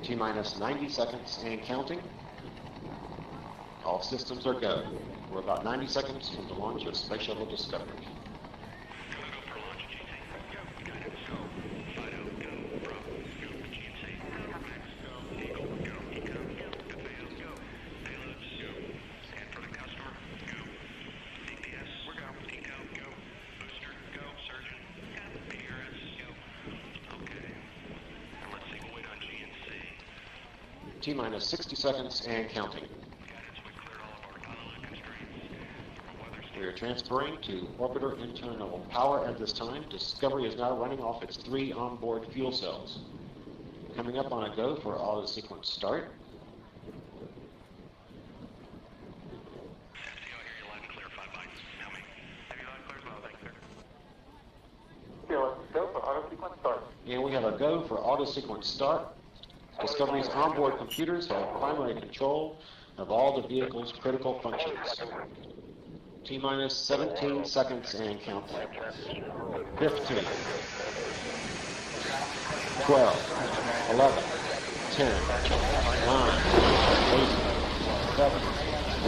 T-minus 90 seconds and counting. All systems are go. We're about 90 seconds from the launch of Space Shuttle Discovery. T-minus 60 seconds and counting. We are transferring to orbiter internal power at this time. Discovery is now running off its 3 onboard fuel cells. Coming up on a go for auto sequence start. And we have a go for auto sequence start. Discovery's onboard computers have primary control of all the vehicle's critical functions. T-minus 17 seconds and counting. 15, 12, 11, 10, 9, 8, 7,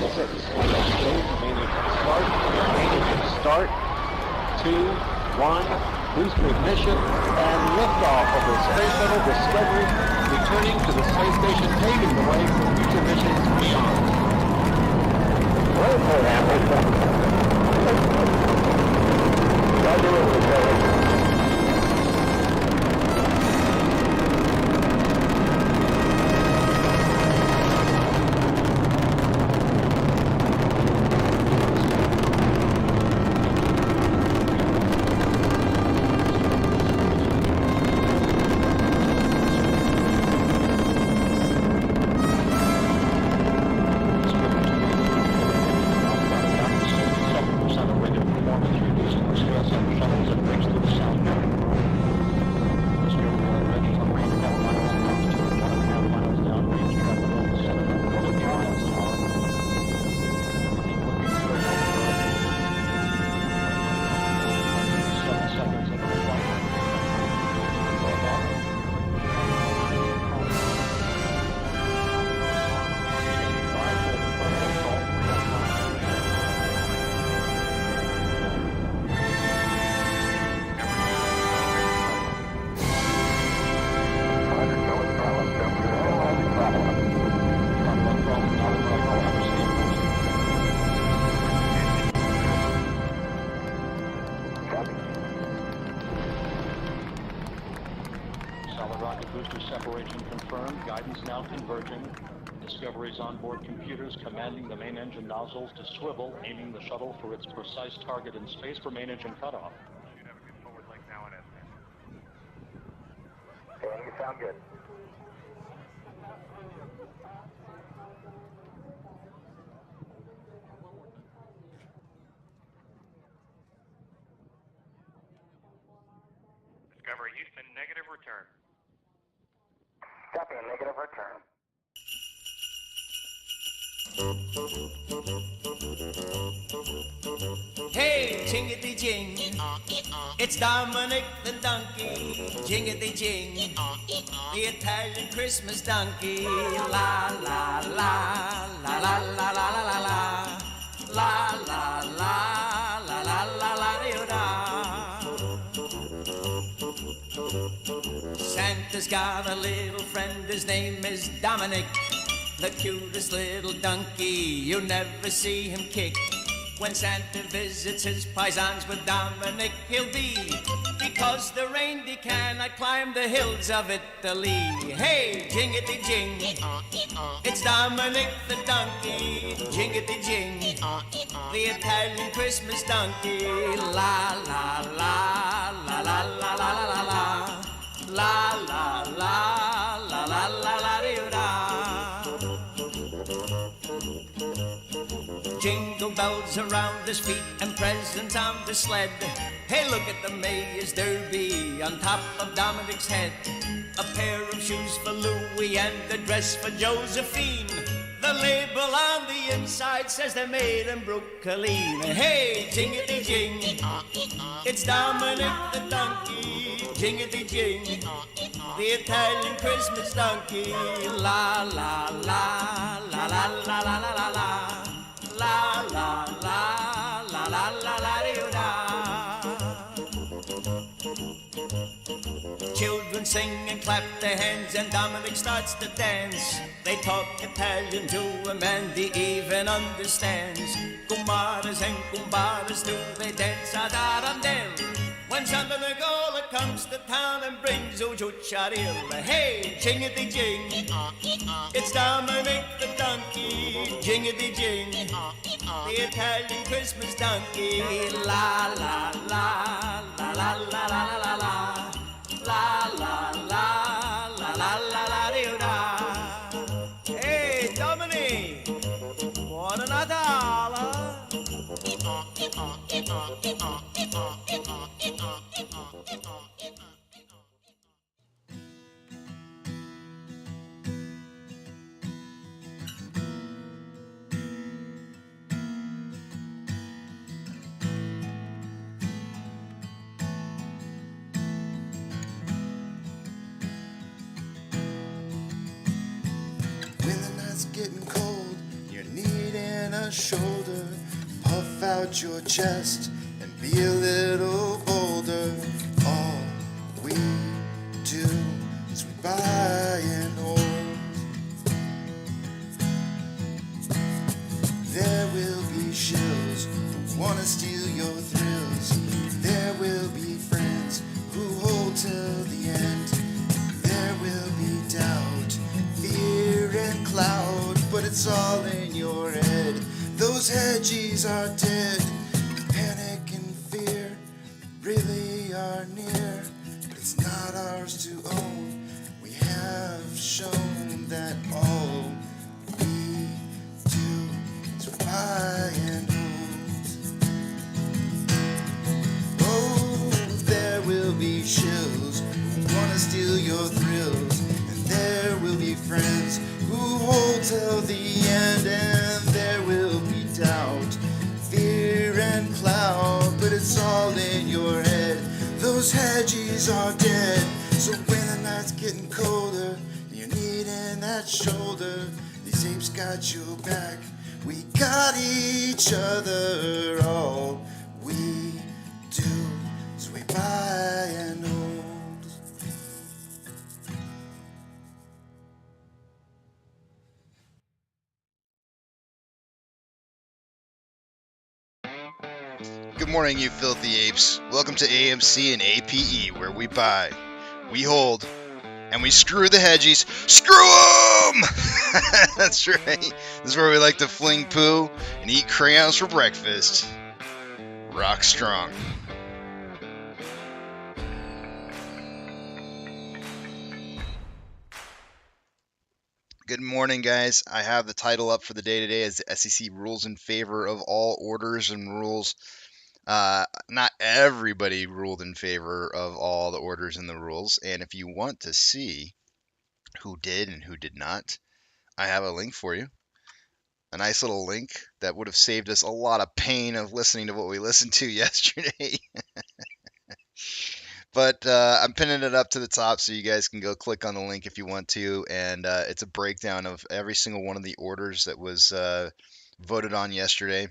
6, start, 2, 1, booster ignition, and liftoff of the Space Shuttle Discovery, returning to the space station, paving the way for future missions beyond. Discovery's onboard computers commanding the main engine nozzles to swivel, aiming the shuttle for its precise target in space for main engine cutoff. You have a good forward leg now and okay, you sound good. Discovery Houston, negative return. Copy, a negative return. Hey, jingity jing, it's Dominic the donkey. Jingity jing, the Italian Christmas donkey. La la la la la la la la la la la la la la la la da. Santa's got a little friend, his name is Dominic. The cutest little donkey, you never see him kick. When Santa visits his paisans with Dominic, he'll be, because the reindeer cannot climb the hills of Italy. Hey, jingity jing, it's Dominic the donkey. Jingity jing, the Italian Christmas donkey. La la la la la la la la la la la la la la la la da. Jingle bells around his feet and presents on the sled. Hey, look at the Mayor's Derby on top of Dominic's head. A pair of shoes for Louis and a dress for Josephine. The label on the inside says they're made in Brooklyn. Hey, jingity jing, it's Dominic the donkey. Jingity jing, the Italian Christmas donkey. La la la la la la la la la la la la la la la la la Children sing and clap their hands and Dominic starts to dance. They talk Italian to him and he even understands. Kumaras and kumbaras do they dance ad arandel. When Santa Nicola comes to town and brings Ujucharilla, hey, jingity jing, it's Dominic the donkey, jingity jing, the Italian Christmas donkey, la la la la la la la la la. La la la la la la la da. Hey, Dominic, buona Natale. Getting cold, you're needing a shoulder. Puff out your chest and be a little bolder. All we do is we buy and hold. There will be shills who wanna steal your thrills. There will be friends who hold till the end. There will be doubt, fear and cloud, but it's all in your head. Those hedges are dead. Panic and fear really are near, but it's not ours to own. We have shown that all we do is buy and hold. Oh, there will be shills who wanna steal your thrills, and there will be friends who hold till the end, and there will be doubt, fear and cloud, but it's all in your head. Those hedges are dead. So when the night's getting colder, you're needing that shoulder. These apes got your back, we got each other. All we do is we buy and hold. Good morning, you filthy apes. Welcome to AMC and APE, where we buy, we hold, and we screw the hedgies. Screw them! That's right. This is where we like to fling poo and eat crayons for breakfast. Rock strong. Good morning, guys. I have the title up for the day today as the SEC rules in favor of all orders and rules. Not everybody ruled in favor of all the orders and the rules, and if you want to see who did and who did not, I have a link for you. A nice little link that would have saved us a lot of pain of listening to what we listened to yesterday. But I'm pinning it up to the top so you guys can go click on the link if you want to, and it's a breakdown of every single one of the orders that was voted on yesterday.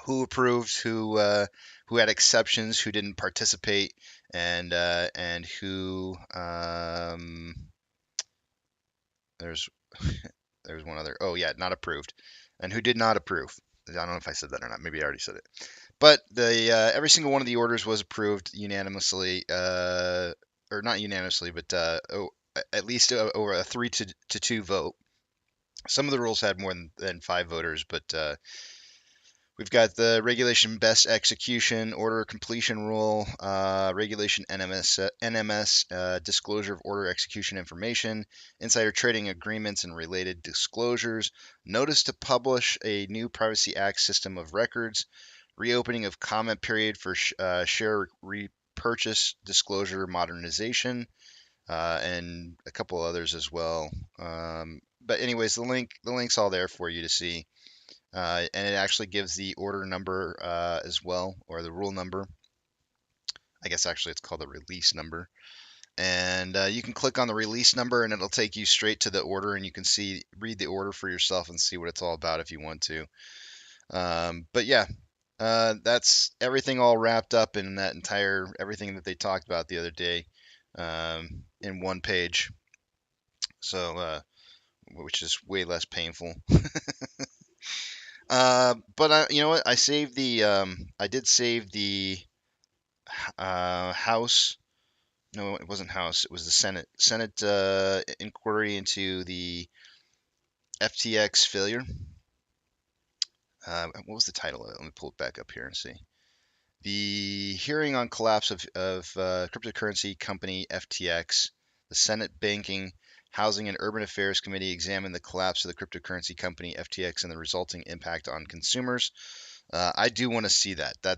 Who approved, who had exceptions, who didn't participate, and who there's one other. Oh yeah, not approved, and who did not approve. I don't know if I said that or not. Maybe I already said it. But the every single one of the orders was approved unanimously, or not unanimously, but at least over a 3-2 vote. Some of the rules had more than 5 voters, but we've got the regulation best execution, order completion rule, regulation NMS, disclosure of order execution information, insider trading agreements and related disclosures, notice to publish a new Privacy Act system of records, reopening of comment period for share repurchase disclosure modernization, and a couple others as well. But anyways, the link's all there for you to see. And it actually gives the order number as well, or the rule number. I guess actually it's called the release number. And you can click on the release number, and it'll take you straight to the order, and you can read the order for yourself and see what it's all about if you want to. But yeah, that's everything all wrapped up in that entire everything that they talked about the other day in one page. So, which is way less painful. But you know what? I did save the House. No, it wasn't House. It was the Senate. Senate inquiry into the FTX failure. What was the title of it? Let me pull it back up here and see. The hearing on collapse of cryptocurrency company FTX. The Senate Banking, Housing and Urban Affairs Committee examined the collapse of the cryptocurrency company FTX and the resulting impact on consumers. I do want to see that. I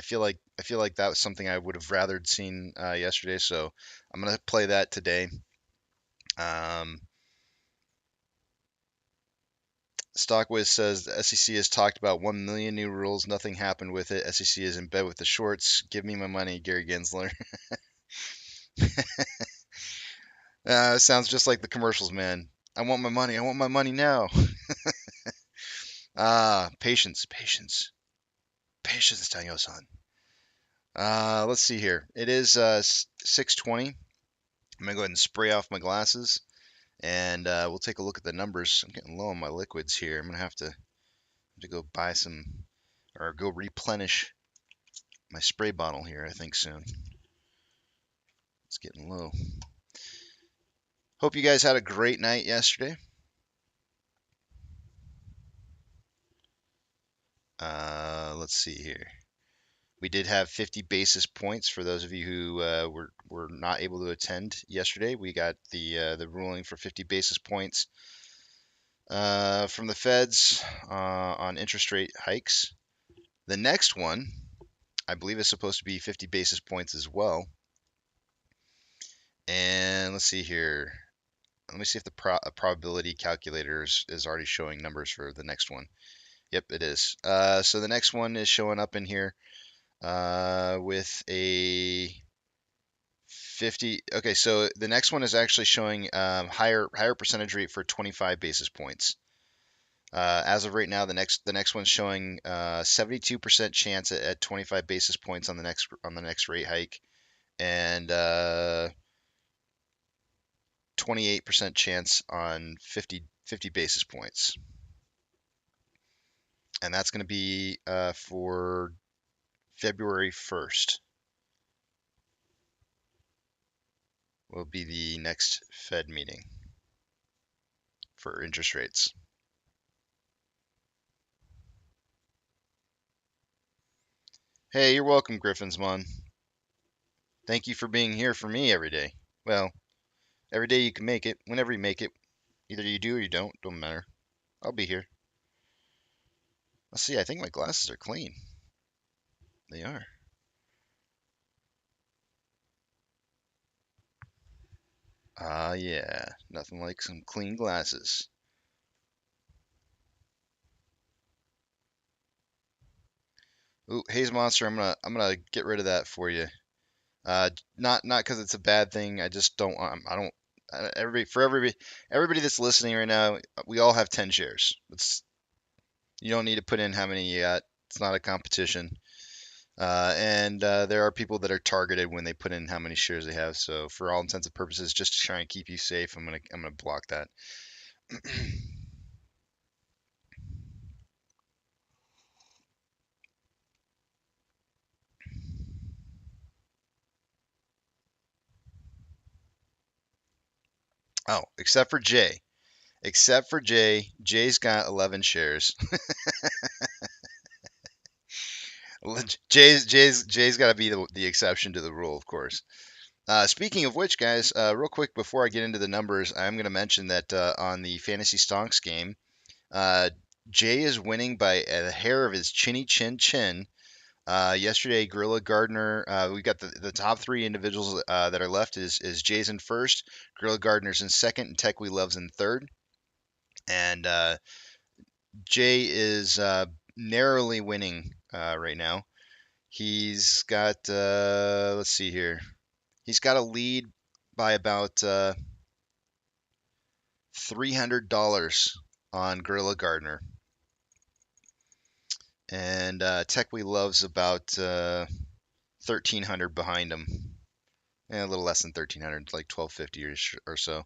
feel like that was something I would have rather seen yesterday. So I'm gonna play that today. Um, Stockwiz says the SEC has talked about 1 million new rules. Nothing happened with it. SEC is in bed with the shorts. Give me my money, Gary Gensler. Sounds just like the commercials, man. I want my money. I want my money now. Patience, patience, patience, Tanyo-san. Let's see here. It is 6:20. I'm gonna go ahead and spray off my glasses, and we'll take a look at the numbers. I'm getting low on my liquids here. I'm gonna have to go buy some, or go replenish my spray bottle here, I think soon. It's getting low. Hope you guys had a great night yesterday. Let's see here. We did have 50 basis points for those of you who were not able to attend yesterday. We got the ruling for 50 basis points from the Feds on interest rate hikes. The next one, I believe, is supposed to be 50 basis points as well. And let's see here. Let me see if the probability calculator is already showing numbers for the next one. Yep, it is. So the next one is showing up in here with a 50. Okay, so the next one is actually showing higher percentage rate for 25 basis points. As of right now, the next one's showing 72% chance at 25 basis points on the next rate hike, and 28% chance on 50 basis points. And that's going to be for February 1st. Will be the next Fed meeting for interest rates. Hey, you're welcome, Griffinsmon. Thank you for being here for me every day. Well, every day you can make it, whenever you make it. Either you do or you don't matter. I'll be here. Let's see, I think my glasses are clean. They are. Yeah, nothing like some clean glasses. Ooh, Haze Monster, I'm gonna get rid of that for you. Not because it's a bad thing. I just don't. I don't. Everybody that's listening right now, we all have 10 shares. You don't need to put in how many you got. It's not a competition. And there are people that are targeted when they put in how many shares they have. So for all intents and purposes, just to try and keep you safe, I'm gonna block that. Oh, except for Jay. Except for Jay. Jay's got 11 shares. Jay's got to be the exception to the rule, of course. Speaking of which, guys, real quick before I get into the numbers, I'm going to mention that on the Fantasy Stonks game, Jay is winning by a hair of his chinny chin. Yesterday, Gorilla Gardner, we got the top three individuals that are left is Jay's in first, Gorilla Gardner's in second, and Tech We Love's in third. And Jay is narrowly winning right now. He's got, let's see here. He's got a lead by about $300 on Gorilla Gardener. And Tech We Love's about 1,300 behind him. A little less than 1,300, like 1,250 or so.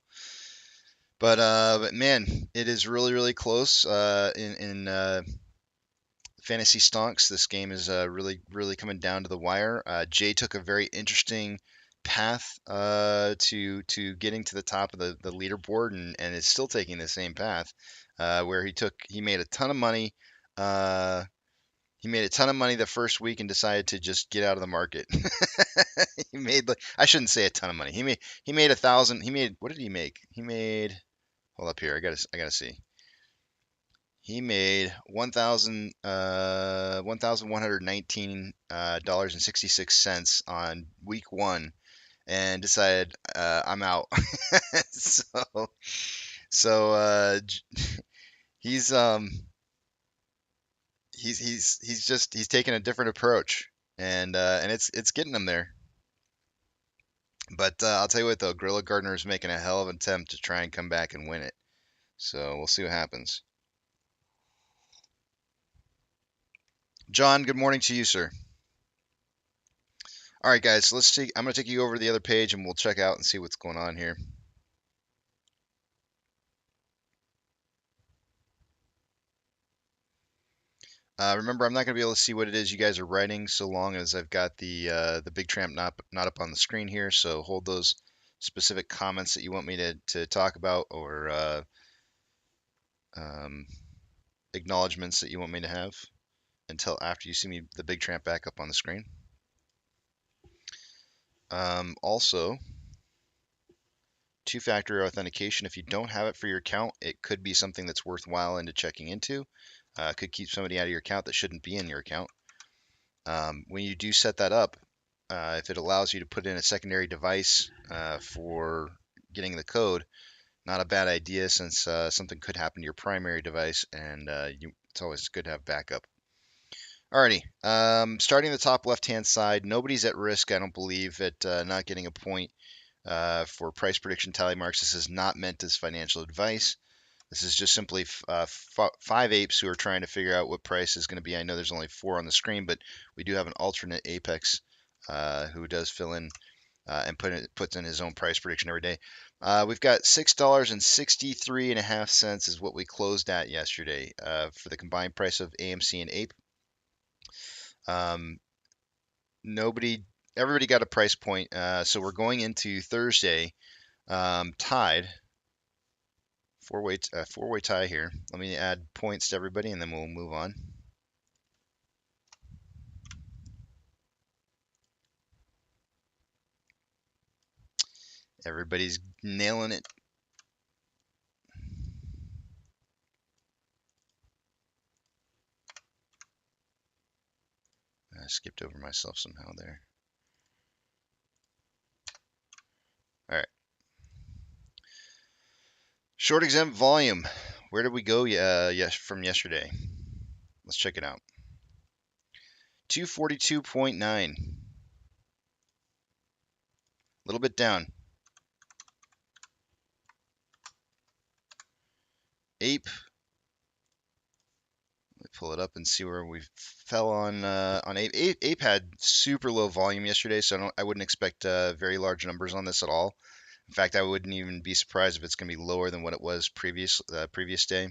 But man, it is really, really close in fantasy stonks. This game is really, really coming down to the wire. Jay took a very interesting path to getting to the top of the leaderboard, and is still taking the same path, where he made a ton of money. He made a ton of money the first week and decided to just get out of the market. He made, I shouldn't say a ton of money. He made 1,000. What did he make? He made, hold up here. I gotta see. He made $1,119 and week 1, and decided I'm out. so he's taking a different approach, and it's getting him there. But I'll tell you what, though, Gorilla Gardener is making a hell of an attempt to try and come back and win it. So we'll see what happens. John, good morning to you, sir. All right, guys, so I'm going to take you over to the other page, and we'll check out and see what's going on here. Remember, I'm not going to be able to see what it is you guys are writing so long as I've got the big tramp not up on the screen here. So hold those specific comments that you want me to talk about, or acknowledgments that you want me to have, until after you see the big tramp back up on the screen. Also, two-factor authentication. If you don't have it for your account, it could be something that's worthwhile into checking into. Could keep somebody out of your account that shouldn't be in your account. When you do set that up, if it allows you to put in a secondary device for getting the code, not a bad idea, since something could happen to your primary device, and it's always good to have backup. Alrighty, starting the top left-hand side, nobody's at risk, I don't believe, at not getting a point for price prediction tally marks. This is not meant as financial advice. This is just simply 5 apes who are trying to figure out what price is going to be. I know there's only 4 on the screen, but we do have an alternate Apex who does fill in and puts in his own price prediction every day. We've got $6.63.5 is what we closed at yesterday for the combined price of AMC and Ape. Everybody got a price point, so we're going into Thursday tied. Four-way tie here. Let me add points to everybody, and then we'll move on. Everybody's nailing it. I skipped over myself somehow there. All right. Short exempt volume. Where did we go from yesterday? Let's check it out. 242.9. A little bit down. Ape. Let me pull it up and see where we fell on Ape. Ape had super low volume yesterday, so I wouldn't expect very large numbers on this at all. In fact, I wouldn't even be surprised if it's going to be lower than what it was previous day.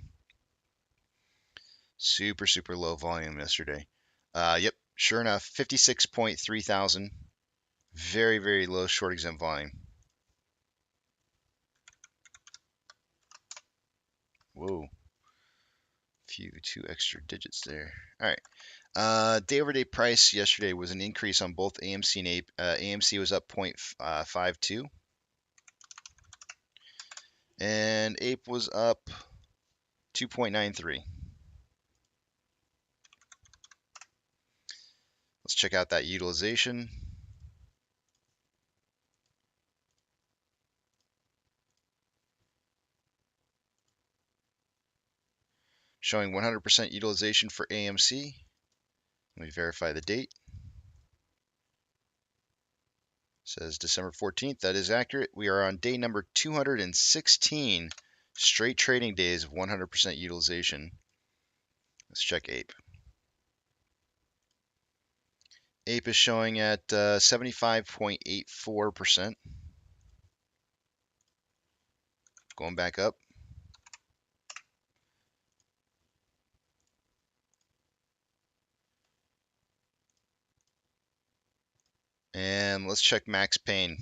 Super, super low volume yesterday. Yep, sure enough, 56.3 thousand. Very, very low short exempt volume. Whoa. Two extra digits there. All right. Day over day price yesterday was an increase on both AMC and Ape. AMC was up 0.52. And Ape was up 2.93. Let's check out that utilization. Showing 100% utilization for AMC. Let me verify the date. Says December 14th. That is accurate. We are on day number 216, straight trading days of 100% utilization. Let's check Ape. Ape is showing at 75.84%. Going back up. And let's check Max Pain.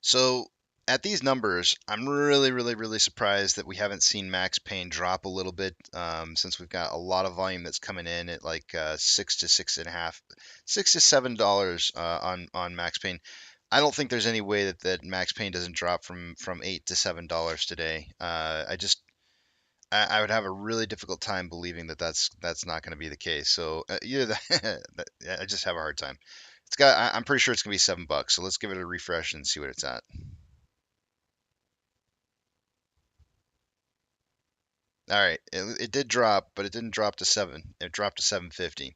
So at these numbers, I'm really surprised that we haven't seen Max Pain drop a little bit, since we've got a lot of volume that's coming in at like $6 to $6.5, $6 to $7 on Max Pain. I don't think there's any way that Max Pain doesn't drop from $8 to $7 today. I would have a really difficult time believing that that's not going to be the case. So either that, I just have a hard time. I'm pretty sure it's going to be $7. So let's give it a refresh and see what it's at. All right, it did drop, but it didn't drop to 7. It dropped to 7.50.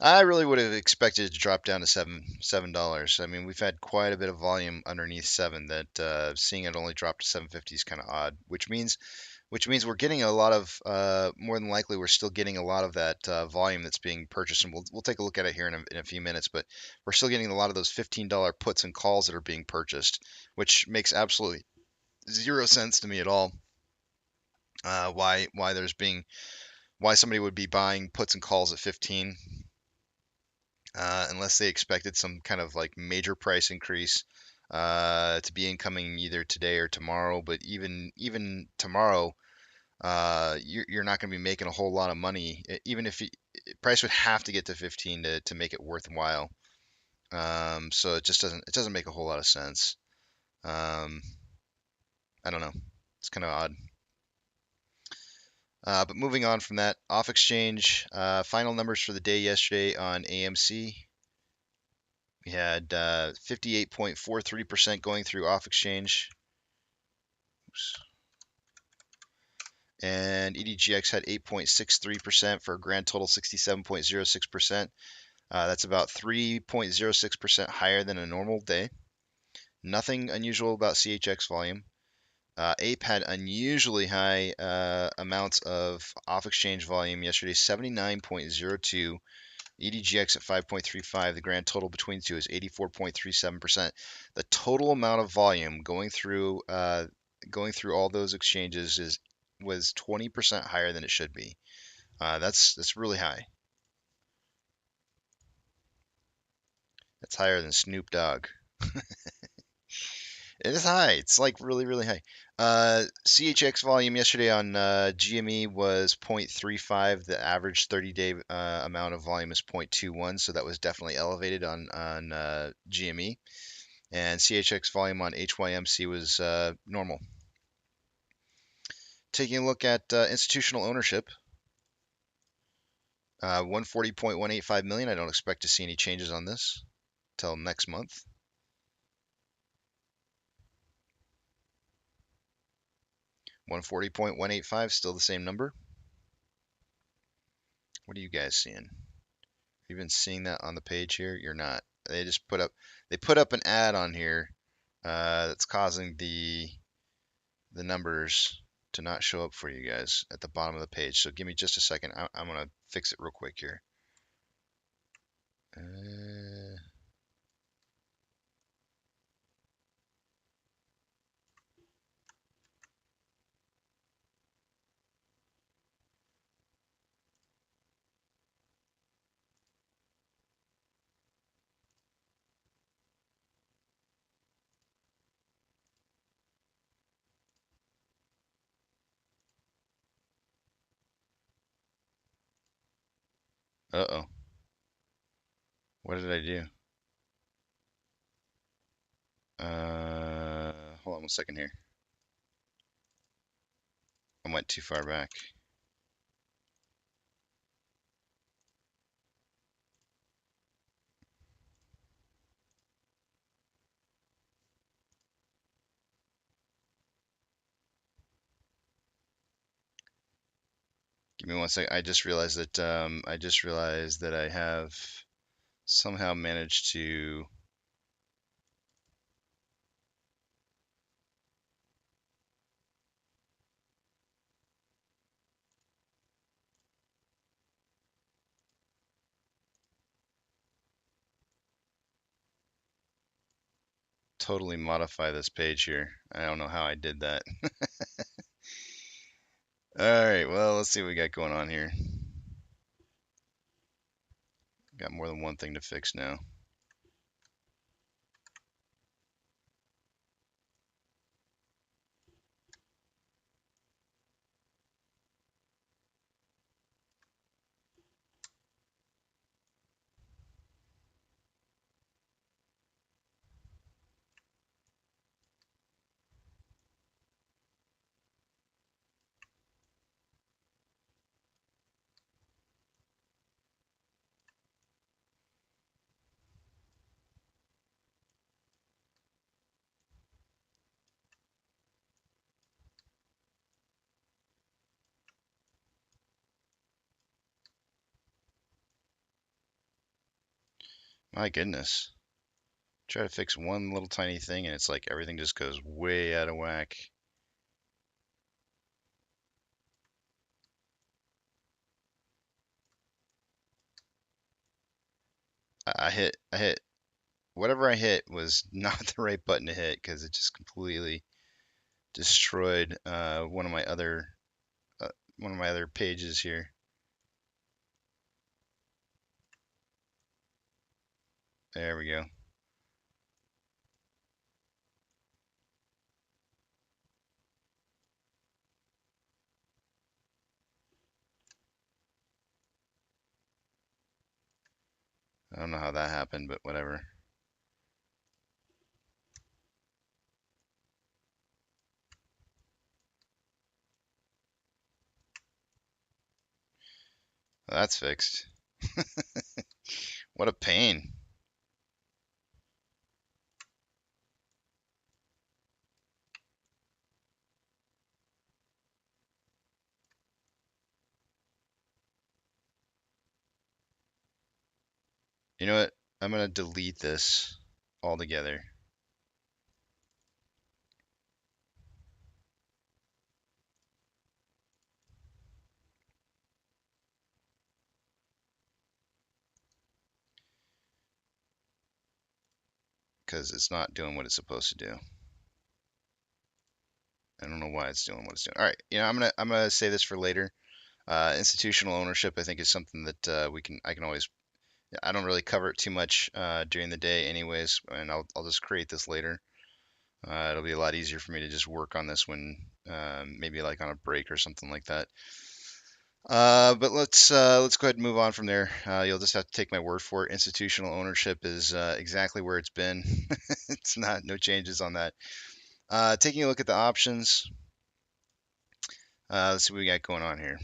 I really would have expected it to drop down to $7. I mean, we've had quite a bit of volume underneath 7. That seeing it only drop to 7.50 is kind of odd, which means we're getting a lot of more than likely we're still getting a lot of that volume that's being purchased, and we'll take a look at it here in a few minutes. But we're still getting a lot of those $15 puts and calls that are being purchased, which makes absolutely zero sense to me at all. Why somebody would be buying puts and calls at 15, unless they expected some kind of like major price increase to be incoming either today or tomorrow. But even tomorrow, you're not going to be making a whole lot of money. Even if price would have to get to 15 to make it worthwhile. So it doesn't make a whole lot of sense. I don't know. It's kind of odd. But moving on from that, off exchange, final numbers for the day yesterday on AMC. We had 58.43% going through off exchange. Oops. And EDGX had 8.63% for a grand total 67.06%. That's about 3.06% higher than a normal day. Nothing unusual about CHX volume. Ape had unusually high amounts of off-exchange volume yesterday, 79.02. EDGX at 5.35. The grand total between the two is 84.37%. The total amount of volume going through all those exchanges was 20% higher than it should be. That's really high. That's higher than Snoop Dogg. It is high. It's like really high. CHX volume yesterday on GME was 0.35. The average 30-day amount of volume is 0.21, so that was definitely elevated on GME. And CHX volume on HYMC was normal. Taking a look at institutional ownership, 140.185 million. I don't expect to see any changes on this till next month. $140.185, still the same number. What are you guys seeing? Have you been seeing that on the page here? You're not. They just put up an ad on here that's causing the numbers to not show up for you guys at the bottom of the page. So give me just a second. I'm gonna fix it real quick here. Uh-oh. What did I do? Hold on 1 second here. I went too far back. Give me 1 second. I just realized that I have somehow managed to totally modify this page here. I don't know how I did that. All right, well, let's see what we got going on here. Got more than one thing to fix now. My goodness. Try to fix one little tiny thing and it's like everything just goes way out of whack. I hit, whatever I hit was not the right button to hit because it just completely destroyed one of my other pages here. There we go. I don't know how that happened, but whatever. Well, that's fixed. What a pain. You know what? I'm gonna delete this altogether. Because it's not doing what it's supposed to do. I don't know why it's doing what it's doing. All right, I'm gonna say this for later. Institutional ownership, I think, is something that I can always. I don't really cover it too much during the day, anyways, and I'll just create this later. It'll be a lot easier for me to just work on this when maybe like on a break or something like that. But let's go ahead and move on from there. You'll just have to take my word for it. Institutional ownership is exactly where it's been. It's no changes on that. Taking a look at the options, let's see what we got going on here.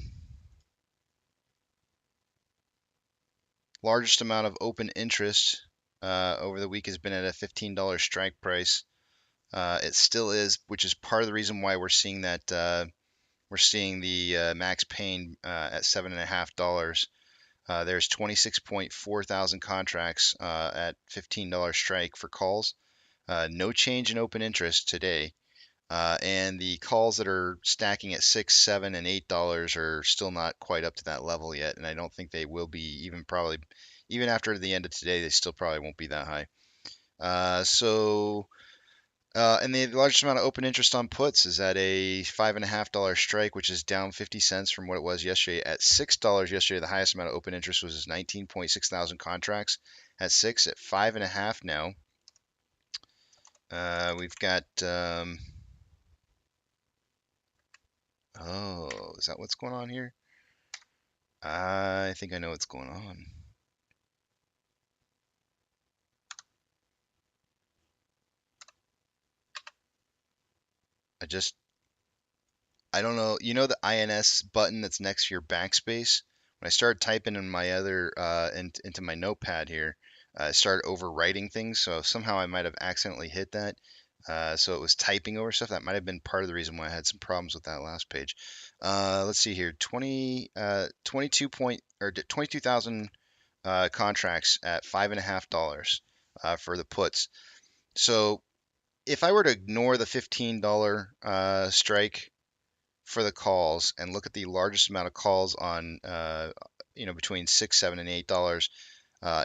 Largest amount of open interest over the week has been at a $15 strike price. It still is, which is part of the reason why we're seeing that we're seeing the max pain at $7.50. There's 26.4 thousand contracts at $15 strike for calls. No change in open interest today. And the calls that are stacking at $6, $7, and $8 are still not quite up to that level yet, and I don't think they will be even after the end of today. They still probably won't be that high. And the largest amount of open interest on puts is at a $5.50 strike, which is down 50 cents from what it was yesterday. At $6 yesterday, the highest amount of open interest was 19.6 thousand contracts at 6. At 5.5 now. We've got. Oh, is that what's going on here? I think I know what's going on. I don't know. You know the INS button that's next to your backspace? When I started typing in my other into my notepad here, I started overwriting things. So somehow I might have accidentally hit that. So it was typing over stuff. That might have been part of the reason why I had some problems with that last page. Let's see here. 22,000 contracts at $5.50 for the puts. So if I were to ignore the $15 strike for the calls and look at the largest amount of calls on, between $6, $7, and $8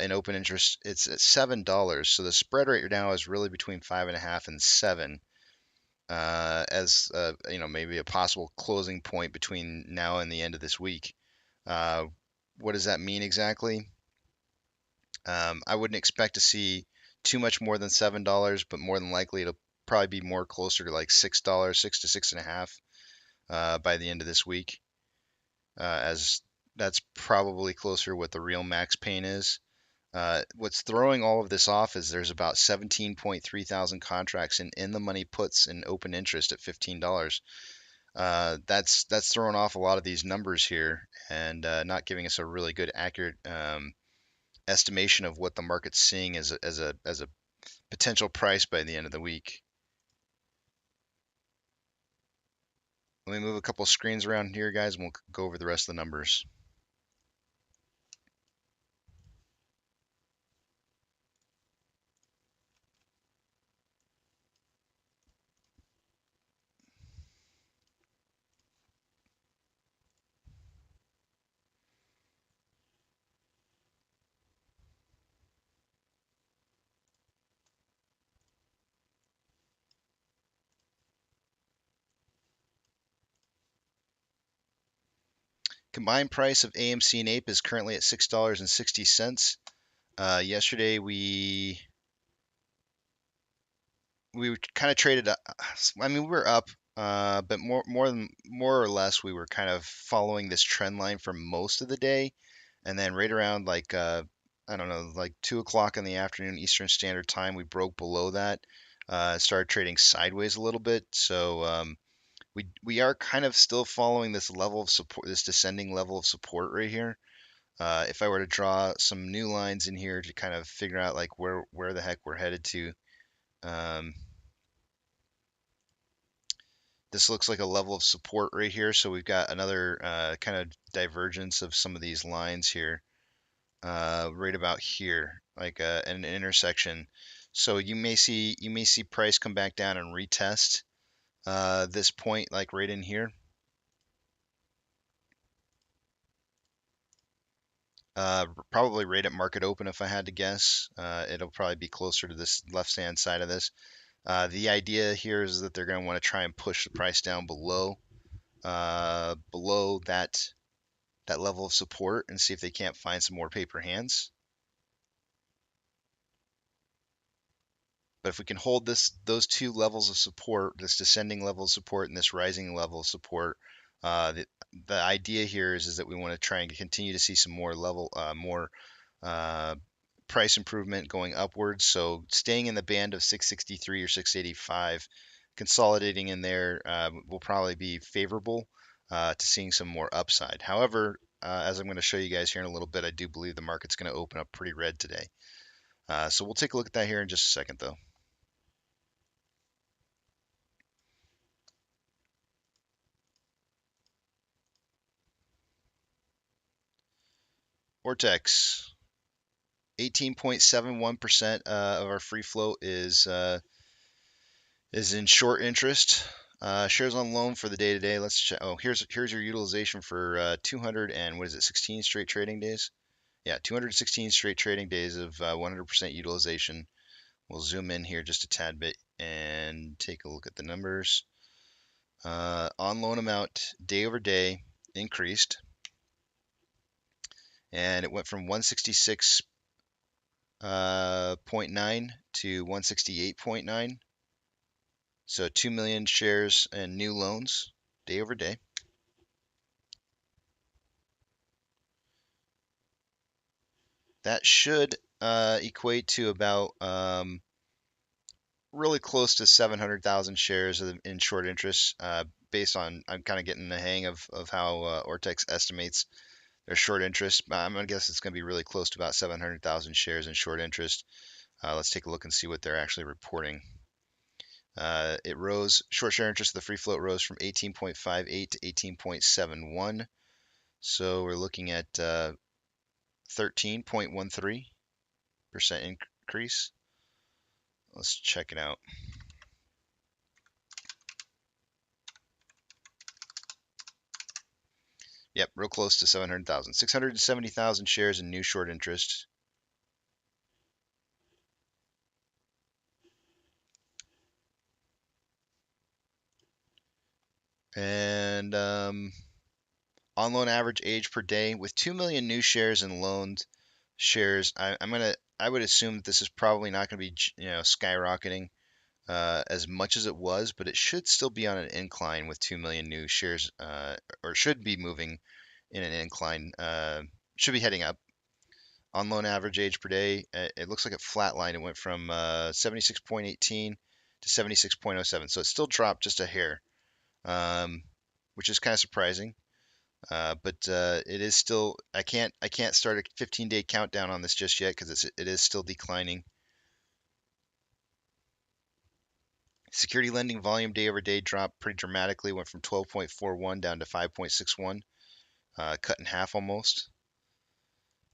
in open interest, it's at $7. So the spread right now is really between 5.5 and 7. As maybe a possible closing point between now and the end of this week. What does that mean exactly? I wouldn't expect to see too much more than $7, but more than likely it'll probably be more closer to like $6, 6 to 6.5 by the end of this week, as that's probably closer what the real max pain is. What's throwing all of this off is there's about 17.3 thousand contracts in the money puts in open interest at $15. That's throwing off a lot of these numbers here and not giving us a really good accurate estimation of what the market's seeing as a potential price by the end of the week. Let me move a couple screens around here, guys, and we'll go over the rest of the numbers. Combined price of AMC and Ape is currently at $6.60. Yesterday we kind of traded. I mean, we were up, but more or less we were kind of following this trend line for most of the day, and then right around like I don't know, like 2 o'clock in the afternoon Eastern Standard Time, we broke below that, started trading sideways a little bit. So we are kind of still following this level of support, this descending level of support right here. If I were to draw some new lines in here to kind of figure out like where the heck we're headed to. This looks like a level of support right here. So we've got another kind of divergence of some of these lines here, right about here, like an intersection. So you may see price come back down and retest this point, like right in here. Probably right at market open if I had to guess. It'll probably be closer to this left-hand side of this. The idea here is that they're going to want to try and push the price down below that level of support and see if they can't find some more paper hands. But if we can hold those two levels of support, this descending level of support and this rising level of support, the idea here is that we want to try and continue to see some more price improvement going upwards. So staying in the band of 663 or 685, consolidating in there will probably be favorable to seeing some more upside. However, as I'm going to show you guys here in a little bit, I do believe the market's going to open up pretty red today. So we'll take a look at that here in just a second, though. Vortex, 18.71% of our free float is in short interest. Shares on loan for the day today. Let's check. Oh, here's your utilization for 200 and what is it? 16 straight trading days. Yeah, 216 straight trading days of 100% utilization. We'll zoom in here just a tad bit and take a look at the numbers. On loan amount day over day increased, and it went from 166.9 to 168.9. So 2 million shares and new loans day over day. That should equate to about really close to 700,000 shares in short interest, based on, I'm kind of getting the hang of how Vortex estimates their short interest. I'm going to guess it's going to be really close to about 700,000 shares in short interest. Let's take a look and see what they're actually reporting. It rose, short share interest of the free float rose from 18.58 to 18.71. So we're looking at 13.13% increase. Let's check it out. Yep, real close to 700,000. 670,000 shares in new short interest. And on loan average age per day with 2 million new shares and loaned shares, I would assume that this is probably not going to be skyrocketing as much as it was, but it should still be on an incline with 2 million new shares, or should be moving in an incline. Should be heading up. On loan average age per day, it looks like it flatlined. It went from 76.18 to 76.07, so it still dropped just a hair, which is kind of surprising. But it is still. I can't start a 15-day countdown on this just yet because it is still declining. Security lending volume day over day dropped pretty dramatically. Went from 12.41 down to 5.61, cut in half almost.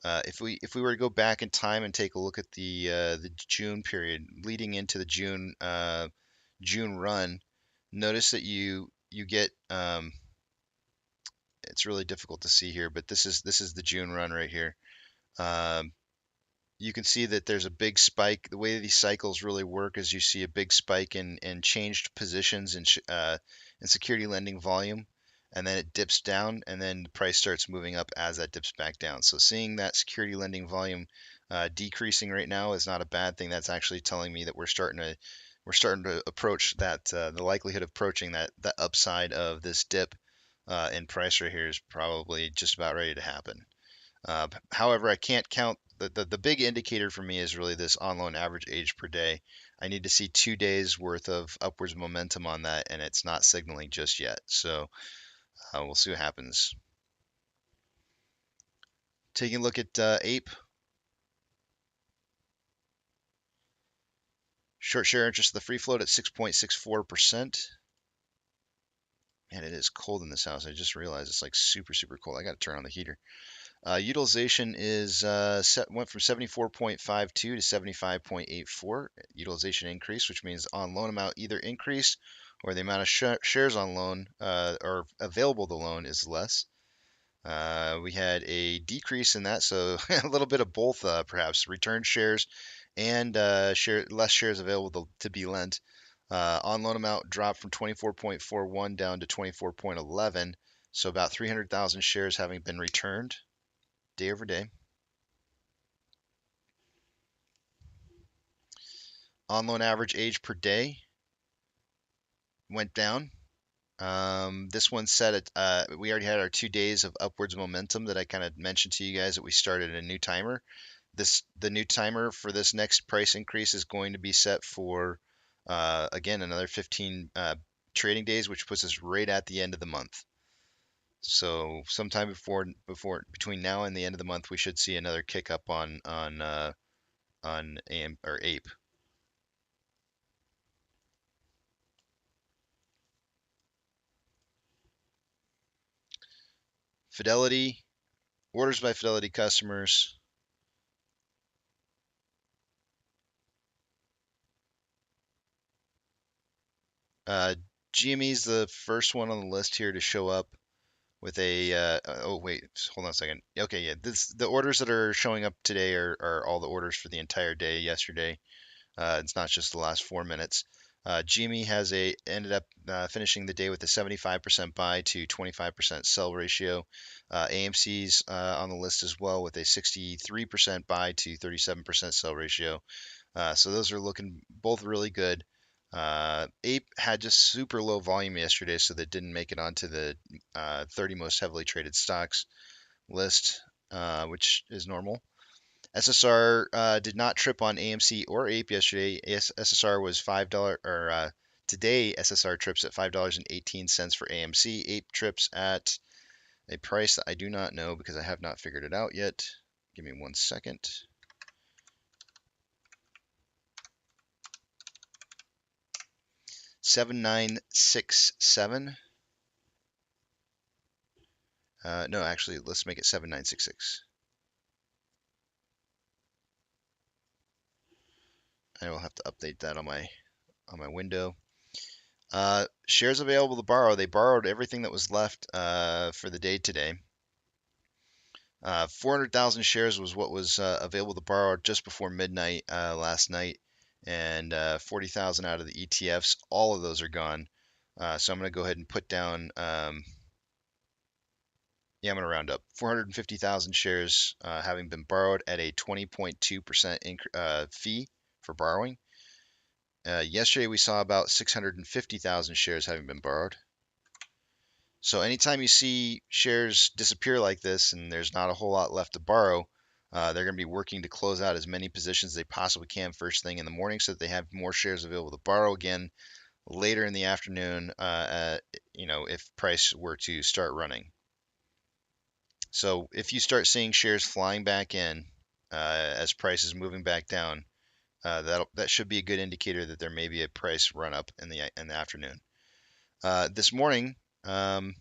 If we were to go back in time and take a look at the June period leading into the June run, notice that you get it's really difficult to see here, but this is the June run right here. You can see that there's a big spike. The way these cycles really work is you see a big spike in changed positions in security lending volume, and then it dips down, and then the price starts moving up as that dips back down. So seeing that security lending volume decreasing right now is not a bad thing. That's actually telling me that we're starting to approach that the likelihood of approaching that upside of this dip in price right here is probably just about ready to happen. However, I can't count. The big indicator for me is really this on loan average age per day. I need to see 2 days worth of upwards momentum on that, and it's not signaling just yet. So we'll see what happens. Taking a look at Ape. Short share interest of the free float at 6.64%. Man, it is cold in this house. I just realized it's like super, super cold. I got to turn on the heater. Utilization is went from 74.52 to 75.84. Utilization increased, which means on loan amount either increased or the amount of shares on loan or available to loan is less. We had a decrease in that, so a little bit of both, perhaps returned shares and less shares available to be lent. On loan amount dropped from 24.41 down to 24.11, so about 300,000 shares having been returned day over day. On loan average age per day went down. This one set at, we already had our 2 days of upwards momentum that I kind of mentioned to you guys that we started a new timer. The new timer for this next price increase is going to be set for, again, another 15 trading days, which puts us right at the end of the month. So sometime between now and the end of the month, we should see another kick up on AM or Ape. Fidelity, orders by Fidelity customers. GME is the first one on the list here to show up with a, oh wait, hold on a second. Okay, yeah, the orders that are showing up today are all the orders for the entire day yesterday. It's not just the last 4 minutes. GME ended up finishing the day with a 75% buy to 25% sell ratio. AMC's on the list as well with a 63% buy to 37% sell ratio. So those are looking both really good. Ape had just super low volume yesterday, so that didn't make it onto the 30 most heavily traded stocks list, which is normal. SSR did not trip on AMC or Ape yesterday. SSR was $5, or today SSR trips at $5.18 for AMC. Ape trips at a price that I do not know because I have not figured it out yet. Give me 1 second. $7,967. No, actually, let's make it 7,966. I will have to update that on my window. Shares available to borrow. They borrowed everything that was left for the day today. 400,000 shares was what was available to borrow just before midnight last night, and 40,000 out of the ETFs. All of those are gone. So I'm going to go ahead and put down. I'm going to round up 450,000 shares having been borrowed at a 20.2% fee for borrowing. Yesterday we saw about 650,000 shares having been borrowed. So anytime you see shares disappear like this and there's not a whole lot left to borrow, they're going to be working to close out as many positions as they possibly can first thing in the morning so that they have more shares available to borrow again later in the afternoon, if price were to start running. So if you start seeing shares flying back in as price is moving back down, that should be a good indicator that there may be a price run up in the afternoon. This morning, we're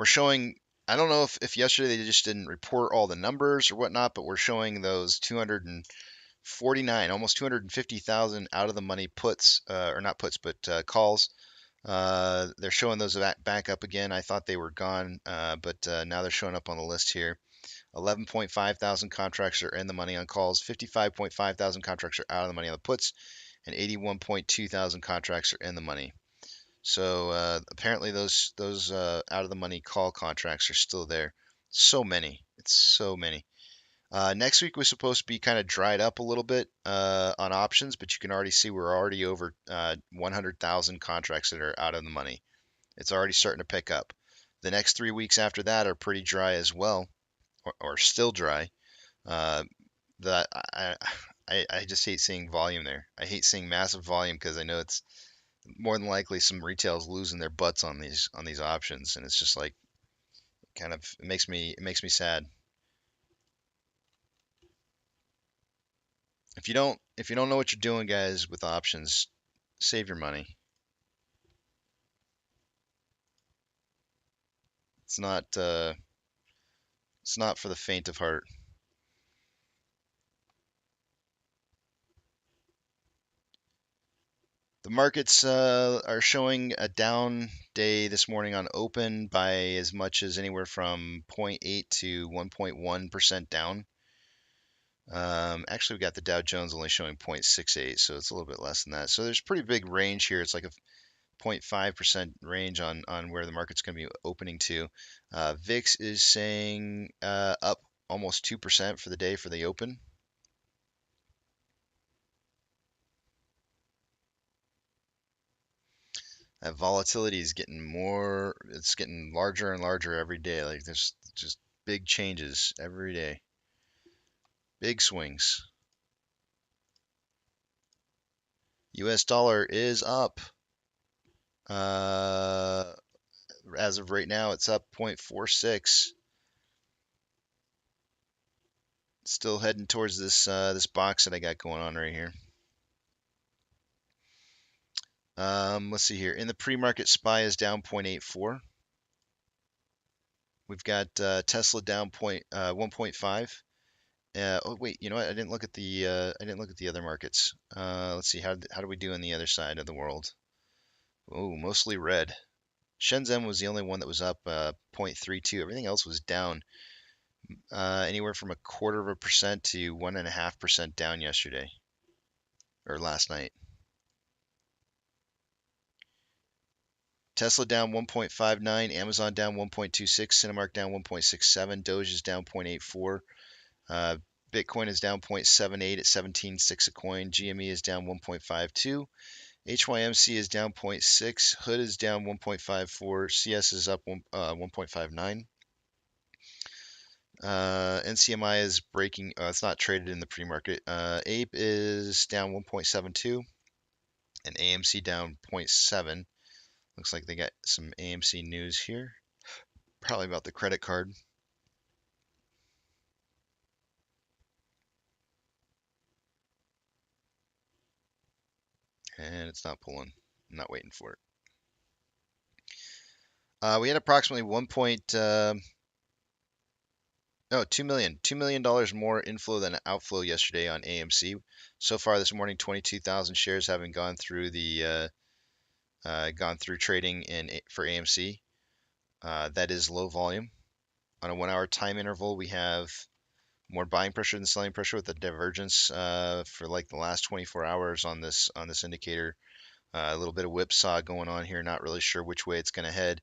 showing. I don't know if yesterday they just didn't report all the numbers or whatnot, but we're showing those 249, almost 250,000 out of the money puts, or not puts, but calls. They're showing those back up again. I thought they were gone, but now they're showing up on the list here. 11.5 thousand contracts are in the money on calls. 55.5 thousand contracts are out of the money on the puts, and 81.2 thousand contracts are in the money. So apparently those out of the money call contracts are still there. So many. It's so many. Next week was supposed to be kind of dried up a little bit on options, but you can already see we're already over 100,000 contracts that are out of the money. It's already starting to pick up. The next 3 weeks after that are pretty dry as well, or still dry. That I just hate seeing volume there. I hate seeing massive volume because I know it's more than likely some retail's losing their butts on these options, and it's just like kind of it makes me sad. If you don't know what you're doing, guys, with options, save your money. It's not for the faint of heart. The markets are showing a down day this morning on open by as much as anywhere from 0.8 to 1.1% down. Actually, we got the Dow Jones only showing 0.68, so it's a little bit less than that. So there's a pretty big range here. It's like a 0.5% range on where the market's going to be opening to. VIX is saying up almost 2% for the day for the open. That volatility is it's getting larger and larger every day. Like there's just big changes every day. Big swings. US dollar is up. As of right now, it's up 0.46. Still heading towards this box that I got going on right here. Let's see here. In the pre-market, SPY is down 0.84. We've got Tesla down 1.5. Oh wait, you know what? I didn't look at the other markets. Let's see how do we do on the other side of the world? Oh, mostly red. Shenzhen was the only one that was up 0.32. Everything else was down anywhere from 0.25% to 1.5% down yesterday or last night. Tesla down 1.59, Amazon down 1.26, Cinemark down 1.67, Doge is down 0.84, Bitcoin is down 0.78 at 17.6 a coin, GME is down 1.52, HYMC is down 0.6, Hood is down 1.54, CS is up 1.59. NCMI is breaking, it's not traded in the pre-market. Ape is down 1.72 and AMC down 0.7. Looks like they got some AMC news here. Probably about the credit card. And it's not pulling. I'm not waiting for it. We had approximately Oh, $2 million more inflow than outflow yesterday on AMC. So far this morning, 22,000 shares having gone through trading for AMC. That is low volume. On a 1 hour time interval, we have more buying pressure than selling pressure with the divergence for like the last 24 hours on this indicator. A little bit of whipsaw going on here. Not really sure which way it's going to head.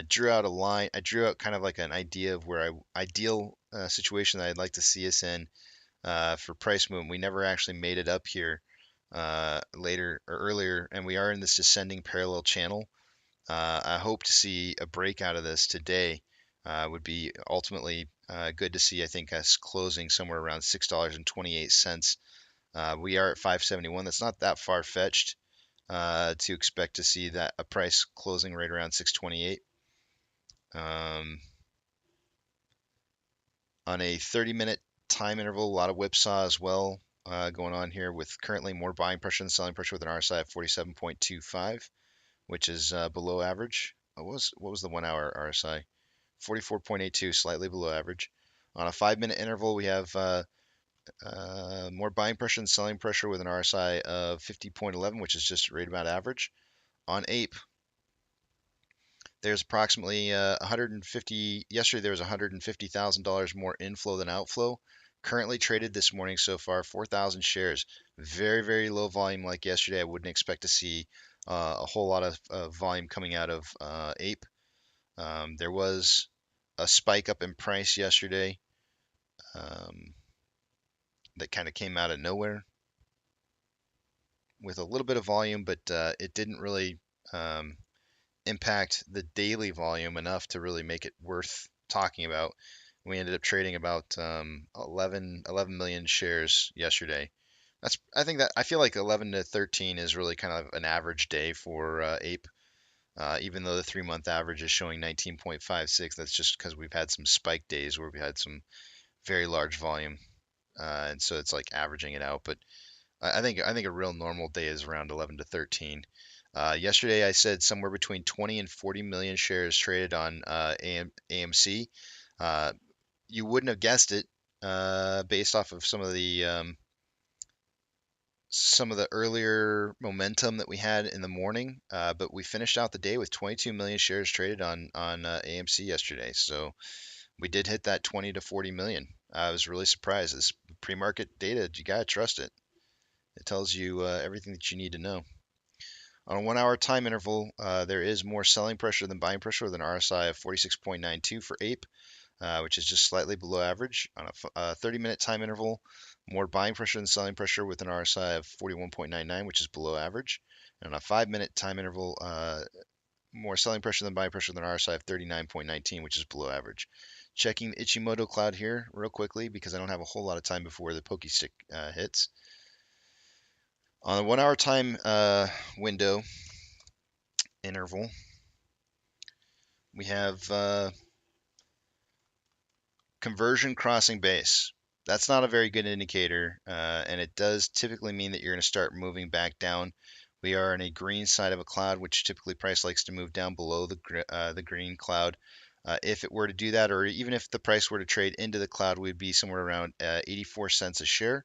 Drew out a line. I drew out kind of like an idea of where ideal situation that I'd like to see us in for price movement. We never actually made it up here later or earlier, and we are in this descending parallel channel. I hope to see a break out of this today. Would be ultimately good to see. I think us closing somewhere around $6.28. We are at 571. That's not that far fetched to expect to see that a price closing right around 628. On a 30-minute time interval, a lot of whipsaw as well going on here, with currently more buying pressure than selling pressure with an RSI of 47.25, which is below average. What was the 1 hour RSI? 44.82, slightly below average. On a 5-minute interval, we have more buying pressure than selling pressure with an RSI of 50.11, which is just right about average. On Ape, there's approximately 150. Yesterday there was $150,000 more inflow than outflow. Currently traded this morning so far, 4,000 shares. Very, very low volume like yesterday. I wouldn't expect to see a whole lot of volume coming out of Ape. There was a spike up in price yesterday that kind of came out of nowhere with a little bit of volume, but it didn't really impact the daily volume enough to really make it worth talking about. We ended up trading about 11 million shares yesterday. I feel like 11 to 13 is really kind of an average day for Ape. Even though the 3-month average is showing 19.56, that's just because we've had some spike days where we had some very large volume, and so it's like averaging it out. But I think a real normal day is around 11 to 13. Yesterday I said somewhere between 20 and 40 million shares traded on AMC. You wouldn't have guessed it based off of some of the earlier momentum that we had in the morning, but we finished out the day with 22 million shares traded on AMC yesterday. So we did hit that 20 to 40 million. I was really surprised. This pre-market data, you gotta trust it. It tells you everything that you need to know. On a 1 hour time interval, there is more selling pressure than buying pressure with an RSI of 46.92 for Ape, which is just slightly below average. On a 30-minute time interval, more buying pressure than selling pressure with an RSI of 41.99, which is below average. And on a 5-minute time interval, more selling pressure than buying pressure with an RSI of 39.19, which is below average. Checking the Ichimoto cloud here real quickly because I don't have a whole lot of time before the pokey stick hits. On a 1 hour time window interval, we have conversion crossing base. That's not a very good indicator, and it does typically mean that you're going to start moving back down. We are in a green side of a cloud, which typically price likes to move down below the green cloud. If it were to do that, or even if the price were to trade into the cloud, we'd be somewhere around 84 cents a share.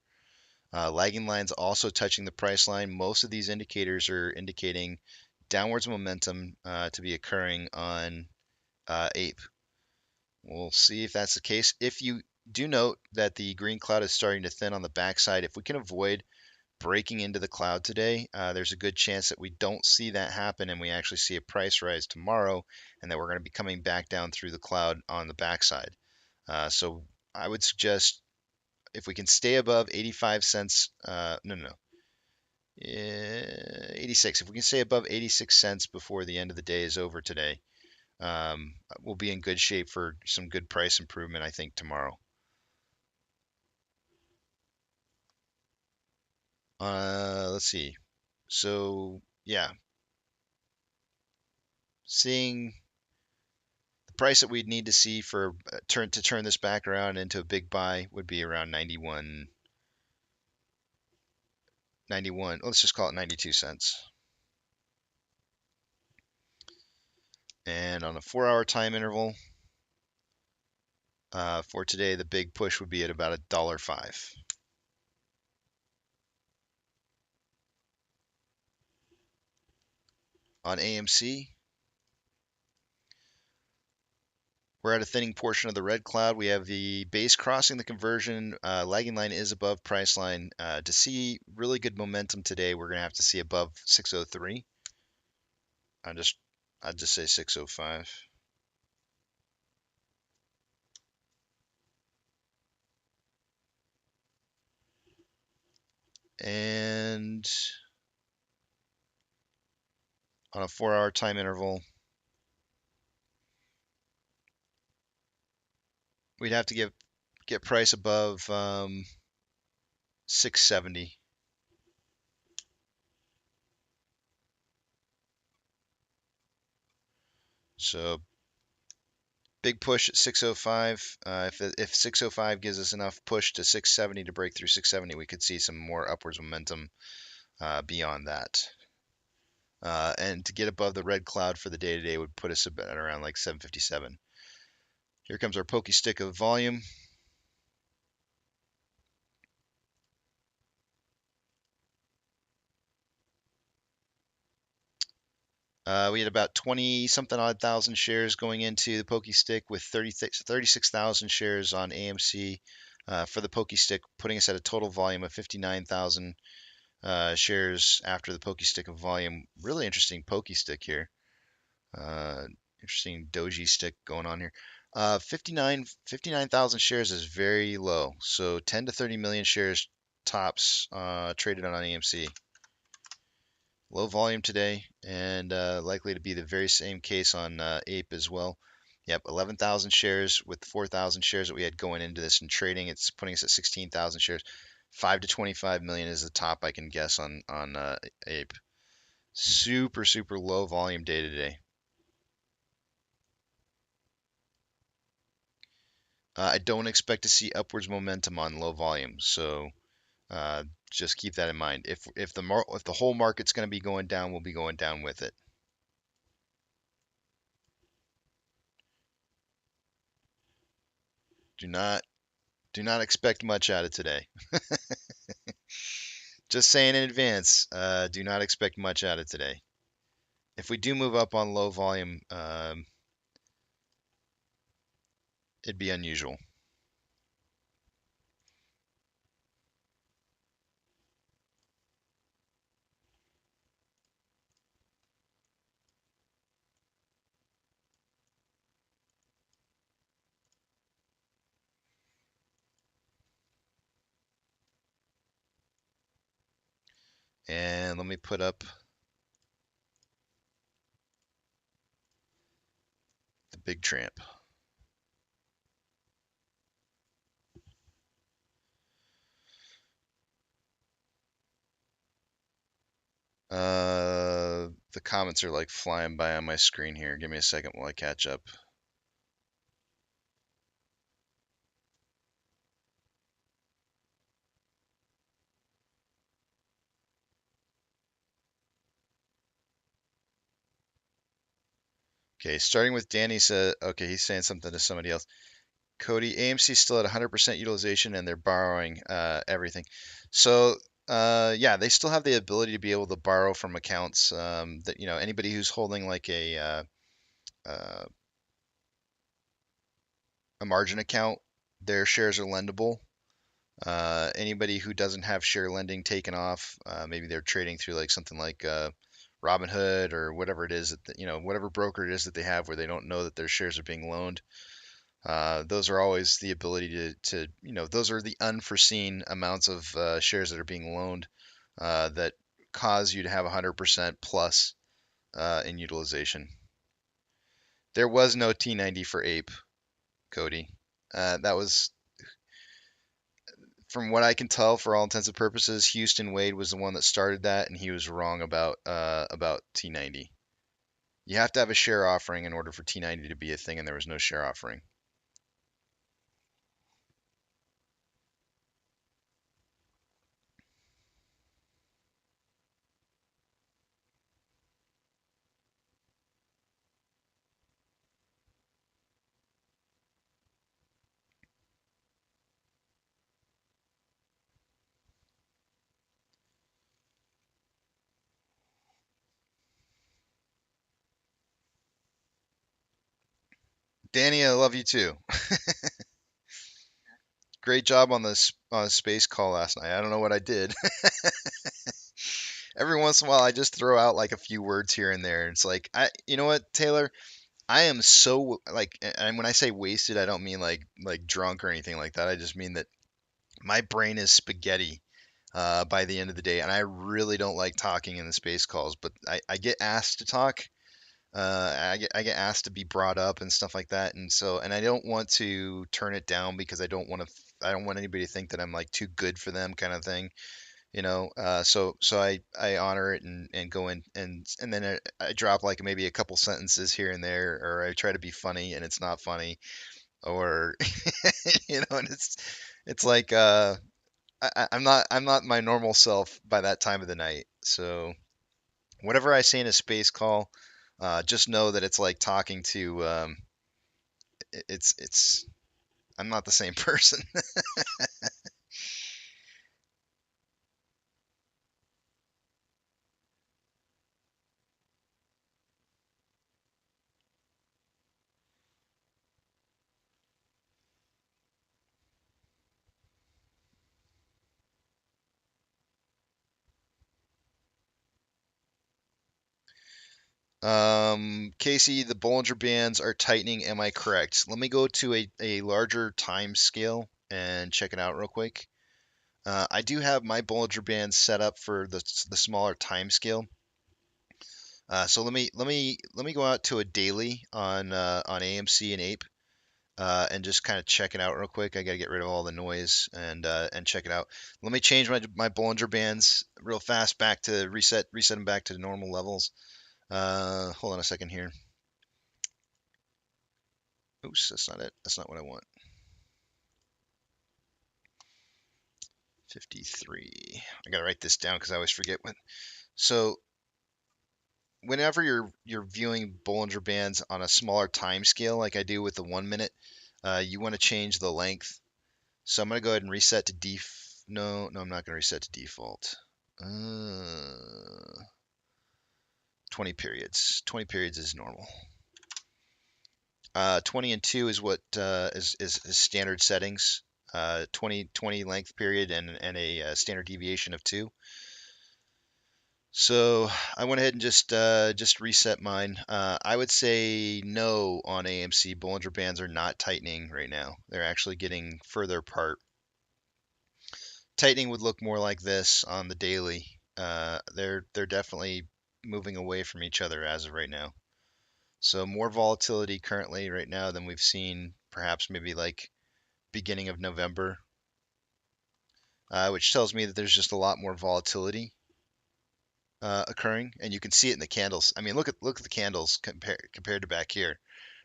Lagging lines also touching the price line. Most of these indicators are indicating downwards momentum to be occurring on Ape. We'll see if that's the case. If you do note that the green cloud is starting to thin on the backside, if we can avoid breaking into the cloud today, there's a good chance that we don't see that happen and we actually see a price rise tomorrow and that we're going to be coming back down through the cloud on the backside. So I would suggest if we can stay above 85 cents, 86. If we can stay above 86 cents before the end of the day is over today, we'll be in good shape for some good price improvement, I think, tomorrow. Let's see. So, yeah. Seeing the price that we'd need to see for turn this back around into a big buy would be around 91. Let's just call it 92 cents. And on a 4 hour time interval, For today, the big push would be at about $1.05. On AMC, we're at a thinning portion of the red cloud. We have the base crossing the conversion. Lagging line is above price line. To see really good momentum today, we're going to have to see above 603. I'd just say 605. And on a 4-hour time interval, we'd have to get price above 670. So big push at 605. If 605 gives us enough push to 670 to break through 670, we could see some more upwards momentum beyond that. And to get above the red cloud for the day today would put us at around like 757. Here comes our pokey stick of volume. We had about 20 something odd thousand shares going into the pokey stick, with 36,000 shares on AMC for the pokey stick, putting us at a total volume of 59,000 shares after the pokey stick of volume. Really interesting pokey stick here. Interesting doji stick going on here. 59,000 shares is very low. So 10 to 30 million shares tops traded on AMC. Low volume today, and likely to be the very same case on Ape as well. Yep, 11,000 shares with 4,000 shares that we had going into this and trading. It's putting us at 16,000 shares. 5 to 25 million is the top I can guess on Ape. Super low volume day today. I don't expect to see upwards momentum on low volume, so just keep that in mind. If the whole market's going to be going down, we'll be going down with it. Do not expect much out of today. Just saying in advance, do not expect much out of today. If we do move up on low volume, it'd be unusual. And let me put up the big tramp. The comments are like flying by on my screen here. Give me a second while I catch up. Okay, starting with Danny said, okay, he's saying something to somebody else. Cody, AMC still at 100% utilization and they're borrowing everything. So yeah, they still have the ability to be able to borrow from accounts that, anybody who's holding like a margin account, their shares are lendable. Anybody who doesn't have share lending taken off, maybe they're trading through like something like Robinhood or whatever it is that, whatever broker it is that they have where they don't know that their shares are being loaned. Those are always the ability to those are the unforeseen amounts of shares that are being loaned that cause you to have 100% plus in utilization. There was no T90 for Ape, Cody. That was, from what I can tell, for all intents and purposes, Houston Wade was the one that started that, and he was wrong about T90. You have to have a share offering in order for T90 to be a thing, and there was no share offering. Danny, I love you too. Great job on the space call last night. I don't know what I did. Every once in a while, I just throw out like a few words here and there. It's like, you know what, Taylor? I am so like, and when I say wasted, I don't mean like drunk or anything like that. I just mean that my brain is spaghetti by the end of the day, and I really don't like talking in the space calls. But I get asked to talk. I get asked to be brought up and stuff like that, and I don't want to turn it down because I don't want anybody to think that I'm like too good for them kind of thing, you know. So I honor it and go in and then I drop like maybe a couple sentences here and there, or I try to be funny and it's not funny, or you know, and it's like I'm not my normal self by that time of the night. So whatever I say in a space call, just know that it's like talking to it's I'm not the same person. Casey, the Bollinger Bands are tightening. Am I correct? Let me go to a larger time scale and check it out real quick. I do have my Bollinger Bands set up for the smaller time scale. So let me go out to a daily on AMC and Ape and just kind of check it out real quick. I got to get rid of all the noise and check it out. Let me change my Bollinger Bands real fast back to reset them back to normal levels. Hold on a second here. Oops, that's not it. That's not what I want. 53. I gotta write this down because I always forget when. So whenever you're viewing Bollinger Bands on a smaller time scale, like I do with the 1 minute, you want to change the length. So I'm gonna go ahead and reset to No, I'm not gonna reset to default. 20 periods. 20 periods is normal. 20 and 2 is what is standard settings. 20 length period and a standard deviation of 2. So I went ahead and just reset mine. I would say no on AMC. Bollinger Bands are not tightening right now. They're actually getting further apart. Tightening would look more like this on the daily. They're definitely moving away from each other as of right now. So more volatility currently right now than we've seen perhaps maybe like beginning of November, which tells me that there's just a lot more volatility occurring, and you can see it in the candles. I mean, look at the candles compared to back here,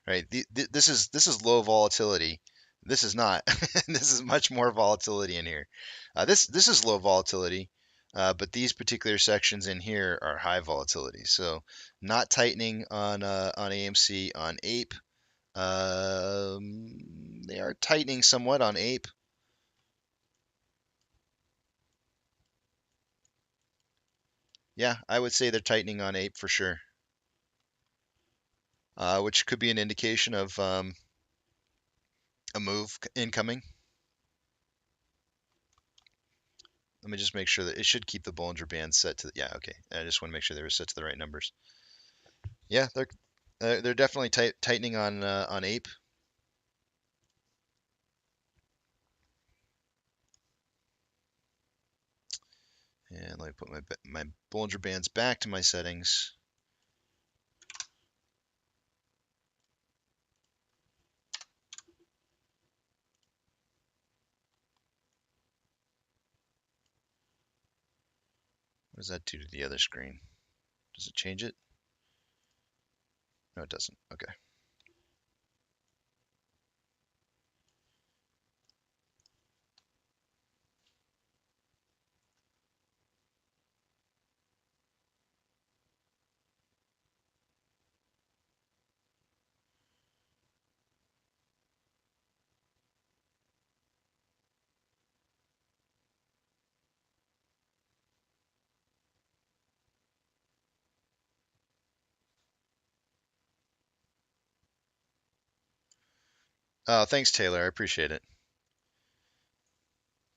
right? This is low volatility. This is not. This is much more volatility in here. This is low volatility, but these particular sections in here are high volatility. So not tightening on AMC. On Ape, they are tightening somewhat on Ape. Yeah, I would say they're tightening on Ape for sure, which could be an indication of a move incoming. Let me just make sure that it should keep the Bollinger Band set to yeah, okay. I just want to make sure they were set to the right numbers. Yeah, they're definitely tightening on Ape. And let me put my Bollinger Bands back to my settings. What does that do to the other screen? Does it change it? No, it doesn't. Okay. Oh, thanks, Taylor. I appreciate it.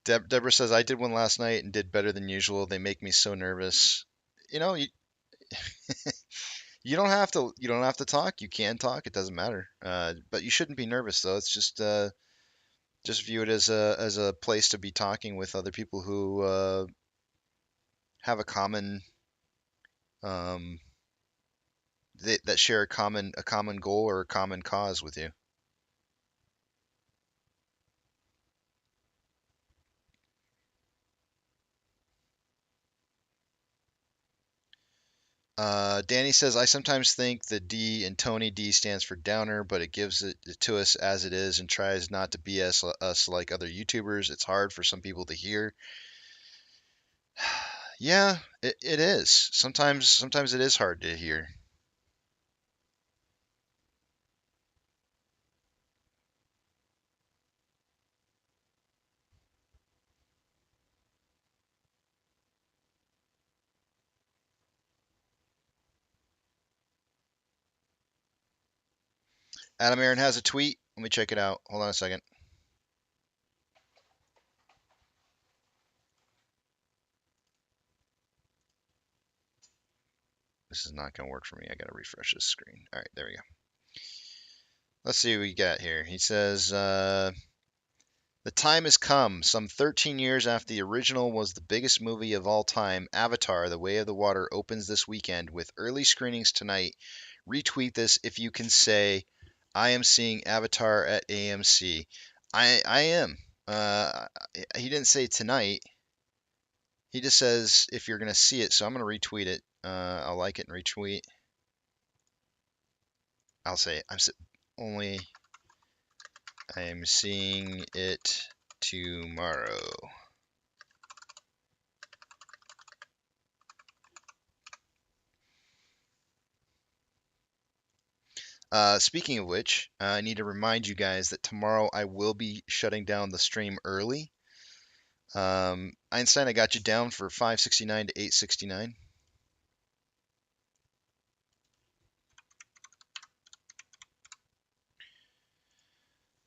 Deborah says I did one last night and did better than usual. They make me so nervous. You know, you don't have to. You don't have to talk. You can talk. It doesn't matter. But you shouldn't be nervous though. It's just view it as a place to be talking with other people who have a common um, that share a common goal or a common cause with you. Danny says, I sometimes think the D in Tony D stands for downer, but it gives it to us as it is and tries not to BS us like other YouTubers. It's hard for some people to hear. Yeah, it is. Sometimes it is hard to hear. Adam Aaron has a tweet. Let me check it out. Hold on a second. This is not going to work for me. I got to refresh this screen. All right, there we go. Let's see what we got here. He says, the time has come. Some 13 years after the original was the biggest movie of all time, Avatar: The Way of the Water opens this weekend with early screenings tonight. Retweet this if you can say, I am seeing Avatar at AMC. I am. He didn't say tonight. He just says if you're going to see it. So I'm going to retweet it. I'll like it and retweet. I'll say only I am seeing it tomorrow. Speaking of which, I need to remind you guys that tomorrow I will be shutting down the stream early. Einstein, I got you down for 569 to 869.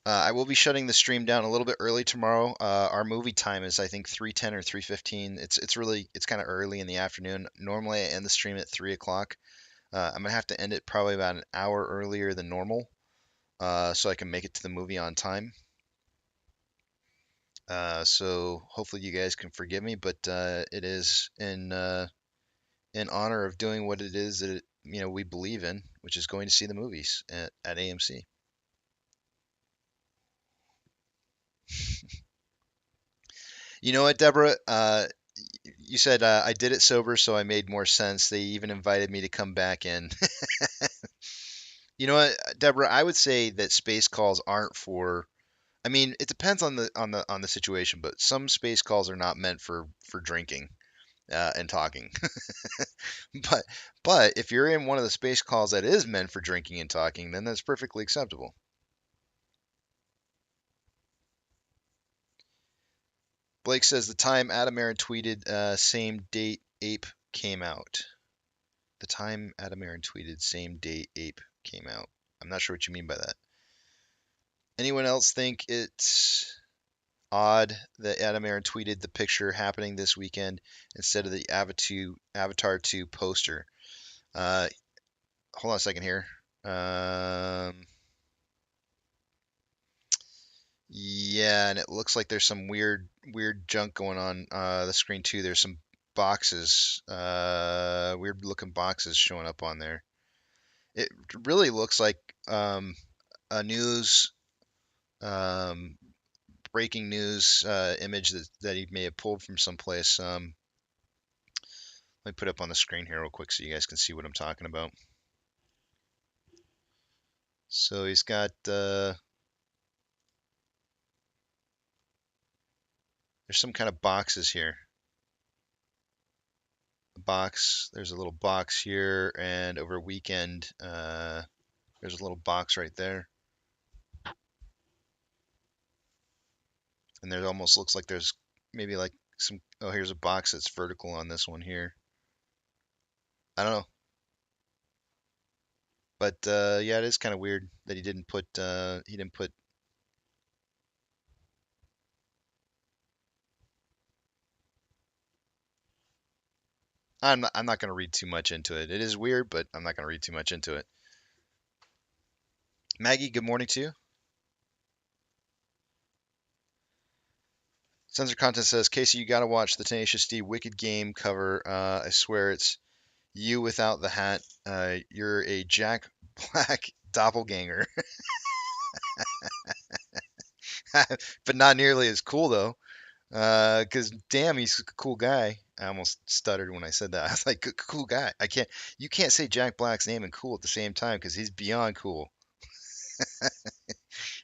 I will be shutting the stream down a little bit early tomorrow. Our movie time is I think 3:10 or 3:15. It's kind of early in the afternoon. Normally I end the stream at 3 o'clock. I'm gonna have to end it probably about an hour earlier than normal, so I can make it to the movie on time. So hopefully you guys can forgive me, but it is in honor of doing what it is that we believe in, which is going to see the movies at AMC. You know what, Deborah? You said I did it sober, so I made more sense. They even invited me to come back in. You know what, Deborah? I would say that space calls aren't for. I mean, it depends on the situation, but some space calls are not meant for drinking and talking. But if you're in one of the space calls that is meant for drinking and talking, then that's perfectly acceptable. Blake says the time Adam Aaron tweeted, same date Ape came out. The time Adam Aaron tweeted, same date Ape came out. I'm not sure what you mean by that. Anyone else think it's odd that Adam Aaron tweeted the picture happening this weekend instead of the Avatar 2 poster? Hold on a second here. Yeah, and it looks like there's some weird junk going on the screen too. There's some boxes, weird looking boxes showing up on there. It really looks like a news, um, breaking news image that he may have pulled from someplace. Let me put it up on the screen here real quick so you guys can see what I'm talking about. So he's got there's some kind of boxes here. There's a little box here, and over a weekend, there's a little box right there. And there almost looks like there's maybe like oh, here's a box that's vertical on this one here. I don't know. But yeah, it is kind of weird that he didn't put I'm not going to read too much into it. It is weird, but I'm not going to read too much into it. Maggie, good morning to you. Sensor Content says, Casey, you got to watch the Tenacious D Wicked Game cover. I swear it's you without the hat. You're a Jack Black doppelganger. But not nearly as cool, though. Because damn, he's a cool guy. I almost stuttered when I said that. I was like, cool guy. You can't say Jack Black's name and cool at the same time because he's beyond cool.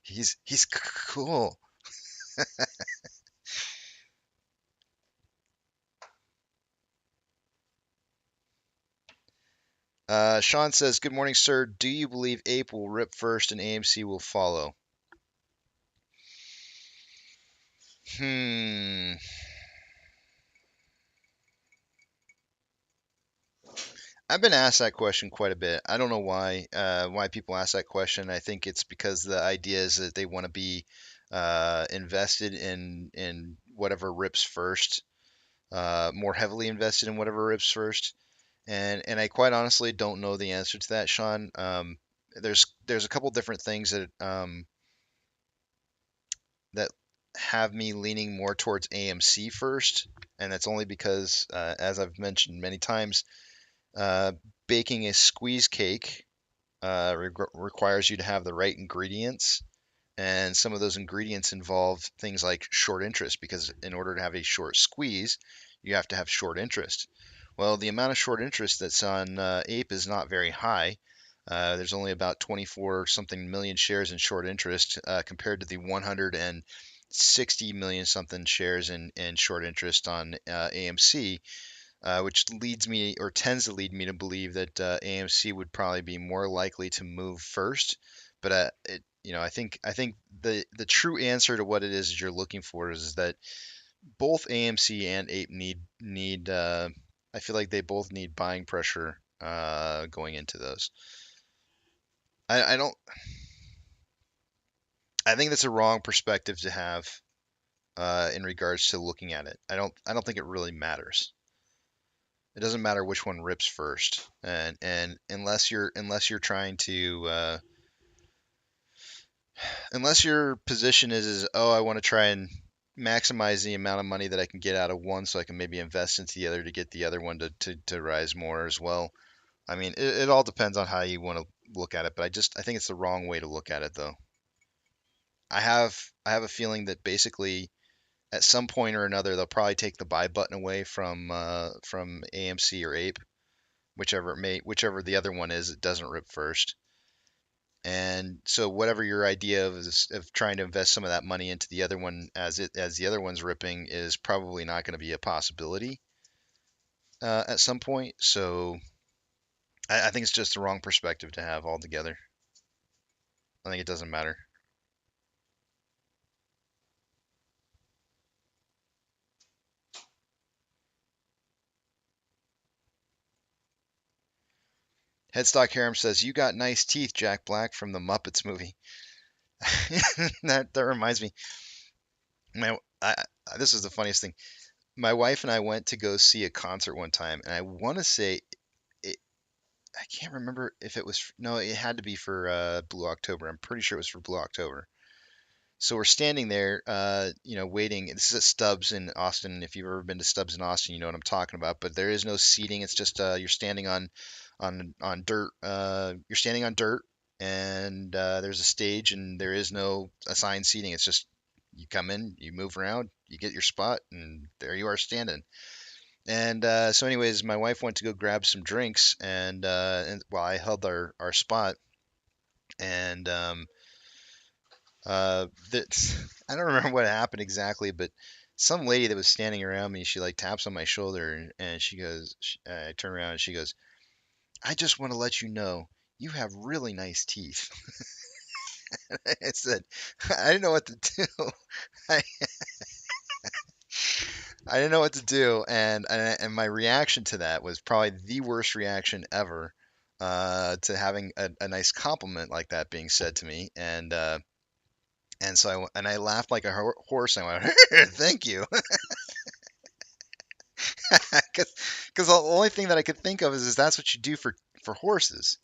He's cool. Sean says, good morning, sir. Do you believe Ape will rip first and AMC will follow? I've been asked that question quite a bit. I don't know why people ask that question. I think it's because the idea is that they want to be invested in whatever rips first, more heavily invested in whatever rips first. And I quite honestly don't know the answer to that, Sean. There's a couple different things that have me leaning more towards AMC first, and that's only because, as I've mentioned many times, baking a squeeze cake requires you to have the right ingredients, and some of those ingredients involve things like short interest, because in order to have a short squeeze, you have to have short interest. Well, the amount of short interest that's on Ape is not very high. There's only about 24 something million shares in short interest compared to the 160 million something shares in short interest on AMC. Which leads me, or tends to lead me, to believe that AMC would probably be more likely to move first. But I think the true answer to what it is you're looking for is that both AMC and Ape need I feel like they both need buying pressure going into those. I don't. I think that's a wrong perspective to have in regards to looking at it. I don't think it really matters. It doesn't matter which one rips first, and unless you're trying to unless your position is oh, I want to try and maximize the amount of money that I can get out of one so I can maybe invest into the other to get the other one to rise more as well. I mean, it all depends on how you want to look at it, but I think it's the wrong way to look at it, though. I have a feeling that basically at some point or another they'll probably take the buy button away from AMC or Ape, whichever the other one is, it doesn't rip first. And so whatever your idea of trying to invest some of that money into the other one as the other one's ripping is probably not going to be a possibility at some point. So I think it's just the wrong perspective to have altogether. I think it doesn't matter. Headstock Harem says, "You got nice teeth, Jack Black from the Muppets movie." That reminds me. This is the funniest thing. My wife and I went to go see a concert one time, and I want to say I can't remember if it was. No, it had to be for Blue October. I'm pretty sure it was for Blue October. So we're standing there, waiting. This is at Stubbs in Austin. If you've ever been to Stubbs in Austin, you know what I'm talking about. But there is no seating. It's just you're standing on dirt. You're standing on dirt, and there's a stage, and there is no assigned seating. It's just you come in, you move around, you get your spot, and there you are standing. And so, anyways, my wife went to go grab some drinks, and while I held our spot, and I don't remember what happened exactly, but some lady that was standing around me, she like taps on my shoulder, and she goes, I turn around and she goes, "I just want to let you know you have really nice teeth." I said, I didn't know what to do. I, I didn't know what to do, and my reaction to that was probably the worst reaction ever to having a nice compliment like that being said to me, and I laughed like a horse. And I went, "Thank you." Because the only thing that I could think of is that's what you do for horses.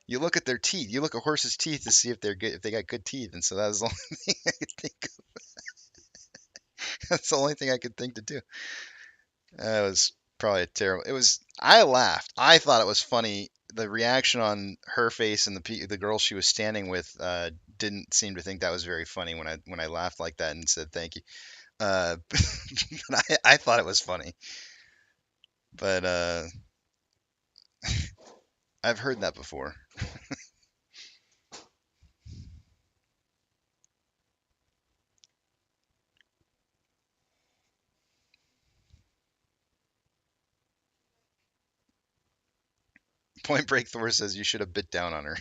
You look at their teeth. You look at horses' teeth to see if they're good, if they got good teeth, and so that was the only thing I could think of. That's the only thing I could think to do. That was probably a terrible. It was. I laughed. I thought it was funny. The reaction on her face and the girl she was standing with didn't seem to think that was very funny when I laughed like that and said thank you. But I thought it was funny. But I've heard that before. Point Break Thor says you should have bit down on her.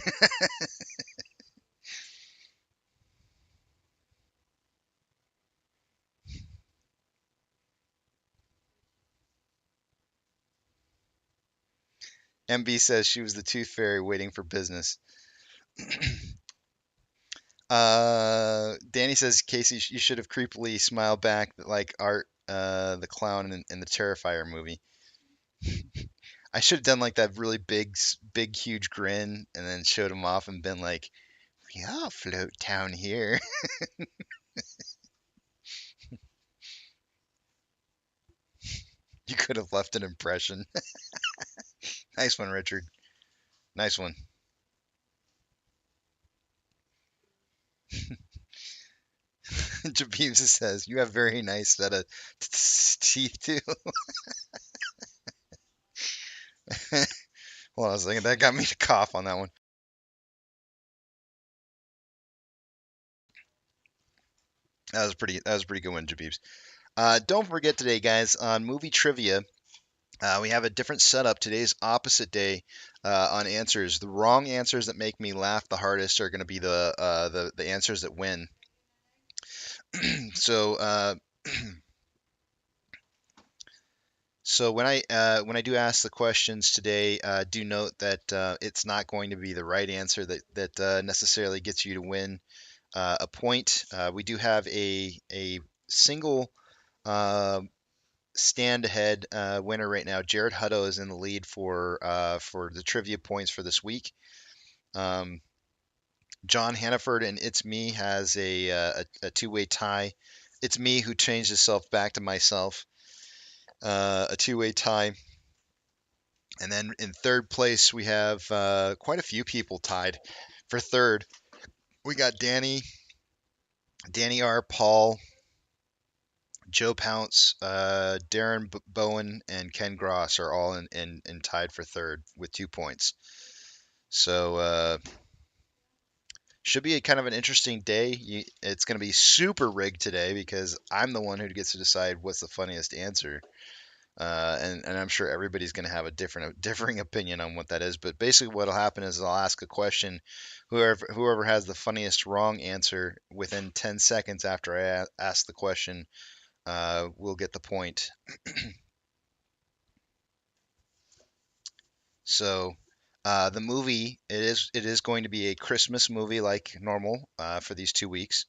MB says she was the tooth fairy waiting for business. Danny says, Casey, you should have creepily smiled back like Art, the clown in the Terrifier movie. I should have done like that really big, huge grin and then showed him off and been like, we all float down here. You could have left an impression. Nice one, Richard. Nice one. Jabib says, you have very nice set of teeth too. Hold on a second. That got me to cough on that one. That was pretty good one, Jabibs. Don't forget today, guys, on movie trivia, we have a different setup. Today's opposite day on answers. The wrong answers that make me laugh the hardest are going to be the answers that win. So so when I do ask the questions today, do note that it's not going to be the right answer that necessarily gets you to win a point. We do have a single stand ahead winner right now. Jared Hutto is in the lead for the trivia points for this week. John Hannaford and It's Me has a two-way tie. It's me who changed himself back to myself. A two-way tie. And then in third place, we have quite a few people tied for third. We got Danny R, Paul, Joe Pounce, Darren Bowen, and Ken Gross are all in tied for third with 2 points. So should be a kind of an interesting day. It's going to be super rigged today because I'm the one who gets to decide what's the funniest answer. And I'm sure everybody's going to have a differing opinion on what that is. But basically, what'll happen is I'll ask a question. Whoever has the funniest wrong answer within 10 seconds after I ask the question will get the point. So the movie it is going to be a Christmas movie like normal for these 2 weeks,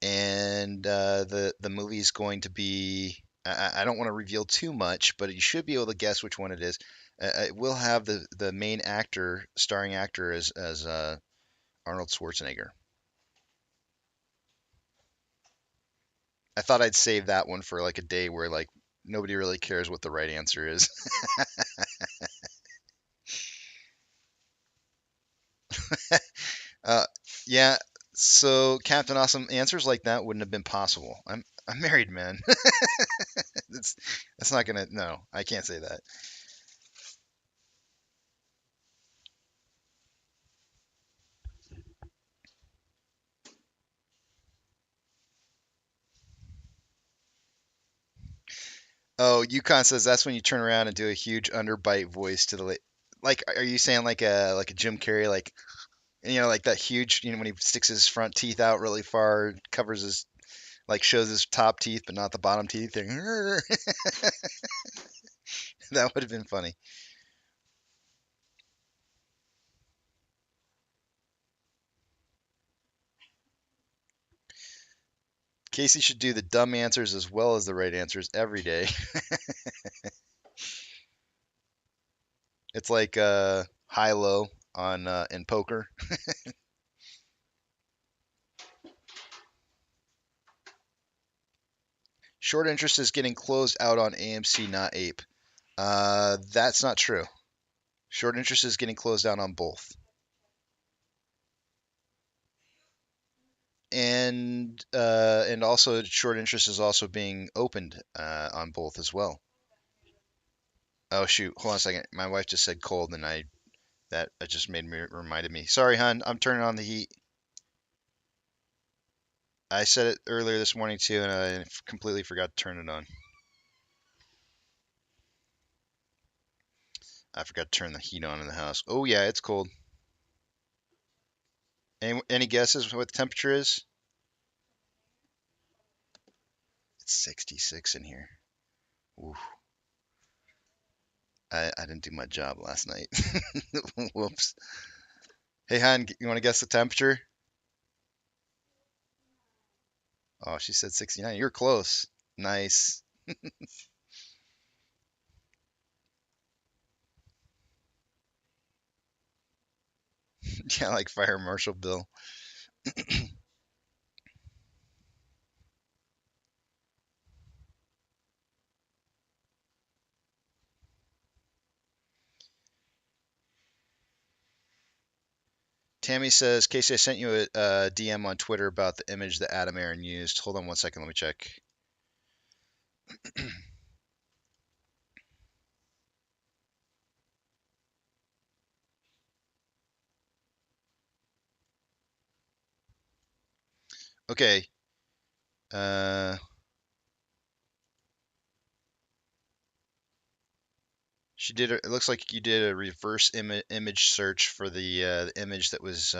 and the movie is going to be. I don't want to reveal too much, but you should be able to guess which one it is. It will have the main actor, starring actor as Arnold Schwarzenegger. I thought I'd save that one for like a day where like nobody really cares what the right answer is. uh, yeah. So Captain Awesome, answers like that wouldn't have been possible. I'm married, man. That's not gonna. No, I can't say that. Oh, Yukon says that's when you turn around and do a huge underbite voice to the like. Are you saying like a Jim Carrey like like that huge when he sticks his front teeth out really far, covers his like shows his top teeth but not the bottom teeth. That would have been funny. Casey should do the dumb answers as well as the right answers every day. It's like high-low on in poker. Short interest is getting closed out on AMC, not Ape. That's not true. Short interest is getting closed out on both. And also short interest is also being opened on both as well. Oh shoot, hold on a second. My wife just said cold, and that just reminded me. Sorry, hun. I'm turning on the heat. I said it earlier this morning too, and I completely forgot to turn it on. I forgot to turn the heat on in the house. Oh yeah, it's cold. Any guesses what the temperature is? It's 66 in here. Ooh. I didn't do my job last night. Whoops. Hey, hon, you want to guess the temperature? Oh, she said 69. You're close. Nice. Yeah, like Fire Marshal Bill. Tammy says, Casey, I sent you a DM on Twitter about the image that Adam Aaron used. Hold on one second. Let me check. Okay. She did. It looks like you did a reverse image search for the image that was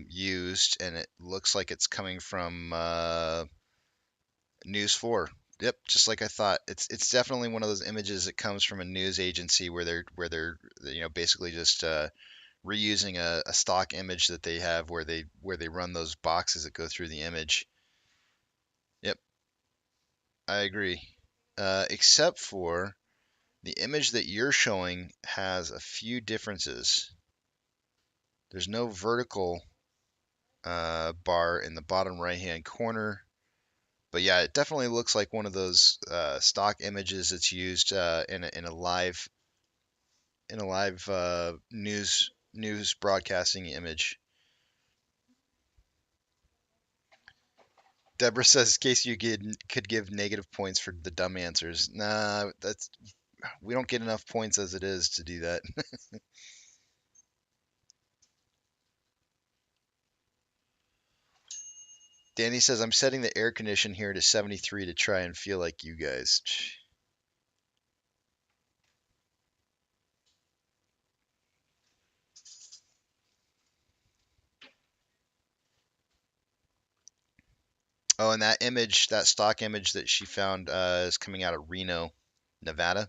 used, and it looks like it's coming from News 4. Yep, just like I thought. It's definitely one of those images that comes from a news agency where they're basically just reusing a stock image that they have where they run those boxes that go through the image. Yep, I agree. Except for the image that you're showing has a few differences. There's no vertical bar in the bottom right-hand corner. But yeah, it definitely looks like one of those stock images that's used in a live news broadcasting image. Deborah says, in case you could give negative points for the dumb answers. Nah, we don't get enough points as it is to do that. Danny says, I'm setting the air condition here to 73 to try and feel like you guys. Oh, and that image, that stock image that she found is coming out of Reno, Nevada.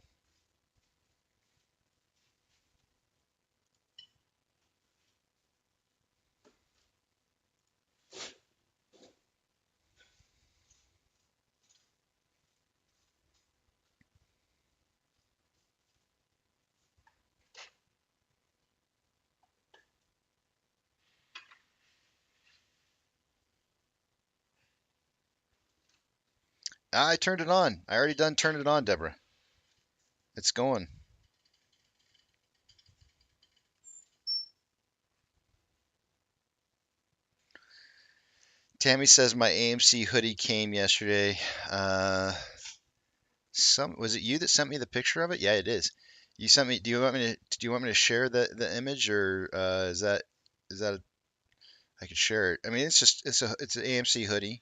I turned it on. I already turned it on, Deborah. It's going. Tammy says my AMC hoodie came yesterday. Was it you that sent me the picture of it? Yeah, it is. You sent me. Do you want me to share the image, or is that I could share it? I mean, it's an AMC hoodie.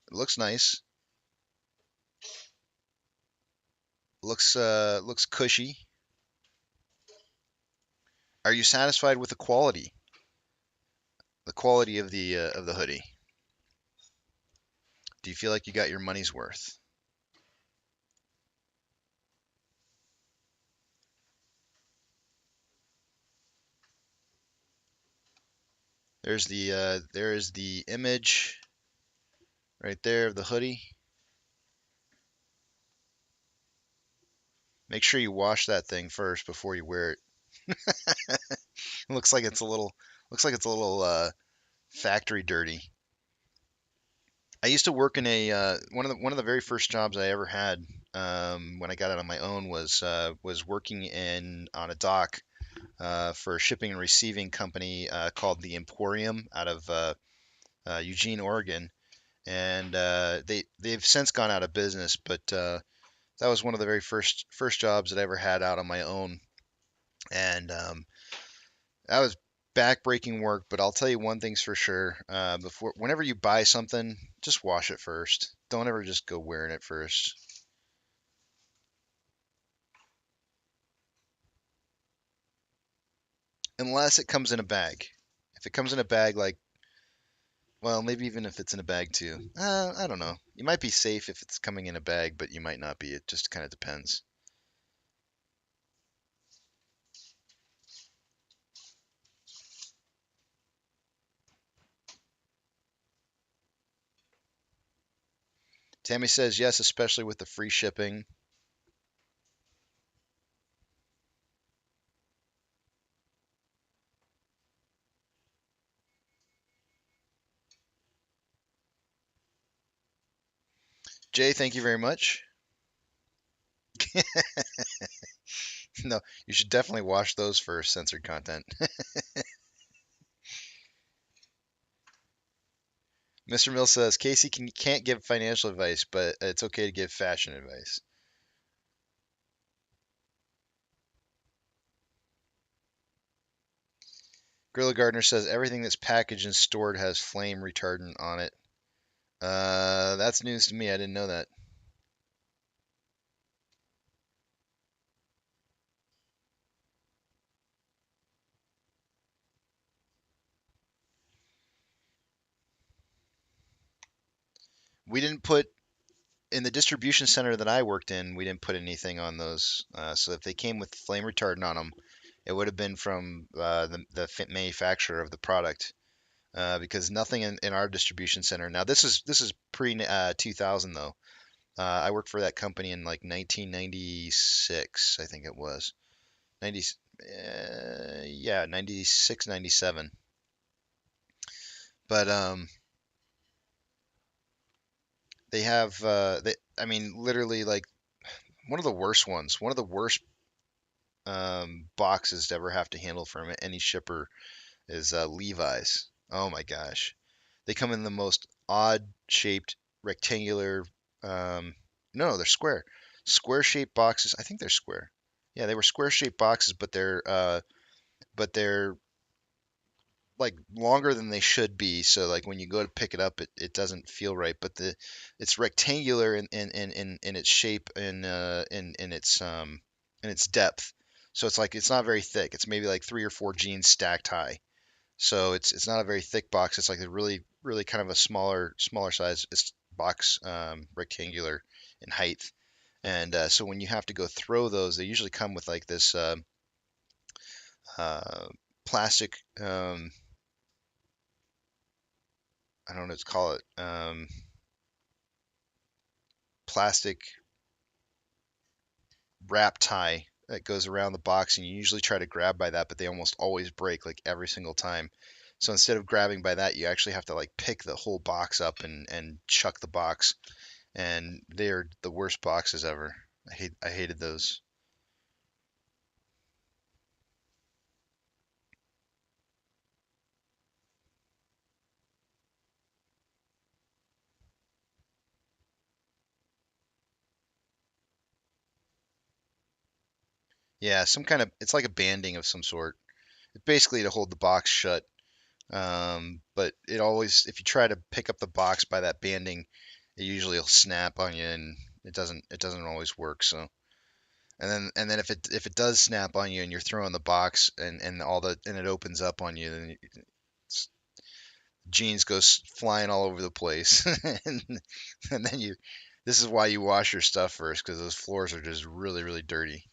It looks nice. Looks cushy. Are you satisfied with the quality? The quality of the hoodie. Do you feel like you got your money's worth? There is the image right there of the hoodie. Make sure you wash that thing first before you wear it. It looks like it's a little factory dirty. I used to work in a one of the very first jobs I ever had when I got out on my own was working in on a dock for a shipping and receiving company called the Emporium out of Eugene, Oregon, and they've since gone out of business. But that was one of the very first jobs that I ever had out on my own, and that was backbreaking work. But I'll tell you one thing's for sure: whenever you buy something, just wash it first. Don't ever just go wearing it first. Unless it comes in a bag. If it comes in a bag, like, well, maybe even if it's in a bag too. I don't know. You might be safe if it's coming in a bag, but you might not be. It just kind of depends. Tammy says yes, especially with the free shipping. Jay, thank you very much. No, you should definitely wash those for censored content. Mr. Mill says Casey can't give financial advice, but it's okay to give fashion advice. Gorilla Gardner says everything that's packaged and stored has flame retardant on it. That's news to me. I didn't know that. We didn't put in the distribution center that I worked in. We didn't put anything on those. So if they came with flame retardant on them, it would have been from the manufacturer of the product. Because nothing in our distribution center. Now this is pre 2000 though. I worked for that company in like 1996, I think it was. 90, yeah, 96, 97. But they have I mean, literally like one of the worst ones, one of the worst boxes to ever have to handle from any shipper is Levi's. Oh my gosh, they come in the most odd shaped rectangular. Um, no, they're square, square shaped boxes. I think they're square. Yeah, they were square shaped boxes, but they're like longer than they should be. So like when you go to pick it up, it doesn't feel right. But it's rectangular in its shape and in its depth. So it's like it's not very thick. It's maybe like 3 or 4 jeans stacked high. So it's not a very thick box. It's like a really kind of a smaller size box, rectangular in height. And so when you have to go throw those, they usually come with like this uh, plastic. I don't know what to call it. Plastic wrap tie that goes around the box, and you usually try to grab by that, but they almost always break like every single time. So instead of grabbing by that, you actually have to like pick the whole box up and chuck the box. And they're the worst boxes ever. I hated those. Yeah, some kind of it's like a banding of some sort. It's basically to hold the box shut. But it always, if you try to pick up the box by that banding, it usually will snap on you, and it doesn't always work. So, and then if it does snap on you, and you're throwing the box, and it opens up on you, then jeans goes flying all over the place, and and then you. This is why you wash your stuff first, because those floors are just really dirty.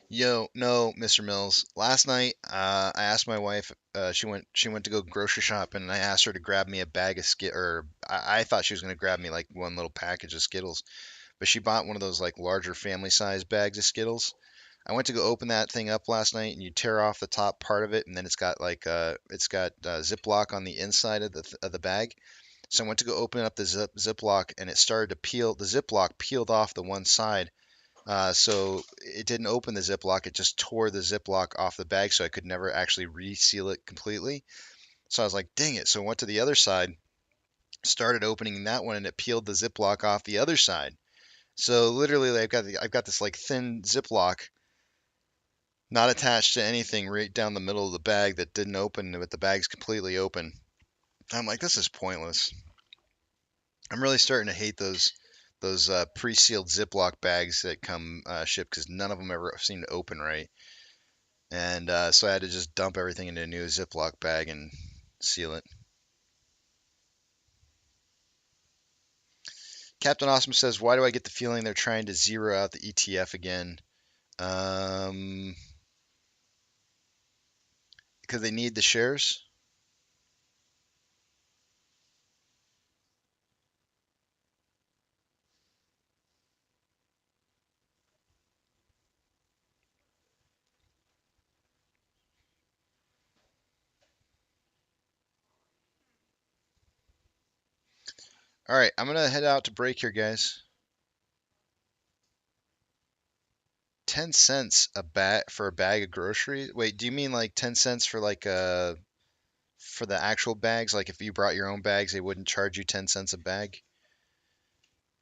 Yo, no, Mr. Mills. Last night, I asked my wife. She went to go grocery shopping, and I asked her to grab me a bag of or I thought she was gonna grab me like one little package of Skittles, but she bought one of those like larger family size bags of Skittles. I went to go open that thing up last night, and you tear off the top part of it, and then it's got Ziploc on the inside of the bag. So I went to go open up the Ziploc, and it started to peel. The Ziploc peeled off the one side, so it didn't open the Ziploc. It just tore the Ziploc off the bag, so I could never actually reseal it completely. So I was like, dang it. So I went to the other side, started opening that one, and it peeled the Ziploc off the other side. So literally, I've got this like thin Ziploc, not attached to anything, right down the middle of the bag that didn't open, but the bag's completely open. I'm like, this is pointless. I'm really starting to hate those pre-sealed Ziploc bags that come shipped because none of them ever seem to open right. And so I had to just dump everything into a new Ziploc bag and seal it. Captain Awesome says, "Why do I get the feeling they're trying to zero out the ETF again? Um, because they need the shares." All right, I'm gonna head out to break here, guys. 10 cents a bag for a bag of groceries? Wait, do you mean like 10 cents for for the actual bags? Like if you brought your own bags, they wouldn't charge you 10 cents a bag?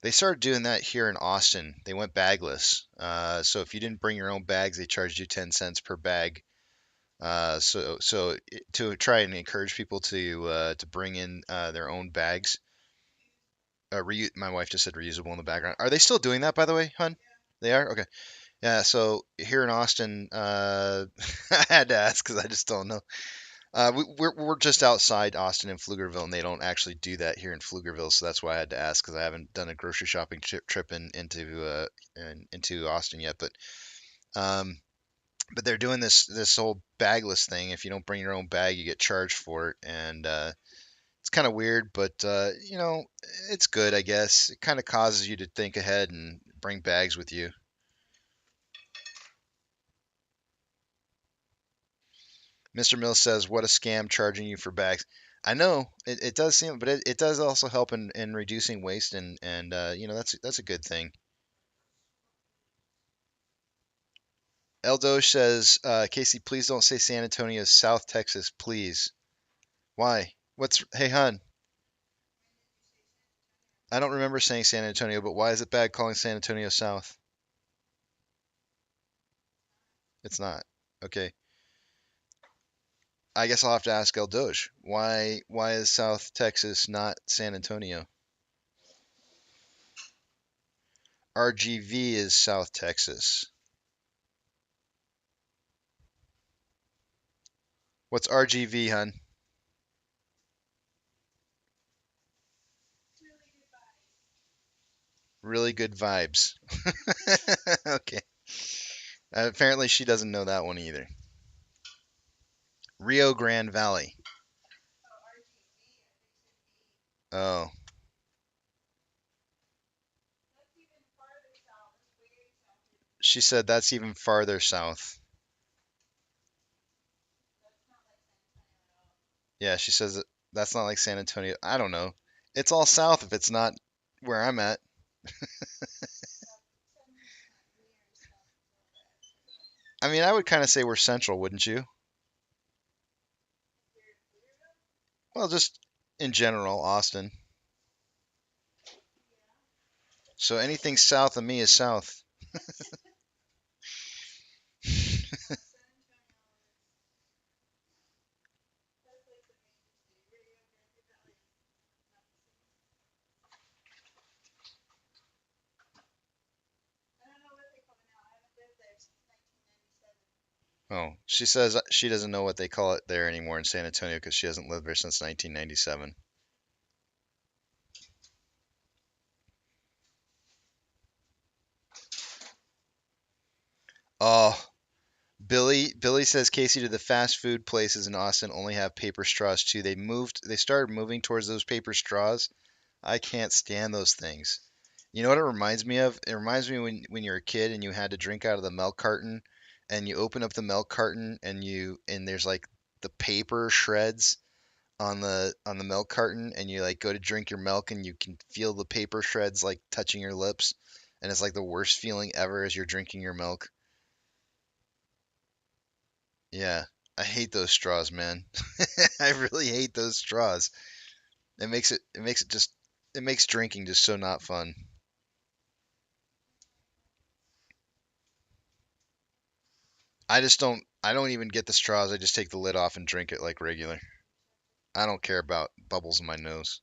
They started doing that here in Austin. They went bagless. So if you didn't bring your own bags, they charged you 10 cents per bag. To try and encourage people to bring in their own bags. My wife just said reusable in the background. Are they still doing that, by the way, hun? They are? Okay. Yeah, so here in Austin, I had to ask because I just don't know. We're just outside Austin and Pflugerville, and they don't actually do that here in Pflugerville, so that's why I had to ask because I haven't done a grocery shopping trip into Austin yet. But they're doing this whole bagless thing. If you don't bring your own bag, you get charged for it, and it's kind of weird, but it's good, I guess. It kind of causes you to think ahead and bring bags with you. Mr. Mills says, "What a scam charging you for bags." I know it does seem, but it does also help in reducing waste and that's a good thing. Eldosh says, "Casey, please don't say San Antonio, South Texas, please." Why? Hey, hun? I don't remember saying San Antonio, but why is it bad calling San Antonio South? It's not. Okay. I guess I'll have to ask El Doge. Why is South Texas not San Antonio? RGV is South Texas. What's RGV, hun? Really good vibes. Okay. Apparently she doesn't know that one either. Rio Grande Valley. Oh. She said that's even farther south. Yeah, she says that's not like San Antonio. I don't know. It's all south if it's not where I'm at. I mean, I would kind of say we're central, wouldn't you? Well, just in general, Austin. So anything south of me is south. Oh, she says she doesn't know what they call it there anymore in San Antonio because she hasn't lived there since 1997. Oh, Billy says, Casey, do the fast food places in Austin only have paper straws too? They started moving towards those paper straws. I can't stand those things. You know what it reminds me of? It reminds me when you're a kid and you had to drink out of the milk carton, and you open up the milk carton and there's like the paper shreds on the milk carton, and you like go to drink your milk and you can feel the paper shreds like touching your lips, and it's like the worst feeling ever as you're drinking your milk. Yeah, I hate those straws, man. I really hate those straws. It makes drinking just so not fun. I don't even get the straws. I just take the lid off and drink it like regular. I don't care about bubbles in my nose.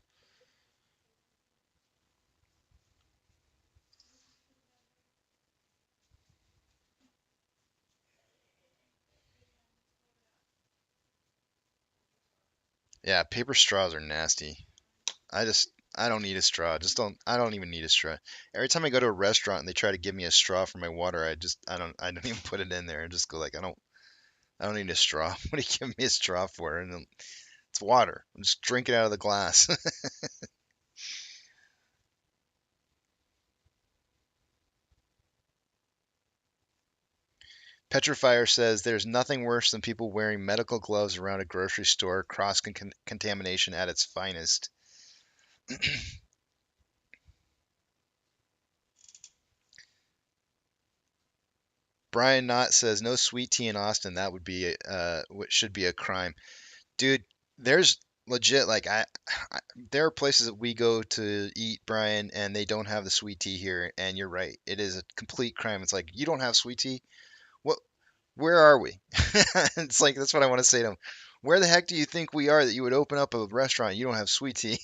Yeah, paper straws are nasty. I don't need a straw. I don't even need a straw. Every time I go to a restaurant and they try to give me a straw for my water, I don't even put it in there. I just go like, I don't need a straw. What are you giving me a straw for? And then it's water. Just drink it out of the glass. Petrifier says there's nothing worse than people wearing medical gloves around a grocery store, cross contamination at its finest. Brian Knott says no sweet tea in Austin. That would be what should be a crime. Dude, there's legit like there are places that we go to eat, Brian, and they don't have the sweet tea here, and you're right. It is a complete crime. It's like, you don't have sweet tea? What Where are we? It's like that's what I want to say to them. Where the heck do you think we are that you would open up a restaurant? You don't have sweet tea.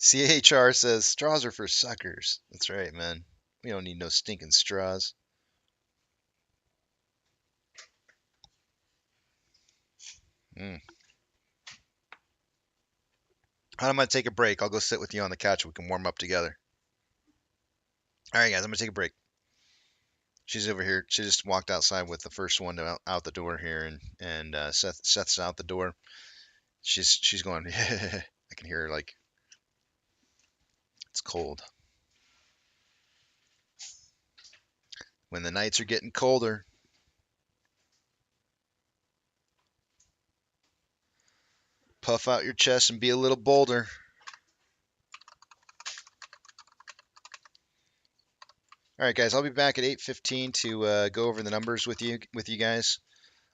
CHR says straws are for suckers. That's right, man. We don't need no stinking straws. Mm. I'm gonna take a break. I'll go sit with you on the couch. We can warm up together. All right, guys. I'm gonna take a break. She's over here. She just walked outside with the first one out the door here, and Seth's out the door. She's going. I can hear her like it's cold. When the nights are getting colder, puff out your chest and be a little bolder. All right, guys. I'll be back at 8:15 to go over the numbers with you guys.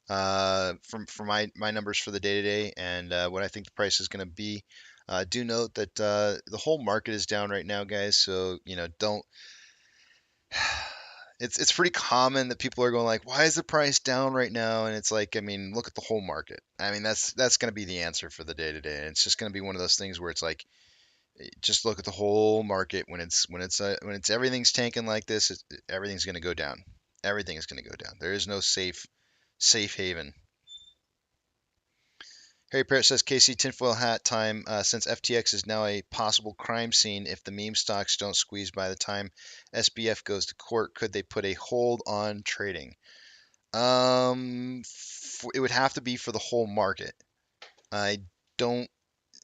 From my numbers for the day today and what I think the price is going to be. Do note that the whole market is down right now, guys. So don't. It's pretty common that people are going like, why is the price down right now? And it's like, I mean, look at the whole market. I mean, that's going to be the answer for the day today. And it's just going to be one of those things where it's like, just look at the whole market when it's everything's tanking like this. Everything's going to go down. Everything is going to go down. There is no safe haven. Harry Parrott says, KC tinfoil hat time. Since FTX is now a possible crime scene, if the meme stocks don't squeeze by the time SBF goes to court, could they put a hold on trading? It would have to be for the whole market. I don't.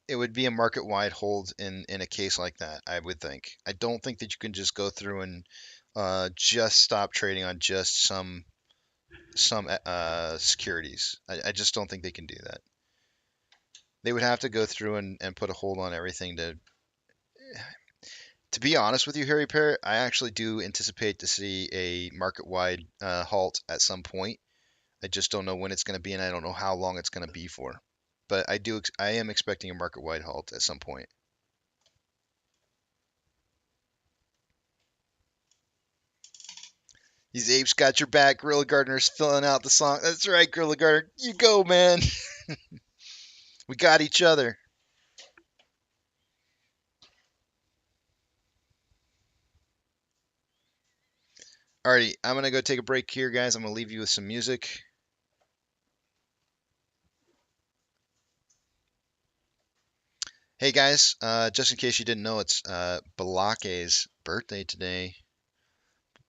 It would be a market-wide hold in a case like that, I would think. I don't think that you can just go through and just stop trading on just some securities. I just don't think they can do that. They would have to go through and put a hold on everything to be honest with you, Harry Parrott, I actually do anticipate to see a market-wide halt at some point. I just don't know when it's going to be, and I don't know how long it's going to be for. But I am expecting a market-wide halt at some point. These apes got your back. Gorilla Gardener's filling out the song. That's right, Gorilla Gardener. You go, man. We got each other. Alrighty, I'm going to go take a break here, guys. I'm going to leave you with some music. Hey guys, just in case you didn't know, it's Balake's birthday today.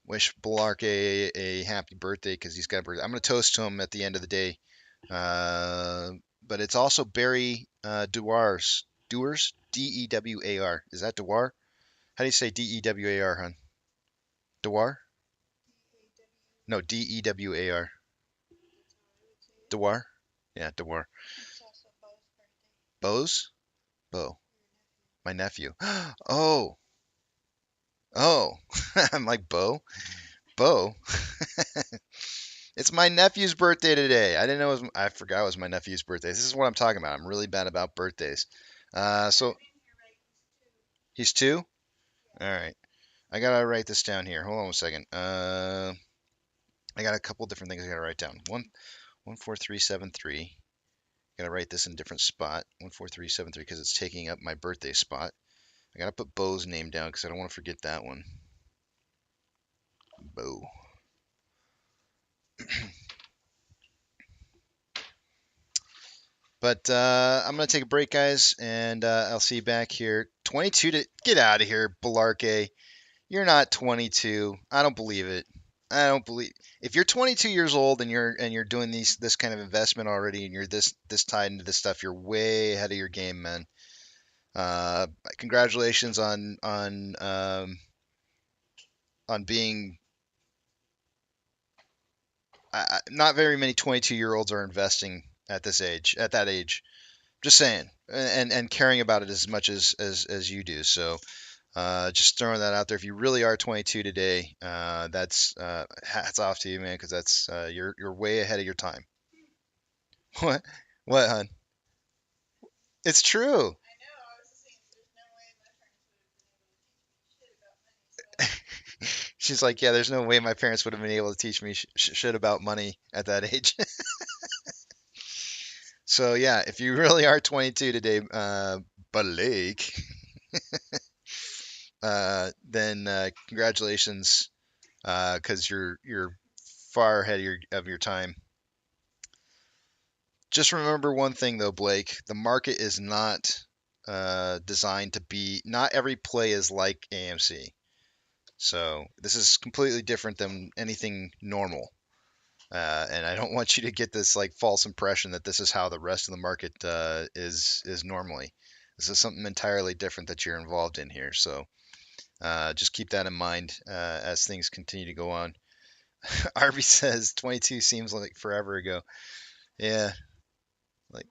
Wish Balake a happy birthday because he's got a birthday. I'm going to toast to him at the end of the day. But it's also Barry Dewars. Dewars? D-E-W-A-R. Is that Dewar? How do you say D-E-W-A-R, hon? Dewar? No, D-E-W-A-R. Dewar? Yeah, Dewar. Bose? Bo. My nephew. Oh, oh. I'm like, Bo? Bo? It's my nephew's birthday today. I didn't know it was, I forgot it was my nephew's birthday. This is what I'm talking about. I'm really bad about birthdays. So he's 2? All right. I gotta write this down here. Hold on a second. I got a couple different things I gotta write down. 14373. Gotta write this in a different spot. 14373 because it's taking up my birthday spot. I gotta put Bo's name down because I don't want to forget that one. Bo. But I'm gonna take a break, guys, and I'll see you back here. 22 to get out of here, Balarke. You're not 22. I don't believe it. I don't believe if you're 22 years old and you're doing this kind of investment already and you're this tied into this stuff, you're way ahead of your game, man. Congratulations on being. Not very many 22-year-olds are investing at that age. Just saying, and caring about it as much as you do. So just throwing that out there. If you really are 22 today, that's hats off to you, man, because that's you're way ahead of your time. What? What, hon? It's true. She's like, yeah, there's no way my parents would have been able to teach me shit about money at that age. So yeah, if you really are 22 today, Blake, then congratulations, because you're far ahead of your time. Just remember one thing though, Blake, the market is not designed to be. Not every play is like AMC. So this is completely different than anything normal. And I don't want you to get this like false impression that this is how the rest of the market is normally. This is something entirely different that you're involved in here. So just keep that in mind as things continue to go on. Arby says 22 seems like forever ago. Yeah, like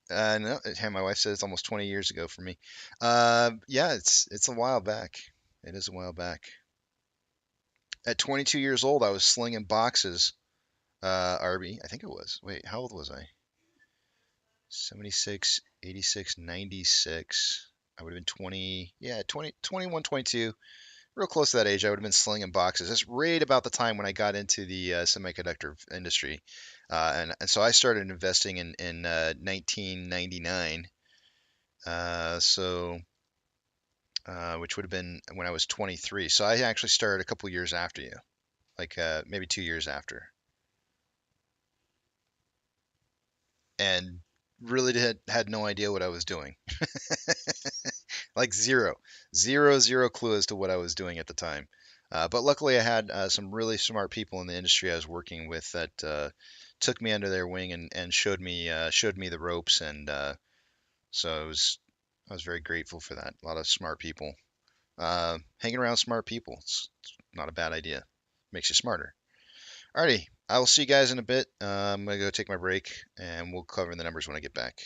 no, my wife says it's almost 20 years ago for me. Yeah, it's a while back. It is a while back. At 22 years old, I was slinging boxes. Arby, I think it was. Wait, how old was I? 76, 86, 96. I would have been 20. Yeah, 20, 21, 22. Real close to that age. I would have been slinging boxes. That's right about the time when I got into the semiconductor industry. And so I started investing in 1999. Which would have been when I was 23. So I actually started a couple years after you, like maybe 2 years after, and really had no idea what I was doing. Like zero clue as to what I was doing at the time. But luckily, I had some really smart people in the industry I was working with that took me under their wing and showed me the ropes, and so I was very grateful for that. A lot of smart people. Hanging around smart people, it's not a bad idea. Makes you smarter. Alrighty, I will see you guys in a bit. I'm gonna go take my break, and we'll cover the numbers when I get back.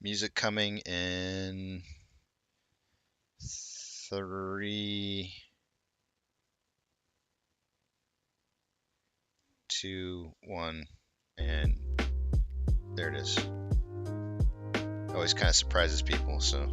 Music coming in 3, 2, 1, and there it is. Always kind of surprises people, so.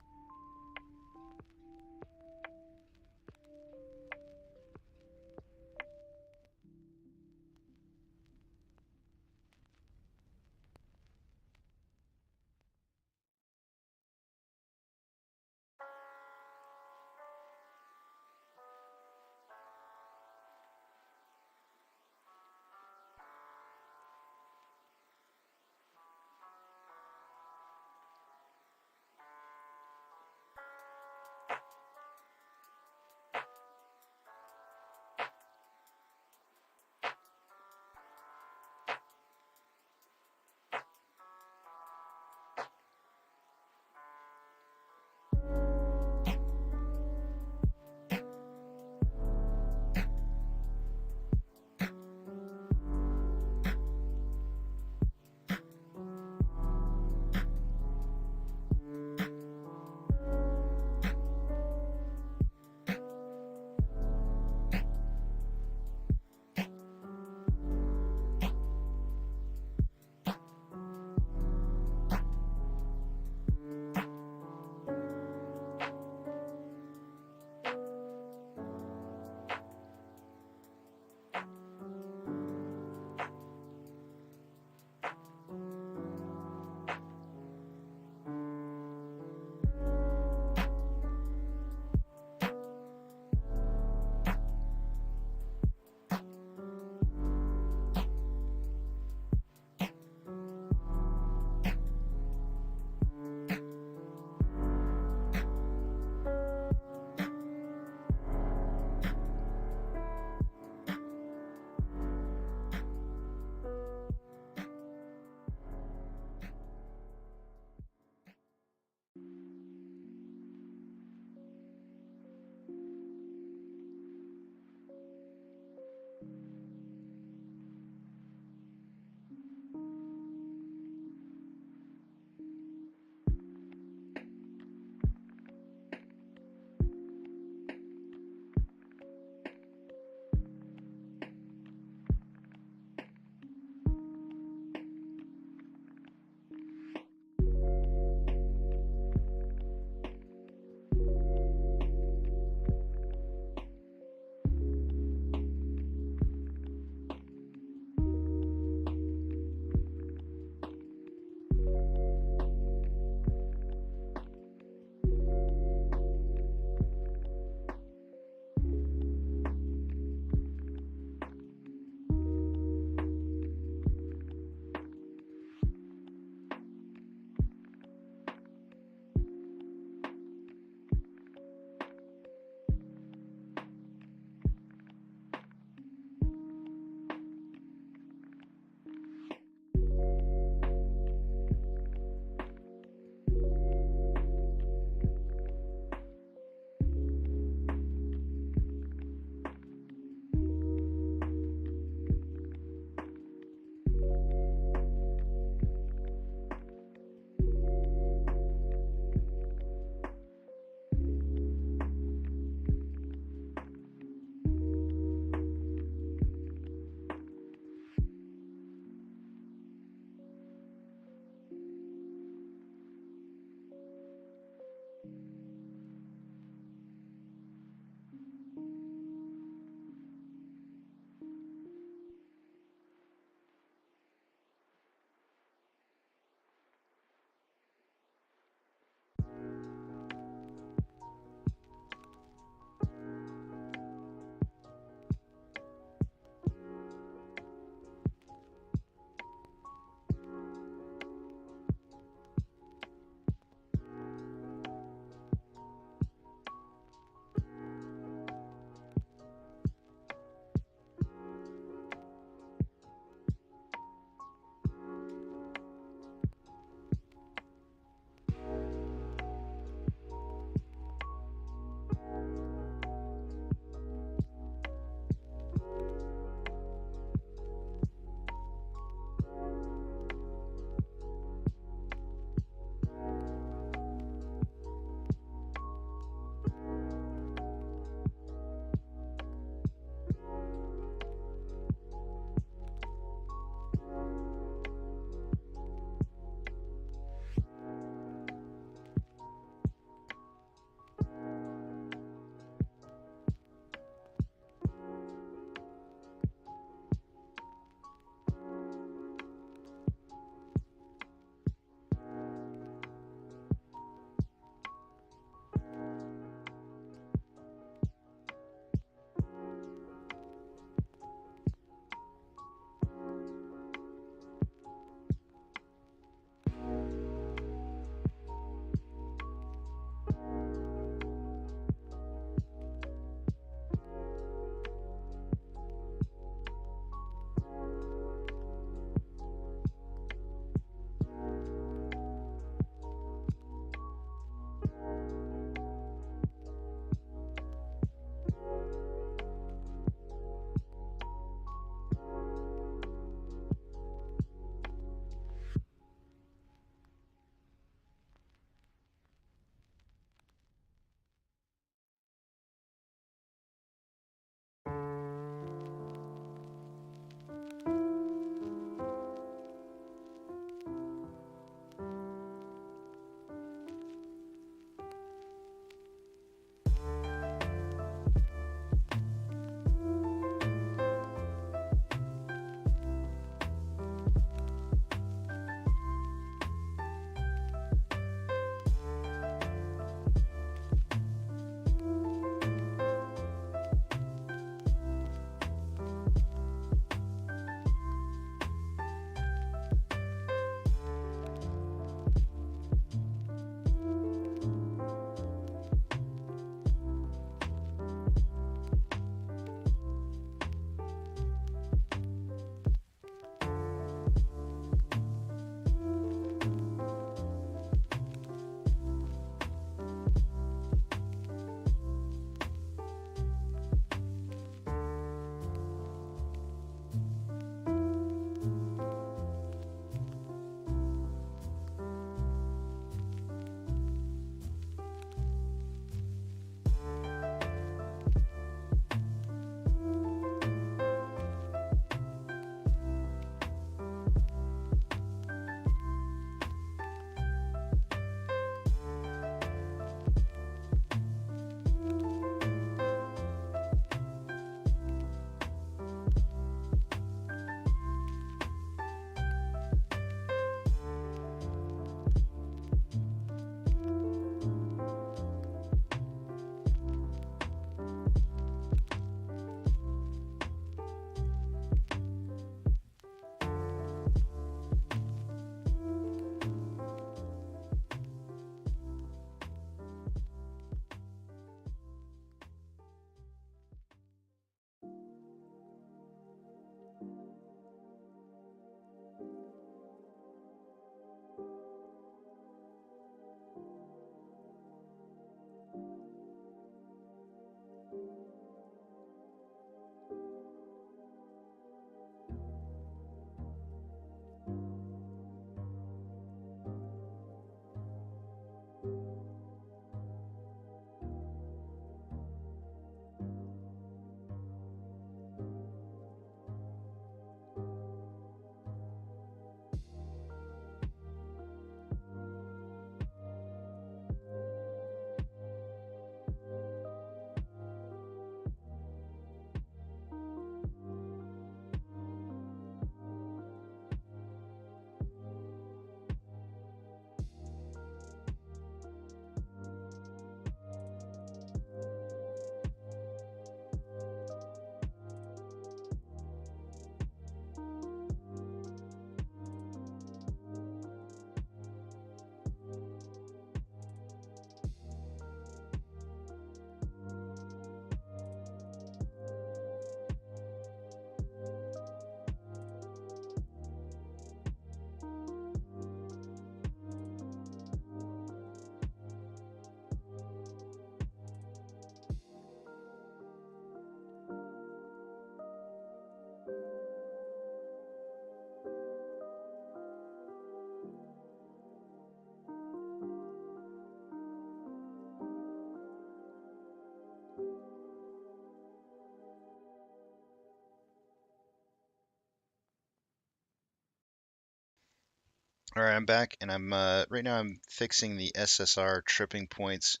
All right, I'm back, and I'm right now I'm fixing the SSR tripping points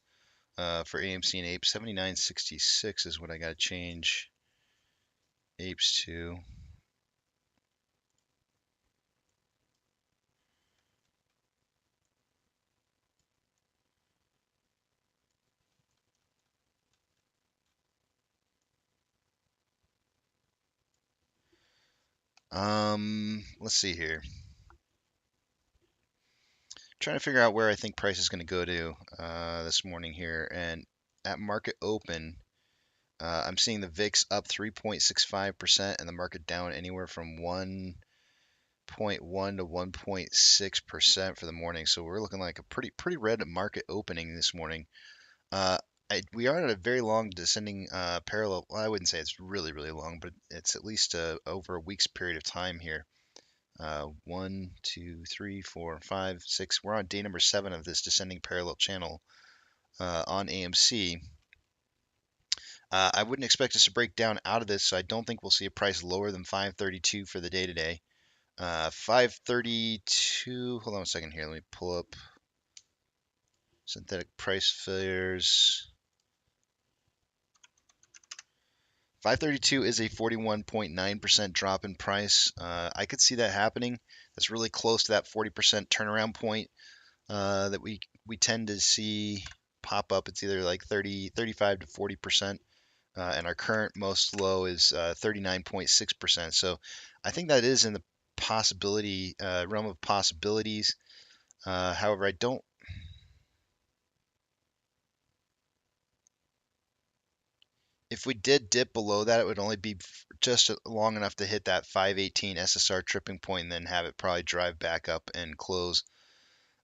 for AMC and Ape. 7966 is what I got to change Apes to. Let's see here. Trying to figure out where I think price is going to go to this morning here, and at market open, I'm seeing the VIX up 3.65% and the market down anywhere from 1.1 to 1.6% for the morning. So we're looking like a pretty red market opening this morning. We are at a very long descending parallel. Well, I wouldn't say it's really long, but it's at least over a week's period of time here. 1, 2, 3, 4, 5, 6. We're on day number 7 of this descending parallel channel on AMC. I wouldn't expect us to break down out of this, so I don't think we'll see a price lower than 532 for the day today. 532. Hold on a second here. Let me pull up synthetic price failures. 532 is a 41.9% drop in price. I could see that happening. That's really close to that 40% turnaround point that we tend to see pop up. It's either like 35 to 40%, and our current most low is 39.6%. So I think that is in the possibility realm of possibilities. However, I don't. If we did dip below that, it would only be just long enough to hit that 518 SSR tripping point and then have it probably drive back up and close.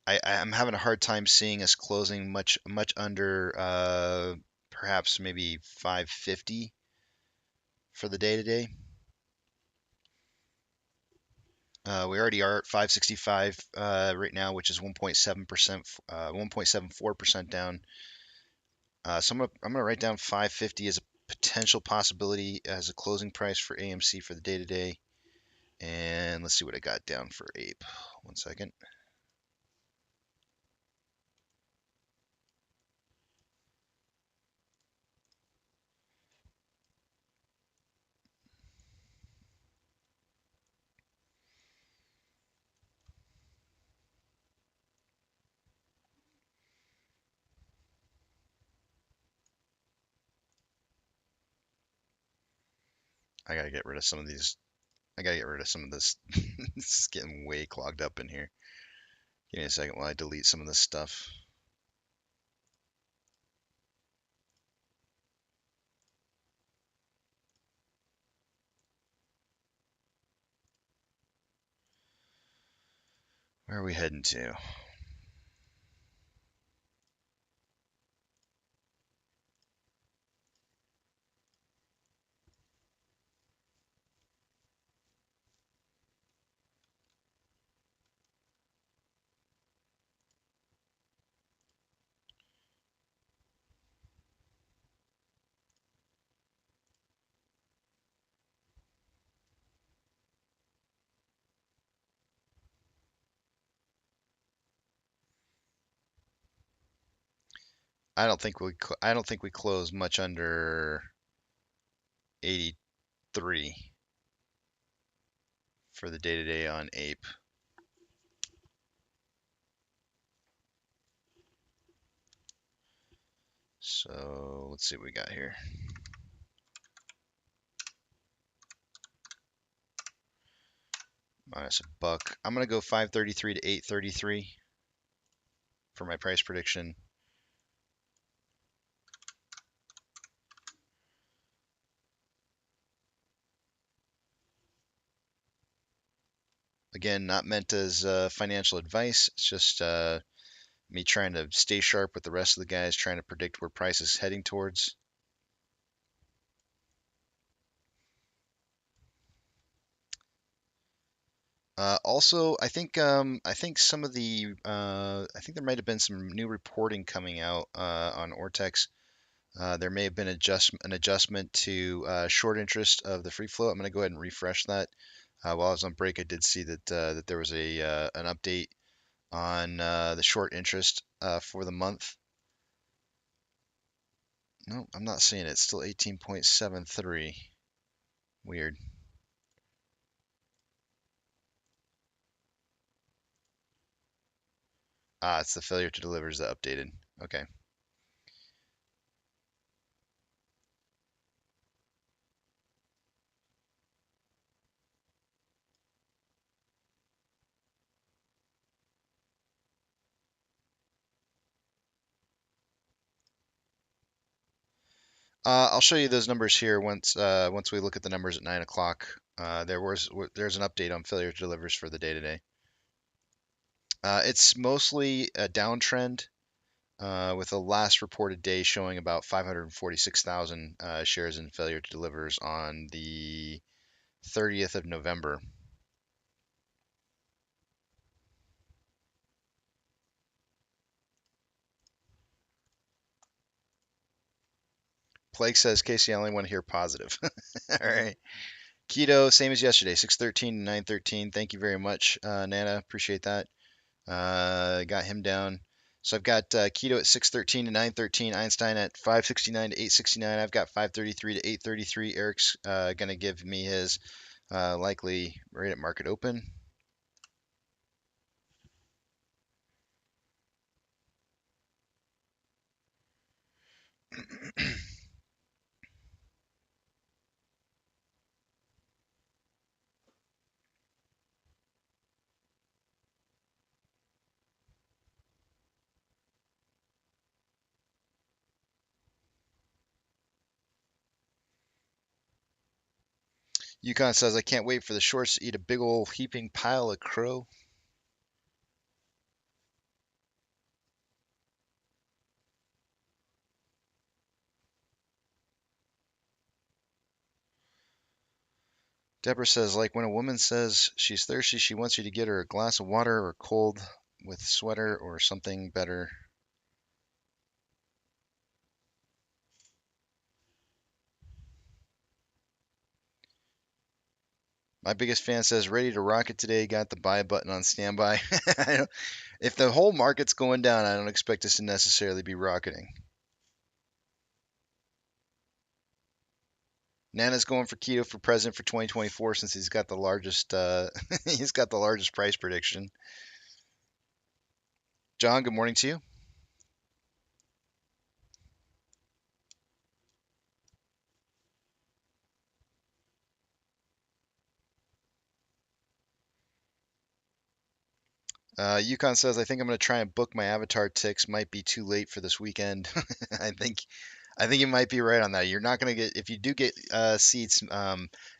I'm having a hard time seeing us closing much under perhaps maybe 550 for the day today. We already are at 565 right now, which is 1.7%, 1.74% down. So I'm gonna write down 550 as a potential possibility as a closing price for AMC for the day today. And let's see what I got down for Ape. One second. I gotta get rid of some of these. I gotta get rid of some of this. It's getting way clogged up in here. Give me a second while I delete some of this stuff. Where are we heading to? I don't think we close much under 83 for the day to day on Ape. So let's see what we got here. Minus a buck. I'm gonna go 533 to 833 for my price prediction. Again, not meant as financial advice. It's just me trying to stay sharp with the rest of the guys, trying to predict where price is heading towards. Also, I think some of the I think there might have been some new reporting coming out on Ortex. There may have been an adjustment to short interest of the free float. I'm going to go ahead and refresh that. While I was on break, I did see that there was an update on the short interest for the month. No, I'm not seeing it. It's still 18.73. Weird. Ah, it's the failure to deliver is that updated. Okay. I'll show you those numbers here once we look at the numbers at 9 o'clock. There's an update on failure to delivers for the day today. It's mostly a downtrend, with the last reported day showing about 546,000 shares in failure to delivers on the 30th of November. Plague says, Casey, I only want to hear positive. All right. Keto, same as yesterday, 613 to 913. Thank you very much, Nana. Appreciate that. Got him down. So I've got Keto at 613 to 913. Einstein at 569 to 869. I've got 533 to 833. Eric's going to give me his likely right at market open. Yukon says, I can't wait for the shorts to eat a big old heaping pile of crow. Deborah says, like when a woman says she's thirsty, she wants you to get her a glass of water or cold with sweater or something better. My biggest fan says, ready to rock it today. Got the buy button on standby. If the whole market's going down, I don't expect us to necessarily be rocketing. Nana's going for keto for president for 2024 since he's got the largest he's got the largest price prediction. John, good morning to you. Yukon says, I think I'm going to try and book my Avatar ticks. Might be too late for this weekend. I think you might be right on that. You're not going to get, if you do get seats.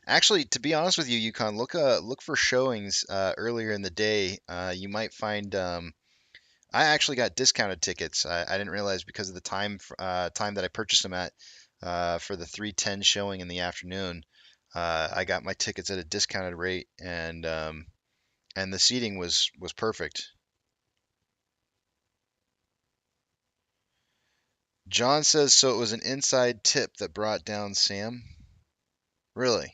Actually, to be honest with you, Yukon, look for showings earlier in the day. You might find. I actually got discounted tickets. I didn't realize because of the time that I purchased them at for the 3:10 showing in the afternoon. I got my tickets at a discounted rate, and the seating was perfect. John says, so it was an inside tip that brought down Sam. Really?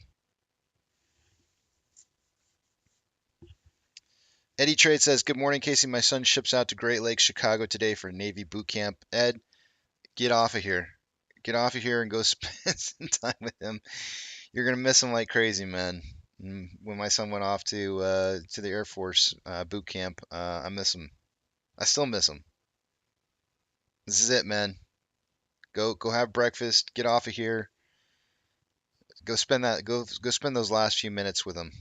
Eddie Trade says, good morning, Casey. My son ships out to Great Lakes, Chicago today for Navy boot camp. Ed, get off of here. Get off of here and go spend some time with him. You're gonna miss him like crazy, man. When my son went off to the Air Force boot camp, I miss him. I still miss him. This is it, man. Go have breakfast. Get off of here. Go spend that. Go spend those last few minutes with him.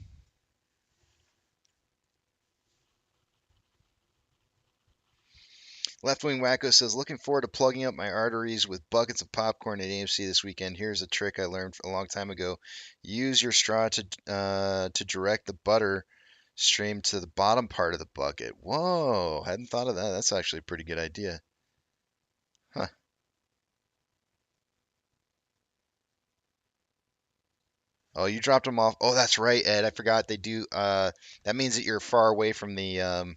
Left Wing Wacko says, looking forward to plugging up my arteries with buckets of popcorn at AMC this weekend. Here's a trick I learned a long time ago. Use your straw to direct the butter stream to the bottom part of the bucket. Whoa, hadn't thought of that. That's actually a pretty good idea. Huh. Oh, you dropped them off. Oh, that's right, Ed. I forgot they do. That means that you're far away from the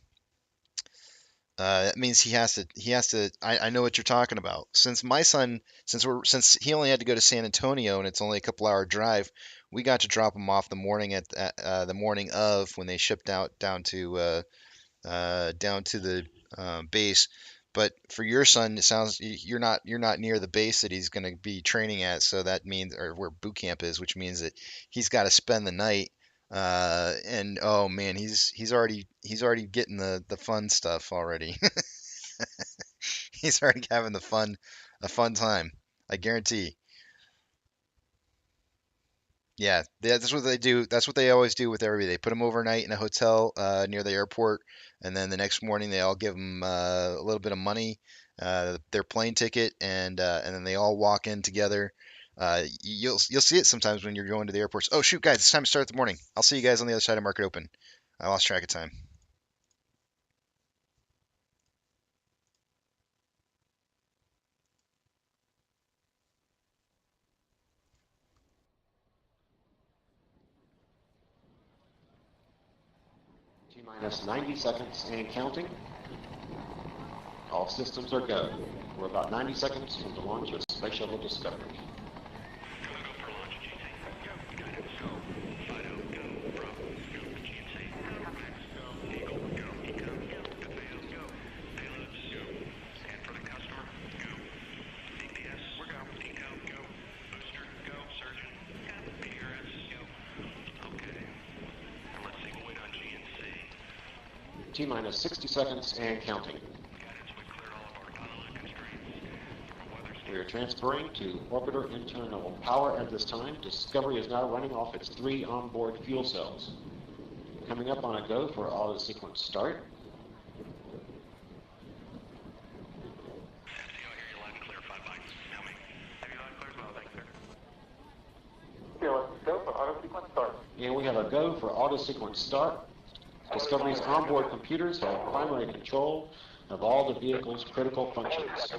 That means he has to. I know what you're talking about. Since my son, since he only had to go to San Antonio and it's only a couple hour drive, we got to drop him off the morning the morning of when they shipped out down to the base. But for your son, it sounds you're not near the base that he's going to be training at, so that means or where boot camp is, which means that he's got to spend the night. And oh man, he's already getting the fun stuff already. He's already having a fun time. I guarantee. Yeah, that's what they do. That's what they always do with everybody. They put them overnight in a hotel near the airport, and then the next morning they all give them a little bit of money, their plane ticket, and then they all walk in together. You'll see it sometimes when you're going to the airports. Oh shoot, guys, it's time to start the morning. I'll see you guys on the other side of Market Open. I lost track of time. T-minus 90 seconds and counting. All systems are go. We're about 90 seconds from the launch of Space Shuttle Discovery. T-minus 60 seconds and counting. We are transferring to orbiter internal power at this time. Discovery is now running off its 3 onboard fuel cells. Coming up on a go for auto sequence start. And we have a go for auto sequence start. Discovery's onboard computers have primary control of all the vehicle's critical functions.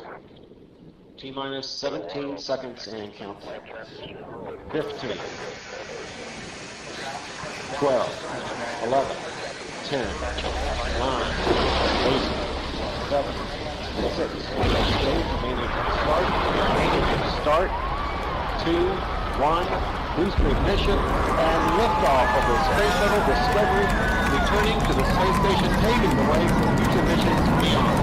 T-minus 17 seconds and counting. 15, 12, 11, 10, 9, 8, 7, 6, start, 2, 1, booster ignition, and liftoff of the Space Shuttle Discovery, returning to the space station, paving the way for future missions beyond.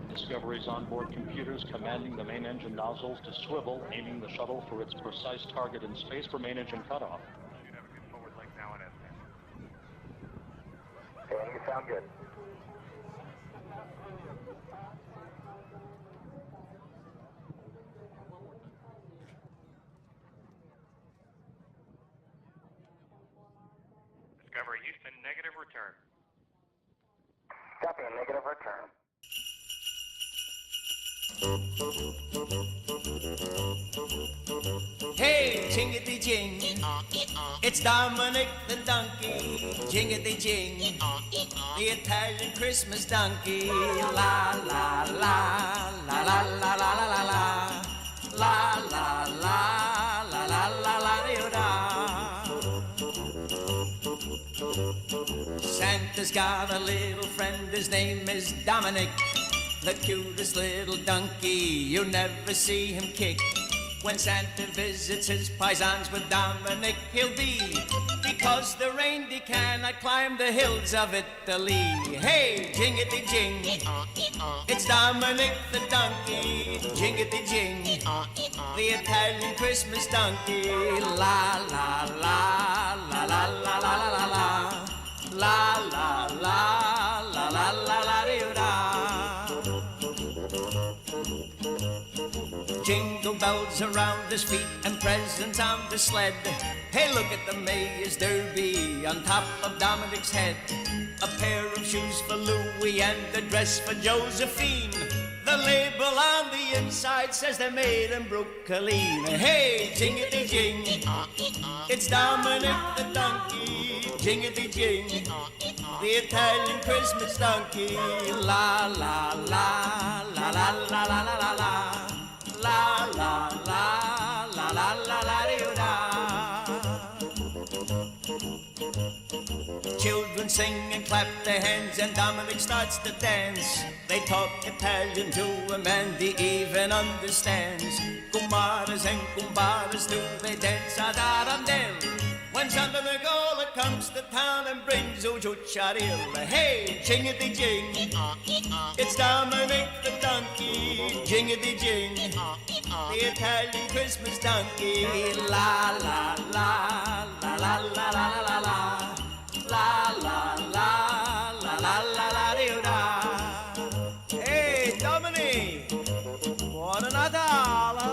Discovery's onboard computers commanding the main engine nozzles to swivel, aiming the shuttle for its precise target in space for main engine cutoff. Should have a good forward leg now and then. You sound good. Discovery Houston, negative return. Copy, a negative return. Hey, jingity jing, it's Dominic the donkey. Jingity jing, the Italian Christmas donkey. La la la la la la la la la la la la la la la la la da. Santa's got a little friend, his name is Dominic, the cutest little donkey. You never see him kick. When Santa visits his paisans with Dominic, he'll be, because the reindeer cannot climb the hills of Italy. Hey, jingity jing, it's Dominic the donkey. Jingity jing, the Italian Christmas donkey. La la la la la la la la la la la la la la la la da. Jingle bells around his feet and presents on the sled. Hey, look at the Mayor's Derby on top of Dominic's head. A pair of shoes for Louis and a dress for Josephine. The label on the inside says they're made in Brooklyn. Hey, jingity jing, it's Dominic the donkey. Jingity jing, the Italian Christmas donkey. La la la la la la la la la la. La la la la la la la da. Children sing and clap their hands and Dominic starts to dance. They talk Italian to him and he even understands. Kumaras and kumbaras do they dance ad arandel. When Santa Nicola comes to town and brings ujucharil. Hey, jingity jing, it's Dominic the donkey. Jingity jing, the Italian Christmas donkey. La la la la la la la la la la la la la la la la da. Hey, Dominic, buon Natale.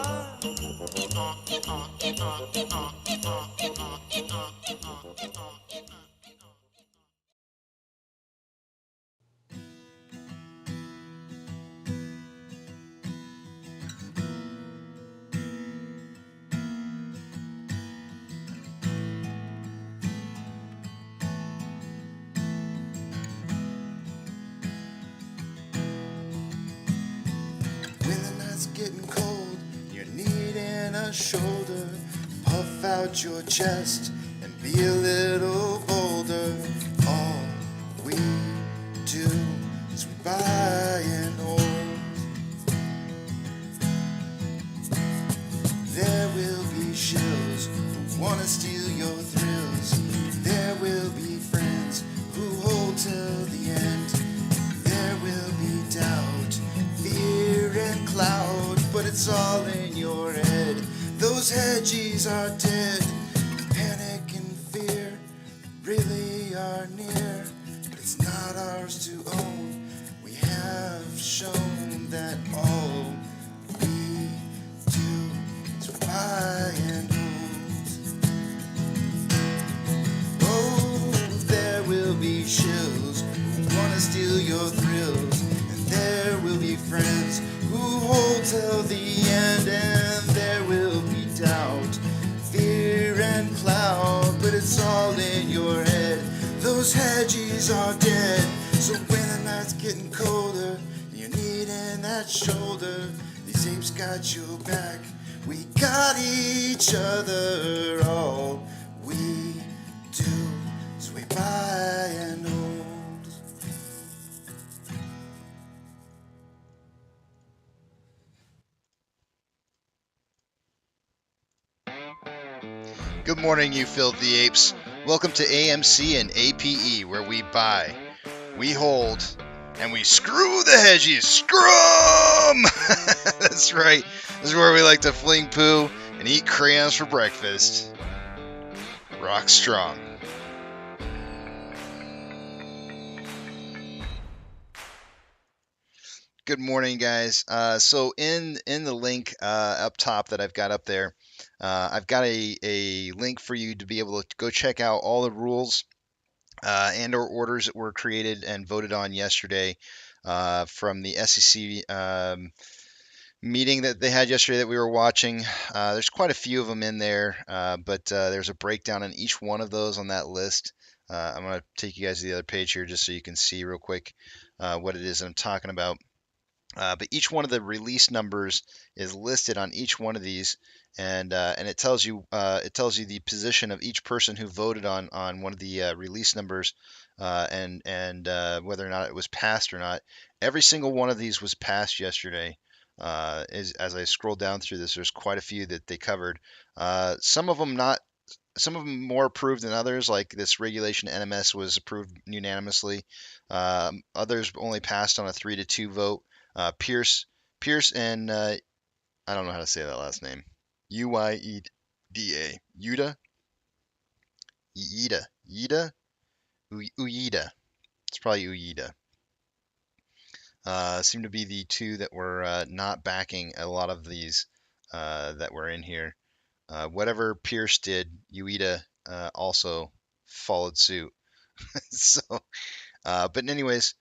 When the night's getting cold, you're needing a shoulder. Puff out your chest and be a little bolder. All we do is we buy and hold. There will be shills who wanna steal your thrills. There will be friends who hold till the end. There will be doubt, fear and cloud, but it's all in your head. Those hedges are dead. Panic and fear really are near, but it's not ours to own. We have shown that all we do is buy and hold. Oh, there will be shills who wanna steal your thrills, and there will be friends who hold till the end, and there will be doubt, fear and cloud, but it's all in your head. Those hedges are dead. So when the night's getting colder, you're needing that shoulder. These apes got your back, we got each other. All we do is we buy and hold. Good morning, you filthy apes. Welcome to AMC and APE, where we buy, we hold, and we screw the hedges. Scrum! That's right. This is where we like to fling poo and eat crayons for breakfast. Rock strong. Good morning, guys. So in the link up top that I've got up there, I've got a link for you to be able to go check out all the rules and or orders that were created and voted on yesterday from the SEC meeting that they had yesterday that we were watching. There's quite a few of them in there, but there's a breakdown on each one of those on that list. I'm going to take you guys to the other page here just so you can see real quick what it is that I'm talking about. But each one of the release numbers is listed on each one of these, and it tells you the position of each person who voted on one of the release numbers, and whether or not it was passed or not. Every single one of these was passed yesterday. As I scroll down through this, there's quite a few that they covered. Some of them not. Some of them more approved than others, like this regulation NMS was approved unanimously. Others only passed on a 3-2 vote. Pierce and I don't know how to say that last name. Uyeda. Yuda? Uyeda. It's probably Uyeda. Seem to be the two that were not backing a lot of these that were in here. Whatever Pierce did, Uyeda also followed suit. So, but anyways,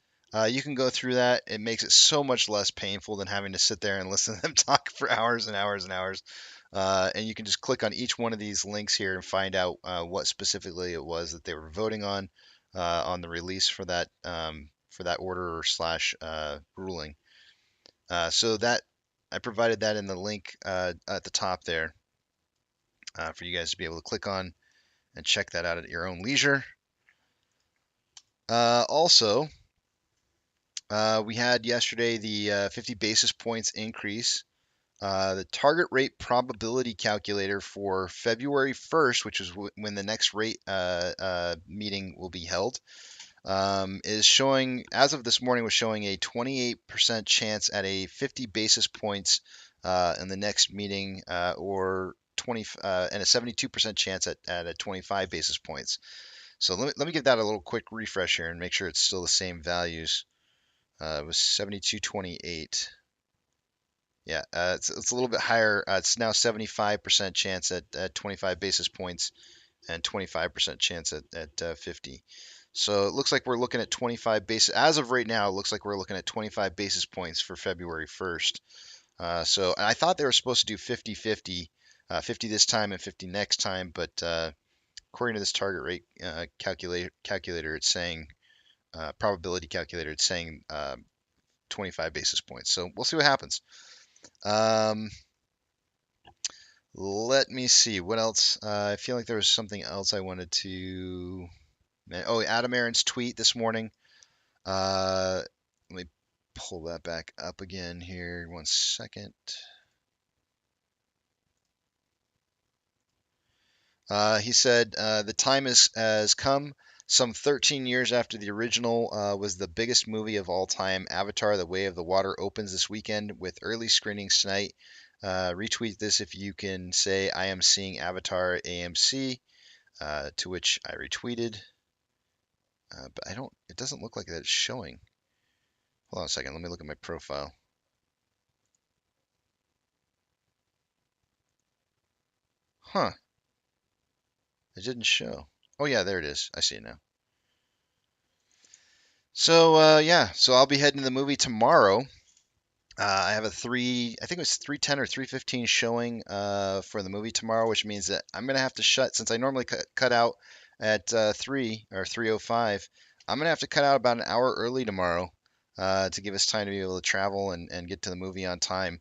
you can go through that. It makes it so much less painful than having to sit there and listen to them talk for hours and hours and hours. And you can just click on each one of these links here and find out what specifically it was that they were voting on the release for that order or slash ruling. So that I provided that in the link at the top there for you guys to be able to click on and check that out at your own leisure. Also, we had yesterday the 50 basis points increase. The target rate probability calculator for February 1st, which is when the next rate meeting will be held, is showing, as of this morning, was showing a 28% chance at a 50 basis points in the next meeting, or 20 and a 72% chance at a 25 basis points. So let me give that a little quick refresh here and make sure it's still the same values. It was 72.28. Yeah, it's a little bit higher. It's now 75% chance at 25 basis points and 25% chance at 50. So it looks like we're looking at 25 basis. As of right now, it looks like we're looking at 25 basis points for February 1st. So and I thought they were supposed to do 50-50, 50 this time and 50 next time, but according to this target rate calculator, it's saying probability calculator, it's saying 25 basis points. So we'll see what happens. Let me see what else. I feel like there was something else I wanted to. Oh, Adam Aaron's tweet this morning. Let me pull that back up again here. 1 second. He said, the time has come. Some 13 years after the original was the biggest movie of all time, Avatar: The Way of the Water opens this weekend with early screenings tonight. Retweet this if you can say, I am seeing Avatar at AMC, to which I retweeted. But it doesn't look like that it's showing. Hold on a second, let me look at my profile. Huh. It didn't show. Oh yeah, there it is. I see it now. So yeah, so I'll be heading to the movie tomorrow. I have I think it was 3:10 or 3:15 showing for the movie tomorrow, which means that I'm gonna have to since I normally cut out at 3 or 3:05. I'm gonna have to cut out about an hour early tomorrow to give us time to be able to travel and get to the movie on time.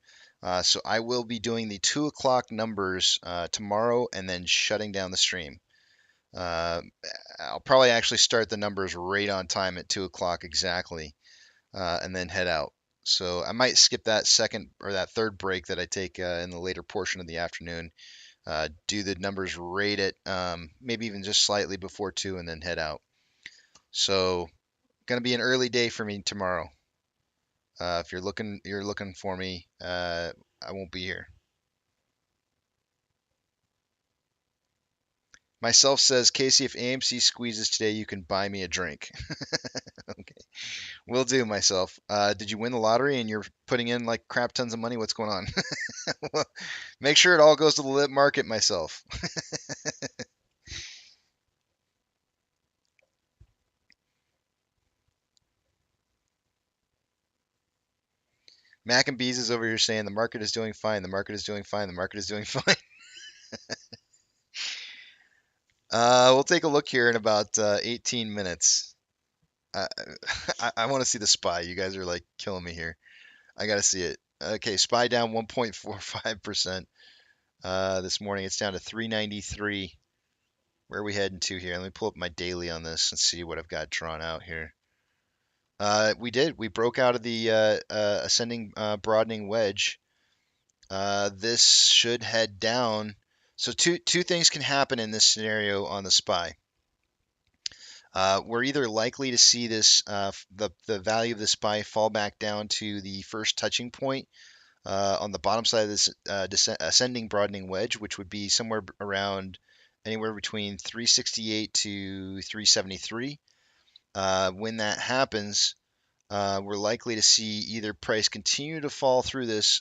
So I will be doing the 2 o'clock numbers tomorrow and then shutting down the stream. I'll probably actually start the numbers right on time at 2 o'clock exactly, and then head out. So I might skip that second or that third break that I take in the later portion of the afternoon, do the numbers right at maybe even just slightly before 2, and then head out. So gonna be an early day for me tomorrow. If you're looking for me, I won't be here. Myself says, Casey, if AMC squeezes today, you can buy me a drink. Okay, will do, myself. Did you win the lottery and you're putting in like crap tons of money? What's going on? Well, make sure it all goes to the lit market, myself. Mac and Bees is over here saying the market is doing fine. The market is doing fine. The market is doing fine. We'll take a look here in about 18 minutes. I, I want to see the SPY. You guys are like killing me here. I got to see it. Okay, SPY down 1.45%. This morning it's down to 393. Where are we heading to here? Let me pull up my daily on this and see what I've got drawn out here. We did. We broke out of the ascending broadening wedge. This should head down. So two things can happen in this scenario on the SPY. We're either likely to see this the value of the SPY fall back down to the first touching point on the bottom side of this ascending broadening wedge, which would be somewhere around anywhere between 368 to 373. When that happens, we're likely to see either price continue to fall through this,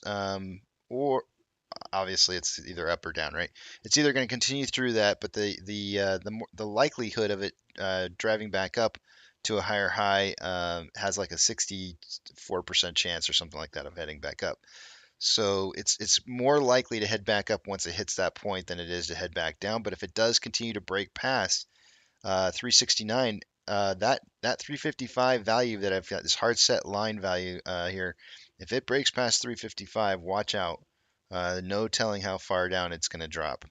or obviously it's either up or down, right? It's either going to continue through that, but the likelihood of it driving back up to a higher high has like a 64% chance or something like that of heading back up. So it's more likely to head back up once it hits that point than it is to head back down. But if it does continue to break past 369, that 355 value that I've got, this hard set line value here, if it breaks past 355, watch out. No telling how far down it's going to drop.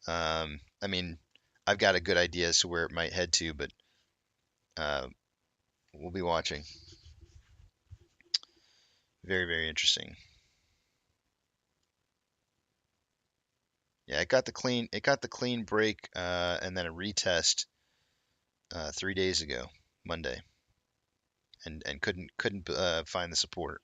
I mean, I've got a good idea as to where it might head to, but we'll be watching. Very, very interesting. Yeah, it got the clean break and then a retest 3 days ago, Monday, and couldn't find the support.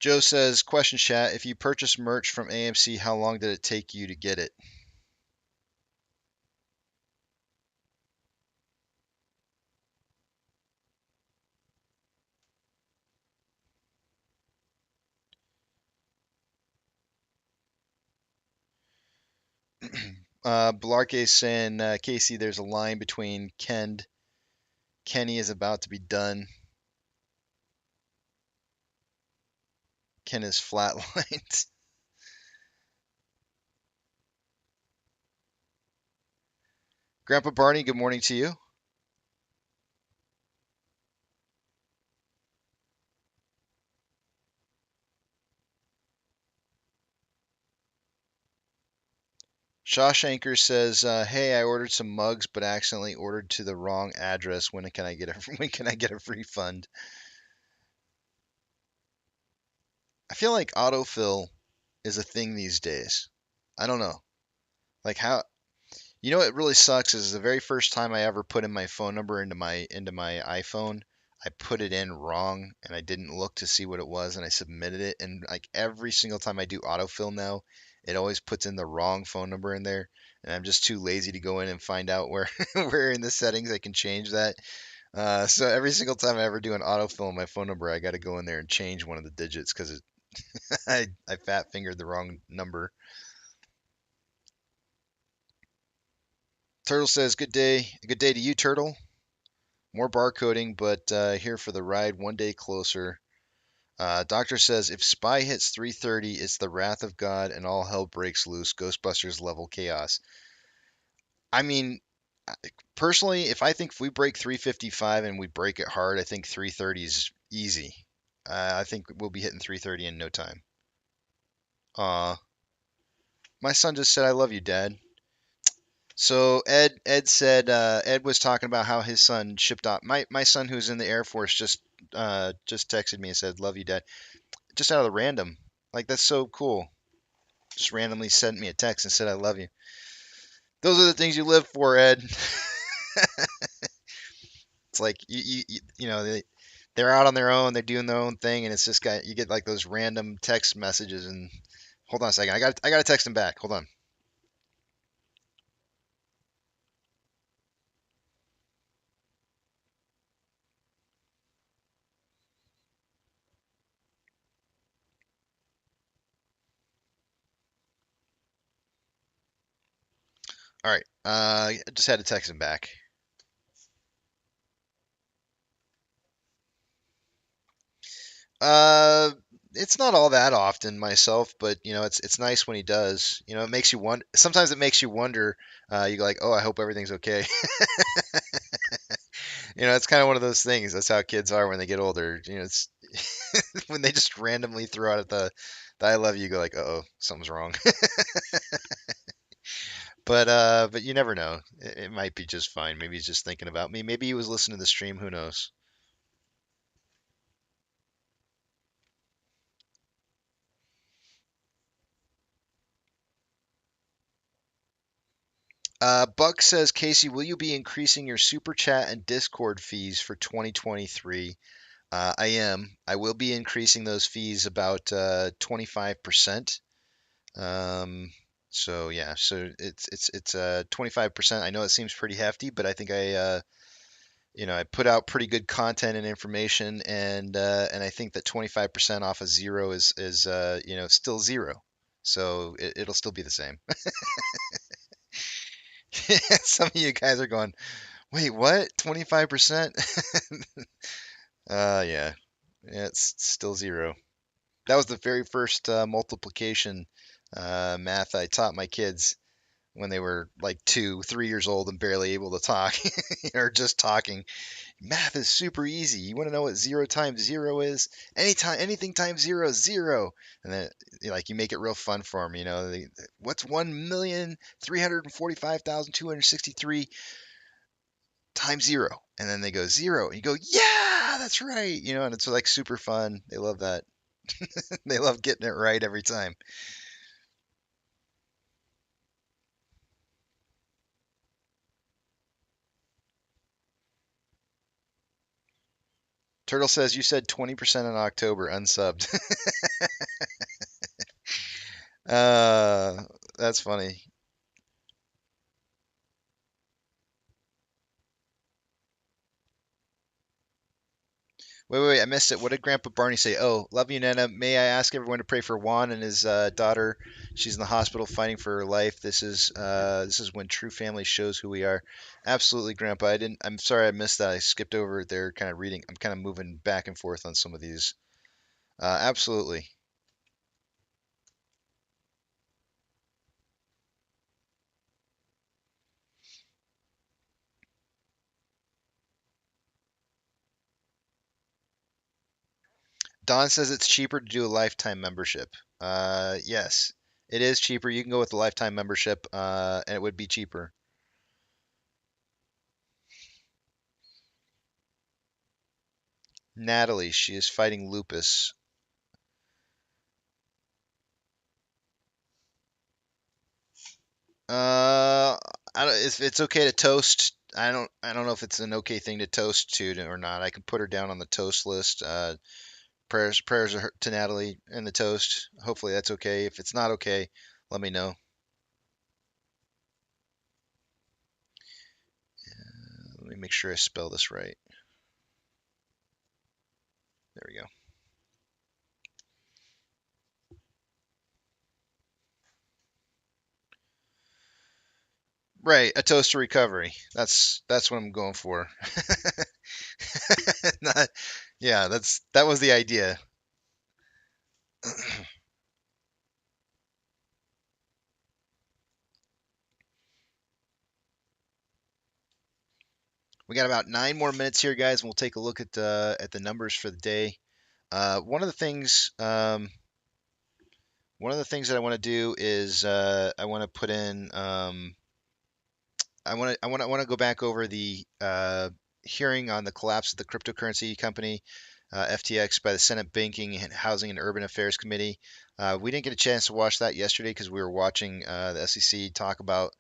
Joe says, question chat, if you purchase merch from AMC, how long did it take you to get it? Blarke saying, Casey, there's a line between Kenny is about to be done. Ken is flatlined. Grandpa Barney, good morning to you. Shawshanker says, "Hey, I ordered some mugs, but accidentally ordered to the wrong address. When can I get a refund?" I feel like autofill is a thing these days. I don't know, like how. You know what really sucks is the very first time I ever put in my phone number into my iPhone, I put it in wrong and I didn't look to see what it was and I submitted it, and like every single time I do autofill now, it always puts in the wrong phone number in there, and I'm just too lazy to go in and find out where where in the settings I can change that. So every single time I ever do an autofill on my phone number, I got to go in there and change one of the digits because I fat fingered the wrong number. Turtle says, "Good day. Good day to you, Turtle. More barcoding, but here for the ride, one day closer." Doctor says, "If SPY hits 330, it's the wrath of God and all hell breaks loose. Ghostbusters level chaos." I mean, personally, if we break 355 and we break it hard, I think 330 is easy. I think we'll be hitting 330 in no time. My son just said, "I love you, Dad." So Ed said Ed was talking about how his son shipped off. My son who's in the Air Force just texted me and said, "Love you, Dad." Just out of the random. Like that's so cool. Just randomly sent me a text and said, "I love you." Those are the things you live for, Ed. It's like you know they're out on their own, they're doing their own thing, and it's just you get like those random text messages. And hold on a second, I got to text him back. Hold on. All right. I just had to text him back. Uh, it's not all that often myself, but it's nice when he does. It makes you wonder. Sometimes it makes you wonder. You go like, oh, I hope everything's okay. It's kind of one of those things. That's how kids are when they get older. It's when they just randomly throw out the I love you, you go like, uh-oh, something's wrong. But you never know. It might be just fine. Maybe he's just thinking about me. Maybe he was listening to the stream. Who knows? Buck says, Casey, will you be increasing your super chat and Discord fees for 2023? I am. I will be increasing those fees about 25%. So yeah, so it's 25%. I know it seems pretty hefty, but I think I put out pretty good content and information, and I think that 25% off of zero is still zero, so it'll still be the same. Some of you guys are going, wait, what? 25%? Yeah, it's still zero. That was the very first multiplication math I taught my kids when they were like 2, 3 years old and barely able to talk or just talking. Math is super easy. You want to know what 0 times 0 is? Anything times 0 is 0. And then you make it real fun for them. What's 1,345,263 times 0? And then they go 0. And you go, yeah, that's right. And it's like super fun. They love that. They love getting it right every time. Turtle says you said 20% in October unsubbed. That's funny. Wait, I missed it. What did Grandpa Barney say? Oh, love you, Nana. May I ask everyone to pray for Juan and his daughter? She's in the hospital fighting for her life. This is when true family shows who we are. Absolutely, Grandpa. I'm sorry I missed that. I skipped over it there, kind of reading. I'm kind of moving back and forth on some of these. Absolutely. Don says it's cheaper to do a lifetime membership. Yes, it is cheaper. You can go with a lifetime membership, and it would be cheaper. Natalie, she is fighting lupus. If it's okay to toast, I don't know if it's an okay thing to toast to or not. I can put her down on the toast list. Prayers to Natalie and the toast. Hopefully that's okay. If it's not okay, let me know. Let me make sure I spell this right. There we go. Right, a toast to recovery. That's what I'm going for. Not, yeah, that was the idea. We got about 9 more minutes here, guys, and we'll take a look at the numbers for the day. One of the things that I want to do is I want to put in I want to go back over the hearing on the collapse of the cryptocurrency company FTX by the Senate Banking and Housing and Urban Affairs Committee. We didn't get a chance to watch that yesterday because we were watching the SEC talk about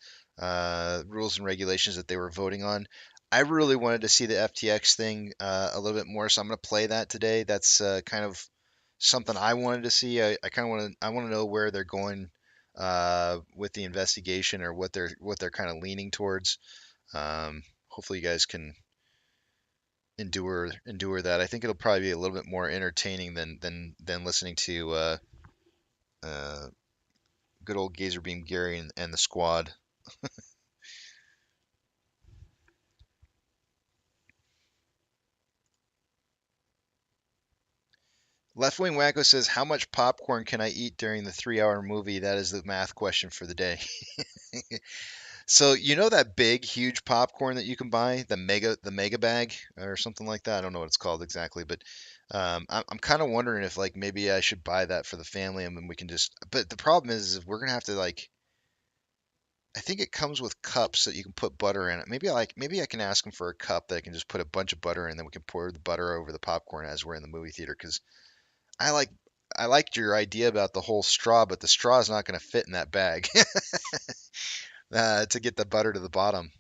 rules and regulations that they were voting on. I really wanted to see the FTX thing a little bit more, so I'm going to play that today. That's kind of something I wanted to see. I kind of want to know where they're going with the investigation or what they're kind of leaning towards. Hopefully, you guys can endure that. I think it'll probably be a little bit more entertaining than listening to uh, good old Gazer Beam Gary and the squad. Left Wing Wacko says, "How much popcorn can I eat during the 3-hour movie?" That is the math question for the day. So you know that big, huge popcorn that you can buy, the mega bag or something like that. I don't know what it's called exactly, but I'm kind of wondering if like maybe I should buy that for the family and then we can just. But the problem is we're gonna have to like. I think it comes with cups that you can put butter in it. Maybe I can ask them for a cup that I can just put a bunch of butter in, then we can pour the butter over the popcorn as we're in the movie theater. Because I like I liked your idea about the whole straw, but the straw is not going to fit in that bag to get the butter to the bottom.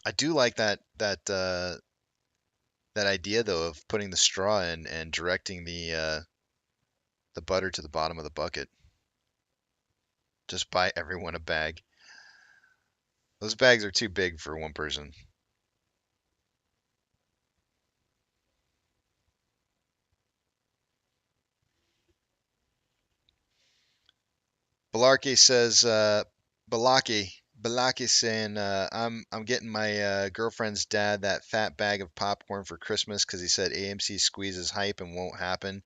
I do like that idea though of putting the straw in and directing the butter to the bottom of the bucket. Just buy everyone a bag. Those bags are too big for one person. Balarke says, Balake saying, I'm getting my girlfriend's dad that fat bag of popcorn for Christmas because he said AMC squeezes hype and won't happen.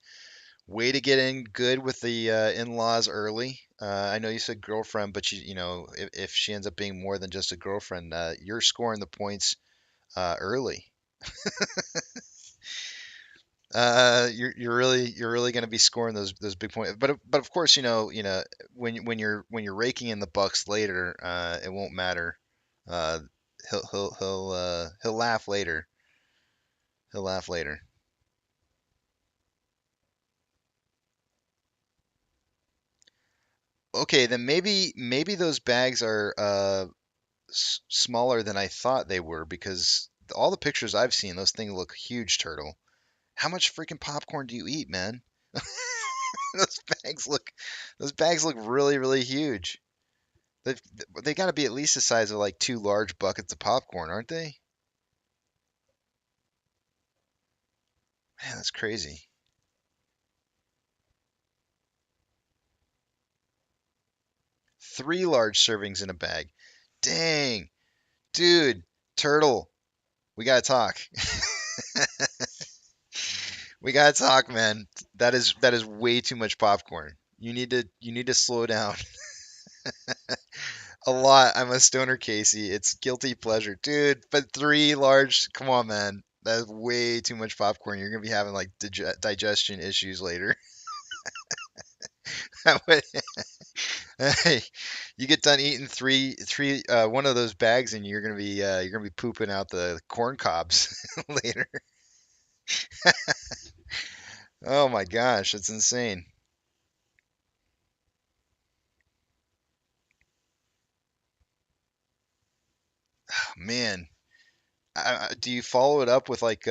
Way to get in good with the in-laws early. I know you said girlfriend, but if she ends up being more than just a girlfriend, you're scoring the points early. You're really going to be scoring those big points. But of course, when you're raking in the bucks later, it won't matter. Uh, he'll laugh later. He'll laugh later. Okay, then maybe those bags are smaller than I thought they were because all the pictures I've seen, those things look huge, Turtle. How much freaking popcorn do you eat, man? Those bags look those bags look really, really huge. They've, they got to be at least the size of like two large buckets of popcorn, aren't they? Man, that's crazy. Three large servings in a bag. Dang, dude, Turtle, we gotta talk. We gotta talk, man. That is way too much popcorn. You need to slow down a lot. I'm a stoner, Casey. It's guilty pleasure, dude. But three large, come on, man. That's way too much popcorn. You're gonna be having like digestion issues later. That would- Hey, you get done eating three one of those bags, and you're gonna be pooping out the corn cobs later. Oh my gosh, that's insane. Man, do you follow it up with like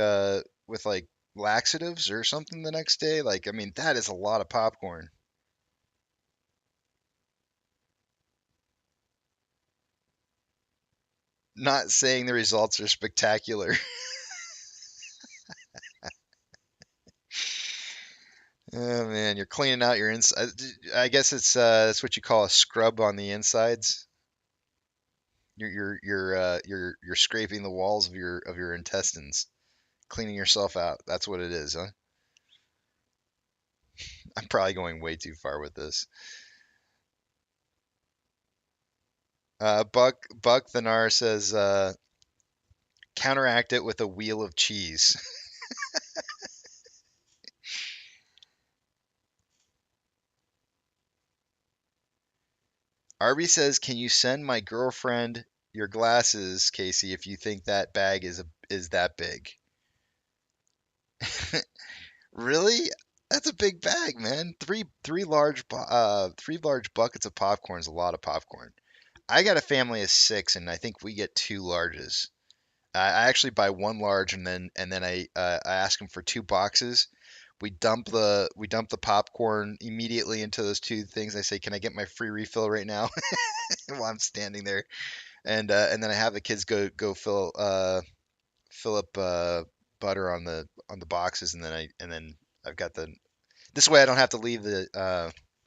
laxatives or something the next day? Like, I mean, that is a lot of popcorn. Not saying the results are spectacular. Oh man, you're cleaning out your inside. I guess it's that's what you call a scrub on the insides. You're scraping the walls of your intestines, cleaning yourself out. That's what it is, huh? I'm probably going way too far with this. Buck the Nar says counteract it with a wheel of cheese. Arby says, "Can you send my girlfriend your glasses, Casey, if you think that bag is that big?" Really? That's a big bag, man. Three large buckets of popcorn is a lot of popcorn. I got a family of six, and I think we get two larges. I actually buy one large, and then I ask them for two boxes. We dump the popcorn immediately into those two things. I say, "Can I get my free refill right now?" While I'm standing there, and then I have the kids go fill up butter on the boxes, and then I've got the this way I don't have to leave the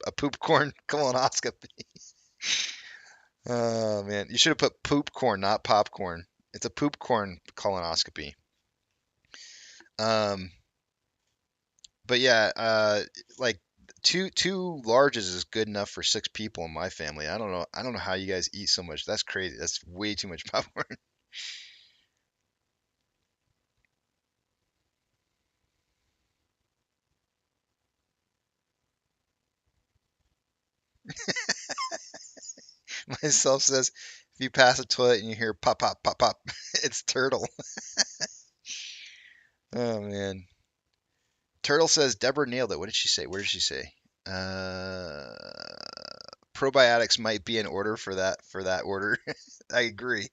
a poop corn colonoscopy. Oh man, you should have put poop corn, not popcorn. It's a poop corn colonoscopy. Um, but yeah, like two larges is good enough for 6 people in my family. I don't know. I don't know how you guys eat so much. That's crazy. That's way too much popcorn. Myself says, if you pass a toilet and you hear pop pop pop pop, it's turtle. Oh man. Turtle says Deborah nailed it. What did she say? Where did she say? Uh, Probiotics might be in order for that order. I agree.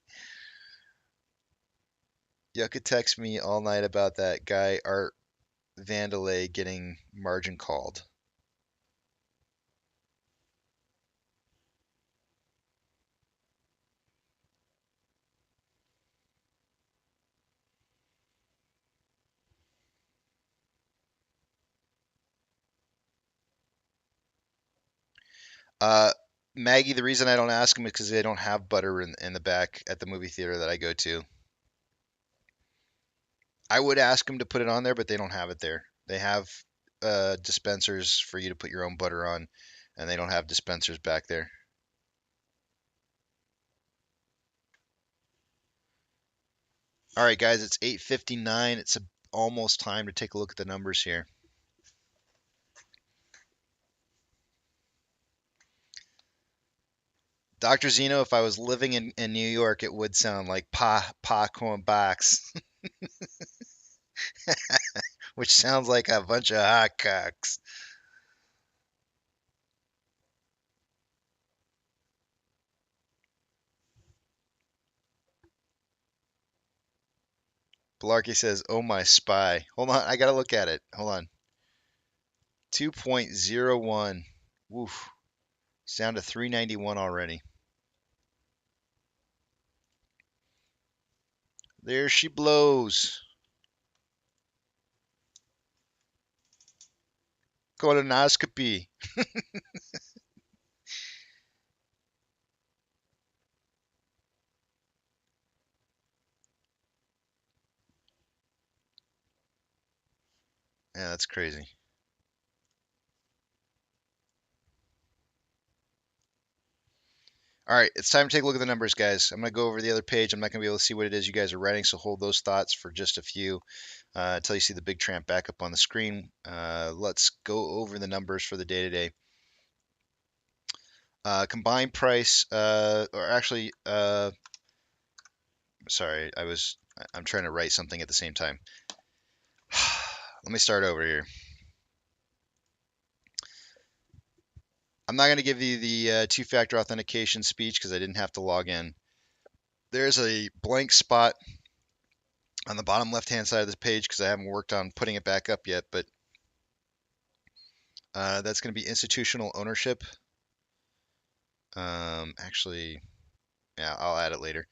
You could text me all night about that guy Art Vandelay getting margin called. Uh, Maggie, the reason I don't ask him is because they don't have butter in the back at the movie theater that I go to. I would ask them to put it on there, but they don't have it there. They have dispensers for you to put your own butter on, and they don't have dispensers back there. All right, guys, it's 8:59. It's almost time to take a look at the numbers here. Dr. Zeno, if I was living in New York, it would sound like pa corn box, which sounds like a bunch of hot cocks. Blarkey says, "Oh my spy." Hold on, I gotta look at it. Hold on. 2.01. Woof. It's down to 391 already. There she blows. Colonoscopy. Yeah, that's crazy. All right, it's time to take a look at the numbers, guys. I'm going to go over the other page. I'm not going to be able to see what it is you guys are writing, so hold those thoughts for just a few until you see the big tramp back up on the screen. Let's go over the numbers for the day today. Combined price, or actually, sorry, I'm trying to write something at the same time. Let me start over here. I'm not going to give you the two-factor authentication speech because I didn't have to log in. There's a blank spot on the bottom left-hand side of this page because I haven't worked on putting it back up yet, but that's going to be institutional ownership. Actually, yeah, I'll add it later.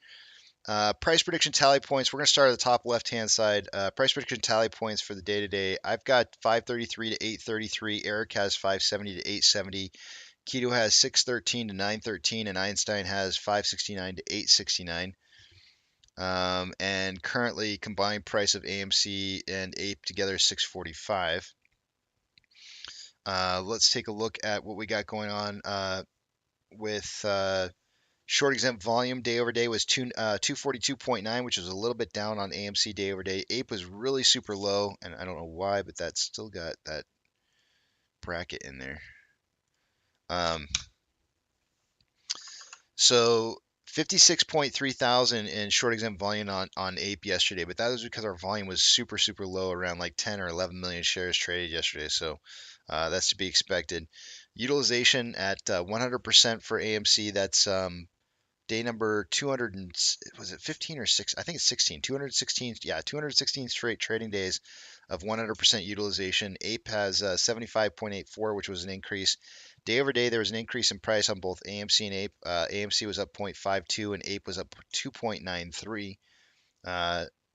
Price prediction tally points. We're going to start at the top left-hand side. Price prediction tally points for the day today. I've got 533 to 833. Eric has 570 to 870. Keto has 613 to 913, and Einstein has 569 to 869. And currently, combined price of AMC and Ape together is 645. Let's take a look at what we got going on with short exempt volume day over day was 242.9, which was a little bit down on AMC day over day. Ape was really super low, and I don't know why, but that's still got that bracket in there. So 56.3 thousand in short exempt volume on Ape yesterday, but that was because our volume was super low, around like 10 or 11 million shares traded yesterday. So that's to be expected. Utilization at 100% for AMC. That's day number 200 and was it 15 or 6? I think it's 16. 216. Yeah, 216 straight trading days of 100% utilization. Ape has 75.84, which was an increase. Day over day, there was an increase in price on both AMC and Ape. AMC was up 0.52 and Ape was up 2.93.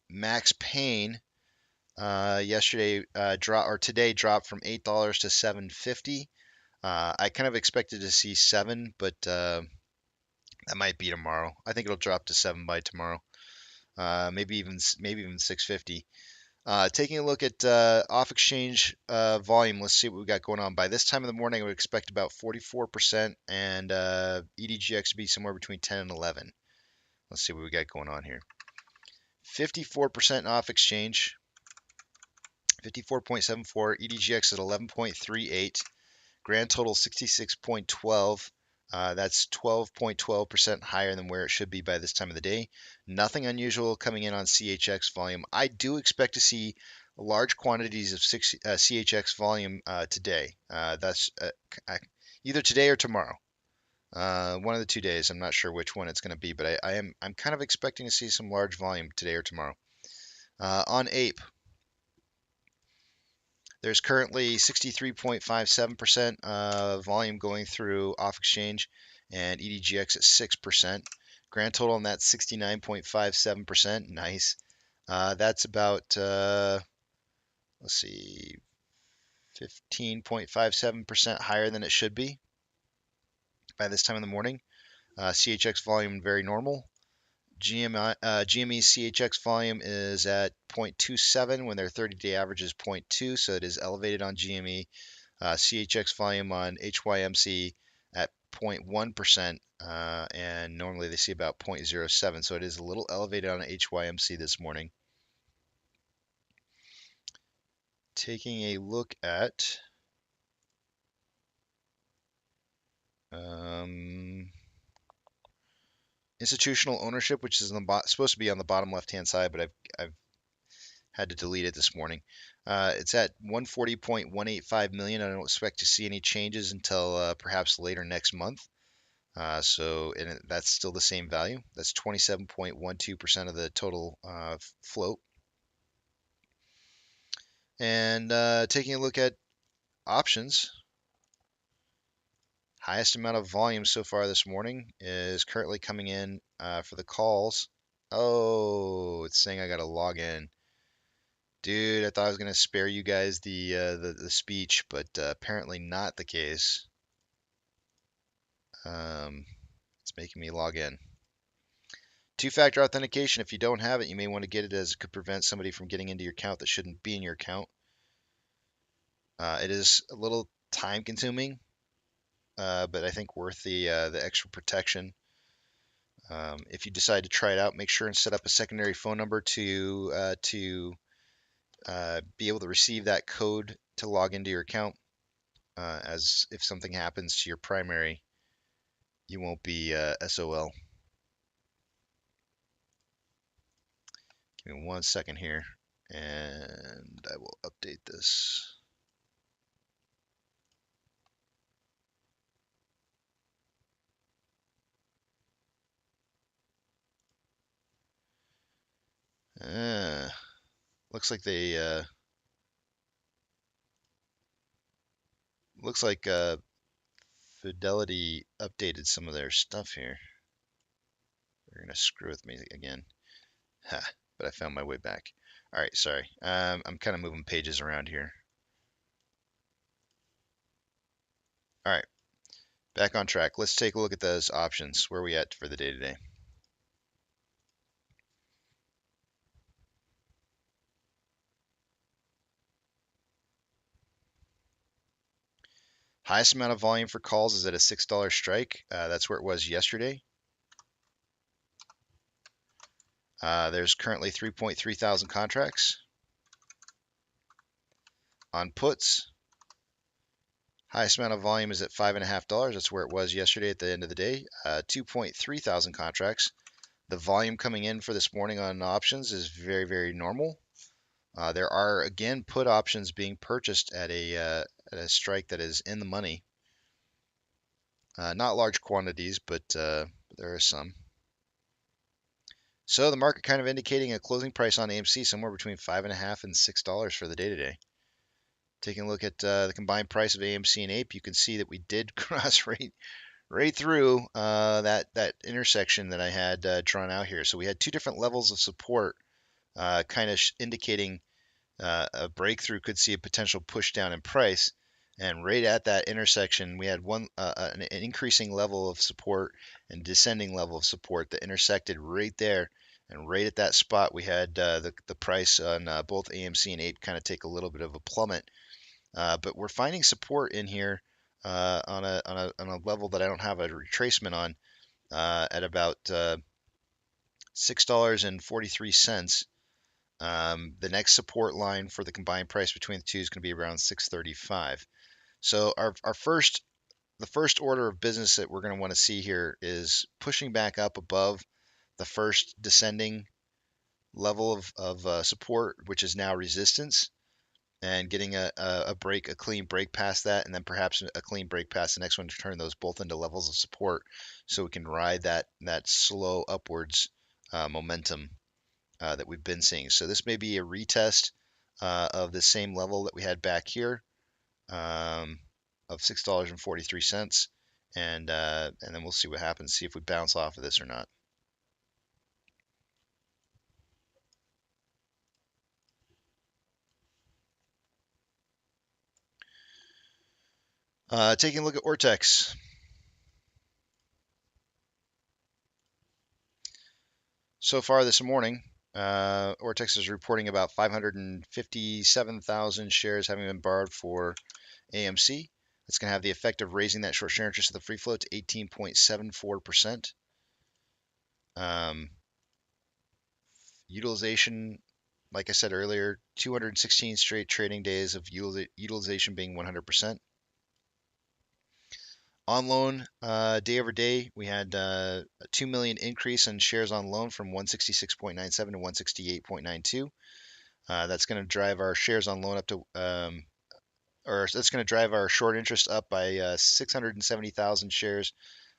Max Pain yesterday today dropped from $8 to $7.50. I kind of expected to see 7, but that might be tomorrow. I think it'll drop to 7 by tomorrow. Maybe even 650. Taking a look at off exchange volume, let's see what we got going on. By this time of the morning, I would expect about 44% and EDGX to be somewhere between 10 and 11. Let's see what we got going on here. 54% off exchange, 54.74. EDGX at 11.38. Grand total 66.12. That's 12.12% higher than where it should be by this time of the day. Nothing unusual coming in on CHX volume. I do expect to see large quantities of CHX volume today. That's either today or tomorrow. One of the 2 days. I'm not sure which one it's going to be, but I'm kind of expecting to see some large volume today or tomorrow. On Ape, there's currently 63.57% volume going through off exchange and EDGX at 6%. Grand total on that 69.57%. Nice. That's about, let's see, 15.57% higher than it should be by this time in the morning. CHX volume very normal. GME CHX volume is at 0.27 when their 30-day average is 0.2, so it is elevated on GME. CHX volume on HYMC at 0.1%, and normally they see about 0.07, so it is a little elevated on HYMC this morning. Taking a look at institutional ownership, which is supposed to be on the bottom left-hand side, but I've had to delete it this morning. It's at 140.185 million. I don't expect to see any changes until perhaps later next month. And that's still the same value. That's 27.12% of the total float. And taking a look at options, highest amount of volume so far this morning is currently coming in for the calls. Oh, it's saying I got to log in. Dude, I thought I was going to spare you guys the speech, but apparently not the case. It's making me log in. Two-factor authentication, if you don't have it, you may want to get it, as it could prevent somebody from getting into your account that shouldn't be in your account. It is a little time-consuming, but I think worth the extra protection. If you decide to try it out, make sure and set up a secondary phone number to be able to receive that code to log into your account, as if something happens to your primary, you won't be SOL. Give me 1 second here, and I will update this. Looks like they Fidelity updated some of their stuff here. They're gonna screw with me again. Ha, but I found my way back. All right, sorry. I'm kind of moving pages around here. All right, back on track. Let's take a look at those options. Where are we at for the day today? Highest amount of volume for calls is at a $6 strike. That's where it was yesterday. There's currently 3.3 thousand contracts. On puts, highest amount of volume is at $5.50. That's where it was yesterday at the end of the day. 2.3 thousand contracts. The volume coming in for this morning on options is very, very normal. There are, again, put options being purchased at a strike that is in the money. Not large quantities, but there are some. So the market kind of indicating a closing price on AMC somewhere between $5.50 and $6 for the day today. Taking a look at the combined price of AMC and Ape, you can see that we did cross right through that intersection that I had drawn out here. So we had two different levels of support, kind of indicating a breakthrough could see a potential push down in price. And right at that intersection, we had an increasing level of support and descending level of support that intersected right there And right at that spot, we had the price on both AMC and Ape kind of take a little bit of a plummet. But we're finding support in here on a level that I don't have a retracement on at about $6.43. The next support line for the combined price between the two is going to be around $6.35. So the first order of business that we're going to want to see here is pushing back up above the first descending level of support, which is now resistance, and getting a clean break past that, and then perhaps a clean break past the next one to turn those both into levels of support, so we can ride that slow upwards momentum that we've been seeing. So this may be a retest of the same level that we had back here of $6.43, and then we'll see what happens. See if we bounce off of this or not. Taking a look at Ortex. So far this morning, Ortex is reporting about 557,000 shares having been borrowed for AMC. It's going to have the effect of raising that short share interest of the free float to 18.74%. Utilization, like I said earlier, 216 straight trading days of utilization being 100%. On loan, day over day, we had a 2 million increase in shares on loan from 166.97 to 168.92. That's going to drive our shares on loan up to, or that's going to drive our short interest up by 670,000 shares,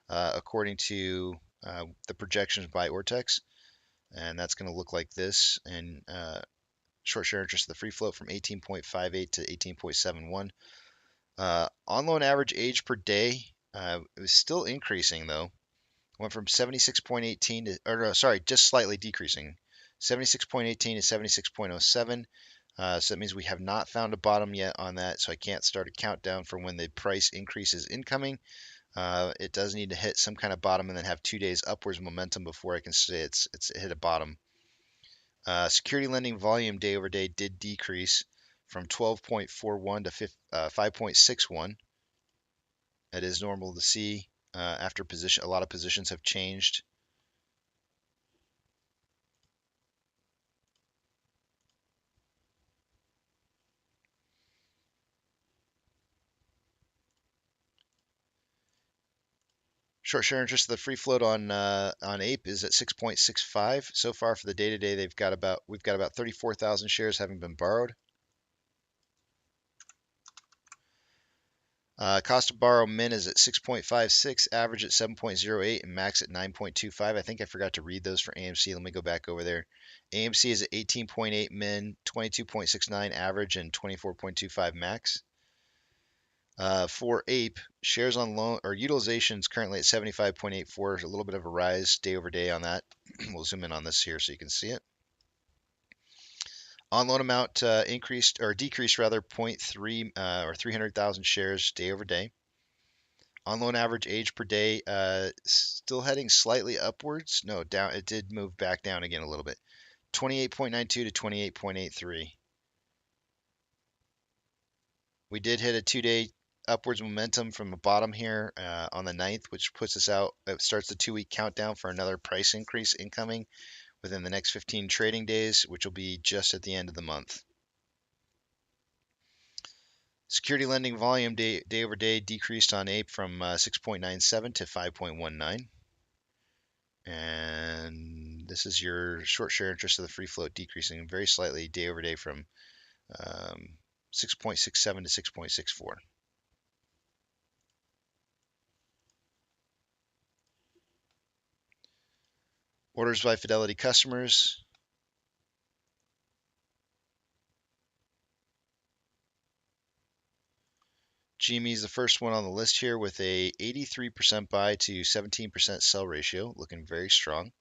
according to the projections by Ortex. And that's going to look like this. And short share interest of the free float from 18.58 to 18.71. On loan average age per day, it was still increasing though. Went from 76.18 to, or no, sorry, just slightly decreasing. 76.18 to 76.07. So that means we have not found a bottom yet on that. So I can't start a countdown for when the price increase is incoming. It does need to hit some kind of bottom and then have 2 days upwards momentum before I can say it's hit a bottom. Security lending volume day over day did decrease from 12.41 to 5.61. It is normal to see after a lot of positions have changed. Short share interest of the free float on Ape is at 6.65 so far for the day to day. We've got about 34,000 shares having been borrowed. Cost to borrow min is at 6.56, average at 7.08, and max at 9.25. I think I forgot to read those for AMC. Let me go back over there. AMC is at 18.8 min, 22.69 average, and 24.25 max. For Ape, shares on loan or utilization is currently at 75.84. A little bit of a rise day over day on that. We'll zoom in on this here so you can see it. On loan amount decreased rather 0.3 or 300,000 shares day over day. On loan average age per day still heading slightly upwards. No, down. It did move back down again a little bit. 28.92 to 28.83. We did hit a 2-day upwards momentum from the bottom here on the 9th, which puts us out. It starts the 2-week countdown for another price increase incoming within the next 15 trading days, which will be just at the end of the month. Security lending volume day over day decreased on Ape from 6.97 to 5.19. And this is your short share interest of the free float decreasing very slightly day over day from 6.67 to 6.64. Orders by Fidelity customers. GME is the first one on the list here with a 83% buy to 17% sell ratio, looking very strong.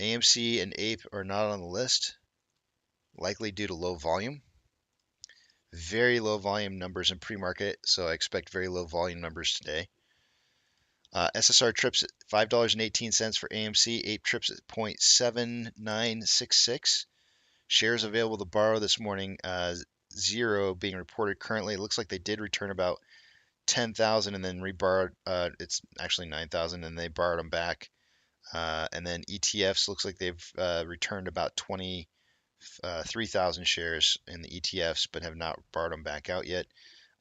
AMC and Ape are not on the list, likely due to low volume. Very low volume numbers in pre-market, so I expect very low volume numbers today. SSR trips at $5.18 for AMC. Ape trips at 0.7966. Shares available to borrow this morning, 0 being reported currently. It looks like they did return about 10,000 and then reborrowed. It's actually 9,000 and they borrowed them back. And then ETFs looks like they've returned about 23,000 shares in the ETFs, but have not borrowed them back out yet.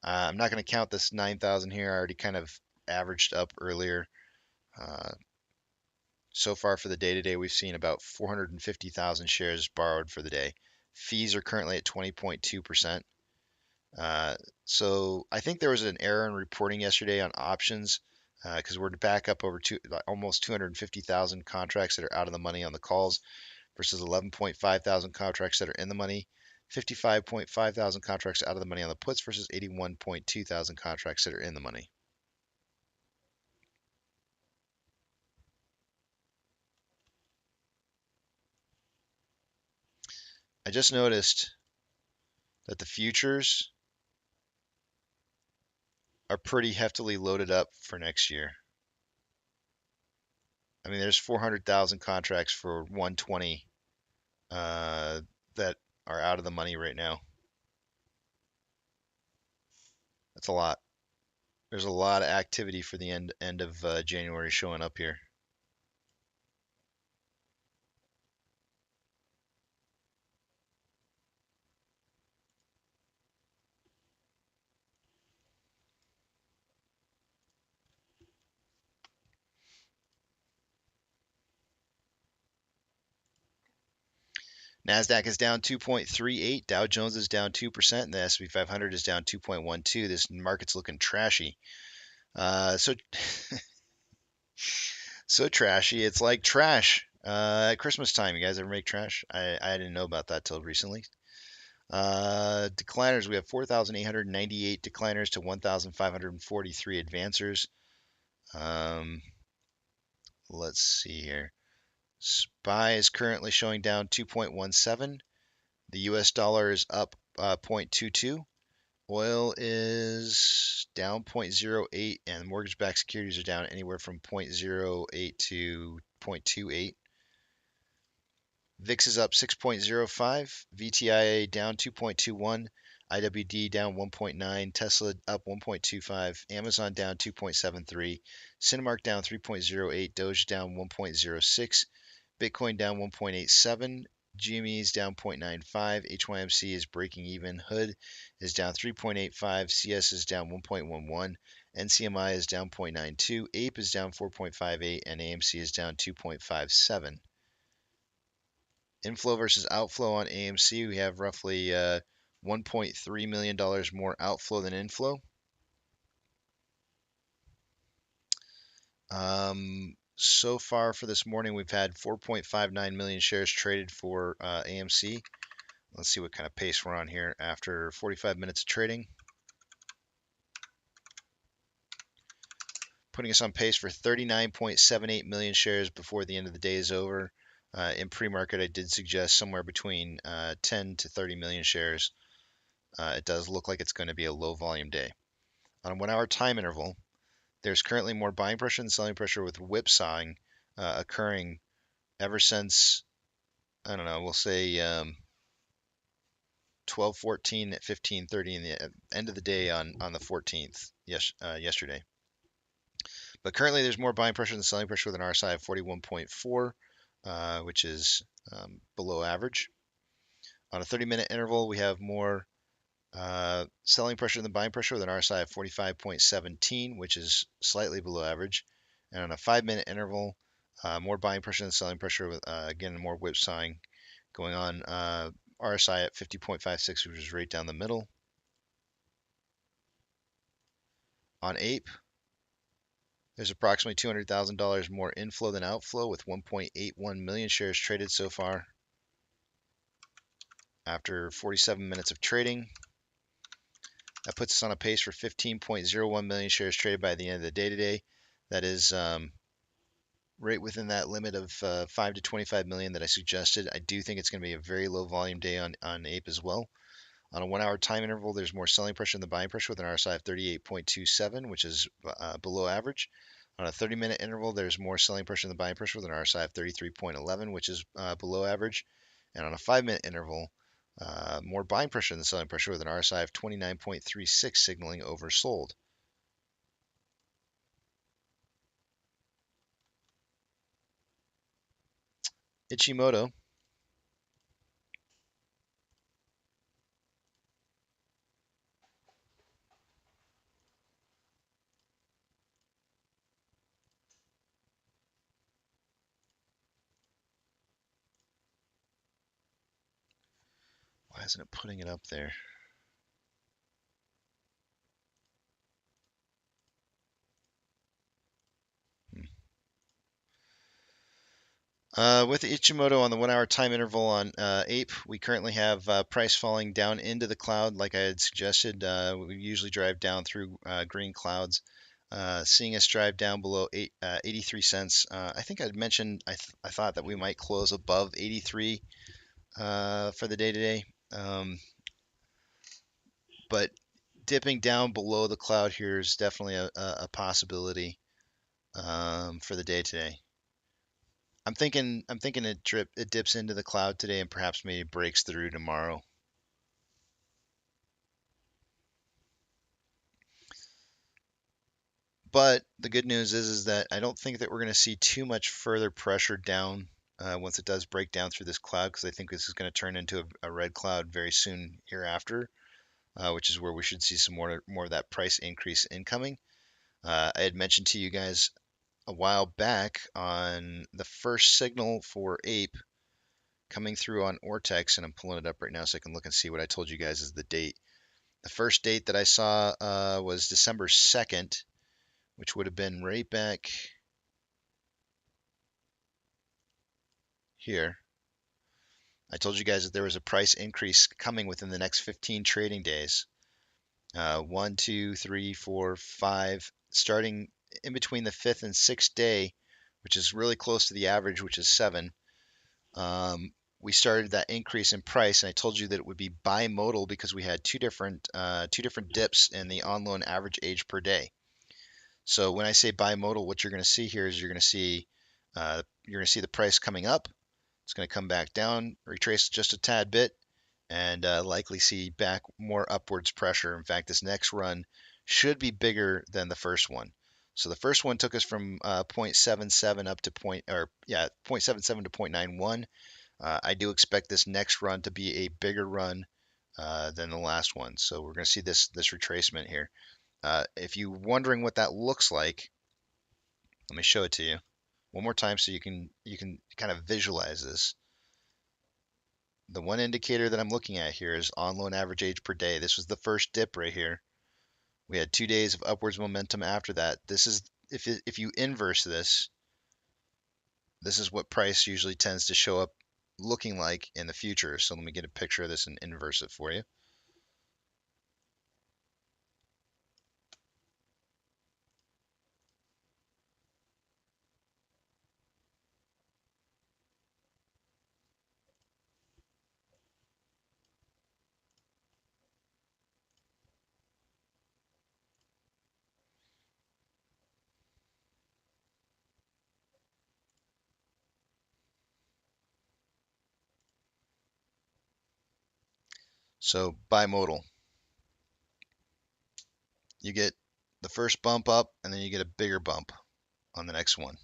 I'm not going to count this 9,000 here. I already kind of averaged up earlier. So far for the day today, we've seen about 450,000 shares borrowed for the day. Fees are currently at 20.2%. So I think there was an error in reporting yesterday on options because we're back up over almost 250,000 contracts that are out of the money on the calls versus 11.5 thousand contracts that are in the money. 55.5 thousand contracts out of the money on the puts versus 81.2 thousand contracts that are in the money. I just noticed that the futures are pretty heftily loaded up for next year. I mean, there's 400,000 contracts for 120 that are out of the money right now. That's a lot. There's a lot of activity for the end of January showing up here. NASDAQ is down 2.38, Dow Jones is down 2%, and the S&P 500 is down 2.12. This market's looking trashy. So trashy, it's like trash at Christmas time. You guys ever make trash? I didn't know about that till recently. Decliners, we have 4,898 decliners to 1,543 advancers. Let's see here. SPY is currently showing down 2.17. The US dollar is up 0.22. Oil is down 0.08, and mortgage-backed securities are down anywhere from 0.08 to 0.28. VIX is up 6.05, VTIA down 2.21, IWD down 1.9, Tesla up 1.25, Amazon down 2.73, Cinemark down 3.08, Doge down 1.06, Bitcoin down 1.87, GME is down 0.95, HYMC is breaking even, Hood is down 3.85, CS is down 1.11, NCMI is down 0.92, Ape is down 4.58, and AMC is down 2.57. Inflow versus outflow on AMC, we have roughly $1.3 million more outflow than inflow. So far for this morning, we've had 4.59 million shares traded for AMC. Let's see what kind of pace we're on here after 45 minutes of trading. Putting us on pace for 39.78 million shares before the end of the day is over. In pre-market, I did suggest somewhere between 10 to 30 million shares. It does look like it's going to be a low volume day. On a 1 hour time interval, there's currently more buying pressure than selling pressure, with whipsawing occurring ever since, I don't know, we'll say 12:14 at 15:30 in the end of the day on the 14th, yesterday. But currently there's more buying pressure than selling pressure with an RSI of 41.4, which is below average. On a 30-minute interval, we have more selling pressure than buying pressure with an RSI of 45.17, which is slightly below average. And on a 5-minute interval, more buying pressure than selling pressure with, again, more whipsawing going on. RSI at 50.56, which is right down the middle. On Ape, there's approximately $200,000 more inflow than outflow, with 1.81 million shares traded so far after 47 minutes of trading. That puts us on a pace for 15.01 million shares traded by the end of the day today. That is right within that limit of 5 to 25 million that I suggested. I do think it's going to be a very low volume day on Ape as well. On a 1 hour time interval, there's more selling pressure than buying pressure with an RSI of 38.27, which is below average. On a 30-minute interval, there's more selling pressure than buying pressure with an RSI of 33.11, which is below average. And on a 5-minute interval, more buying pressure than selling pressure with an RSI of 29.36, signaling oversold. Ichimoto. Why isn't it putting it up there? With Ichimoto on the 1-hour time interval on Ape, we currently have price falling down into the cloud like I had suggested. We usually drive down through green clouds. Seeing us drive down below 83 cents. I think I'd mentioned I thought that we might close above 83 for the day today. But dipping down below the cloud here is definitely a possibility for the day today. I'm thinking it dips into the cloud today and perhaps maybe breaks through tomorrow. But the good news is that I don't think that we're going to see too much further pressure down once it does break down through this cloud, because I think this is going to turn into a red cloud very soon hereafter, which is where we should see some more of that price increase incoming. I had mentioned to you guys a while back on the first signal for Ape coming through on Ortex, and I'm pulling it up right now so I can look and see what I told you guys is the date. The first date that I saw was December 2nd, which would have been right back here. I told you guys that there was a price increase coming within the next 15 trading days. 1, 2, 3, 4, 5, starting in between the 5th and 6th day, which is really close to the average, which is 7. We started that increase in price, and I told you that it would be bimodal because we had two different dips in the on-loan average age per day. So when I say bimodal, what you're going to see here is you're going to see the price coming up. It's going to come back down, retrace just a tad bit, and likely see back more upwards pressure. In fact, this next run should be bigger than the first one. So the first one took us from 0.77 up to 0.77 to 0.91. I do expect this next run to be a bigger run than the last one. So we're going to see this retracement here. If you're wondering what that looks like, let me show it to you one more time so you can kind of visualize this. The one indicator that I'm looking at here is on-loan average age per day. This was the first dip right here. We had 2 days of upwards momentum after that. This is if you inverse this, this is what price usually tends to show up looking like in the future. So let me get a picture of this and inverse it for you. So bimodal. You get the first bump up and then you get a bigger bump on the next one.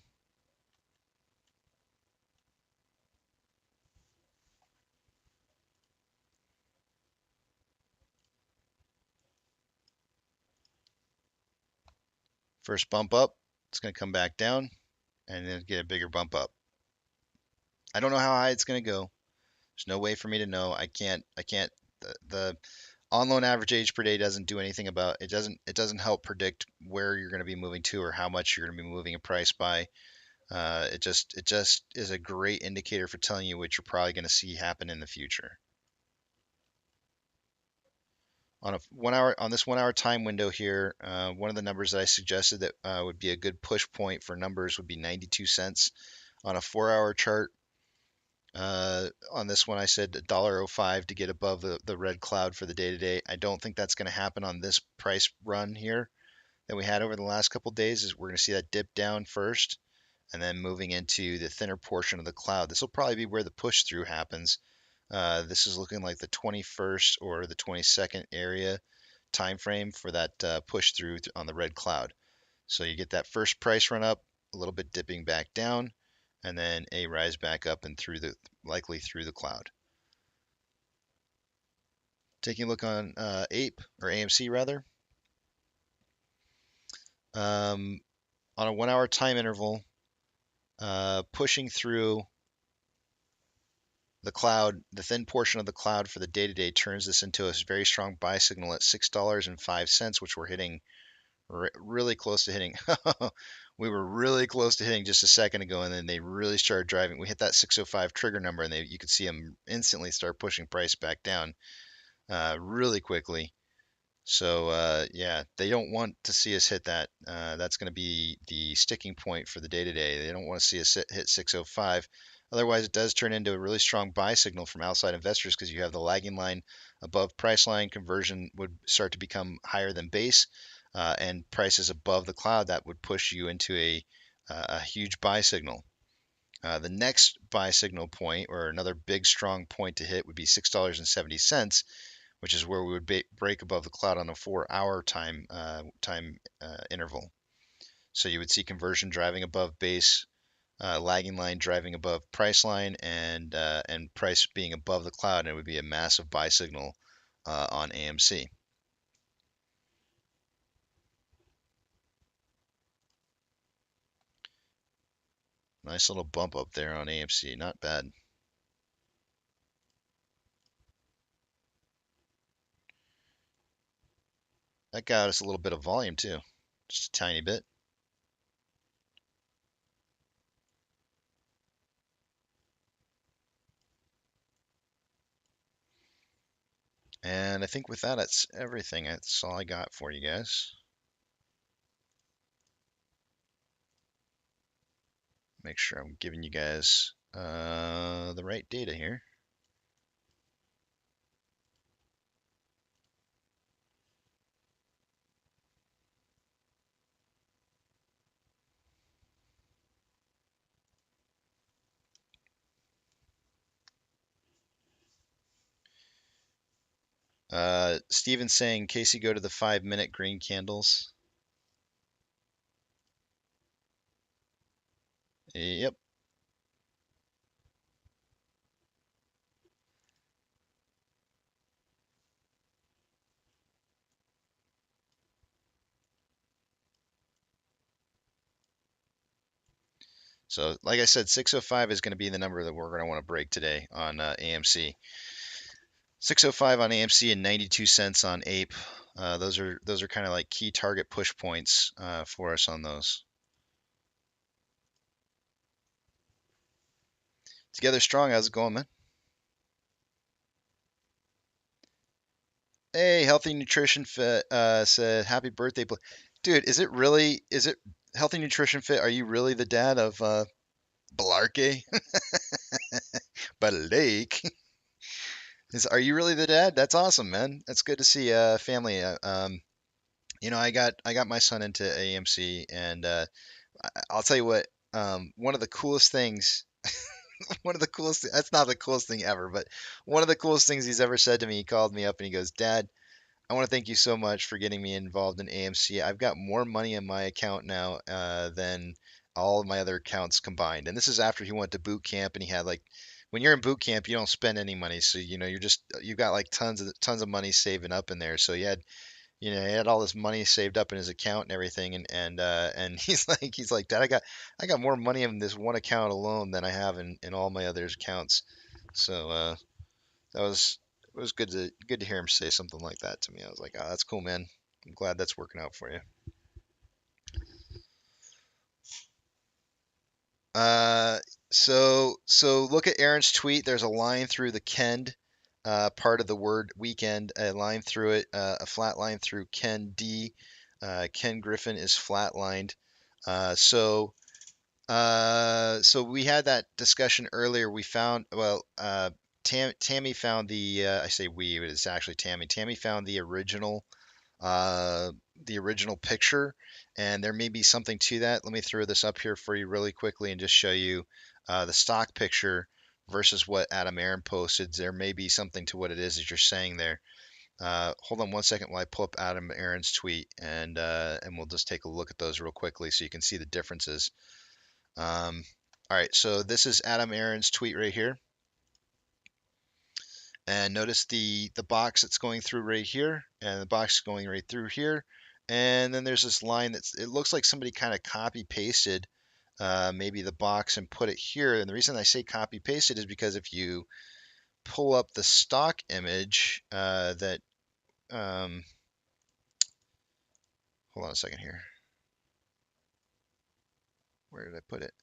First bump up, it's going to come back down and then get a bigger bump up. I don't know how high it's going to go. There's no way for me to know. I can't the on-loan average age per day doesn't do anything about it. Doesn't help predict where you're going to be moving to or how much you're going to be moving a price by. It just is a great indicator for telling you what you're probably going to see happen in the future. On this 1 hour time window here, one of the numbers that I suggested that would be a good push point for numbers would be 92 cents. On a 4-hour chart, on this one I said $1.05 to get above the red cloud for the day today. I don't think that's going to happen on this price run here. that we had over the last couple days is we're going to see that dip down first, and then moving into the thinner portion of the cloud. This will probably be where the push through happens. This is looking like the 21st or the 22nd area time frame for that push through on the red cloud. So you get that first price run up, a little bit dipping back down, and then a rise back up and likely through the cloud. Taking a look on Ape or AMC rather. On a 1 hour time interval, pushing through the cloud, the thin portion of the cloud for the day-to-day turns this into a very strong buy signal at $6.05, which we're hitting really close to hitting. We were really close to hitting just a second ago, and then they really started driving. We hit that 605 trigger number, and you could see them instantly start pushing price back down really quickly. So yeah, they don't want to see us hit that. That's going to be the sticking point for the day-to-day. They don't want to see us hit 605. Otherwise, it does turn into a really strong buy signal from outside investors because you have the lagging line above price line. Conversion would start to become higher than base, and prices above the cloud that would push you into a huge buy signal. The next buy signal point, or another big strong point to hit, would be $6.70, which is where we would break above the cloud on a 4 hour time interval. So you would see conversion driving above base, lagging line driving above price line, and price being above the cloud, and it would be a massive buy signal on AMC. Nice little bump up there on AMC, not bad. That got us a little bit of volume too, just a tiny bit. And I think with that, that's everything. That's all I got for you guys. Make sure I'm giving you guys the right data here. Steven's saying, Casey, go to the 5-minute green candles. Yep. So, like I said, 605 is going to be the number that we're going to want to break today on AMC. 605 on AMC and 92 cents on Ape. Those are kind of like key target push points for us on those. Together Strong, how's it going, man? Hey, Healthy Nutrition Fit said, happy birthday. Dude, is it Healthy Nutrition Fit? Are you really the dad of Balarke? Balake? Are you really the dad? That's awesome, man. That's good to see family. You know, I got my son into AMC, and I'll tell you what, one of the coolest things, that's not the coolest thing ever, but one of the coolest things he's ever said to me, he called me up and he goes, Dad, I want to thank you so much for getting me involved in AMC. I've got more money in my account now than all of my other accounts combined. And this is after he went to boot camp, and he had like, when you're in boot camp, you don't spend any money. So, you know, you've got like tons of money saving up in there. So he had all this money saved up in his account and everything. And he's like, Dad, I got more money in this one account alone than I have in all my other accounts. So, it was good to hear him say something like that to me. I was like, oh, that's cool, man. I'm glad that's working out for you. So look at Aaron's tweet. There's a line through the Kend part of the word weekend, a line through it, a flat line through Ken D. Ken Griffin is flatlined. So we had that discussion earlier. We found, Tammy found the, I say we, but it's actually Tammy. Tammy found the original the original picture, and there may be something to that. Let me throw this up here for you really quickly and just show you the stock picture versus what Adam Aaron posted. There may be something to what it is that you're saying there. Hold on one second while I pull up Adam Aaron's tweet, and we'll just take a look at those real quickly so you can see the differences. All right, so this is Adam Aaron's tweet right here. And notice the box that's going through right here, and the box going right through here. And then there's this line it looks like somebody kind of copy pasted maybe the box and put it here. And the reason I say copy pasted is because if you pull up the stock image that hold on a second here. Where did I put it?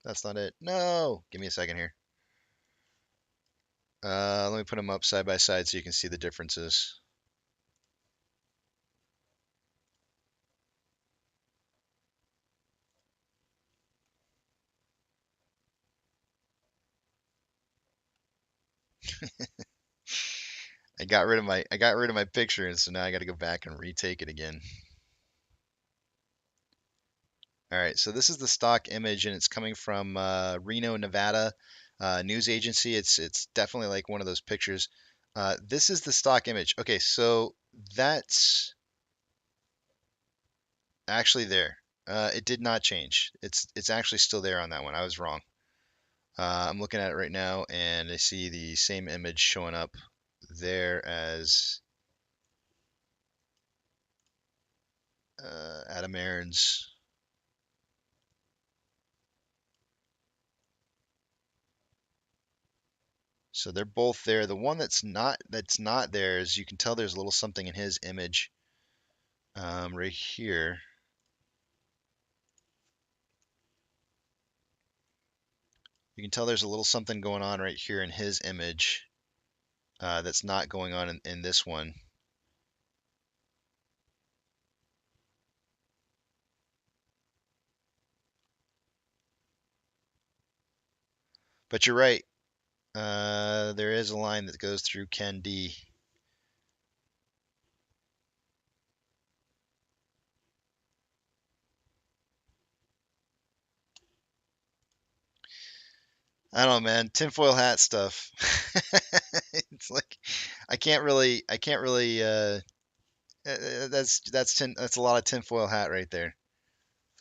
That's not it. No, give me a second here. Let me put them up side by side so you can see the differences. I got rid of my picture, and so now I got to go back and retake it again. All right, so this is the stock image, and it's coming from Reno, Nevada news agency. It's definitely like one of those pictures. This is the stock image. Okay, so that's actually there. It did not change. It's actually still there on that one. I was wrong. I'm looking at it right now, and I see the same image showing up there as Adam Aaron's. So they're both there. The one that's not there is, you can tell there's a little something in his image right here. You can tell there's a little something going on right here in his image that's not going on in this one. But you're right. There is a line that goes through Ken D. I don't know, man. Tinfoil hat stuff. It's like I can't really. That's a lot of tinfoil hat right there.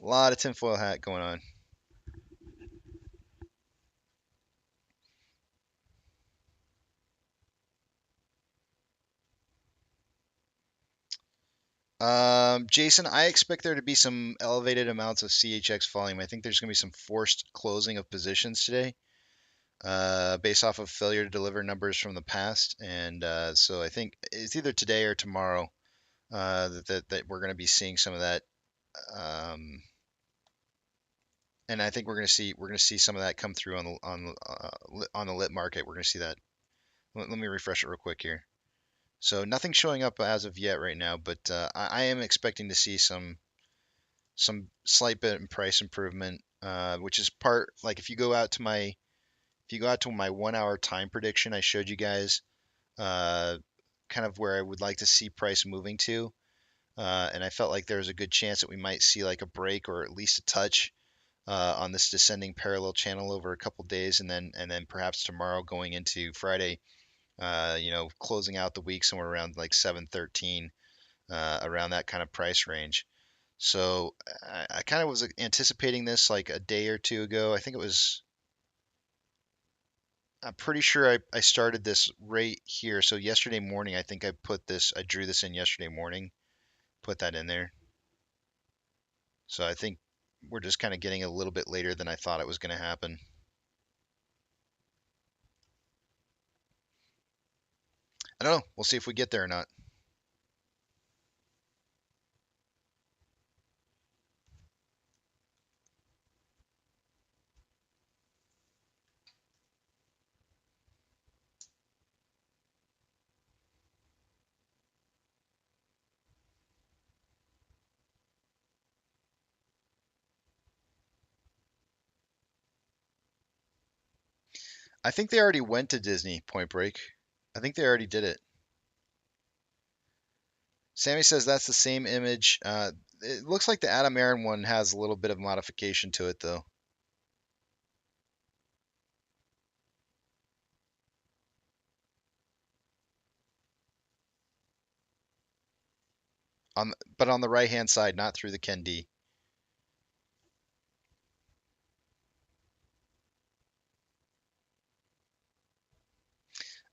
A lot of tinfoil hat going on. Jason, I expect there to be some elevated amounts of CHX volume. I think there's going to be some forced closing of positions today, based off of failure to deliver numbers from the past. And so I think it's either today or tomorrow that we're going to be seeing some of that. And I think we're going to see some of that come through on the lit market. We're going to see that. Let me refresh it real quick here. So nothing showing up as of yet right now, but I am expecting to see some slight bit in price improvement, which is part, like if you go out to my 1 hour time prediction, I showed you guys kind of where I would like to see price moving to, and I felt like there was a good chance that we might see like a break or at least a touch on this descending parallel channel over a couple days, and then perhaps tomorrow going into Friday, closing out the week somewhere around like 713, around that kind of price range. So I kind of was anticipating this like a day or two ago. I'm pretty sure I started this right here. So yesterday morning, I think I drew this in yesterday morning, put that in there. So I think we're just kind of getting a little bit later than I thought it was going to happen. I don't know. We'll see if we get there or not. I think they already went to Disney Point Break. I think they already did it. Sammy says that's the same image. It looks like the Adam Aaron one has a little bit of modification to it, though. But on the right-hand side, not through the Ken D.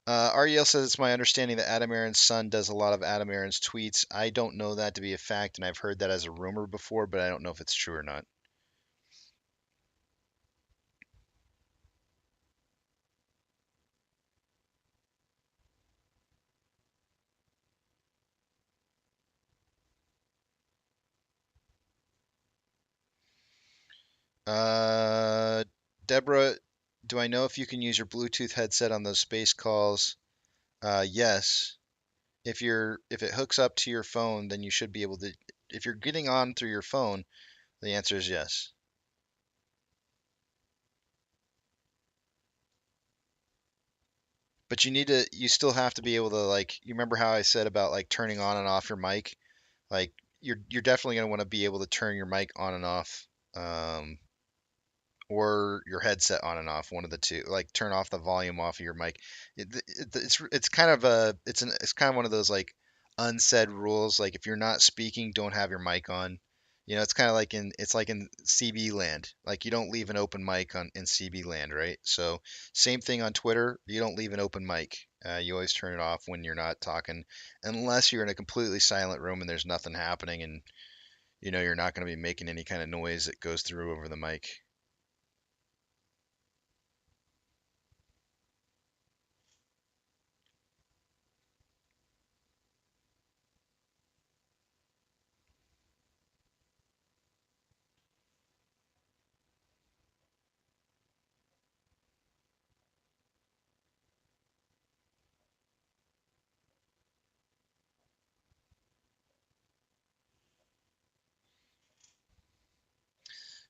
Ariel says it's my understanding that Adam Aaron's son does a lot of Adam Aaron's tweets. I don't know that to be a fact, and I've heard that as a rumor before, but I don't know if it's true or not. Uh, Deborah, do I know if you can use your Bluetooth headset on those space calls? Yes. If it hooks up to your phone, then you should be able to. If you're getting on through your phone, the answer is yes. But you still have to be able to, like, you remember how I said about like turning on and off your mic? Like you're definitely going to want to be able to turn your mic on and off, um, or your headset on and off, one of the two. Like turn off the volume off of your mic. It's kind of it's kind of one of those like unsaid rules. Like if you're not speaking, don't have your mic on. It's kind of like in CB land. Like you don't leave an open mic on in CB land, right? So same thing on Twitter. You don't leave an open mic. You always turn it off when you're not talking, unless you're in a completely silent room and there's nothing happening, and you're not going to be making any kind of noise that goes through over the mic.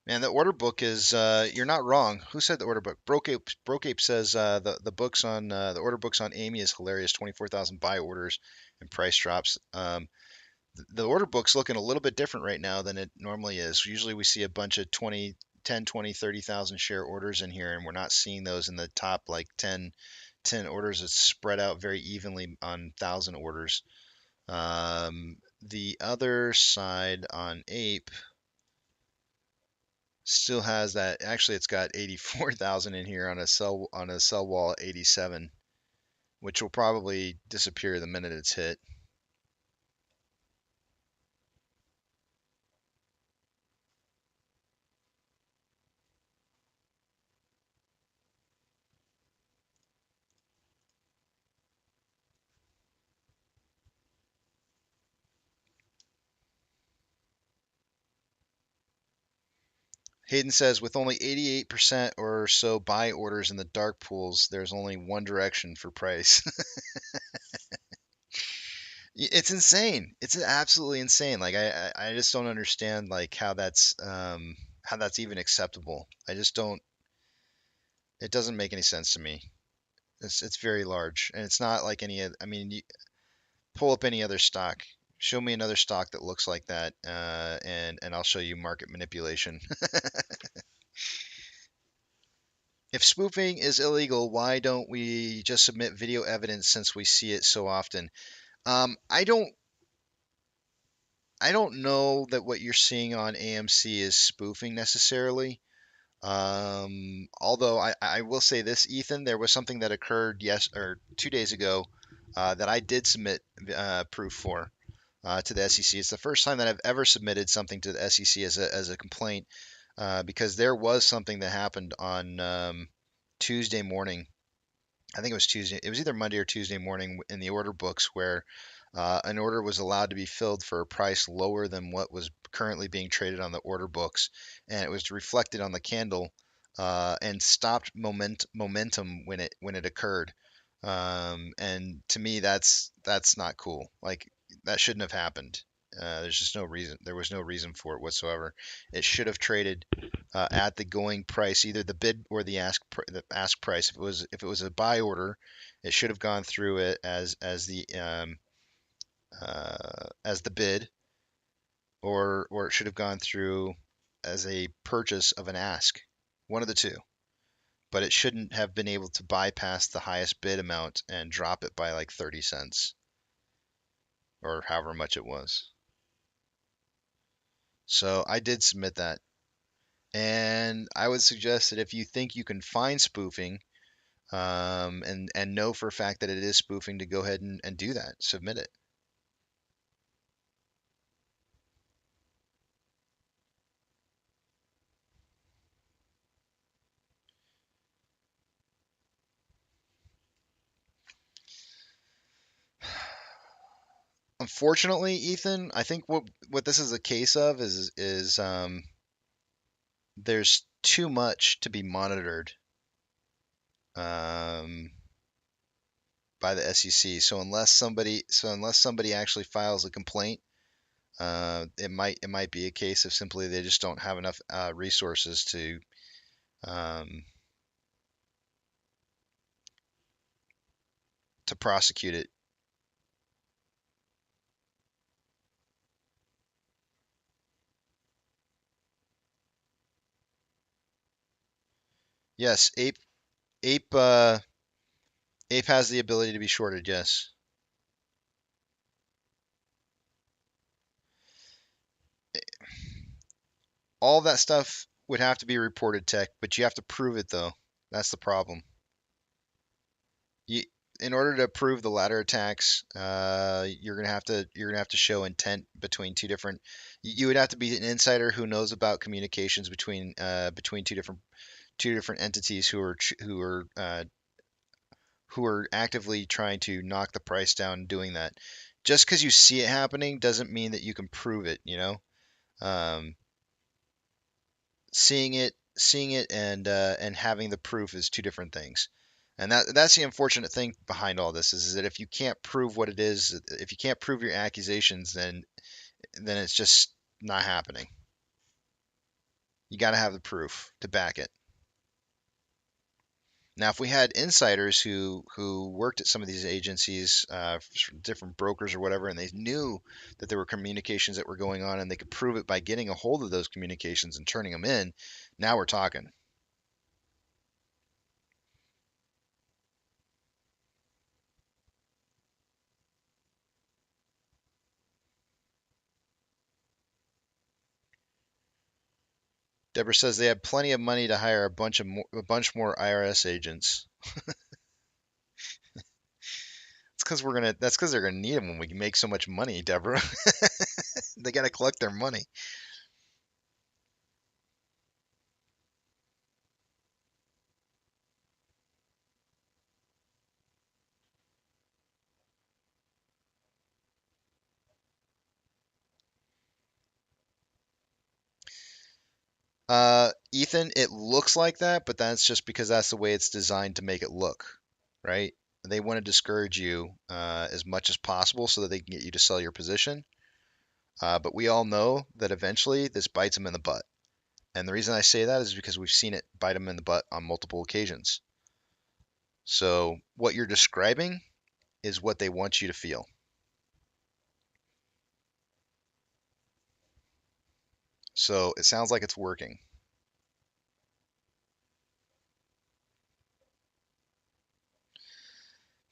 Man, the order book is you're not wrong. Who said the order book? Broke Ape says the books on the order books on Amy is hilarious. 24,000 buy orders and price drops. The order book's looking a little bit different right now than it normally is. Usually we see a bunch of 20, 10, 20, 30,000 share orders in here, and we're not seeing those in the top like 10 orders. It's spread out very evenly on 1,000 orders. The other side on Ape still has that. Actually, it's got 84,000 in here on a sell wall at 87, which will probably disappear the minute it's hit. Hayden says with only 88% or so buy orders in the dark pools, there's only one direction for price. It's insane. It's absolutely insane. Like I just don't understand like how that's even acceptable. I just don't. It doesn't make any sense to me. It's very large, and it's not like any. I mean, pull up any other stock. Show me another stock that looks like that, and I'll show you market manipulation. If spoofing is illegal, why don't we just submit video evidence since we see it so often? Um, I don't I don't know that what you're seeing on AMC is spoofing necessarily. Although I will say this, Ethan, there was something that occurred 2 days ago that I did submit proof for to the SEC. It's the first time that I've ever submitted something to the SEC as a complaint because there was something that happened on Tuesday morning. I think it was Tuesday. It was either Monday or Tuesday morning in the order books where an order was allowed to be filled for a price lower than what was currently being traded on the order books, and it was reflected on the candle and stopped momentum when it occurred. And to me, that's not cool. Like that shouldn't have happened. There's just no reason. There was no reason for it whatsoever. It should have traded at the going price, either the bid or the ask price. If it was a buy order, it should have gone through it as the as the bid, or it should have gone through as a purchase of an ask, one of the two. But it shouldn't have been able to bypass the highest bid amount and drop it by like 30 cents or however much it was. So I did submit that. And I would suggest that if you think you can find spoofing, and know for a fact that it is spoofing, to go ahead and do that. Submit it. Unfortunately, Ethan, I think what this is a case of is there's too much to be monitored um, by the SEC. So unless somebody actually files a complaint, it might be a case of simply they just don't have enough resources um, to prosecute it. Yes, Ape Ape has the ability to be shorted. Yes. All that stuff would have to be reported, Tech, but you have to prove it though. That's the problem. You, in order to prove the ladder attacks, you're gonna have to show intent between two different. You would have to be an insider who knows about communications between two different entities who are actively trying to knock the price down doing that. Just because you see it happening doesn't mean that you can prove it. Um, seeing it and having the proof is two different things. And that's the unfortunate thing behind all this is that if you can't prove what it is, if you can't prove your accusations, then it's just not happening. You got to have the proof to back it. Now, if we had insiders who worked at some of these agencies, different brokers or whatever, and they knew that there were communications that were going on, and they could prove it by getting a hold of those communications and turning them in, now we're talking. Deborah says they have plenty of money to hire a bunch more IRS agents. That's because they're gonna need them when we make so much money, Deborah. They gotta collect their money. Ethan, it looks like that, but that's just because that's the way it's designed to make it look, right? They want to discourage you as much as possible so that they can get you to sell your position. But we all know that eventually this bites them in the butt. And the reason I say that is because we've seen it bite them in the butt on multiple occasions. So what you're describing is what they want you to feel. So it sounds like it's working.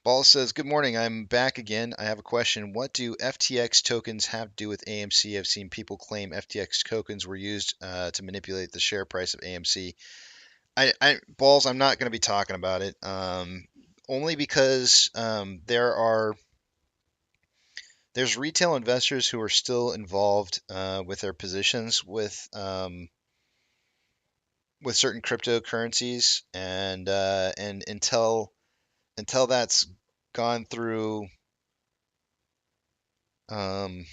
Ball says, "Good morning. I'm back again. I have a question. What do FTX tokens have to do with AMC? I've seen people claim FTX tokens were used to manipulate the share price of AMC. Balls, I'm not going to be talking about it. Only because there's retail investors who are still involved with their positions with certain cryptocurrencies, and until that's gone through um,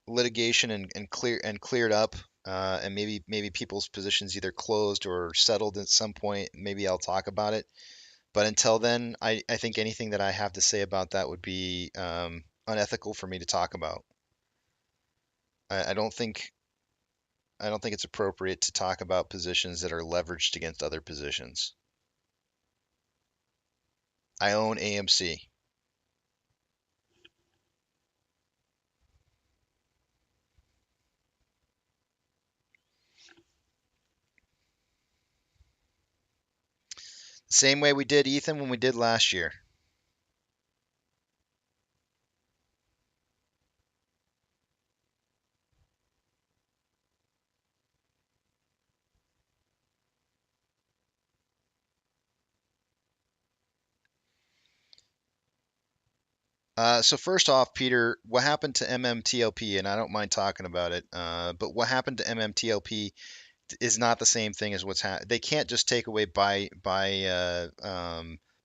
litigation and cleared up, and maybe people's positions either closed or settled at some point, maybe I'll talk about it. But until then, I think anything that I have to say about that would be unethical for me to talk about. I don't think it's appropriate to talk about positions that are leveraged against other positions. I own AMC. Same way we did, Ethan, when we did last year. So first off, Peter, what happened to MMTLP? And I don't mind talking about it, but what happened to MMTLP is not the same thing as what's happened. They can't just take away buy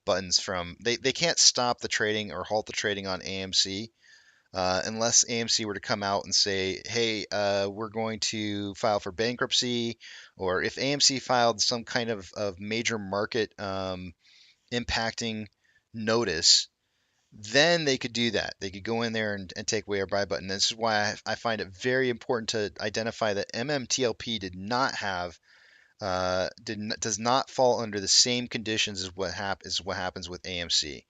buttons from. They can't stop the trading or halt the trading on AMC unless AMC were to come out and say, hey, we're going to file for bankruptcy, or if AMC filed some kind of major market impacting notice, then they could do that. They could go in there and take away our buy button. This is why I find it very important to identify that MMTLP did not have does not fall under the same conditions as what happens with AMC.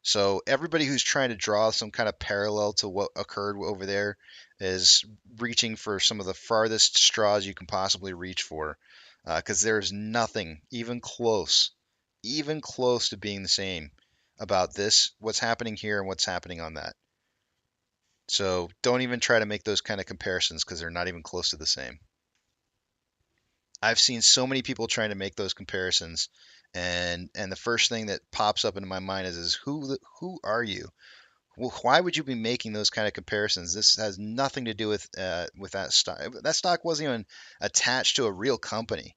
So everybody who's trying to draw some kind of parallel to what occurred over there is reaching for some of the farthest straws you can possibly reach for, because there's nothing even close to being the same about this, what's happening here and what's happening on that. So don't even try to make those kind of comparisons because they're not even close to the same. I've seen so many people trying to make those comparisons, and the first thing that pops up into my mind is who are you? Well, why would you be making those kind of comparisons? This has nothing to do with that stock. That stock wasn't even attached to a real company.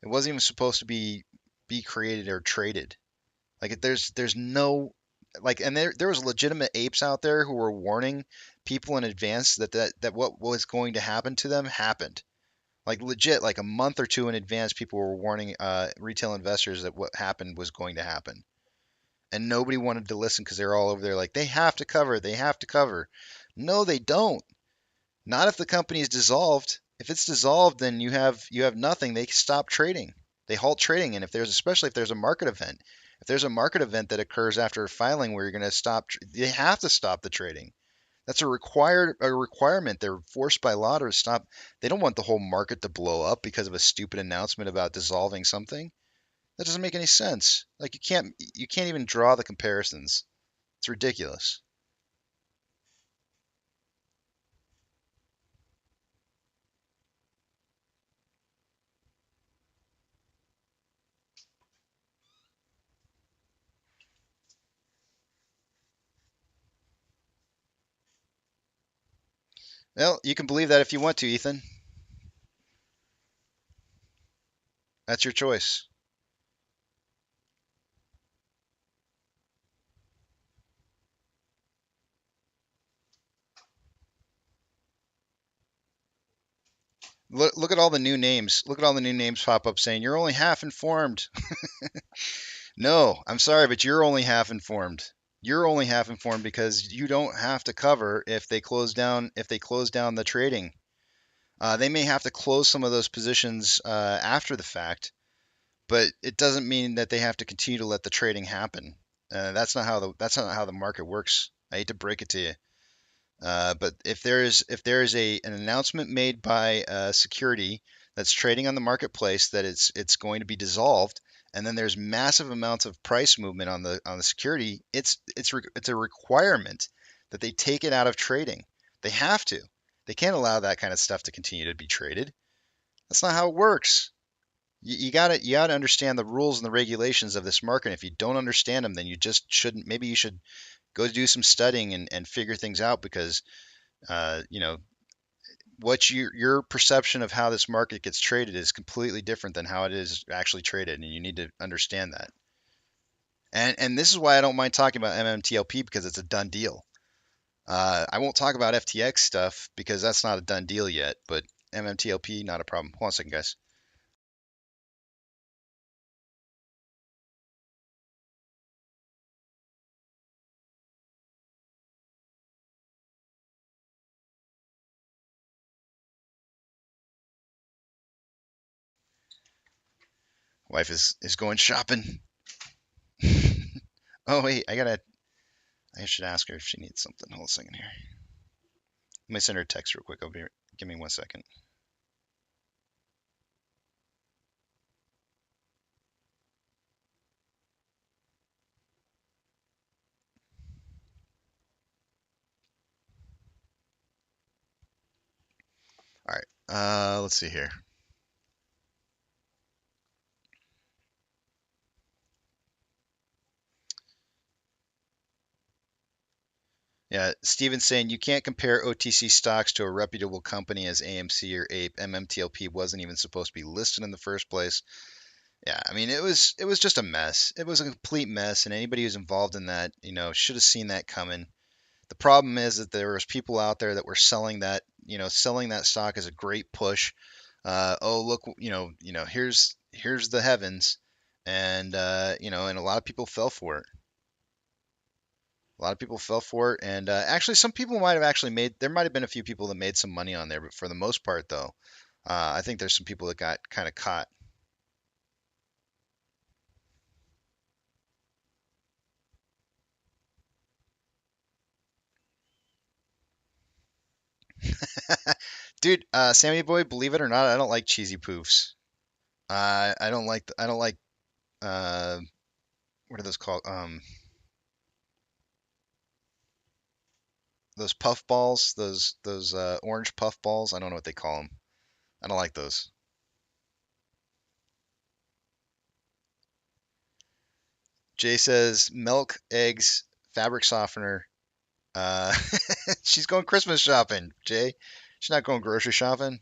It wasn't even supposed to be created or traded. Like there's no like, and there was legitimate apes out there who were warning people in advance that what was going to happen to them happened. Like legit, like a month or two in advance, people were warning retail investors that what happened was going to happen, and nobody wanted to listen because they're all over there like they have to cover, they have to cover. No, they don't. Not if the company is dissolved. If it's dissolved, then you have nothing. They stop trading. They halt trading, and especially if there's a market event, if there's a market event that occurs after filing where you're going to stop, they have to stop the trading. That's a requirement. They're forced by law to stop. They don't want the whole market to blow up because of a stupid announcement about dissolving something. That doesn't make any sense. Like you can't even draw the comparisons. It's ridiculous. Well, you can believe that if you want to, Ethan. That's your choice. Look at all the new names. Look at all the new names pop up saying you're only half informed. No, I'm sorry, but you're only half informed. You're only half informed because you don't have to cover if they close down the trading. They may have to close some of those positions after the fact, but it doesn't mean that they have to continue to let the trading happen. That's not how the market works. I hate to break it to you. But if there is an announcement made by a security that's trading on the marketplace that it's going to be dissolved, and then there's massive amounts of price movement on the security, it's a requirement that they take it out of trading. They have to. They can't allow that kind of stuff to continue to be traded. That's not how it works. You gotta understand the rules and the regulations of this market. If you don't understand them, then you just shouldn't. Maybe you should go do some studying and figure things out because uh, you know what your perception of how this market gets traded is completely different than how it is actually traded, and you need to understand that. And this is why I don't mind talking about MMTLP because it's a done deal. I won't talk about FTX stuff because that's not a done deal yet, but MMTLP not a problem. Hold on a second, guys. Wife is going shopping. Oh wait, I should ask her if she needs something. Hold on a second here. Let me send her a text real quick. Give me 1 second. Let's see here. Yeah, Steven's saying you can't compare OTC stocks to a reputable company as AMC or Ape. MMTLP wasn't even supposed to be listed in the first place. Yeah, I mean it was just a mess. It was a complete mess, and anybody who's involved in that, should have seen that coming. The problem is that there was people out there that were selling that stock as a great push. Oh look, here's the heavens, and a lot of people fell for it. A lot of people fell for it, and actually, some people might have actually made. There might have been a few people that made some money on there, but for the most part, though, I think there's some people that got kind of caught. Dude, Sammy boy, believe it or not, I don't like cheesy poofs. I don't like. Uh, what are those called? Those puff balls, those orange puff balls. I don't know what they call them. I don't like those. Jay says milk, eggs, fabric softener. Uh, she's going Christmas shopping, Jay. She's not going grocery shopping.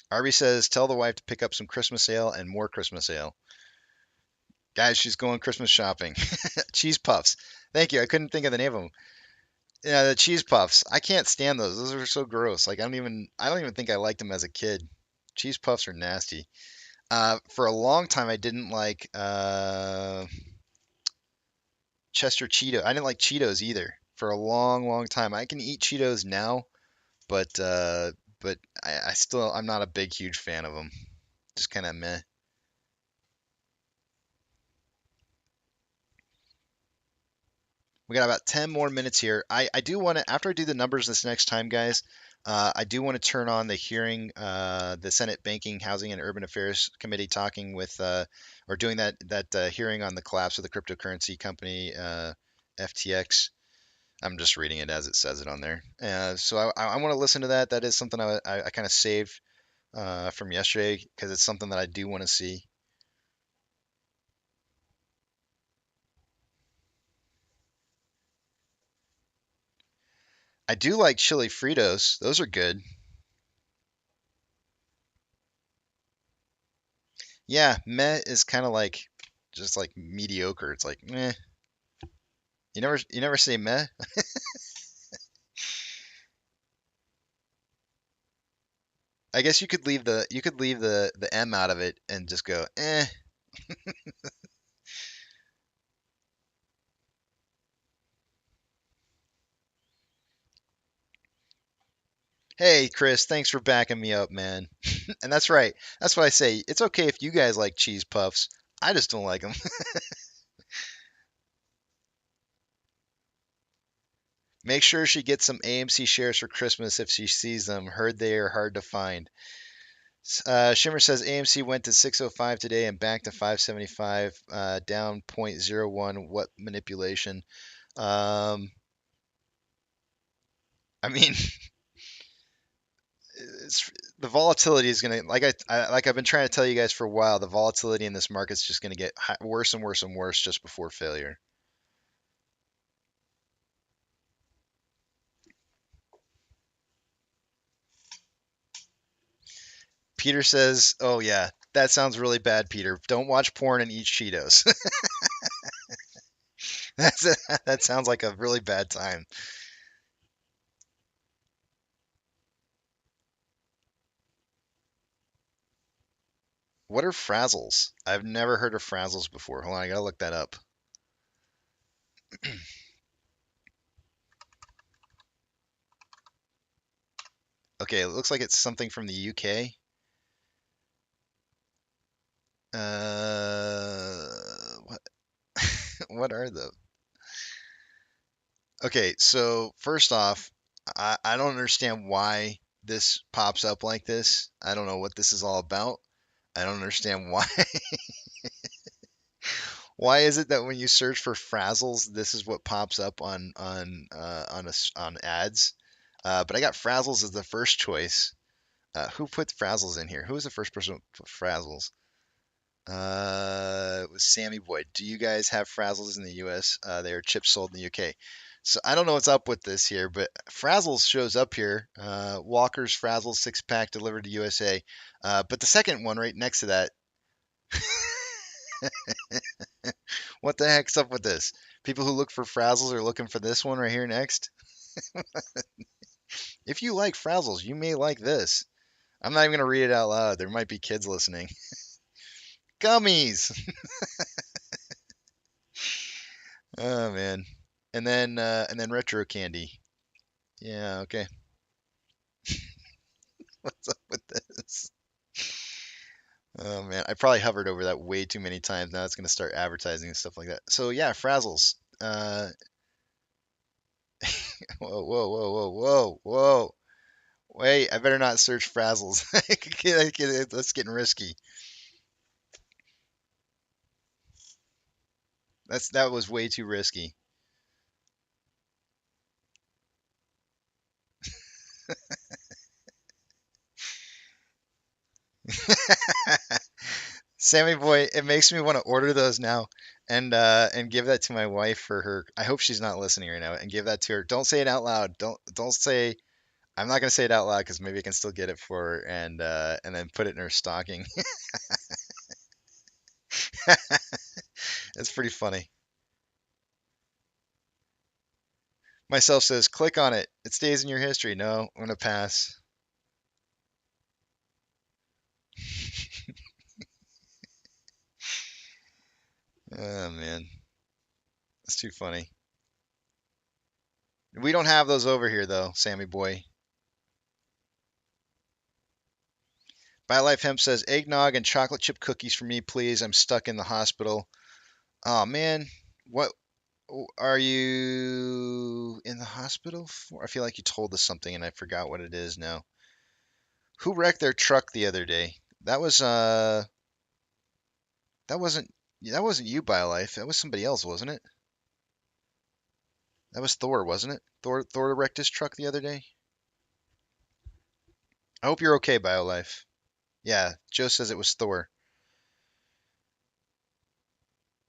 Arby says tell the wife to pick up some Christmas ale and more Christmas ale. Guys, she's going Christmas shopping. Cheese puffs. Thank you. I couldn't think of the name of them. Yeah, the cheese puffs. I can't stand those. Those are so gross. Like I don't even think I liked them as a kid. Cheese puffs are nasty. For a long time, I didn't like Chester Cheeto. I didn't like Cheetos either. For a long, long time, I can eat Cheetos now, but I'm not a big, huge fan of them. Just kind of meh. We got about 10 more minutes here. I do want to, after I do the numbers this next time, guys, I do want to turn on the hearing, the Senate Banking, Housing, and Urban Affairs Committee talking with, or doing that hearing on the collapse of the cryptocurrency company, FTX. I'm just reading it as it says it on there. So I want to listen to that. That is something I kind of saved from yesterday because it's something that I do want to see. I do like chili Fritos. Those are good. Yeah, meh is kind of like just like mediocre. It's like meh. You never say meh. I guess you could leave the M out of it and just go eh. Hey Chris, thanks for backing me up, man. And that's right. That's what I say. It's okay if you guys like cheese puffs. I just don't like them. Make sure she gets some AMC shares for Christmas if she sees them. Heard they are hard to find. Shimmer says AMC went to 605 today and back to 575, down 0.01. What manipulation? Um, I mean, it's, the volatility is gonna like I've been trying to tell you guys for a while. The volatility in this market is just gonna get worse and worse and worse just before failure. Peter says, "Oh yeah, that sounds really bad, Peter. Don't watch porn and eat Cheetos." That sounds like a really bad time. What are frazzles? I've never heard of frazzles before. Hold on, I gotta look that up. Okay, it looks like it's something from the UK. What what are the? Okay, so first off, I don't understand why this pops up like this. I don't know what this is all about. I don't understand why. Why is it that when you search for Frazzles, this is what pops up on ads? But I got Frazzles as the first choice. Who put Frazzles in here? Who was the first person to put Frazzles? It was Sammy Boy. Do you guys have Frazzles in the U.S.? They are chips sold in the U.K. So I don't know what's up with this here, but Frazzles shows up here. Walker's Frazzles 6-pack delivered to USA. But the second one right next to that, what the heck's up with this? People who look for Frazzles are looking for this one right here next. If you like Frazzles, you may like this. I'm not even going to read it out loud. There might be kids listening. Gummies. Oh man. And then retro candy. Yeah, okay. What's up with this? Oh man, I probably hovered over that way too many times. Now it's gonna start advertising and stuff like that. So yeah, Frazzles. Whoa, whoa, whoa, whoa, whoa, whoa. Wait, I better not search Frazzles. That's getting risky. That was way too risky. Sammy Boy, it makes me want to order those now and give that to my wife for her. I hope she's not listening right now and give that to her. Don't say it out loud. Don't say I'm not gonna say it out loud because maybe I can still get it for her and then put it in her stocking. It's pretty funny. Myself says, click on it. It stays in your history. No, I'm gonna pass. Oh man, that's too funny. We don't have those over here though, Sammy boy. BioLife Hemp says eggnog and chocolate chip cookies for me, please. I'm stuck in the hospital. Oh man, what are you in the hospital for? I feel like you told us something and I forgot what it is now. Who wrecked their truck the other day? That wasn't that wasn't you, BioLife. That was somebody else, wasn't it? That was Thor, wasn't it? Thor wrecked his truck the other day. I hope you're okay, BioLife. Yeah, Joe says it was Thor.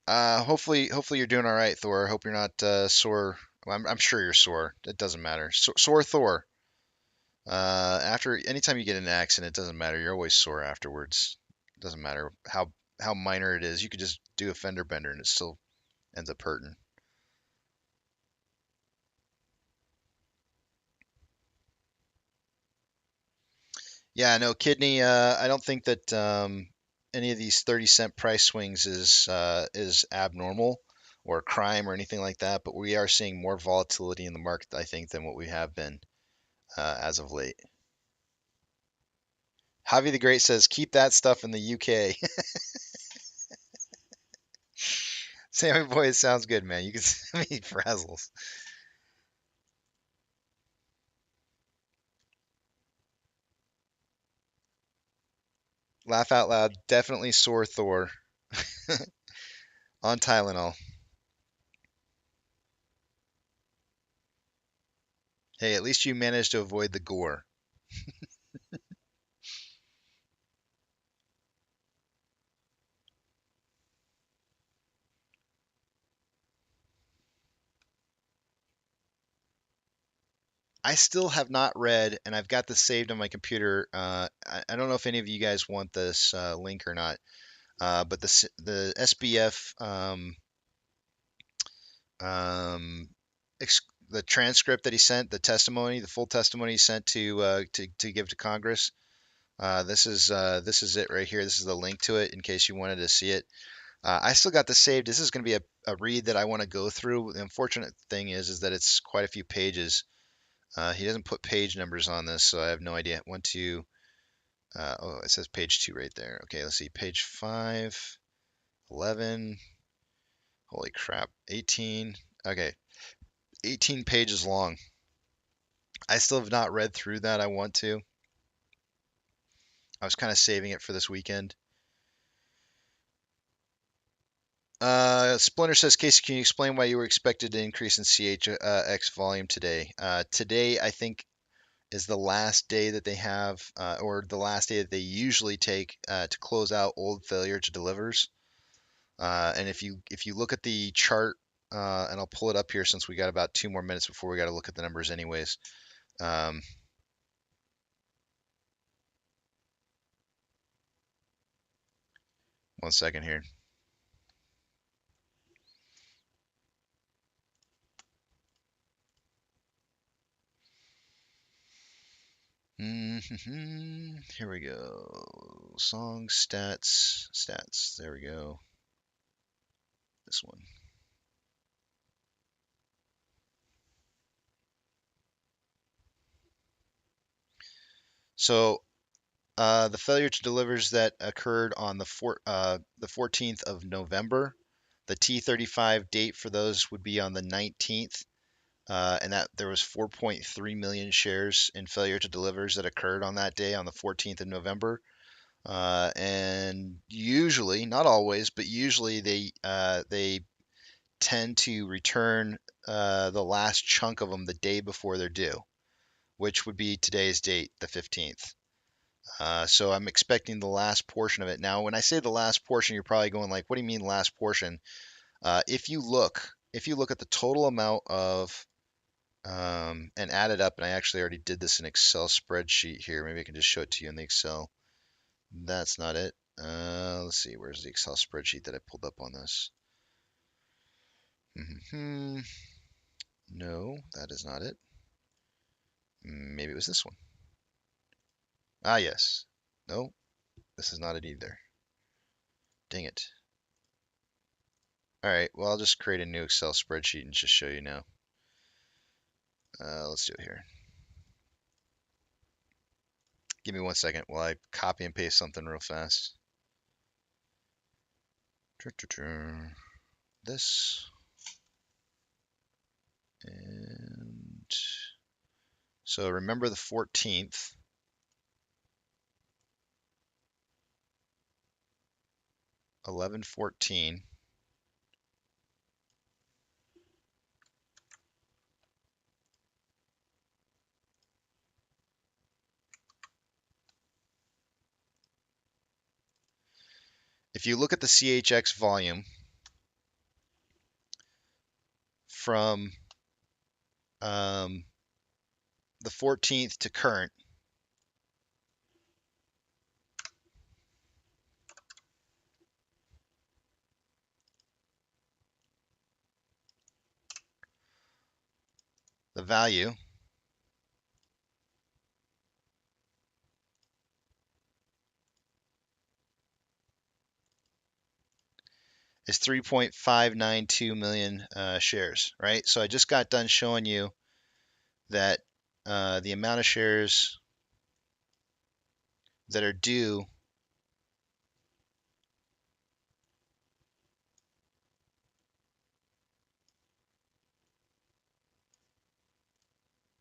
Hopefully you're doing all right, Thor. I hope you're not sore. Well, I'm sure you're sore. It doesn't matter. Sore Thor. Anytime you get in an accident, it doesn't matter. You're always sore afterwards. It doesn't matter how minor it is. You could just do a fender bender and it still ends up hurting. Yeah, no, kidney. I don't think that any of these 30-cent price swings is abnormal or a crime or anything like that. But we are seeing more volatility in the market, I think, than what we have been as of late. Javi the Great says, keep that stuff in the UK. Sammy Boy, it sounds good, man. You can send me Frazzles. Laugh out loud. Definitely sore Thor on Tylenol. Hey, at least you managed to avoid the gore. I still have not read, and I've got this saved on my computer. I don't know if any of you guys want this link or not, but the SBF um, the transcript that he sent, the testimony, the full testimony he sent to give to Congress. This is it right here. This is the link to it in case you wanted to see it. I still got this saved. This is going to be a read that I want to go through. The unfortunate thing is that it's quite a few pages. He doesn't put page numbers on this, so I have no idea. Oh, it says page 2 right there. Okay, let's see. Page 5, 11. Holy crap. 18. Okay, 18 pages long. I still have not read through that. I want to. I was kind of saving it for this weekend. Splinter says, Casey, can you explain why you were expected to increase in CHX volume today? Today, I think, is the last day that they have, or the last day that they usually take to close out old failure to delivers. And if you look at the chart, and I'll pull it up here since we got about 2 more minutes before we got to look at the numbers anyways. Um, One second here. Here we go. Songs, stats. There we go. This one. So the failure to delivers that occurred on the 14th of November. The T35 date for those would be on the 19th, and that there was 4.3 million shares in failure to delivers that occurred on that day on the 14th of November. And usually, not always, but usually they tend to return the last chunk of them the day before they're due, which would be today's date, the 15th. So I'm expecting the last portion of it. Now, when I say the last portion, you're probably going like, "What do you mean last portion?" If you look at the total amount of and add it up, and I actually already did this in Excel spreadsheet here. Maybe I can just show it to you in the Excel. That's not it. Let's see. Where's the Excel spreadsheet that I pulled up on this? No, that is not it. Maybe it was this one. Ah, yes. No, this is not it either. Dang it. All right, well, I'll just create a new Excel spreadsheet and just show you now. Let's do it here. Give me 1 second while I copy and paste something real fast. This. And so remember the 14th. $11.14. If you look at the CHX volume from the 14th to current, the value is 3.592 million shares, right? So I just got done showing you that the amount of shares that are due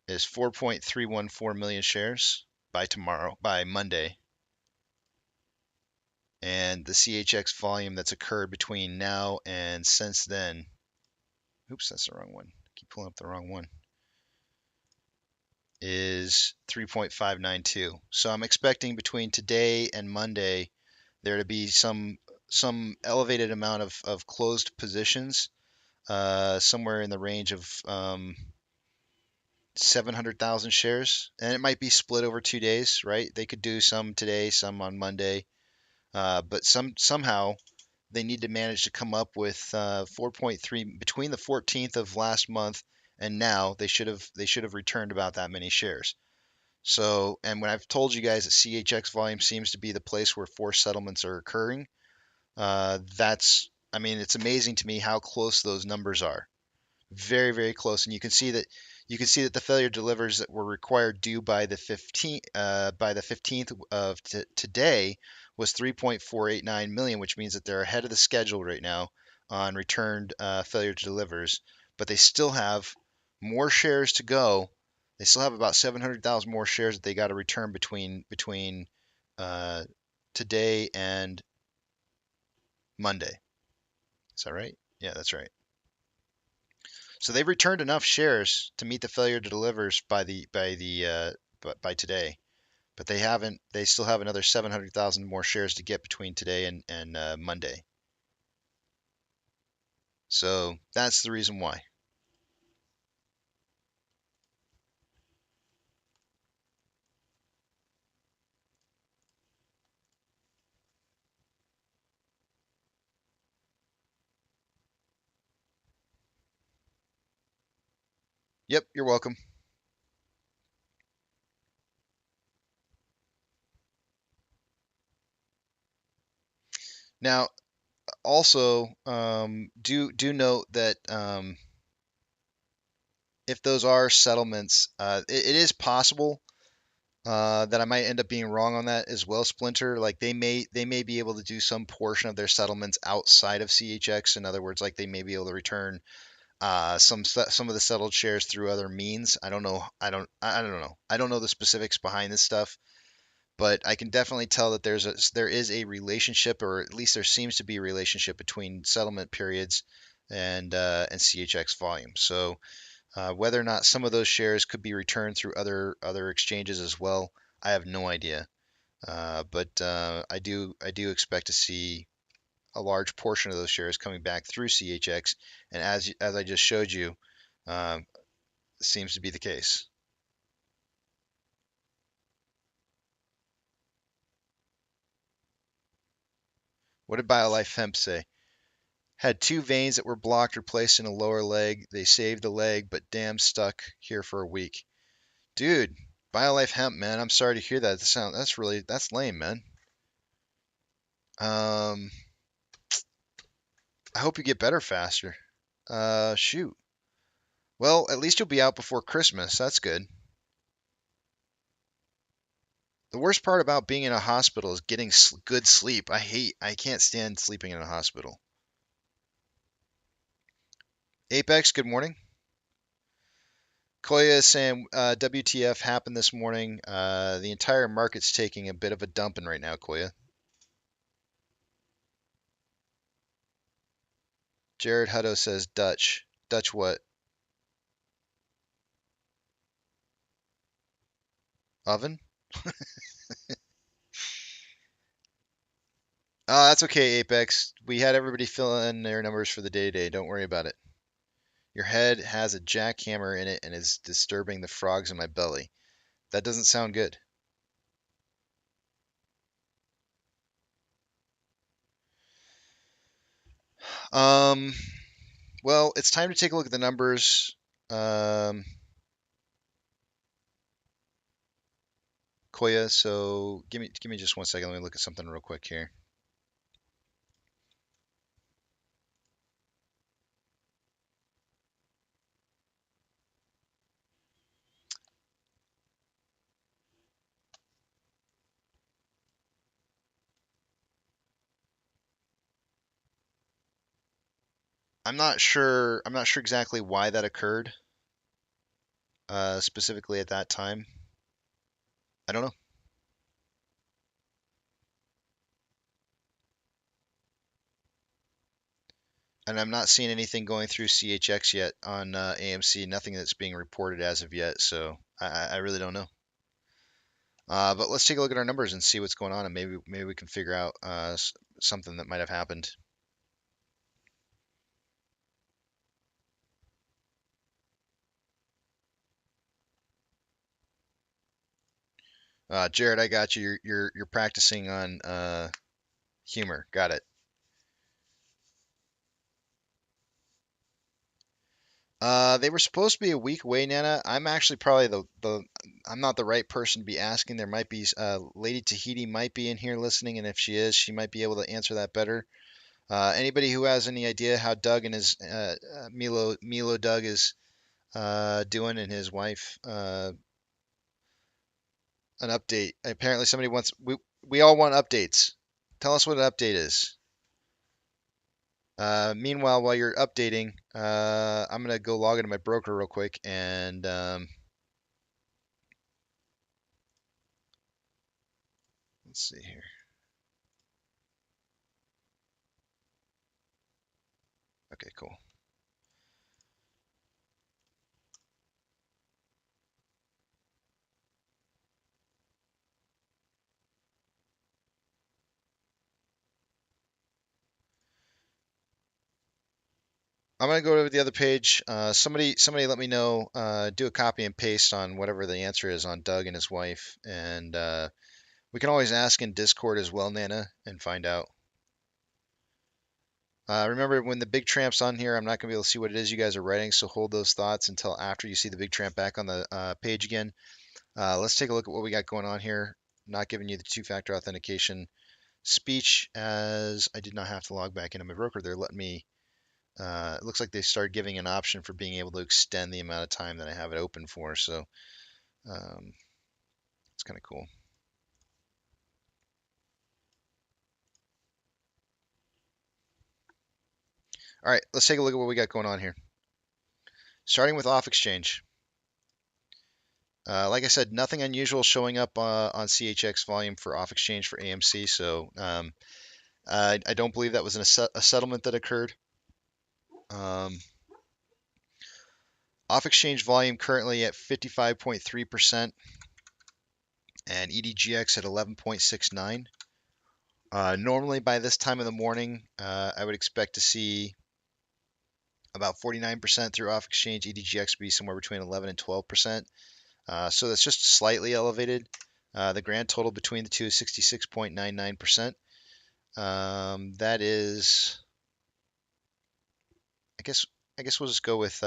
is 4.314 million shares by Monday. And the CHX volume that's occurred between now and since then, oops, that's the wrong one. Keep pulling up the wrong one, is 3.592. So I'm expecting between today and Monday there to be some elevated amount of closed positions, somewhere in the range of 700,000 shares, and it might be split over 2 days, right? They could do some today, some on Monday, but somehow they need to manage to come up with 4.3 between the 14th of last month and now. They should have returned about that many shares. So, and when I've told you guys that CHX volume seems to be the place where forced settlements are occurring, I mean, it's amazing to me how close those numbers are. Very, very close. And you can see that the failure delivers that were required due by the 15th of today was 3.489 million, which means that they're ahead of the schedule right now on returned failure to delivers. But they still have more shares to go. They still have about 700,000 more shares that they got to return between today and Monday. Is that right? Yeah, that's right. So they've returned enough shares to meet the failure to delivers by today, but they haven't. They still have another 700,000 more shares to get between today and Monday. So that's the reason why. Yep, you're welcome. Now, also, do note that if those are settlements, it is possible that I might end up being wrong on that as well, Splinter. Like they may be able to do some portion of their settlements outside of CHX. In other words, like they may be able to return some of the settled shares through other means. I don't know. I don't know. I don't know the specifics behind this stuff, but I can definitely tell that there is a relationship, or at least there seems to be a relationship between settlement periods and CHX volume. So whether or not some of those shares could be returned through other exchanges as well, I have no idea. But I do expect to see a large portion of those shares coming back through CHX, and as I just showed you, um, seems to be the case. What did BioLife Hemp say? Had two veins that were blocked replaced in a lower leg. They saved the leg, but damn stuck here for a week. Dude, BioLife Hemp, man, I'm sorry to hear that. That's lame, man. Um, I hope you get better faster. Shoot. Well, at least you'll be out before Christmas. That's good. The worst part about being in a hospital is getting good sleep. I can't stand sleeping in a hospital. Apex, good morning. Koya is saying WTF happened this morning. The entire market's taking a bit of a dumping right now, Koya. Jared Hutto says Dutch. Dutch what? Oven? Oh, that's okay, Apex. We had everybody fill in their numbers for the day. Don't worry about it. Your head has a jackhammer in it and is disturbing the frogs in my belly. That doesn't sound good. Um, well, it's time to take a look at the numbers. Um, Koya, so give me just 1 second. Let me look at something real quick here. I'm not sure exactly why that occurred, specifically at that time. I don't know. And I'm not seeing anything going through CHX yet on AMC. Nothing that's being reported as of yet. So I really don't know. But let's take a look at our numbers and see what's going on, and maybe we can figure out something that might have happened. Jared, I got you. You're practicing on humor. Got it. They were supposed to be a week away, Nana. I'm actually probably the I'm not the right person to be asking. There might be Lady Tahiti might be in here listening, and if she is, she might be able to answer that better. Anybody who has any idea how Doug and his Milo Doug is doing, and his wife, an update. Apparently, somebody wants we all want updates. Tell us what an update is. Meanwhile, while you're updating, I'm gonna go log into my broker real quick and let's see here. Okay, cool. I'm gonna go to the other page. Somebody let me know. Do a copy and paste on whatever the answer is on Doug and his wife, and we can always ask in Discord as well, Nana, and find out. Remember, when the big tramp's on here, I'm not gonna be able to see what it is you guys are writing, so hold those thoughts until after you see the big tramp back on the page again. Let's take a look at what we got going on here. Not giving you the two-factor authentication speech, as I did not have to log back into my broker. They're letting me. It looks like they started giving an option for being able to extend the amount of time that I have it open for, so it's kind of cool. All right, let's take a look at what we got going on here. Starting with off exchange. Like I said, nothing unusual showing up on CHX volume for off exchange for AMC, so I don't believe that was a settlement that occurred. Off exchange volume currently at 55.3% and EDGX at 11.69. Normally by this time of the morning, I would expect to see about 49% through off exchange. EDGX would be somewhere between 11 and 12%. So that's just slightly elevated. The grand total between the two is 66.99%. That is, I guess we'll just go with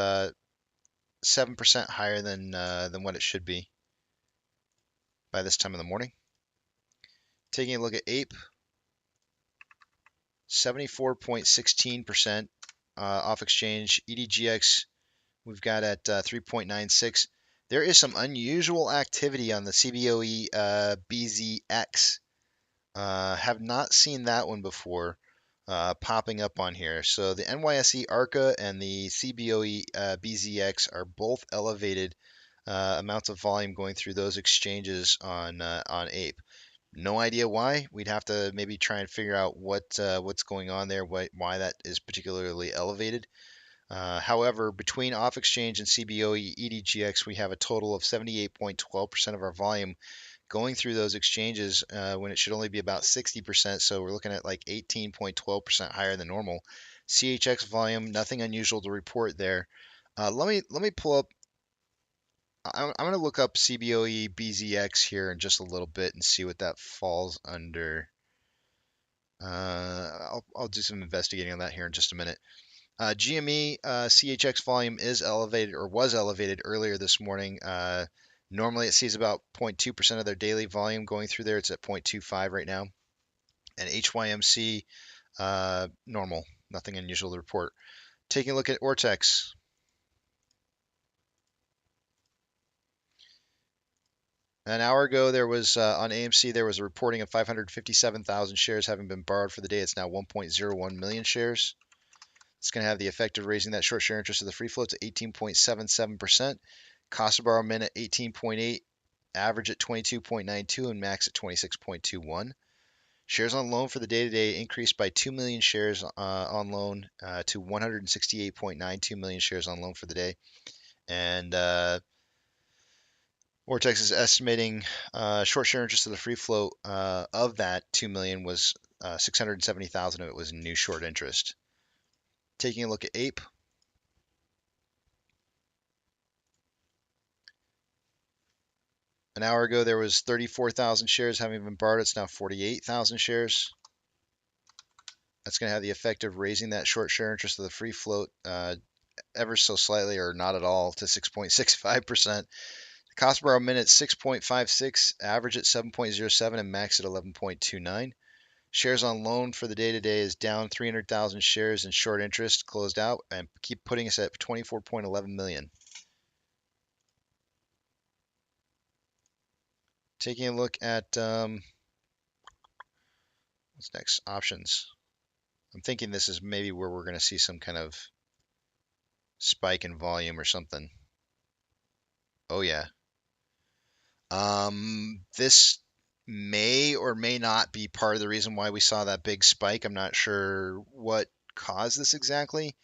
7% higher than what it should be by this time of the morning. Taking a look at Ape, 74.16% off exchange. EDGX we've got at 3.96. There is some unusual activity on the CBOE BZX. Have not seen that one before popping up on here. So the NYSE ARCA and the CBOE BZX are both elevated amounts of volume going through those exchanges on Ape. No idea why. We'd have to maybe try and figure out what's going on there, why that is particularly elevated. However, between off exchange and CBOE EDGX, we have a total of 78.12% of our volume going through those exchanges when it should only be about 60%. So we're looking at like 18.12% higher than normal. CHX volume, nothing unusual to report there. Let me pull up. I'm going to look up CBOE BZX here in just a little bit and see what that falls under. I'll do some investigating on that here in just a minute. GME CHX volume is elevated, or was elevated earlier this morning. Normally it sees about 0.2% of their daily volume going through there. It's at 0.25 right now. And HYMC, normal, nothing unusual to report. Taking a look at Ortex. An hour ago, there was on AMC, there was a reporting of 557,000 shares having been borrowed for the day. It's now 1.01 million shares. It's going to have the effect of raising that short share interest of the free float to 18.77%. Cost to borrow min at 18.8, average at 22.92, and max at 26.21. Shares on loan for the day-to-day increased by 2 million shares on loan to 168.92 million shares on loan for the day. And Vortex is estimating short share interest of the free float of that 2 million was 670,000 of it was new short interest. Taking a look at Ape. An hour ago, there was 34,000 shares having been borrowed. It's now 48,000 shares. That's going to have the effect of raising that short share interest of the free float ever so slightly, or not at all, to 6.65%. The cost per hour minute 6.56, average at 7.07, and max at 11.29. Shares on loan for the day-to-day is down 300,000 shares, and short interest closed out and keep putting us at 24.11 million. Taking a look at what's next, options. I'm thinking this is maybe where we're going to see some kind of spike in volume or something. Oh yeah. This may or may not be part of the reason why we saw that big spike. I'm not sure what caused this exactly.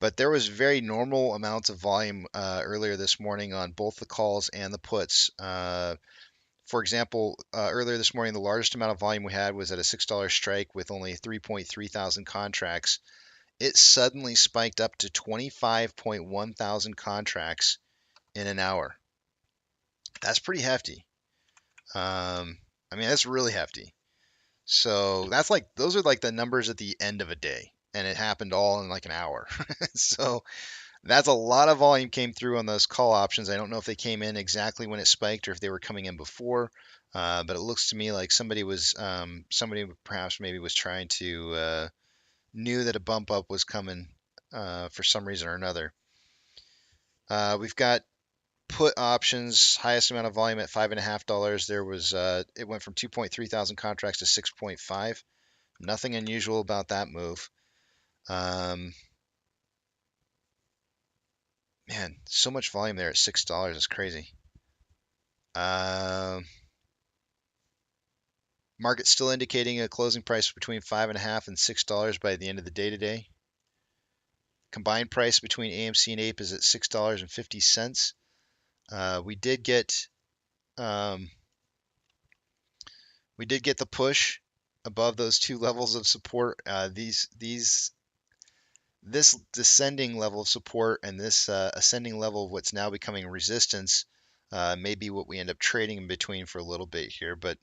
But there was very normal amounts of volume earlier this morning on both the calls and the puts. For example, earlier this morning, the largest amount of volume we had was at a $6 strike with only 3.3 thousand contracts. It suddenly spiked up to 25.1 thousand contracts in an hour. That's pretty hefty. I mean, that's really hefty. So that's like, those are like the numbers at the end of a day, and it happened all in like an hour. So that's a lot of volume came through on those call options. I don't know if they came in exactly when it spiked or if they were coming in before, but it looks to me like somebody perhaps maybe was trying to, knew that a bump up was coming for some reason or another. We've got put options, highest amount of volume at $5.50. There was it went from 2.3 thousand contracts to 6.5. Nothing unusual about that move. Man, so much volume there at $6 is crazy. Market still indicating a closing price between $5.50 and $6 by the end of the day today. Combined price between AMC and Ape is at $6.50. We did get the push above those two levels of support. This descending level of support and this ascending level of what's now becoming resistance may be what we end up trading in between for a little bit here. But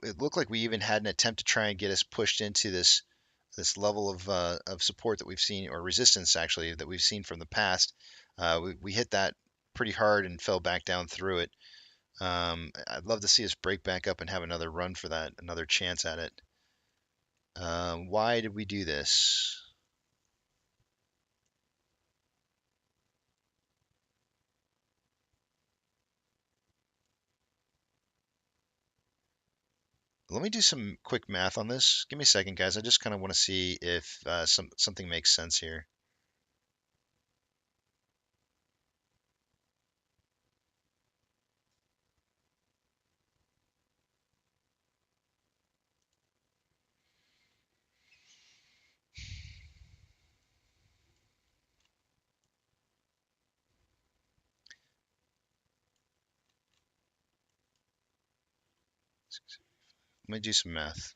it looked like we even had an attempt to try and get us pushed into this level of support that we've seen, or resistance actually, that we've seen from the past. We hit that pretty hard and fell back down through it. I'd love to see us break back up and have another run for that, another chance at it. Why did we do this? Let me do some quick math on this. Give me a second, guys. I just kind of want to see if something makes sense here. Let me do some math.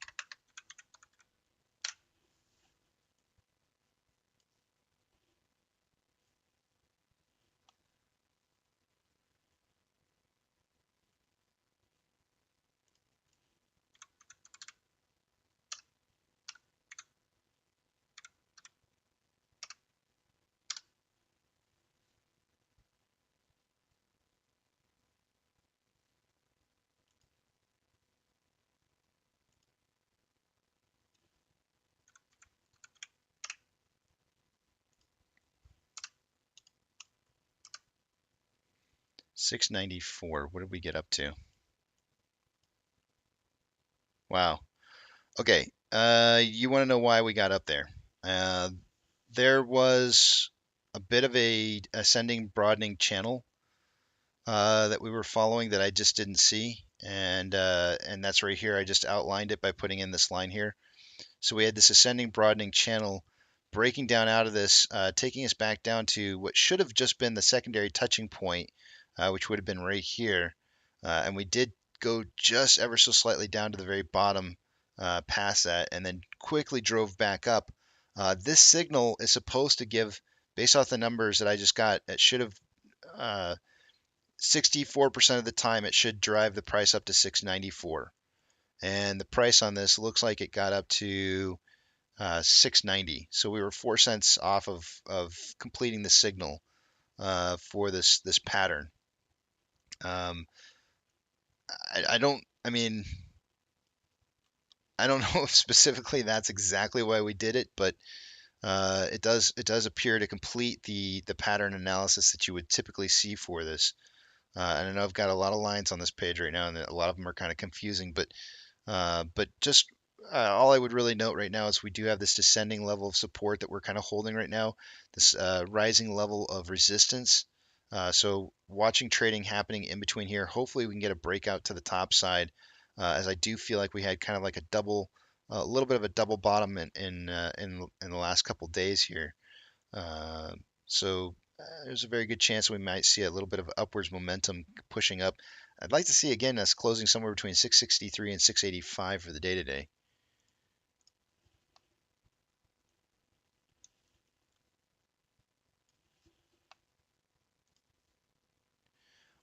$6.94. What did we get up to? Wow. Okay. You want to know why we got up there? There was a bit of a ascending, broadening channel that we were following that I just didn't see, and that's right here. I just outlined it by putting in this line here. So we had this ascending, broadening channel breaking down out of this, taking us back down to what should have just been the secondary touching point, which would have been right here. And we did go just ever so slightly down to the very bottom past that, and then quickly drove back up. This signal is supposed to give, based off the numbers that I just got, it should have 64% of the time it should drive the price up to 694. And the price on this looks like it got up to 690. So we were 4 cents off of completing the signal for this pattern. I don't know if specifically that's exactly why we did it, but it does appear to complete the pattern analysis that you would typically see for this. And I know I've got a lot of lines on this page right now, and a lot of them are kind of confusing, but just all I would really note right now is we do have this descending level of support that we're kind of holding right now, this rising level of resistance. So watching trading happening in between here. Hopefully we can get a breakout to the top side, as I do feel like we had kind of like a little bit of a double bottom in the last couple days here. Uh, so there's a very good chance we might see a little bit of upwards momentum pushing up. I'd like to see again us closing somewhere between 663 and 685 for the day today.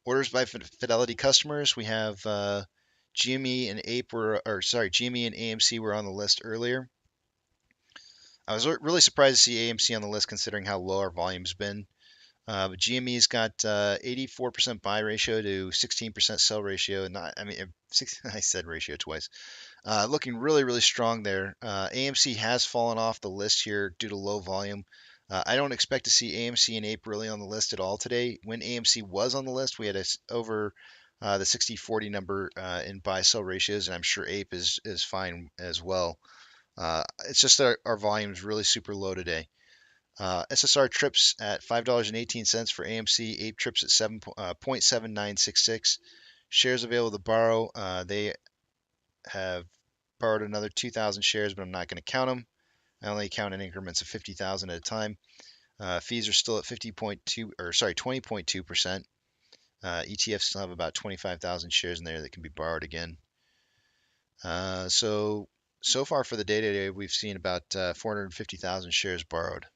Orders by Fidelity customers. We have GME and GME and AMC were on the list earlier. I was really surprised to see AMC on the list considering how low our volume's been. But GME's got 84% buy ratio to 16% sell ratio. And not, I mean, I said ratio twice. Looking really, really strong there. AMC has fallen off the list here due to low volume. I don't expect to see AMC and Ape really on the list at all today. When AMC was on the list, we had over the 60-40 number in buy-sell ratios, and I'm sure Ape is fine as well. It's just that our volume is really super low today. SSR trips at $5.18 for AMC, Ape trips at 0.7966. Shares available to borrow. They have borrowed another 2,000 shares, but I'm not going to count them. I only count in increments of 50,000 at a time. Fees are still at 20.2%. ETFs still have about 25,000 shares in there that can be borrowed again. So far for the day today, we've seen about 450,000 shares borrowed.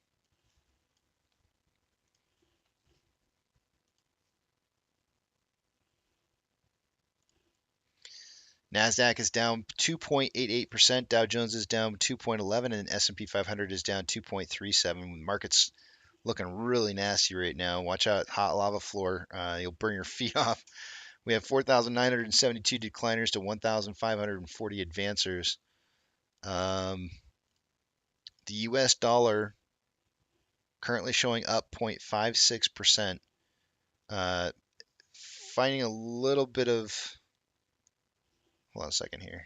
NASDAQ is down 2.88%, Dow Jones is down 2.11%, and S&P 500 is down 2.37%. Market's looking really nasty right now. Watch out, hot lava floor. You'll burn your feet off. We have 4,972 decliners to 1,540 advancers. The U.S. dollar currently showing up 0.56%. Finding a little bit of... Hold on a second here.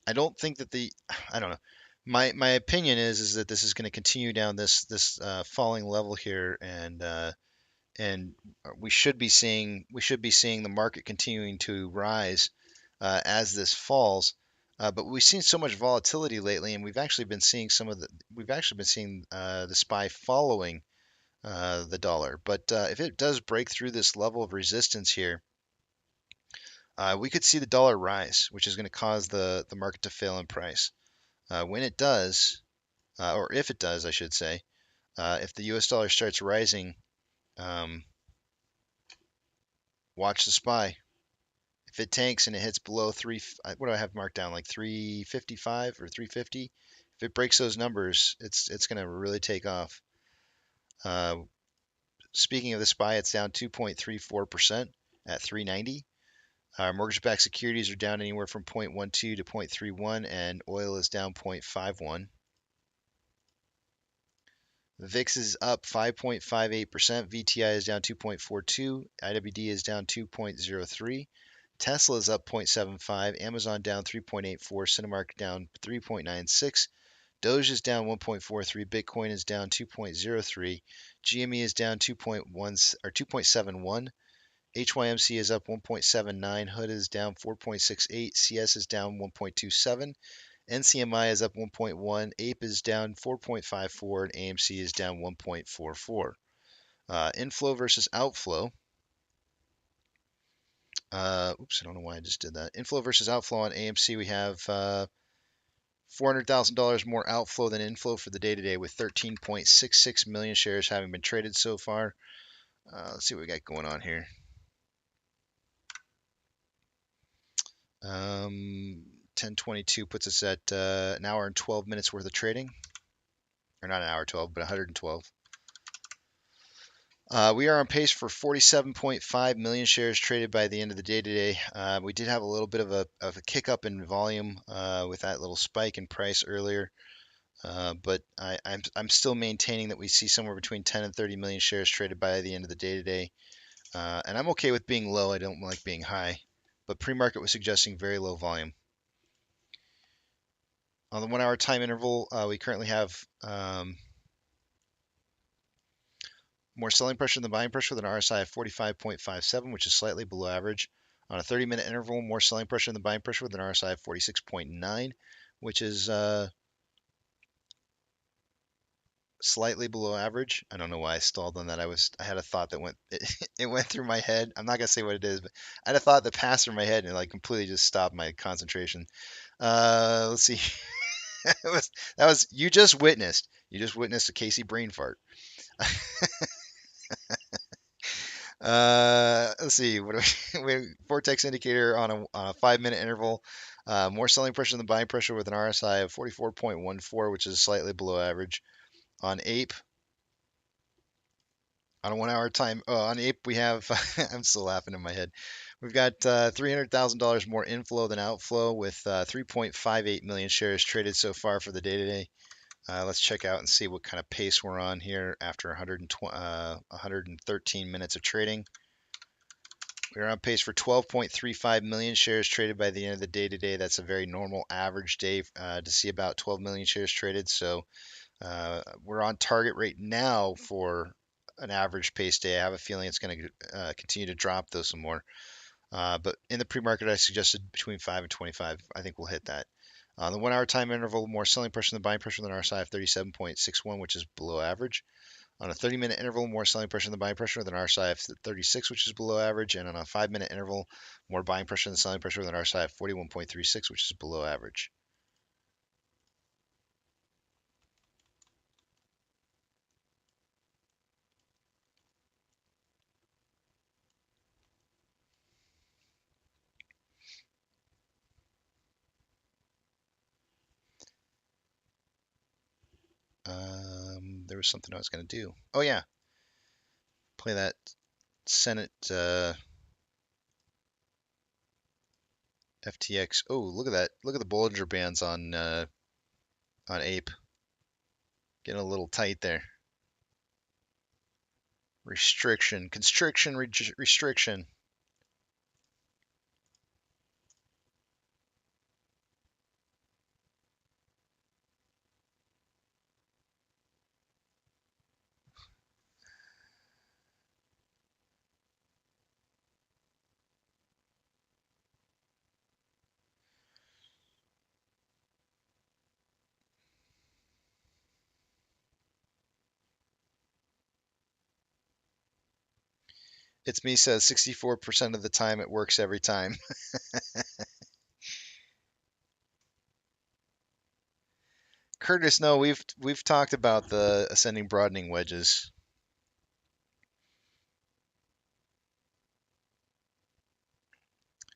I don't think that I don't know. My opinion is that this is going to continue down this falling level here, and we should be seeing the market continuing to rise as this falls. But we've seen so much volatility lately, and we've actually been seeing the SPY following the dollar. But if it does break through this level of resistance here, we could see the dollar rise, which is going to cause the market to fail in price. When it does, or if it does, I should say, if the U.S. dollar starts rising, watch the SPY. If it tanks and it hits below what do I have marked down, like 355 or 350? If it breaks those numbers, it's going to really take off. Speaking of the SPY, it's down 2.34% at 390. Mortgage-backed securities are down anywhere from 0.12 to 0.31, and oil is down 0.51. The VIX is up 5.58%. VTI is down 2.42. IWD is down 2.03. Tesla is up 0.75. Amazon down 3.84. Cinemark down 3.96. Doge is down 1.43. Bitcoin is down 2.03. GME is down 2.71. HYMC is up 1.79. HOOD is down 4.68. CS is down 1.27. NCMI is up 1.1. Ape is down 4.54. And AMC is down 1.44. Inflow versus outflow. Oops, I don't know why I just did that. Inflow versus outflow on AMC, we have $400,000 more outflow than inflow for the day today, with 13.66 million shares having been traded so far. Let's see what we got going on here. 10:22 puts us at an hour and 12 minutes worth of trading. Or not an hour 12, but 112. We are on pace for 47.5 million shares traded by the end of the day today. We did have a little bit of a kick up in volume with that little spike in price earlier. But I'm still maintaining that we see somewhere between 10 and 30 million shares traded by the end of the day today. And I'm okay with being low. I don't like being high. But pre-market was suggesting very low volume. On the 1 hour time interval, we currently have More selling pressure than buying pressure with an RSI of 45.57, which is slightly below average. On a 30-minute interval, more selling pressure than buying pressure with an RSI of 46.9, which is slightly below average. I don't know why I stalled on that. I had a thought that went it went through my head. I'm not gonna say what it is, but I had a thought that passed through my head and it like completely just stopped my concentration. Let's see. That was you just witnessed. You just witnessed a Casey brain fart. Let's see. What do Vortex indicator on a 5-minute interval. More selling pressure than buying pressure with an RSI of 44.14, which is slightly below average. On Ape, on a 1 hour time, on Ape we have. I'm still laughing in my head. We've got $300,000 more inflow than outflow, with 3.58 million shares traded so far for the day today. Let's check out and see what kind of pace we're on here after 113 minutes of trading. We're on pace for 12.35 million shares traded by the end of the day today. That's a very normal average day to see about 12 million shares traded. So we're on target right now for an average pace day. I have a feeling it's going to continue to drop though some more. But in the pre-market, I suggested between 5 and 25. I think we'll hit that. On the 1 hour time interval, more selling pressure than buying pressure than RSI of 37.61, which is below average. On a 30-minute interval, more selling pressure than buying pressure with an RSI of 36, which is below average. And on a 5-minute interval, more buying pressure than selling pressure with an RSI of 41.36, which is below average. There was something I was going to do. Oh, yeah. Play that Senate FTX. Oh, look at that. Look at the Bollinger Bands on Ape. Getting a little tight there. Restriction, constriction, restriction. It's me says 64% of the time it works every time. Curtis, no, we've talked about the ascending broadening wedges.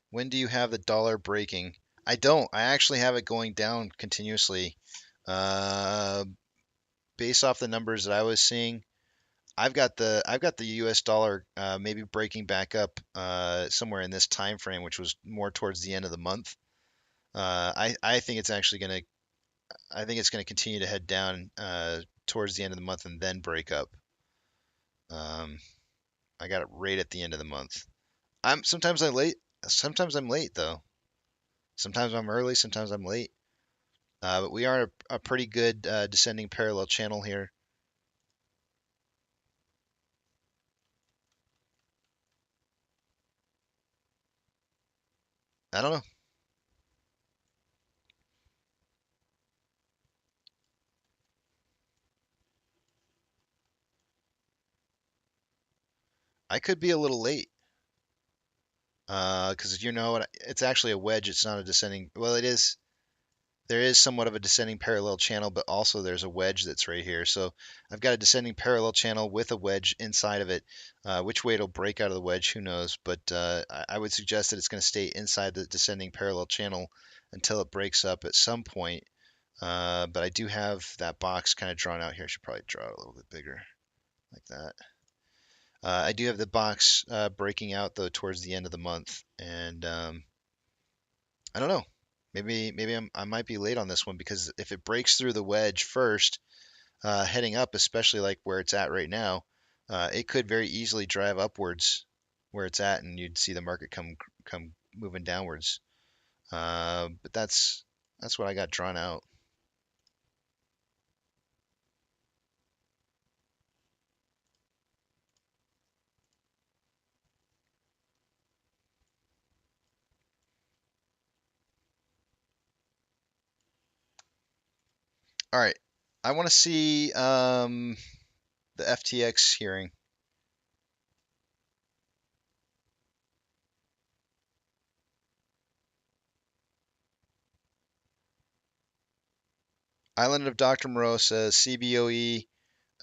When do you have the dollar breaking? I don't. I actually have it going down continuously. Uh, Based off the numbers that I was seeing, I've got the U.S. dollar maybe breaking back up somewhere in this time frame, which was more towards the end of the month. I think it's actually gonna I think it's gonna continue to head down towards the end of the month and then break up. Um, I got it right at the end of the month. Sometimes I'm late. Sometimes I'm late though. Sometimes I'm early. Sometimes I'm late. But we are a pretty good descending parallel channel here. I don't know. I could be a little late. Because you know what, it's actually a wedge. It's not a descending. Well, it is. There is somewhat of a descending parallel channel, but also there's a wedge that's right here. So I've got a descending parallel channel with a wedge inside of it. Which way it'll break out of the wedge, who knows? But I would suggest that it's going to stay inside the descending parallel channel until it breaks up at some point. But I do have that box kind of drawn out here. I should probably draw it a little bit bigger, like that. I do have the box breaking out though towards the end of the month, and I don't know. Maybe I might be late on this one because if it breaks through the wedge first, heading up, especially like where it's at right now, it could very easily drive upwards where it's at, and you'd see the market come moving downwards. But that's what I got drawn out. All right. I want to see the FTX hearing. Island of Dr. Moreau says CBOE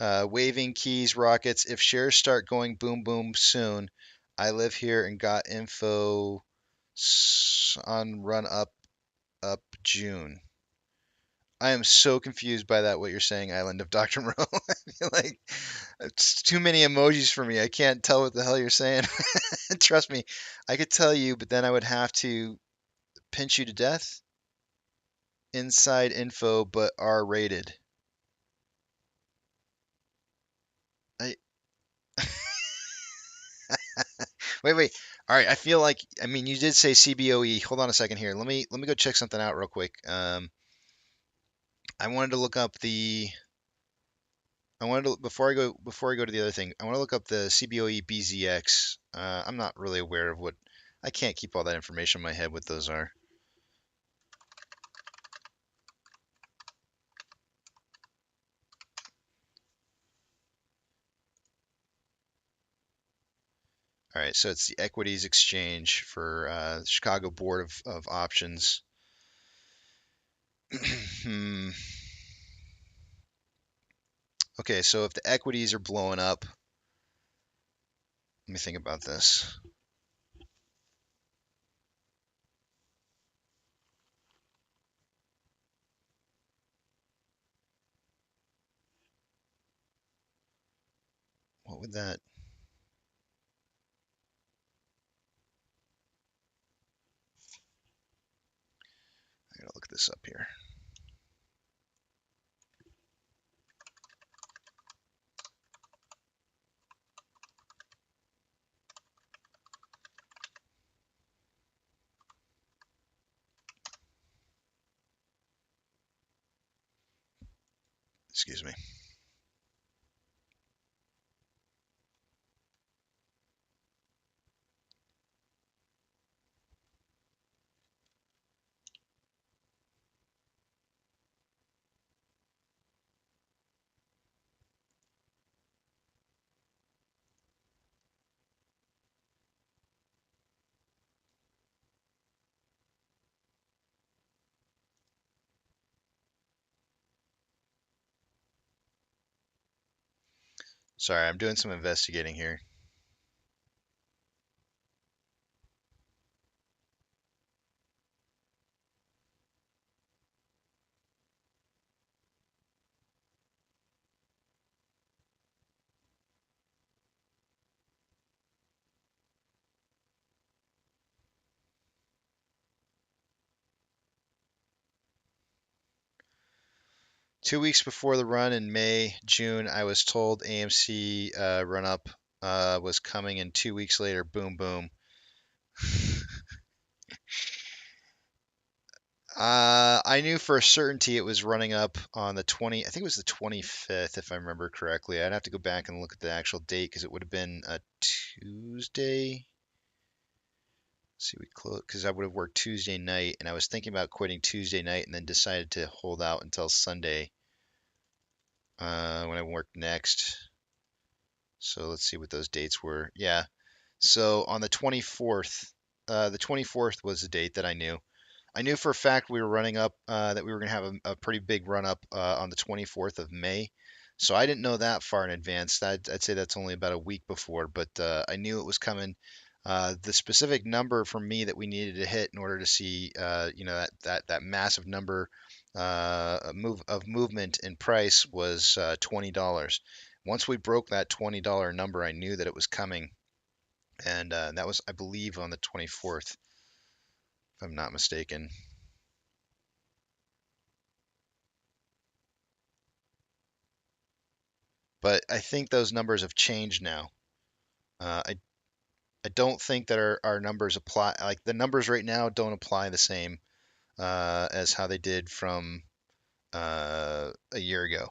waving keys rockets. If shares start going boom boom soon, I live here and got info on run up June. I am so confused by that. What you're saying, Island of Dr. Moreau. I feel like it's too many emojis for me. I can't tell what the hell you're saying. Trust me, I could tell you, but then I would have to pinch you to death. Inside info, but R rated. I wait. All right, I feel like I mean you did say CBOE. Hold on a second here. Let me go check something out real quick. I wanted to look up the. I wanted to before I go to the other thing. I want to look up the CBOE BZX. I'm not really aware of what. I can't keep all that information in my head what those are. All right, so it's the equities exchange for Chicago Board of Options. Hmm. Okay, so if the equities are blowing up, let me think about this. What would that? I gotta look this up here. Excuse me. Sorry, I'm doing some investigating here. 2 weeks before the run in May, June, I was told AMC run up was coming, and 2 weeks later, boom, boom. I knew for a certainty it was running up on the 20. I think it was the 25th, if I remember correctly. I'd have to go back and look at the actual date because it would have been a Tuesday. Let's see, we close because I would have worked Tuesday night, and I was thinking about quitting Tuesday night, and then decided to hold out until Sunday when I worked next. So let's see what those dates were. Yeah. So on the 24th was the date that I knew. I knew for a fact we were running up, that we were going to have a pretty big run up on the 24th of May. So I didn't know that far in advance. I'd say that's only about a week before, but I knew it was coming. The specific number for me that we needed to hit in order to see, that massive number of movement in price was $20. Once we broke that $20 number, I knew that it was coming, and that was, I believe, on the 24th, if I'm not mistaken. But I think those numbers have changed now. I don't think that our numbers apply. Like the numbers right now don't apply the same as how they did from a year ago.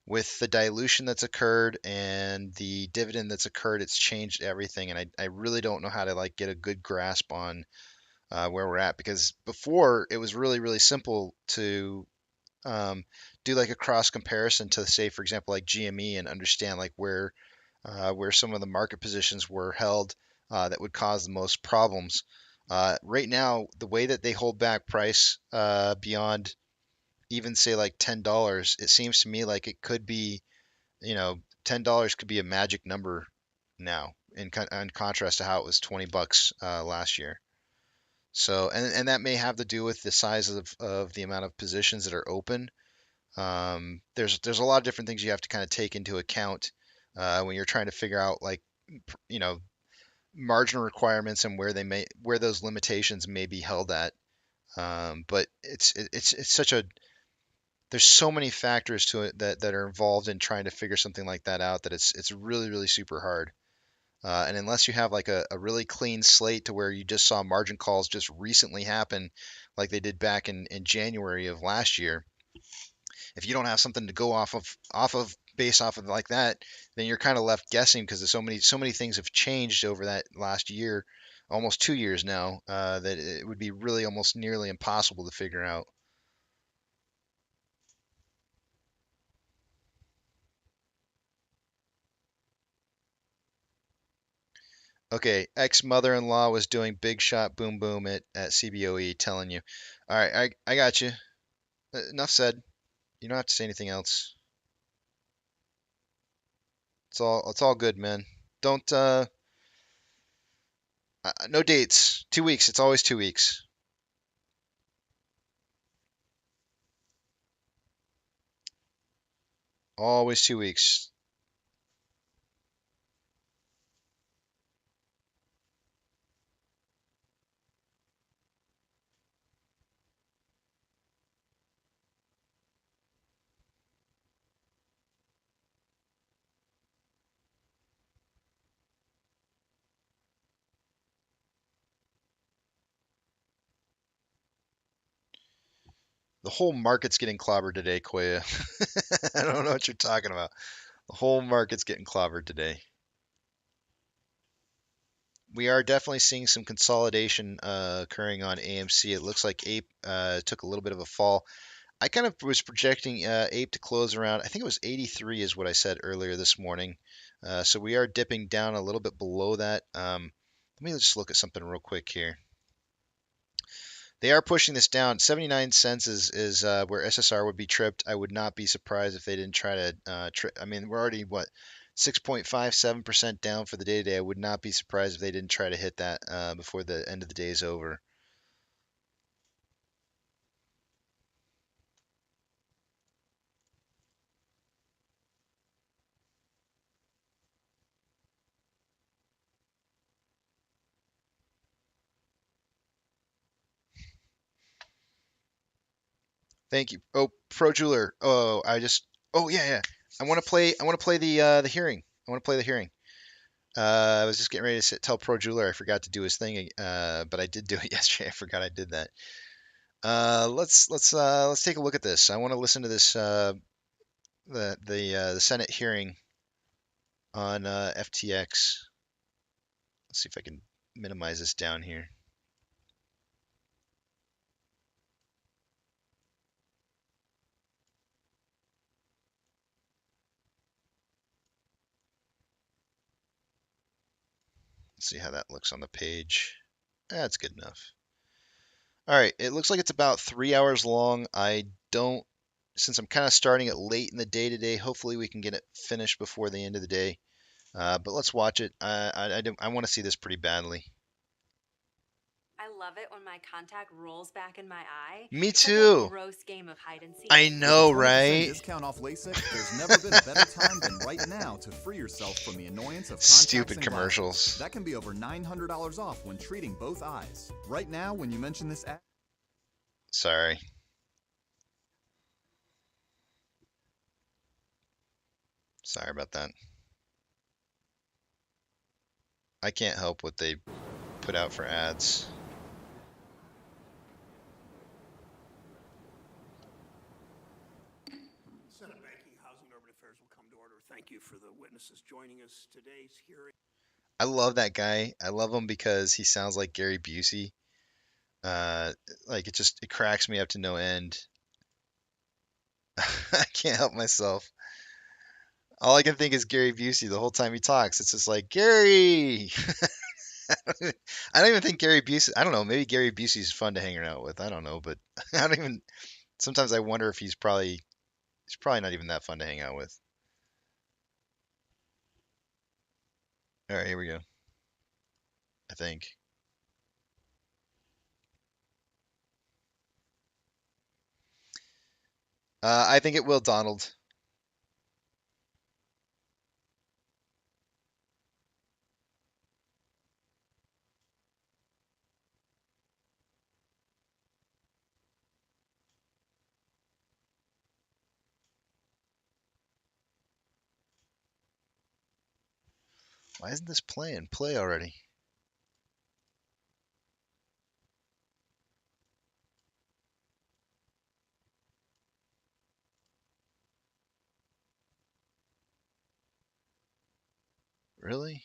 With the dilution that's occurred and the dividend that's occurred, it's changed everything, and I really don't know how to like get a good grasp on where we're at, because before it was really simple to do like a cross comparison to, say, for example, like GME, and understand like where some of the market positions were held that would cause the most problems. Right now, the way that they hold back price beyond even say like $10, it seems to me like it could be, $10 could be a magic number now, in contrast to how it was $20 last year. So, and that may have to do with the size of the amount of positions that are open. There's a lot of different things you have to kind of take into account when you're trying to figure out like, you know, margin requirements and where those limitations may be held at. But it's such a there's so many factors to it that are involved in trying to figure something like that out, that it's really, really super hard. And unless you have like a really clean slate to where you just saw margin calls just recently happen, like they did back in January of last year, if you don't have something to go based off of like that, then you're kind of left guessing, because there's so many things have changed over that last year, almost 2 years now, that it would be really almost nearly impossible to figure out. Okay, ex-mother-in-law was doing big shot boom boom at CBOE, telling you. All right, I got you. Enough said. You don't have to say anything else. It's all good, man. Don't no dates. 2 weeks. It's always 2 weeks. Always 2 weeks. The whole market's getting clobbered today, Koya. I don't know what you're talking about. The whole market's getting clobbered today. We are definitely seeing some consolidation occurring on AMC. It looks like Ape took a little bit of a fall. I kind of was projecting Ape to close around, I think it was 83 is what I said earlier this morning. So we are dipping down a little bit below that. Let me just look at something real quick here. They are pushing this down. 79 cents is where SSR would be tripped. I would not be surprised if they didn't try to trip. I mean, we're already, what, 6.57% down for the day today. I would not be surprised if they didn't try to hit that before the end of the day is over. Thank you. Oh, Pro Jeweler. Oh, Oh, yeah, yeah. I want to play. I want to play the hearing. I want to play the hearing. I was just getting ready to tell Pro Jeweler I forgot to do his thing, but I did do it yesterday. I forgot I did that. Let's take a look at this. I want to listen to this the Senate hearing on FTX. Let's see if I can minimize this down here. Let's see how that looks on the page. That's good enough. All right, it looks like it's about 3 hours long. Since I'm kind of starting it late in the day today, hopefully we can get it finished before the end of the day. But let's watch it. I want to see this pretty badly. I love it when my contact rolls back in my eye. Me It's too. like a gross game of hide and seek. I know, With a 20% right? discount off LASIK, there's never been a better time than right now to free yourself from the annoyance of contacts Stupid and commercials. glasses. That can be over $900 off when treating both eyes. Right now, when you mention this ad. Sorry. Sorry about that. I can't help what they put out for ads. Senate Banking, Housing, and Urban Affairs will come to order. Thank you for the witnesses joining us today's hearing. I love that guy. I love him because he sounds like Gary Busey. Like it cracks me up to no end. I can't help myself. All I can think is Gary Busey the whole time he talks. It's just like, Gary! I don't even think Gary Busey, I don't know, maybe Gary Busey's fun to hang out with. I don't know, but I don't even, sometimes I wonder if he's probably not even that fun to hang out with. All right, here we go. I think. I think it will, Donald. Why isn't this playing? Play already. Really?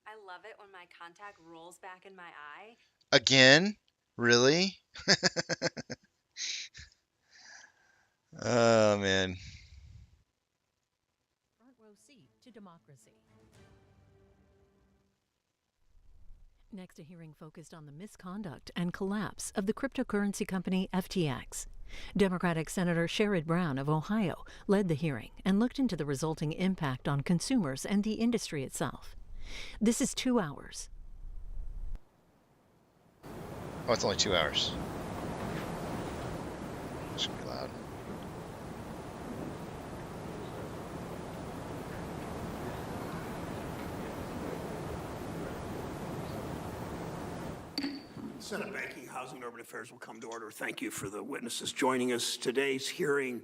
I love it when my contact rolls back in my eye. Again? Really? Oh, man. Front row seat to democracy. Next, a hearing focused on the misconduct and collapse of the cryptocurrency company FTX. Democratic Senator Sherrod Brown of Ohio led the hearing and looked into the resulting impact on consumers and the industry itself. This is 2 hours. Oh, it's only 2 hours. Should be loud. Senate Banking, Housing, and Urban Affairs will come to order. Thank you for the witnesses joining us. Today's hearing,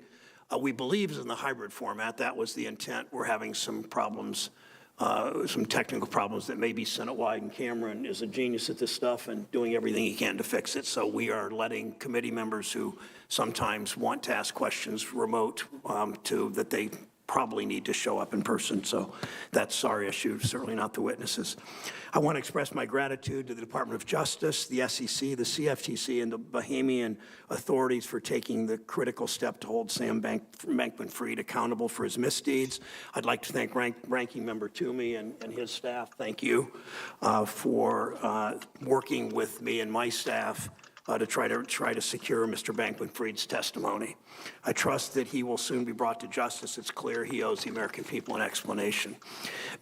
we believe, is in the hybrid format. That was the intent. We're having some problems, some technical problems that may be Senate-wide, and Cameron is a genius at this stuff and doing everything he can to fix it. So we are letting committee members who sometimes want to ask questions remote that they probably need to show up in person. So that's our issue, certainly not the witnesses. I want to express my gratitude to the Department of Justice, the SEC, the CFTC, and the Bahamian authorities for taking the critical step to hold Sam Bankman-Fried accountable for his misdeeds. I'd like to thank Ranking Member Toomey and his staff. Thank you for working with me and my staff to try to secure Mr. Bankman-Fried's testimony. I trust that he will soon be brought to justice. It's clear he owes the American people an explanation.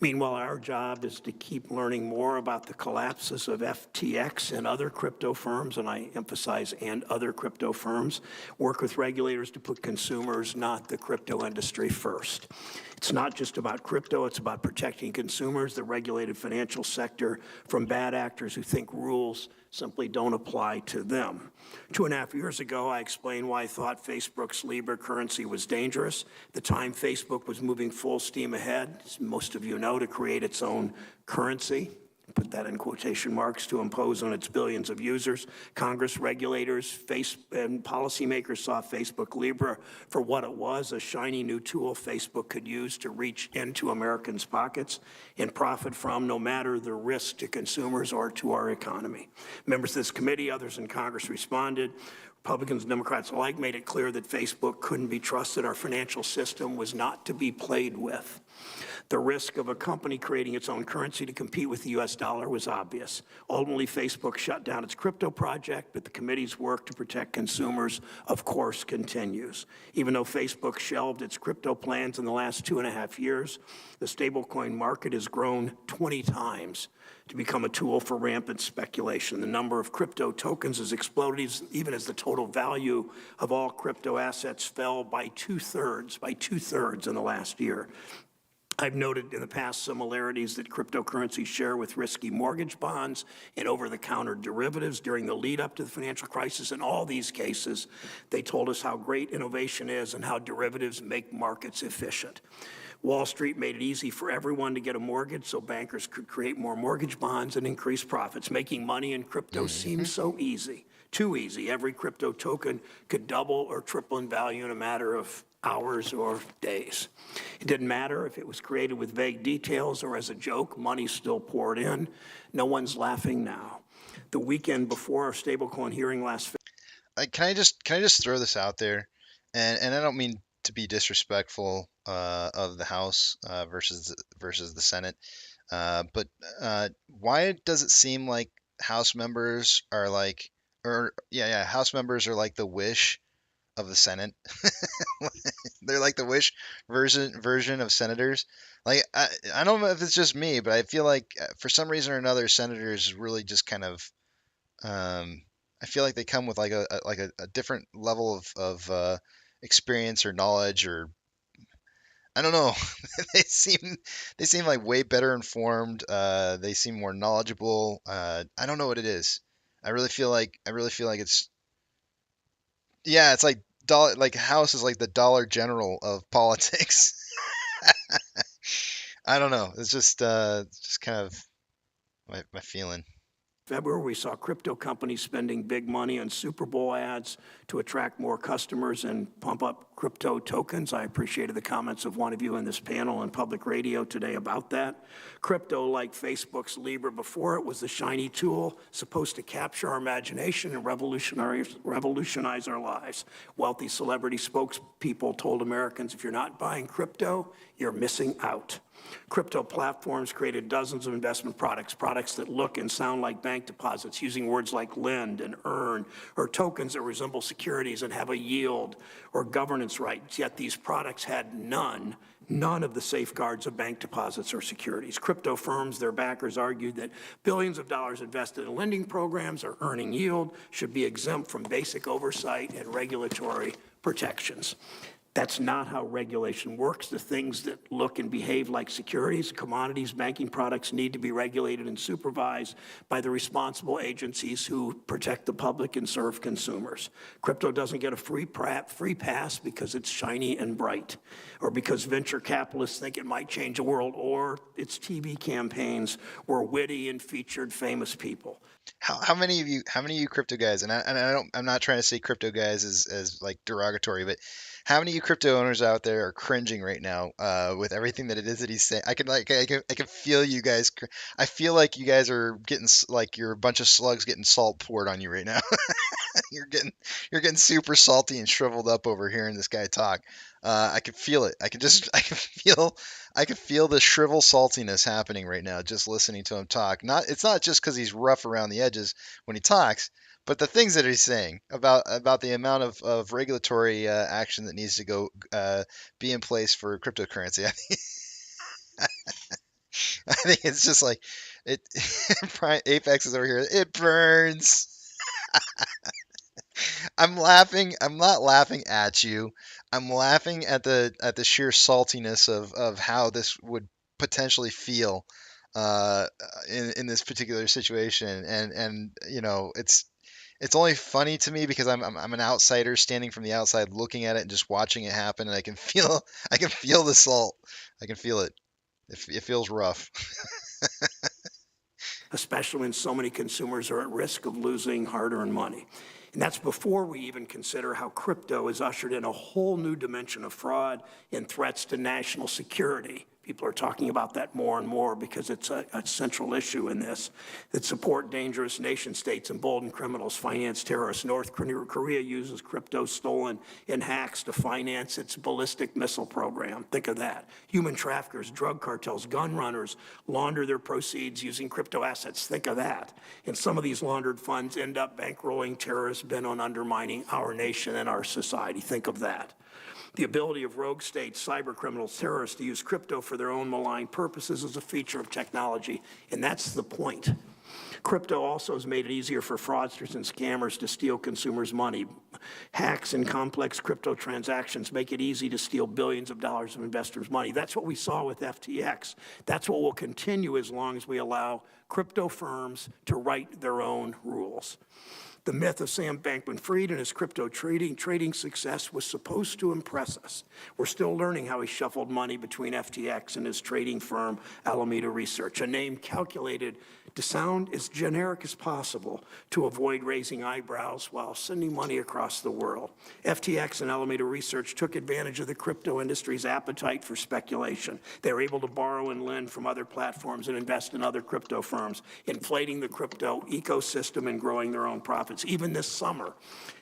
Meanwhile, our job is to keep learning more about the collapses of FTX and other crypto firms, and I emphasize and other crypto firms, work with regulators to put consumers, not the crypto industry, first. It's not just about crypto, it's about protecting consumers, the regulated financial sector, from bad actors who think rules simply don't apply to them. 2.5 years ago, I explained why I thought Facebook's Libra currency was dangerous. At the time, Facebook was moving full steam ahead, as most of you know, to create its own currency. Put that in quotation marks, to impose on its billions of users. Congress, regulators, and policymakers saw Facebook Libra for what it was, a shiny new tool Facebook could use to reach into Americans' pockets and profit from, no matter the risk to consumers or to our economy. Members of this committee, others in Congress responded. Republicans and Democrats alike made it clear that Facebook couldn't be trusted. Our financial system was not to be played with. The risk of a company creating its own currency to compete with the U.S. dollar was obvious. Ultimately, Facebook shut down its crypto project, but the committee's work to protect consumers, of course, continues. Even though Facebook shelved its crypto plans in the last 2.5 years, the stablecoin market has grown 20 times to become a tool for rampant speculation. The number of crypto tokens has exploded, even as the total value of all crypto assets fell by two-thirds in the last year. I've noted in the past similarities that cryptocurrencies share with risky mortgage bonds and over-the-counter derivatives during the lead-up to the financial crisis. In all these cases, they told us how great innovation is and how derivatives make markets efficient. Wall Street made it easy for everyone to get a mortgage so bankers could create more mortgage bonds and increase profits. Making money in crypto seems so easy, too easy. Every crypto token could double or triple in value in a matter of hours or days. It didn't matter if it was created with vague details or as a joke, money still poured in. No one's laughing now. The weekend before our stablecoin hearing last Can I just throw this out there, and I don't mean to be disrespectful of the House versus the Senate, but why does it seem like House members are like, House members are like the Wish of the Senate? They're like the Wish version of senators. Like I don't know if it's just me, but I feel like for some reason or another, senators really just kind of I feel like they come with like a different level of experience or knowledge, or I don't know. they seem like way better informed. They seem more knowledgeable. I don't know what it is. I really feel like it's it's like House is like the Dollar General of politics. I don't know. It's just kind of my feeling. February, we saw crypto companies spending big money on Super Bowl ads to attract more customers and pump up crypto tokens. I appreciated the comments of one of you in this panel on public radio today about that. Crypto, like Facebook's Libra before it, was the shiny tool supposed to capture our imagination and revolutionize our lives. Wealthy celebrity spokespeople told Americans, if you're not buying crypto, you're missing out. Crypto platforms created dozens of investment products that look and sound like bank deposits, using words like lend and earn, or tokens that resemble securities and have a yield or governance rights. Yet these products had none of the safeguards of bank deposits or securities. Crypto firms, their backers argued that billions of dollars invested in lending programs or earning yield should be exempt from basic oversight and regulatory protections. That's not how regulation works. The things that look and behave like securities, commodities, banking products need to be regulated and supervised by the responsible agencies who protect the public and serve consumers. Crypto doesn't get a free pass because it's shiny and bright, or because venture capitalists think it might change the world, or its TV campaigns were witty and featured famous people. How many of you crypto guys, and I'm not trying to say crypto guys as like derogatory, but how many of you crypto owners out there are cringing right now with everything that it is that he's saying? I can feel you guys. I feel like you guys are getting like you're a bunch of slugs getting salt poured on you right now. You're getting super salty and shriveled up over hearing this guy talk. I can feel it. I can feel the shrivel saltiness happening right now just listening to him talk. It's not just because he's rough around the edges when he talks, but the things that he's saying about the amount of regulatory action that needs to go be in place for cryptocurrency. I think it's just like it. Apex is over here. It burns. I'm laughing. I'm not laughing at you. I'm laughing at the sheer saltiness of how this would potentially feel in this particular situation, and you know it's only funny to me because I'm an outsider standing from the outside looking at it and just watching it happen, and I can feel the salt. I can feel it. It feels rough. Especially when so many consumers are at risk of losing hard-earned money. And that's before we even consider how crypto has ushered in a whole new dimension of fraud and threats to national security. People are talking about that more and more because it's a central issue in this, that support dangerous nation states, embolden criminals, finance terrorists. North Korea uses crypto stolen in hacks to finance its ballistic missile program. Think of that. Human traffickers, drug cartels, gun runners launder their proceeds using crypto assets. Think of that. And some of these laundered funds end up bankrolling terrorists bent on undermining our nation and our society. Think of that. The ability of rogue states, cyber criminals, terrorists to use crypto for their own malign purposes is a feature of technology, and that's the point. Crypto also has made it easier for fraudsters and scammers to steal consumers' money. Hacks and complex crypto transactions make it easy to steal billions of dollars of investors' money. That's what we saw with FTX. That's what will continue as long as we allow crypto firms to write their own rules. The myth of Sam Bankman-Fried and his crypto trading success was supposed to impress us. We're still learning how he shuffled money between FTX and his trading firm, Alameda Research, a name calculated to sound as generic as possible to avoid raising eyebrows while sending money across the world. FTX and Alameda Research took advantage of the crypto industry's appetite for speculation. They were able to borrow and lend from other platforms and invest in other crypto firms, inflating the crypto ecosystem and growing their own profits. Even this summer,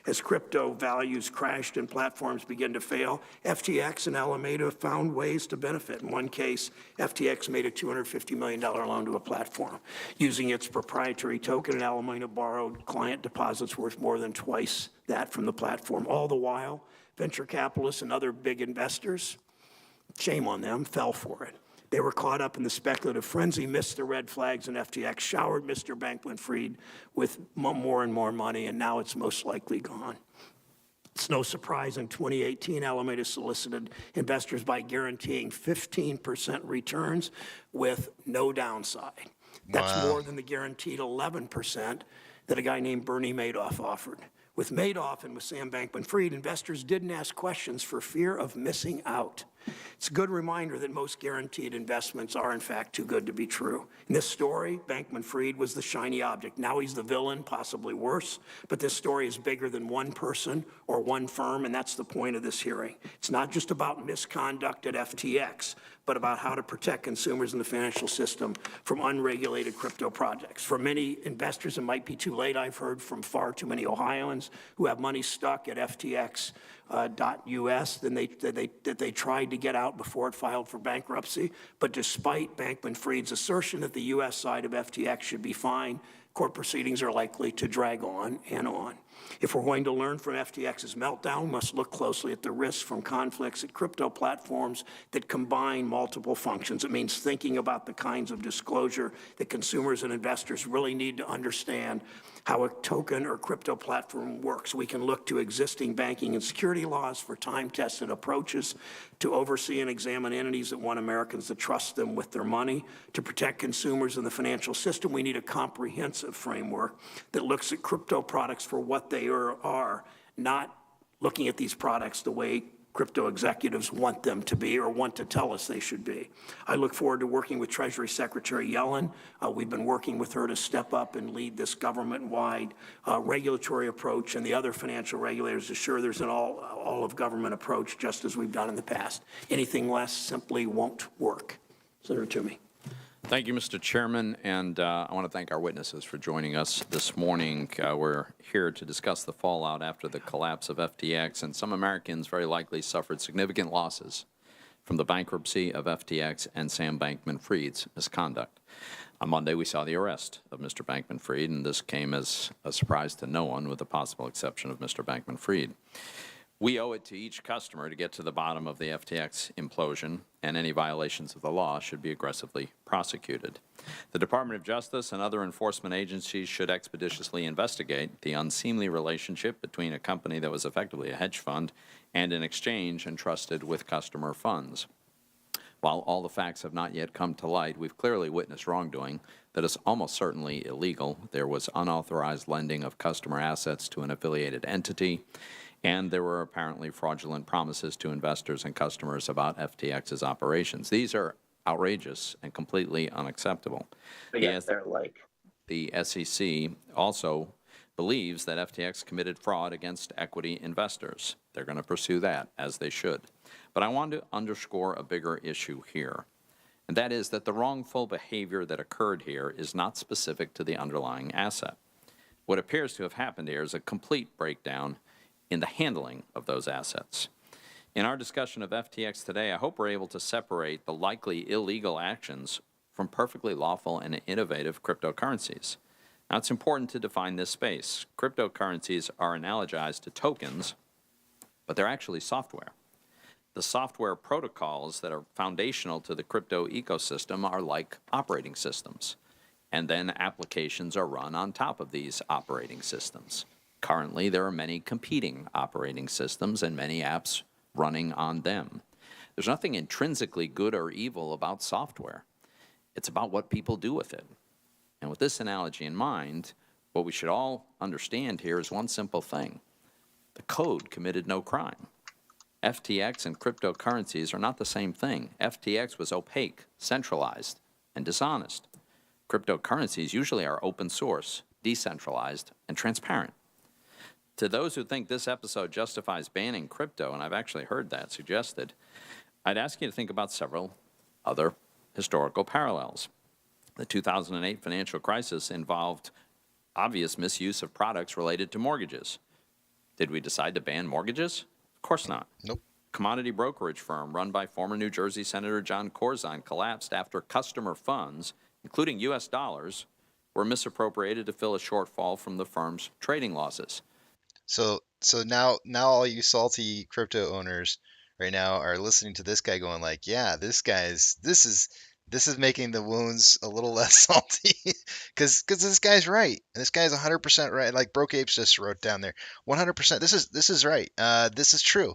as crypto values crashed and platforms began to fail, FTX and Alameda found ways to benefit. In one case, FTX made a $250 million loan to a platform. Using its proprietary token, and Alameda borrowed client deposits worth more than twice that from the platform. All the while, venture capitalists and other big investors, shame on them, fell for it. They were caught up in the speculative frenzy, missed the red flags, and FTX showered Mr. Bankman-Fried with more and more money, and now it's most likely gone. It's no surprise in 2018, Alameda solicited investors by guaranteeing 15% returns with no downside. That's more than the guaranteed 11% that a guy named Bernie Madoff offered. With Madoff and with Sam Bankman-Fried, investors didn't ask questions for fear of missing out. It's a good reminder that most guaranteed investments are, in fact, too good to be true. In this story, Bankman-Fried was the shiny object. Now he's the villain, possibly worse. But this story is bigger than one person or one firm, and that's the point of this hearing. It's not just about misconduct at FTX, but about how to protect consumers in the financial system from unregulated crypto projects. For many investors, it might be too late. I've heard from far too many Ohioans who have money stuck at FTX. .us that they tried to get out before it filed for bankruptcy. But despite Bankman-Fried's assertion that the U.S. side of FTX should be fine, court proceedings are likely to drag on and on. If we're going to learn from FTX's meltdown, we must look closely at the risks from conflicts at crypto platforms that combine multiple functions. It means thinking about the kinds of disclosure that consumers and investors really need to understand how a token or crypto platform works. We can look to existing banking and security laws for time-tested approaches to oversee and examine entities that want Americans to trust them with their money. To protect consumers in the financial system, we need a comprehensive framework that looks at crypto products for what they are, not looking at these products the way crypto executives want them to be or want to tell us they should be. I look forward to working with Treasury Secretary Yellen. We've been working with her to step up and lead this government-wide regulatory approach, and the other financial regulators to ensure there's an all-of-government approach, just as we've done in the past. Anything less simply won't work. Senator Toomey. Thank you, Mr. Chairman, and I want to thank our witnesses for joining us this morning. We're here to discuss the fallout after the collapse of FTX, and some Americans very likely suffered significant losses from the bankruptcy of FTX and Sam Bankman-Fried's misconduct. On Monday, we saw the arrest of Mr. Bankman-Fried, and this came as a surprise to no one, with the possible exception of Mr. Bankman-Fried. We owe it to each customer to get to the bottom of the FTX implosion, and any violations of the law should be aggressively prosecuted. The Department of Justice and other enforcement agencies should expeditiously investigate the unseemly relationship between a company that was effectively a hedge fund and an exchange entrusted with customer funds. While all the facts have not yet come to light, we've clearly witnessed wrongdoing that is almost certainly illegal. There was unauthorized lending of customer assets to an affiliated entity, and there were apparently fraudulent promises to investors and customers about FTX's operations. These are outrageous and completely unacceptable. But yes, they're like. The SEC also believes that FTX committed fraud against equity investors. They're going to pursue that, as they should. But I want to underscore a bigger issue here, and that is that the wrongful behavior that occurred here is not specific to the underlying asset. What appears to have happened here is a complete breakdown in the handling of those assets. In our discussion of FTX today, I hope we're able to separate the likely illegal actions from perfectly lawful and innovative cryptocurrencies. Now, it's important to define this space. Cryptocurrencies are analogized to tokens, but they're actually software. The software protocols that are foundational to the crypto ecosystem are like operating systems, and then applications are run on top of these operating systems. Currently, there are many competing operating systems and many apps running on them. There's nothing intrinsically good or evil about software. It's about what people do with it. And with this analogy in mind, What we should all understand here is one simple thing. The code committed no crime. FTX and cryptocurrencies are not the same thing. FTX was opaque, centralized, and dishonest. Cryptocurrencies usually are open source, decentralized, and transparent. To those who think this episode justifies banning crypto, and I've actually heard that suggested, I'd ask you to think about several other historical parallels. The 2008 financial crisis involved obvious misuse of products related to mortgages. Did we decide to ban mortgages? Of course not. Nope. Commodity brokerage firm run by former New Jersey Senator John Corzine collapsed after customer funds, including U.S. dollars, were misappropriated to fill a shortfall from the firm's trading losses. So now all you salty crypto owners right now are listening to this guy going like, yeah, this is making the wounds a little less salty because this guy's right. This guy's 100% right. Like Broke Apes just wrote down there, 100%. This is right. This is true.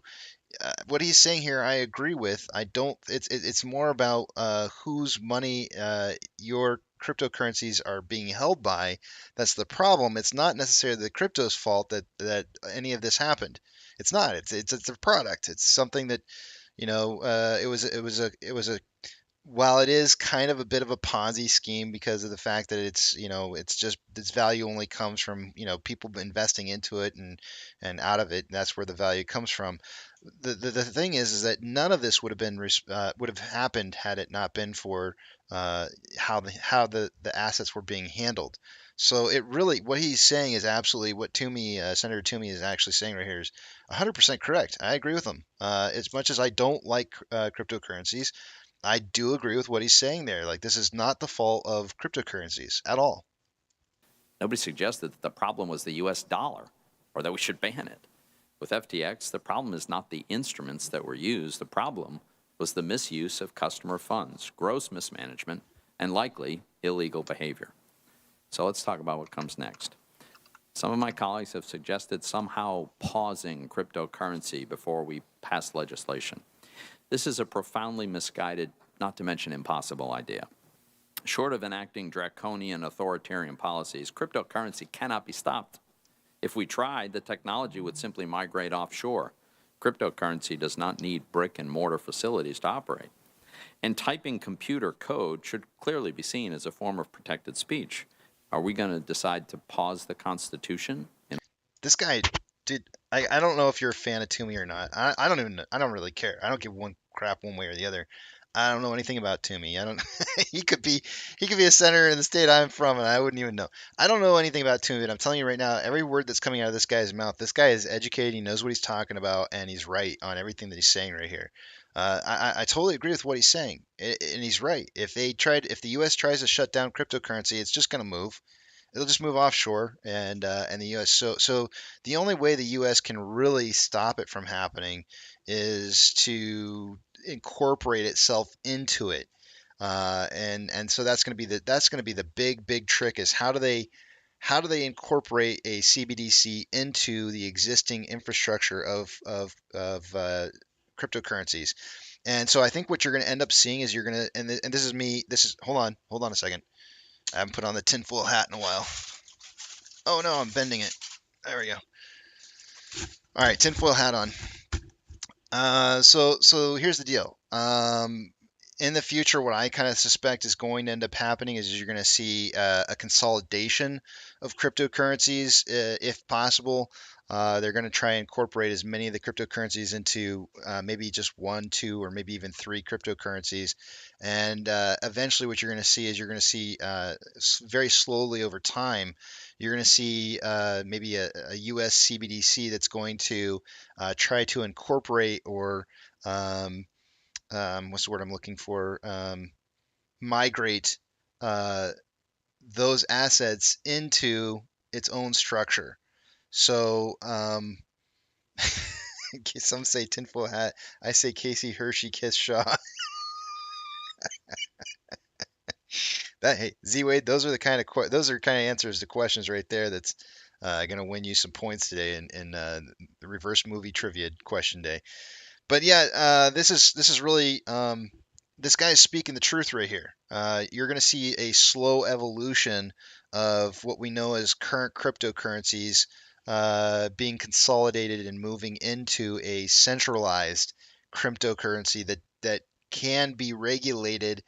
What he's saying here, I agree with. I don't. It's more about whose money your cryptocurrencies are being held by. That's the problem. It's not necessarily the crypto's fault that any of this happened. It's not. It's a product. It's something that, it was a while it is kind of a bit of a Ponzi scheme because of the fact that it's just its value only comes from, people investing into it and out of it, and that's where the value comes from. The thing is that none of this would have happened had it not been for how the assets were being handled. So it really, what he's saying is absolutely what Senator Toomey is actually saying right here is 100% correct. I agree with him. As much as I don't like cryptocurrencies, I do agree with what he's saying there. Like, this is not the fault of cryptocurrencies at all. Nobody suggested that the problem was the U.S. dollar or that we should ban it. With FTX, the problem is not the instruments that were used. The problem was the misuse of customer funds, gross mismanagement, and likely illegal behavior. So let's talk about what comes next. Some of my colleagues have suggested somehow pausing cryptocurrency before we pass legislation. This is a profoundly misguided, not to mention impossible idea. Short of enacting draconian authoritarian policies, cryptocurrency cannot be stopped. If we tried, the technology would simply migrate offshore. Cryptocurrency does not need brick and mortar facilities to operate. And typing computer code should clearly be seen as a form of protected speech. Are we going to decide to pause the Constitution? This guy did. I don't know if you're a fan of Toomey or not. I don't really care. I don't give one crap one way or the other. I don't know anything about Toomey. I don't. He could be a senator in the state I'm from, and I wouldn't even know. I don't know anything about Toomey, but I'm telling you right now, every word that's coming out of this guy's mouth, this guy is educated. He knows what he's talking about, and he's right on everything that he's saying right here. I totally agree with what he's saying, and he's right. If the U.S. tries to shut down cryptocurrency, it's just going to move. It'll just move offshore, and the U.S. So the only way the U.S. can really stop it from happening is to incorporate itself into it, and so that's going to be the big trick is how do they incorporate a CBDC into the existing infrastructure of cryptocurrencies. And so I think what you're going to end up seeing is you're going to, and this is me. Hold on a second. I haven't put on the tinfoil hat in a while. Oh no, I'm bending it. There we go. All right, tinfoil hat on. So here's the deal. In the future, what I kind of suspect is going to end up happening is you're going to see a consolidation of cryptocurrencies, if possible. They're going to try and incorporate as many of the cryptocurrencies into maybe just 1, 2, or maybe even 3 cryptocurrencies. And eventually what you're going to see is very slowly over time, you're going to see maybe a US CBDC that's going to try to incorporate or what's the word I'm looking for? Migrate those assets into its own structure. So, some say tinfoil hat. I say Casey Hershey kiss Shaw. Hey, Z-Wade, those are kind of answers to questions right there. That's going to win you some points today in the reverse movie trivia question day. But yeah, this is really this guy is speaking the truth right here. You're going to see a slow evolution of what we know as current cryptocurrencies being consolidated and moving into a centralized cryptocurrency that can be regulated.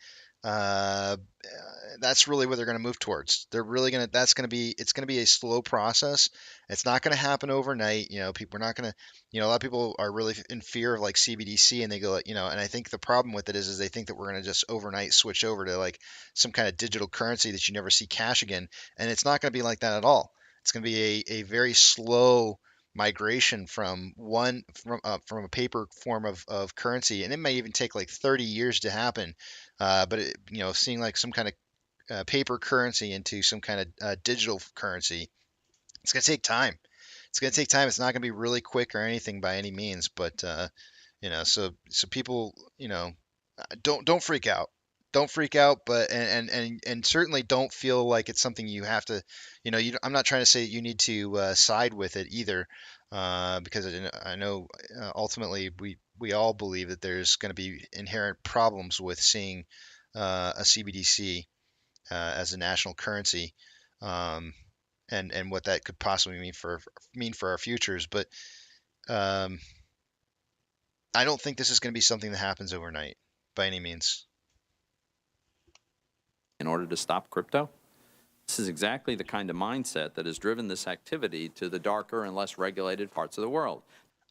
That's really what they're going to move towards. They're really going to. It's going to be a slow process. It's not going to happen overnight. People are not going to. A lot of people are really in fear of like CBDC, and they go, and I think the problem with it is they think that we're going to just overnight switch over to like some kind of digital currency that you never see cash again, and it's not going to be like that at all. It's going to be a very slow migration from a paper form of currency, and it may even take like 30 years to happen. But seeing like some kind of paper currency into some kind of digital currency, it's going to take time. It's going to take time. It's not going to be really quick or anything by any means. But so people, don't freak out. Don't freak out, but and certainly don't feel like it's something you have to, I'm not trying to say you need to side with it either, because I know ultimately we all believe that there's going to be inherent problems with seeing a CBDC as a national currency, and what that could possibly mean for our futures. But I don't think this is going to be something that happens overnight by any means. In order to stop crypto? This is exactly the kind of mindset that has driven this activity to the darker and less regulated parts of the world.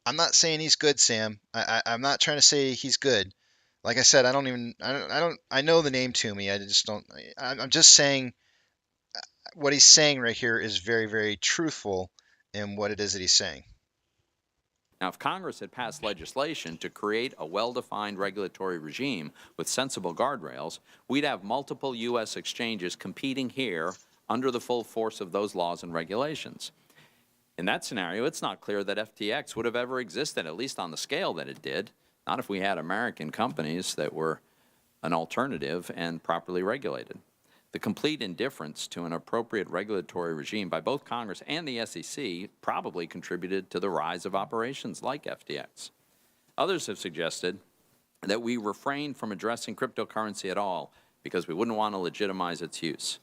I'm not saying he's good, Sam. I'm not trying to say he's good. Like I said, I know the name Toomey. I just don't. I'm just saying what he's saying right here is very, very truthful in what it is that he's saying. Now, if Congress had passed legislation to create a well-defined regulatory regime with sensible guardrails, we'd have multiple U.S. exchanges competing here under the full force of those laws and regulations. In that scenario, it's not clear that FTX would have ever existed, at least on the scale that it did, not if we had American companies that were an alternative and properly regulated. The complete indifference to an appropriate regulatory regime by both Congress and the SEC probably contributed to the rise of operations like FTX. Others have suggested that we refrain from addressing cryptocurrency at all because we wouldn't want to legitimize its use.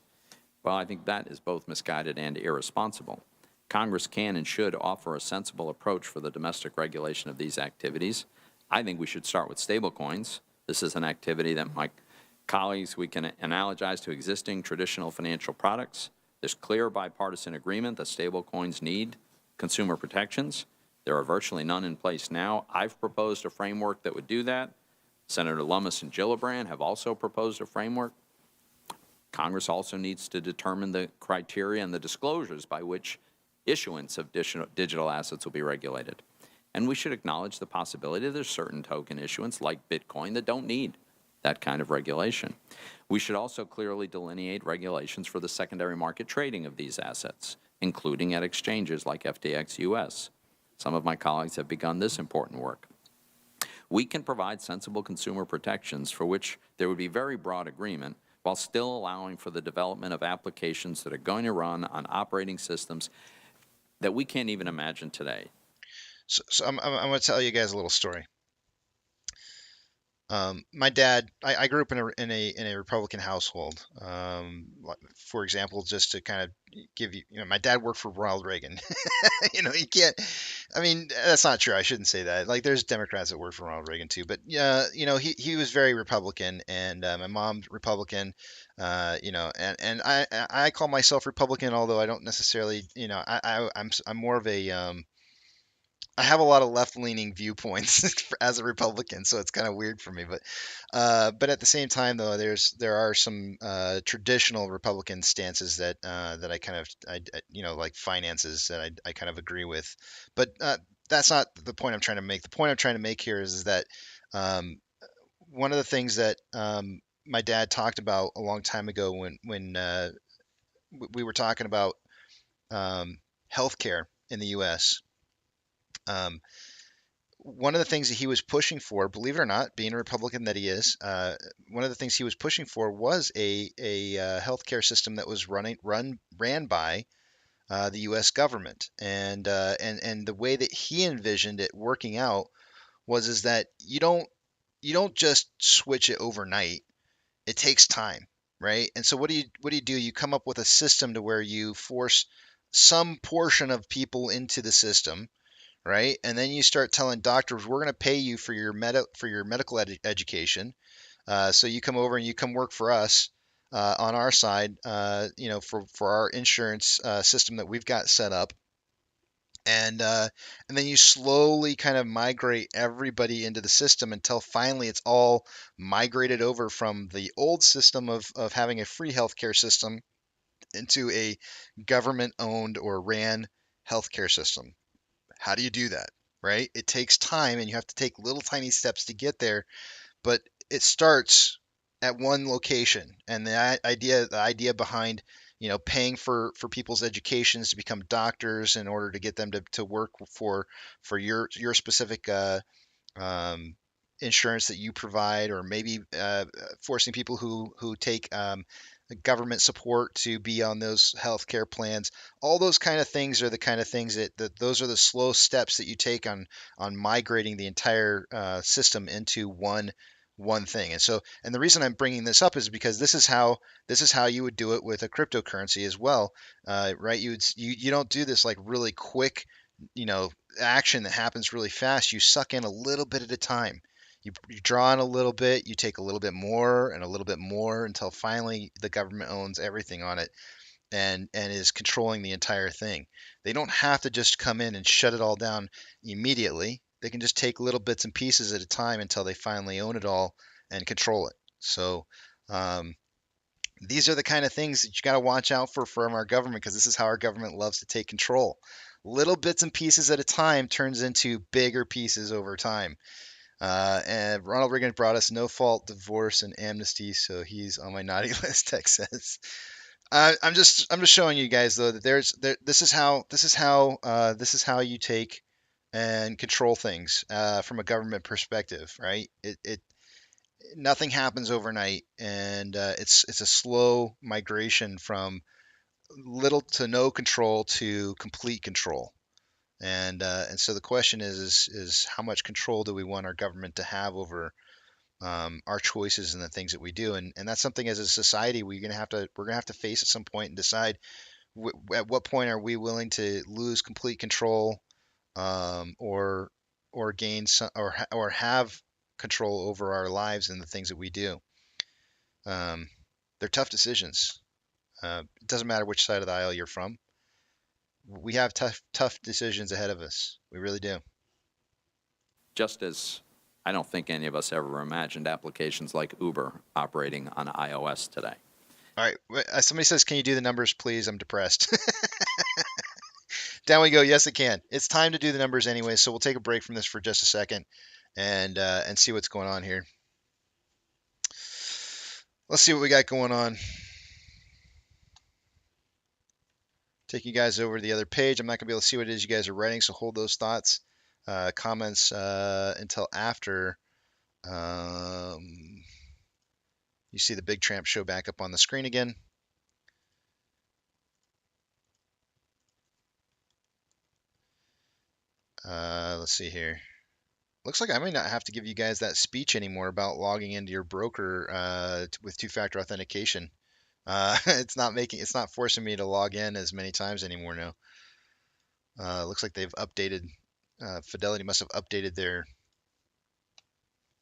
Well, I think that is both misguided and irresponsible. Congress can and should offer a sensible approach for the domestic regulation of these activities. I think we should start with stablecoins. This is an activity that my colleagues, we can analogize to existing traditional financial products. There's clear bipartisan agreement that stablecoins need consumer protections. There are virtually none in place now. I've proposed a framework that would do that. Senator Lummis and Gillibrand have also proposed a framework. Congress also needs to determine the criteria and the disclosures by which issuance of digital assets will be regulated. And we should acknowledge the possibility that there's certain token issuance, like Bitcoin, that don't need that kind of regulation. We should also clearly delineate regulations for the secondary market trading of these assets, including at exchanges like FTX US. Some of my colleagues have begun this important work. We can provide sensible consumer protections for which there would be very broad agreement while still allowing for the development of applications that are going to run on operating systems that we can't even imagine today. So I'm going to tell you guys a little story. My dad, I grew up in a Republican household. For example, just to kind of give you, my dad worked for Ronald Reagan. You can't. I mean, that's not true. I shouldn't say that. Like, there's Democrats that work for Ronald Reagan too, but he was very Republican, and my mom's Republican. And I call myself Republican, although I don't necessarily. I'm more of a I have a lot of left-leaning viewpoints as a Republican, so it's kind of weird for me. But at the same time, though, there are some traditional Republican stances that I kind of like finances that I kind of agree with. But that's not the point I'm trying to make. The point I'm trying to make here is that one of the things that my dad talked about a long time ago when we were talking about healthcare in the U.S. One of the things that he was pushing for, believe it or not, being a Republican that he is, one of the things he was pushing for was a healthcare system that was ran by the U.S. government, and the way that he envisioned it working out is that you don't just switch it overnight. It takes time. right? And so what do you do? You come up with a system to where you force some portion of people into the system, right? And then you start telling doctors, we're going to pay you for your medical education. So you come over and you come work for us on our side, for our insurance system that we've got set up. And then you slowly kind of migrate everybody into the system until finally it's all migrated over from the old system of having a free healthcare system into a government owned or ran healthcare system. How do you do that? Right? It takes time and you have to take little tiny steps to get there, but it starts at one location. And the idea behind paying for people's educations to become doctors in order to get them to work for your specific um, insurance that you provide, or maybe forcing people who take government support to be on those healthcare plans. All those kind of things are the kind of things that those are the slow steps that you take on migrating the entire system into one thing. And the reason I'm bringing this up is because this is how you would do it with a cryptocurrency as well, right? You don't do this like really quick, action that happens really fast. You suck in a little bit at a time. You draw in a little bit, you take a little bit more and a little bit more until finally the government owns everything on it and is controlling the entire thing. They don't have to just come in and shut it all down immediately. They can just take little bits and pieces at a time until they finally own it all and control it. So these are the kind of things that you got to watch out for from our government, because this is how our government loves to take control. Little bits and pieces at a time turns into bigger pieces over time. And Ronald Reagan brought us no fault divorce and amnesty, so he's on my naughty list. Tex says. I'm just showing you guys though that this is how you take and control things from a government perspective, right? Nothing happens overnight, and it's a slow migration from little to no control to complete control. And so the question is how much control do we want our government to have over our choices and the things that we do, and that's something as a society we're gonna have to face at some point and decide at what point are we willing to lose complete control, or gain some, or have control over our lives and the things that we do. They're tough decisions. It doesn't matter which side of the aisle you're from. We have tough decisions ahead of us. We really do. Just as I don't think any of us ever imagined applications like Uber operating on iOS today. All right. Somebody says, can you do the numbers, please? I'm depressed. Down we go. Yes, it can. It's time to do the numbers anyway, so we'll take a break from this for just a second and see what's going on here. Let's see what we got going on. Take you guys over to the other page. I'm not going to be able to see what it is you guys are writing, so hold those thoughts, comments until after you see the Big Tramp show back up on the screen again. Let's see here. Looks like I may not have to give you guys that speech anymore about logging into your broker with two-factor authentication. It's not forcing me to log in as many times anymore now. Looks like they've updated. Fidelity must have updated their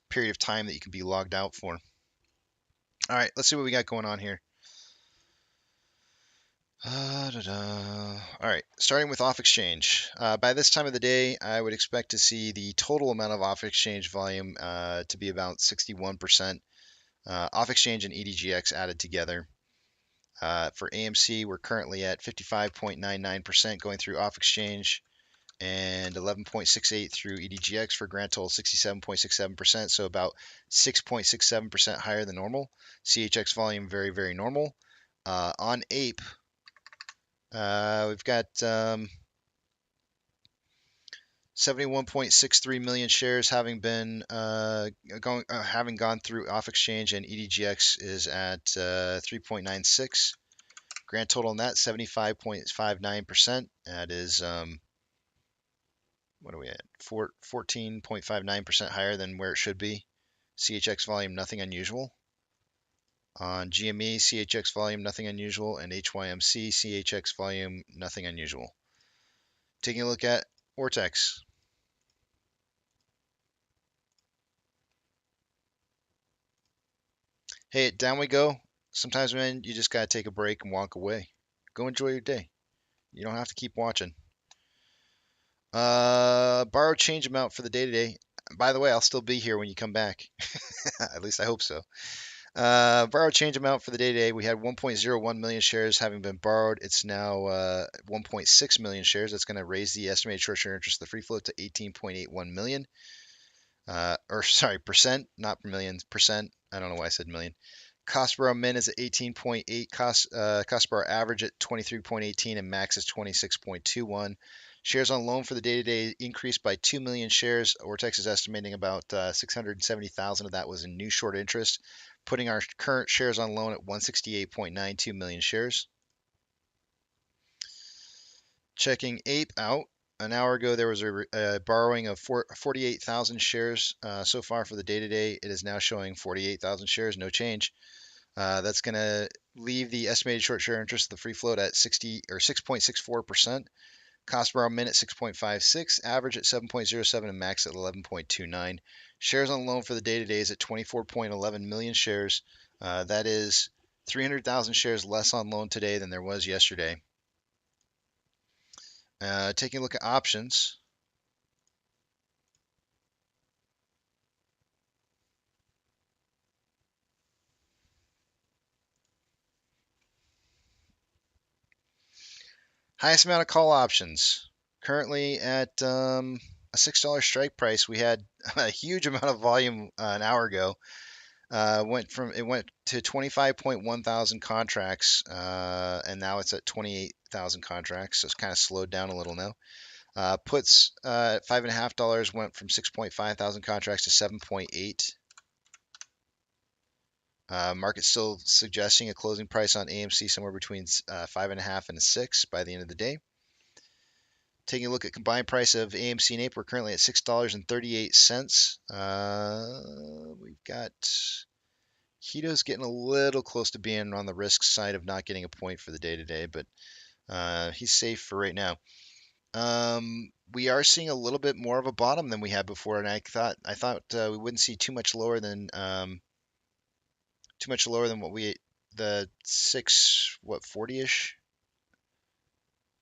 period of time that you can be logged out for. All right, let's see what we got going on here. All right, starting with off exchange. By this time of the day, I would expect to see the total amount of off exchange volume to be about 61%. Off exchange and EDGX added together. For AMC, we're currently at 55.99% going through off exchange and 11.68 through EDGX for a grand total 67.67%, so about 6.67% higher than normal. CHX volume very, very normal. On Ape, we've got 71.63 million shares having been having gone through off exchange, and EDGX is at 3.96. Grand total on that 75.59%. That is what are we at? 14.59% higher than where it should be. CHX volume, nothing unusual. On GME, CHX volume, nothing unusual, and HYMC, CHX volume, nothing unusual. Taking a look at Vortex. Hey, down we go. Sometimes, man, you just got to take a break and walk away. Go enjoy your day. You don't have to keep watching. Borrow change amount for the day today. By the way, I'll still be here when you come back. At least I hope so. Borrow change amount for the day today. We had 1.01 million shares having been borrowed. It's now 1.6 million shares. That's going to raise the estimated short-term interest of the free float to 18.81 million. Or sorry, percent, not millions, percent. I don't know why I said million. Cost per borrow min is at 18.8. Cost per borrow average at 23.18, and max is 26.21. Shares on loan for the day-to-day increased by 2 million shares. Vortex is estimating about 670,000 of that was in new short interest, putting our current shares on loan at 168.92 million shares. Checking Ape out. An hour ago, there was a borrowing of 48,000 shares so far for the day-to-day. It is now showing 48,000 shares, no change. That's going to leave the estimated short share interest of the free float at 6.64%. Cost per minute 6.56, average at 7.07, and max at 11.29. Shares on loan for the day-to-day is at 24.11 million shares. That is 300,000 shares less on loan today than there was yesterday. Taking a look at options. Highest amount of call options. Currently at a $6 strike price. We had a huge amount of volume an hour ago. It went to 25.1 thousand contracts, and now it's at 28,000 contracts. So it's kind of slowed down a little now. Puts at $5.50 went from 6.5 thousand contracts to 7.8. Market still suggesting a closing price on AMC somewhere between 5.5 and 6 by the end of the day. Taking a look at combined price of AMC and Ape, we're currently at $6.38. We've got Keto's getting a little close to being on the risk side of not getting a point for the day today, but he's safe for right now. We are seeing a little bit more of a bottom than we had before, and I thought we wouldn't see too much lower than what the 40-ish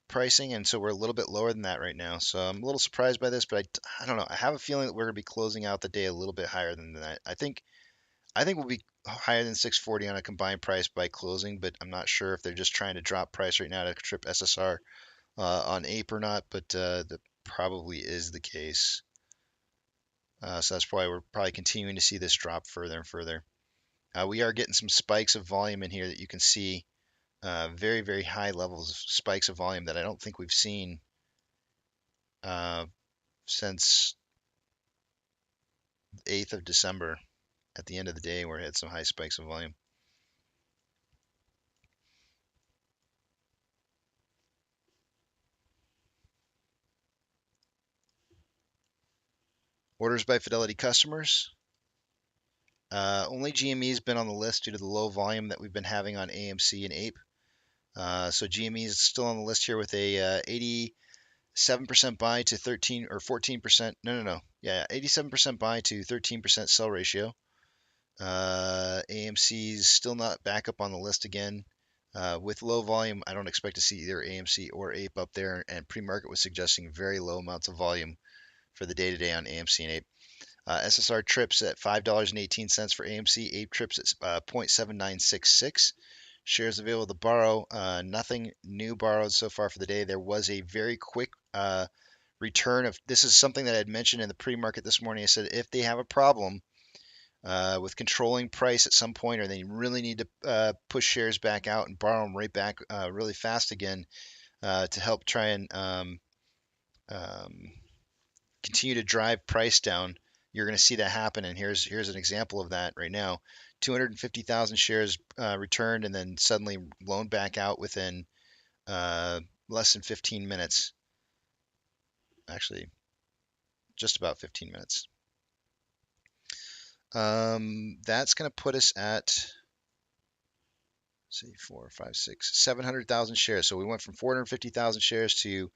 pricing, and so we're a little bit lower than that right now. So I'm a little surprised by this, but I don't know. I have a feeling that we're going to be closing out the day a little bit higher than that. I think we'll be higher than 640 on a combined price by closing, but I'm not sure if they're just trying to drop price right now to trip SSR on Ape or not, but that probably is the case. So that's why we're probably continuing to see this drop further and further. We are getting some spikes of volume in here that you can see. Very, very high levels of spikes of volume that I don't think we've seen since 8th of December at the end of the day, where it had some high spikes of volume. Orders by Fidelity customers. Only GME has been on the list due to the low volume that we've been having on AMC and Ape. So GME is still on the list here with a 87% buy to 13 or 14%. No. Yeah, 87% buy to 13% sell ratio. AMC's still not back up on the list again. With low volume, I don't expect to see either AMC or Ape up there, and pre-market was suggesting very low amounts of volume for the day-to-day on AMC and Ape. SSR trips at $5.18 for AMC, Ape trips at 0.7966. Shares available to borrow, nothing new borrowed so far for the day. There was a very quick return of, this is something that I had mentioned in the pre-market this morning. I said if they have a problem with controlling price at some point, or they really need to push shares back out and borrow them right back really fast again to help try and continue to drive price down, you're going to see that happen. And here's an example of that right now. 250,000 shares returned and then suddenly loaned back out within less than 15 minutes. Actually, just about 15 minutes. That's going to put us at see, 4, 5, 6, 700,000 shares. So we went from 450,000 shares to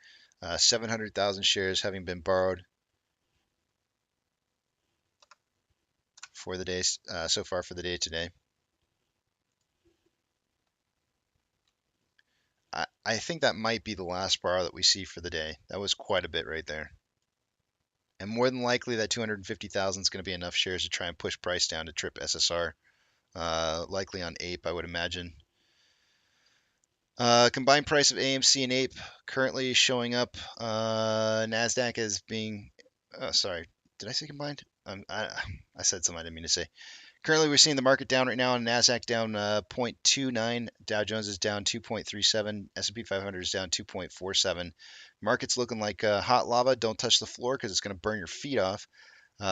700,000 shares having been borrowed for the day so far for the day today. I think that might be the last borrow that we see for the day. That was quite a bit right there. And more than likely that 250,000 is going to be enough shares to try and push price down to trip SSR. Likely on Ape, I would imagine. Combined price of AMC and Ape currently showing up. NASDAQ as being, sorry, did I say combined? I said something I didn't mean to say. Currently, we're seeing the market down right now, and NASDAQ down 0.29, Dow Jones is down 2.37, S&P 500 is down 2.47. Market's looking like hot lava. Don't touch the floor because it's going to burn your feet off.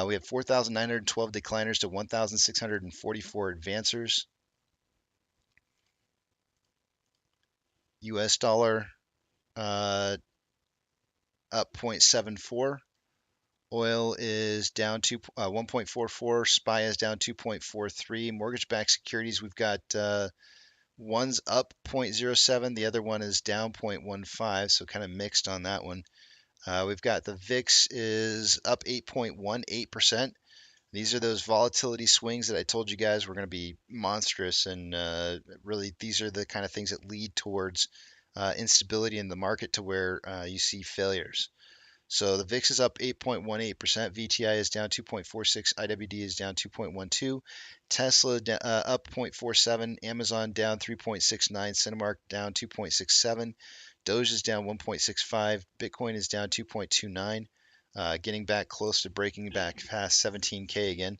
We have 4,912 decliners to 1,644 advancers. US dollar up 0.74. Oil is down 1.44. SPY is down 2.43. Mortgage-backed securities, we've got one's up 0.07. The other one is down 0.15. So kind of mixed on that one. We've got the VIX is up 8.18%. These are those volatility swings that I told you guys were going to be monstrous, and really these are the kind of things that lead towards instability in the market to where you see failures. So the VIX is up 8.18%, VTI is down 2.46, IWD is down 2.12, Tesla up 0.47, Amazon down 3.69, Cinemark down 2.67, Doge is down 1.65, Bitcoin is down 2.29. Getting back close to breaking back past 17K again.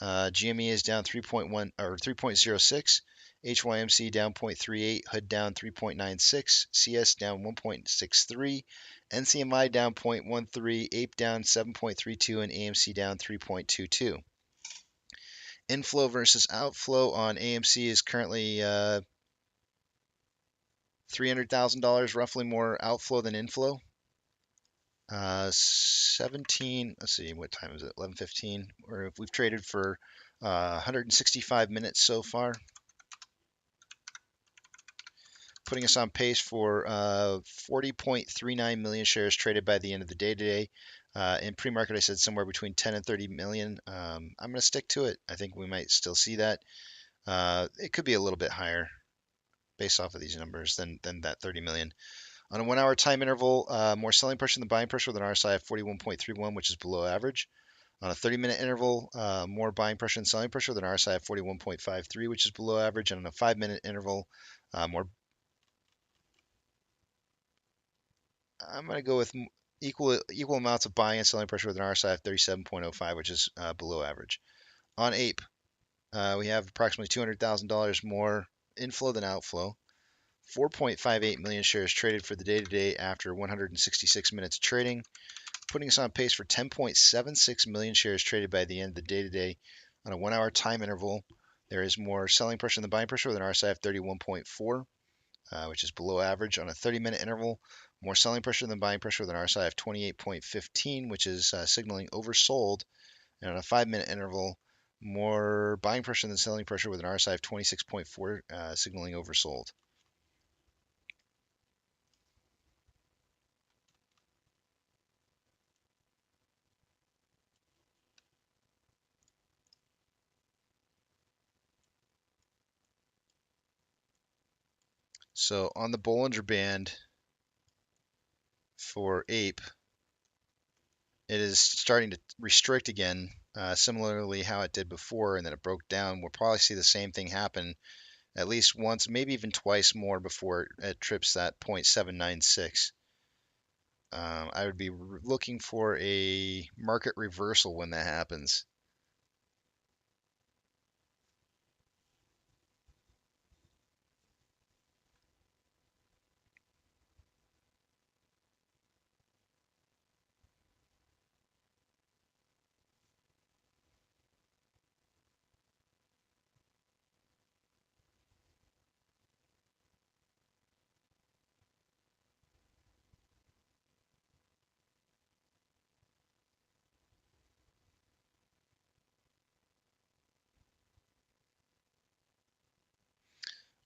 GME is down 3.1 or 3.06. HYMC down 0.38. HUD down 3.96. CS down 1.63. NCMI down 0.13. Ape down 7.32, and AMC down 3.22. Inflow versus outflow on AMC is currently $300,000 roughly more outflow than inflow. 17, let's see, what time is it? 11:15. We've traded for 165 minutes so far, putting us on pace for 40.39 million shares traded by the end of the day today. In pre-market, I said somewhere between 10 and 30 million. I'm going to stick to it. I think we might still see that. It could be a little bit higher based off of these numbers than that 30 million. On a 1 hour time interval, more selling pressure than buying pressure with an RSI of 41.31, which is below average. On a 30-minute interval, more buying pressure than selling pressure with an RSI of 41.53, which is below average. And on a 5-minute interval, I'm going to go with equal amounts of buying and selling pressure with an RSI of 37.05, which is below average. On Ape, we have approximately $200,000 more inflow than outflow. 4.58 million shares traded for the day today after 166 minutes of trading, putting us on pace for 10.76 million shares traded by the end of the day today. On a 1 hour time interval, there is more selling pressure than buying pressure with an RSI of 31.4, which is below average. On a 30-minute interval, more selling pressure than buying pressure with an RSI of 28.15, which is signaling oversold. And on a 5-minute interval, more buying pressure than selling pressure with an RSI of 26.4, signaling oversold. So on the Bollinger Band for Ape, it is starting to restrict again, similarly how it did before, and then it broke down. We'll probably see the same thing happen at least once, maybe even twice more before it trips that 0.796. I would be looking for a market reversal when that happens.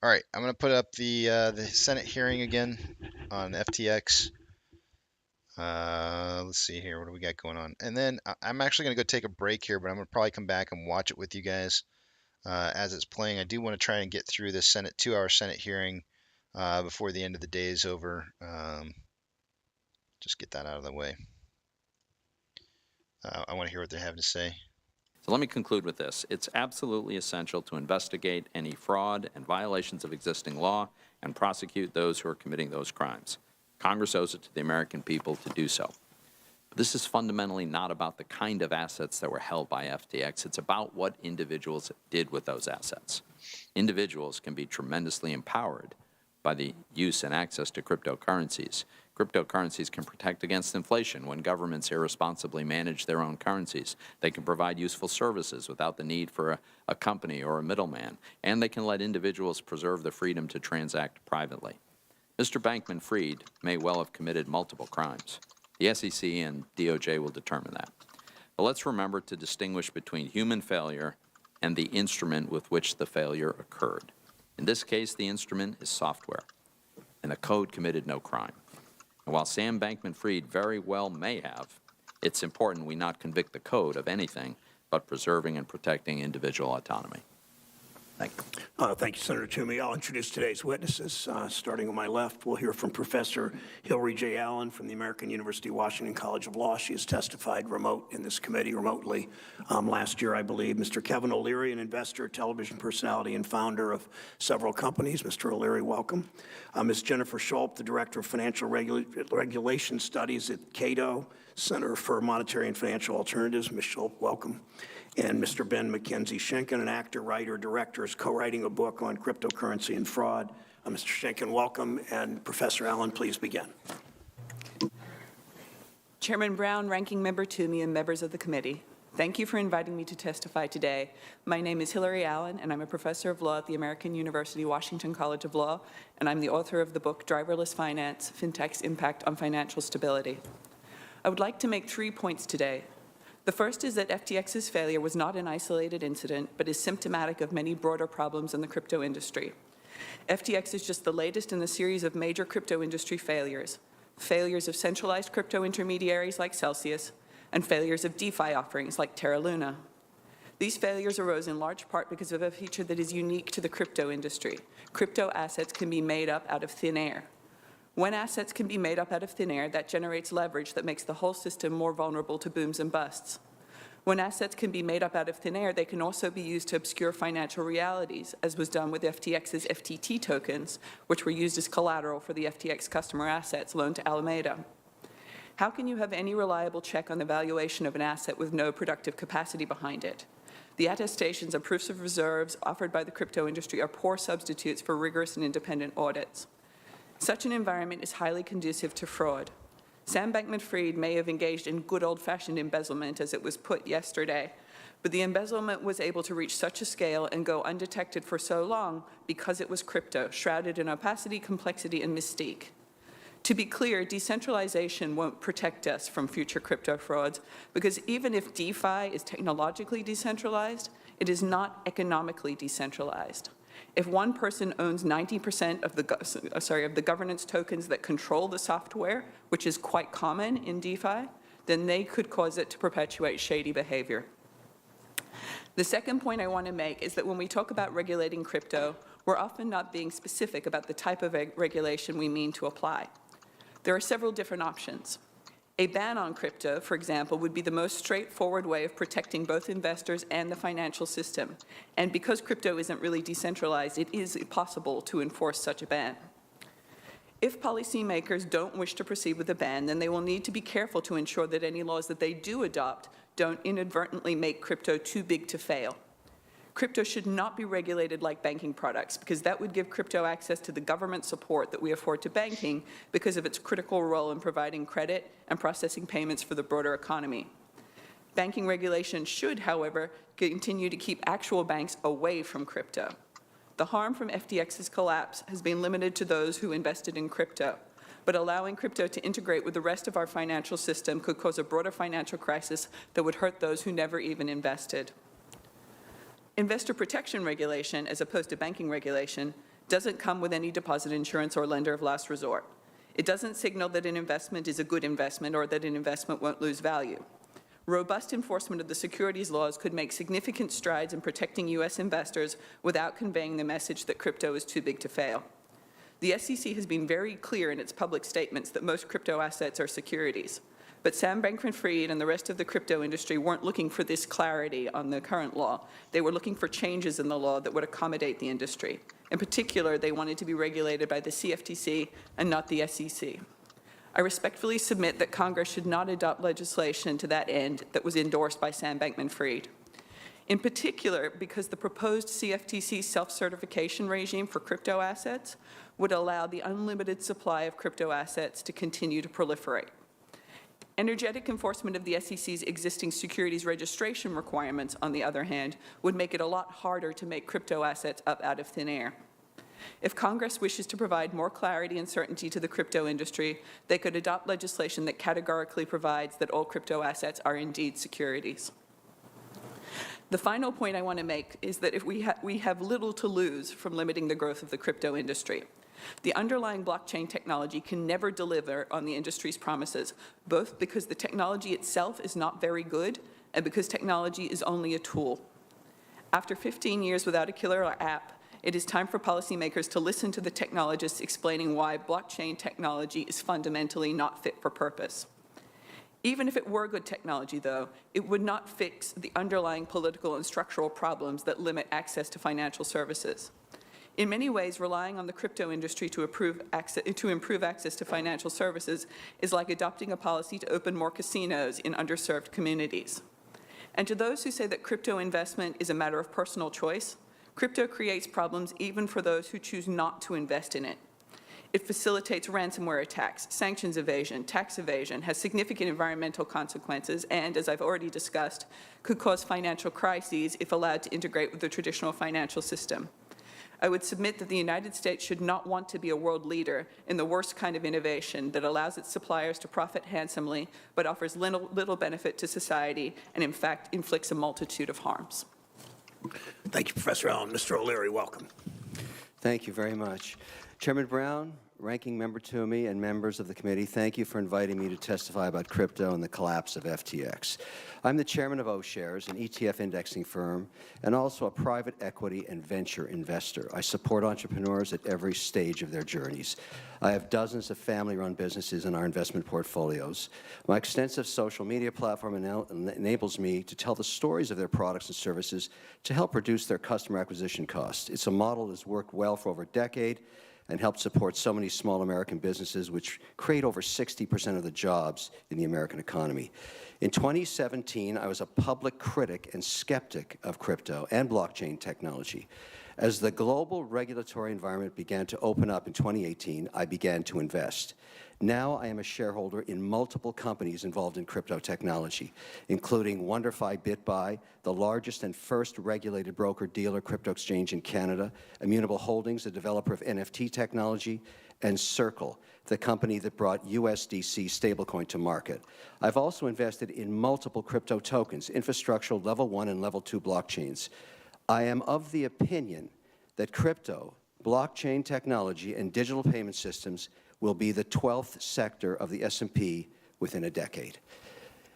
All right, I'm going to put up the Senate hearing again on FTX. Let's see here. What do we got going on? And then I'm actually going to go take a break here, but I'm going to probably come back and watch it with you guys as it's playing. I do want to try and get through this 2-hour Senate hearing before the end of the day is over. Just get that out of the way. I want to hear what they have to say. So let me conclude with this. It's absolutely essential to investigate any fraud and violations of existing law and prosecute those who are committing those crimes. Congress owes it to the American people to do so. But this is fundamentally not about the kind of assets that were held by FTX. It's about what individuals did with those assets. Individuals can be tremendously empowered by the use and access to cryptocurrencies. Cryptocurrencies can protect against inflation when governments irresponsibly manage their own currencies. They can provide useful services without the need for a company or a middleman. And they can let individuals preserve the freedom to transact privately. Mr. Bankman-Fried may well have committed multiple crimes. The SEC and DOJ will determine that. But let's remember to distinguish between human failure and the instrument with which the failure occurred. In this case, the instrument is software, and the code committed no crime. And while Sam Bankman-Fried very well may have, it's important we not convict the code of anything but preserving and protecting individual autonomy. Thank you. Thank you, Senator Toomey. I'll introduce today's witnesses. Starting on my left, we'll hear from Professor Hillary J. Allen from the American University Washington College of Law. She has testified in this committee remotely last year, I believe. Mr. Kevin O'Leary, an investor, television personality, and founder of several companies. Mr. O'Leary, welcome. Ms. Jennifer Schulp, the Director of Financial Regulation Studies at Cato Center for Monetary and Financial Alternatives. Ms. Schulp, welcome. And Mr. Ben McKenzie Schenken, an actor, writer, director, is co-writing a book on cryptocurrency and fraud. Mr. Schenken, welcome. And Professor Allen, please begin. Chairman Brown, Ranking Member Toomey, and members of the committee, thank you for inviting me to testify today. My name is Hillary Allen, and I'm a professor of law at the American University Washington College of Law, and I'm the author of the book Driverless Finance, FinTech's Impact on Financial Stability. I would like to make 3 points today. The first is that FTX's failure was not an isolated incident, but is symptomatic of many broader problems in the crypto industry. FTX is just the latest in the series of major crypto industry failures of centralized crypto intermediaries like Celsius, and failures of DeFi offerings like Terra Luna. These failures arose in large part because of a feature that is unique to the crypto industry. Crypto assets can be made up out of thin air. When assets can be made up out of thin air, that generates leverage that makes the whole system more vulnerable to booms and busts. When assets can be made up out of thin air, they can also be used to obscure financial realities, as was done with FTX's FTT tokens, which were used as collateral for the FTX customer assets loaned to Alameda. How can you have any reliable check on the valuation of an asset with no productive capacity behind it? The attestations and proofs of reserves offered by the crypto industry are poor substitutes for rigorous and independent audits. Such an environment is highly conducive to fraud. Sam Bankman-Fried may have engaged in good old-fashioned embezzlement, as it was put yesterday, but the embezzlement was able to reach such a scale and go undetected for so long because it was crypto, shrouded in opacity, complexity, and mystique. To be clear, decentralization won't protect us from future crypto frauds, because even if DeFi is technologically decentralized, it is not economically decentralized. If one person owns 90% of the governance tokens that control the software, which is quite common in DeFi, then they could cause it to perpetuate shady behavior. The second point I want to make is that when we talk about regulating crypto, we're often not being specific about the type of regulation we mean to apply. There are several different options. A ban on crypto, for example, would be the most straightforward way of protecting both investors and the financial system. And because crypto isn't really decentralized, it is possible to enforce such a ban. If policymakers don't wish to proceed with a ban, then they will need to be careful to ensure that any laws that they do adopt don't inadvertently make crypto too big to fail. Crypto should not be regulated like banking products, because that would give crypto access to the government support that we afford to banking because of its critical role in providing credit and processing payments for the broader economy. Banking regulation should, however, continue to keep actual banks away from crypto. The harm from FTX's collapse has been limited to those who invested in crypto, but allowing crypto to integrate with the rest of our financial system could cause a broader financial crisis that would hurt those who never even invested. Investor protection regulation, as opposed to banking regulation, doesn't come with any deposit insurance or lender of last resort. It doesn't signal that an investment is a good investment or that an investment won't lose value. Robust enforcement of the securities laws could make significant strides in protecting U.S. investors without conveying the message that crypto is too big to fail. The SEC has been very clear in its public statements that most crypto assets are securities. But Sam Bankman-Fried and the rest of the crypto industry weren't looking for this clarity on the current law. They were looking for changes in the law that would accommodate the industry. In particular, they wanted to be regulated by the CFTC and not the SEC. I respectfully submit that Congress should not adopt legislation to that end that was endorsed by Sam Bankman-Fried. In particular, because the proposed CFTC self-certification regime for crypto assets would allow the unlimited supply of crypto assets to continue to proliferate. Energetic enforcement of the SEC's existing securities registration requirements, on the other hand, would make it a lot harder to make crypto assets up out of thin air. If Congress wishes to provide more clarity and certainty to the crypto industry, they could adopt legislation that categorically provides that all crypto assets are indeed securities. The final point I want to make is that if we have little to lose from limiting the growth of the crypto industry. The underlying blockchain technology can never deliver on the industry's promises, both because the technology itself is not very good and because technology is only a tool. After 15 years without a killer app, it is time for policymakers to listen to the technologists explaining why blockchain technology is fundamentally not fit for purpose. Even if it were good technology, though, it would not fix the underlying political and structural problems that limit access to financial services. In many ways, relying on the crypto industry to improve access to financial services is like adopting a policy to open more casinos in underserved communities. And to those who say that crypto investment is a matter of personal choice, crypto creates problems even for those who choose not to invest in it. It facilitates ransomware attacks, sanctions evasion, tax evasion, has significant environmental consequences, and, as I've already discussed, could cause financial crises if allowed to integrate with the traditional financial system. I would submit that the United States should not want to be a world leader in the worst kind of innovation that allows its suppliers to profit handsomely but offers little benefit to society and, in fact, inflicts a multitude of harms. Thank you, Professor Allen. Mr. O'Leary, welcome. Thank you very much. Chairman Brown, Ranking Member Toomey, and members of the committee, thank you for inviting me to testify about crypto and the collapse of FTX. I'm the chairman of O-Shares, an ETF indexing firm, and also a private equity and venture investor. I support entrepreneurs at every stage of their journeys. I have dozens of family-run businesses in our investment portfolios. My extensive social media platform enables me to tell the stories of their products and services to help reduce their customer acquisition costs. It's a model that has worked well for over a decade and helped support so many small American businesses, which create over 60% of the jobs in the American economy. In 2017, I was a public critic and skeptic of crypto and blockchain technology. As the global regulatory environment began to open up in 2018, I began to invest. Now I am a shareholder in multiple companies involved in crypto technology, including WonderFi BitBuy, the largest and first regulated broker-dealer crypto exchange in Canada, Immutable Holdings, the developer of NFT technology, and Circle, the company that brought USDC stablecoin to market. I've also invested in multiple crypto tokens, infrastructural level 1 and level 2 blockchains. I am of the opinion that crypto, blockchain technology, and digital payment systems will be the 12th sector of the S&P within a decade.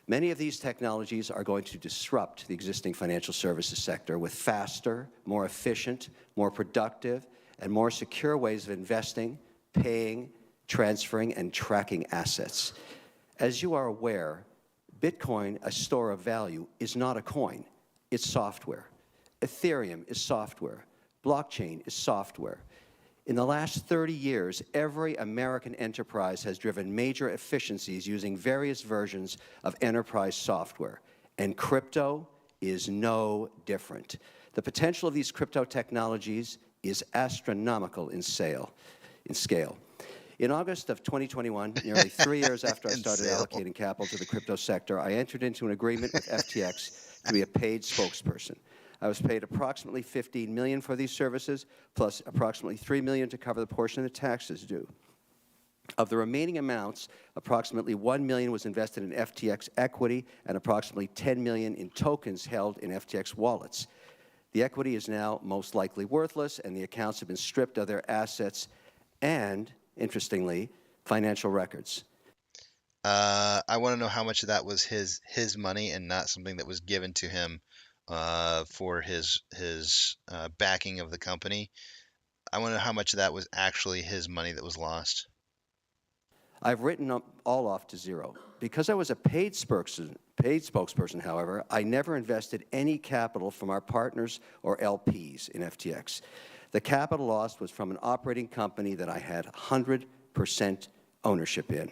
Many of these technologies are going to disrupt the existing financial services sector with faster, more efficient, more productive, and more secure ways of investing, paying, transferring, and tracking assets. As you are aware, Bitcoin, a store of value, is not a coin. It's software. Ethereum is software. Blockchain is software. In the last 30 years, every American enterprise has driven major efficiencies using various versions of enterprise software, and crypto is no different. The potential of these crypto technologies is astronomical in scale. In August of 2021, nearly 3 years after I started allocating capital to the crypto sector, I entered into an agreement with FTX to be a paid spokesperson. I was paid approximately $15 million for these services, plus approximately $3 million to cover the portion of the taxes due. Of the remaining amounts, approximately $1 million was invested in FTX equity and approximately $10 million in tokens held in FTX wallets. The equity is now most likely worthless, and the accounts have been stripped of their assets and, interestingly, financial records. I want to know how much of that was his money and not something that was given to him for his backing of the company. I want to know how much of that was actually his money that was lost. I've written all off to zero. Because I was a paid spokesperson, however, I never invested any capital from our partners or LPs in FTX. The capital lost was from an operating company that I had 100% ownership in.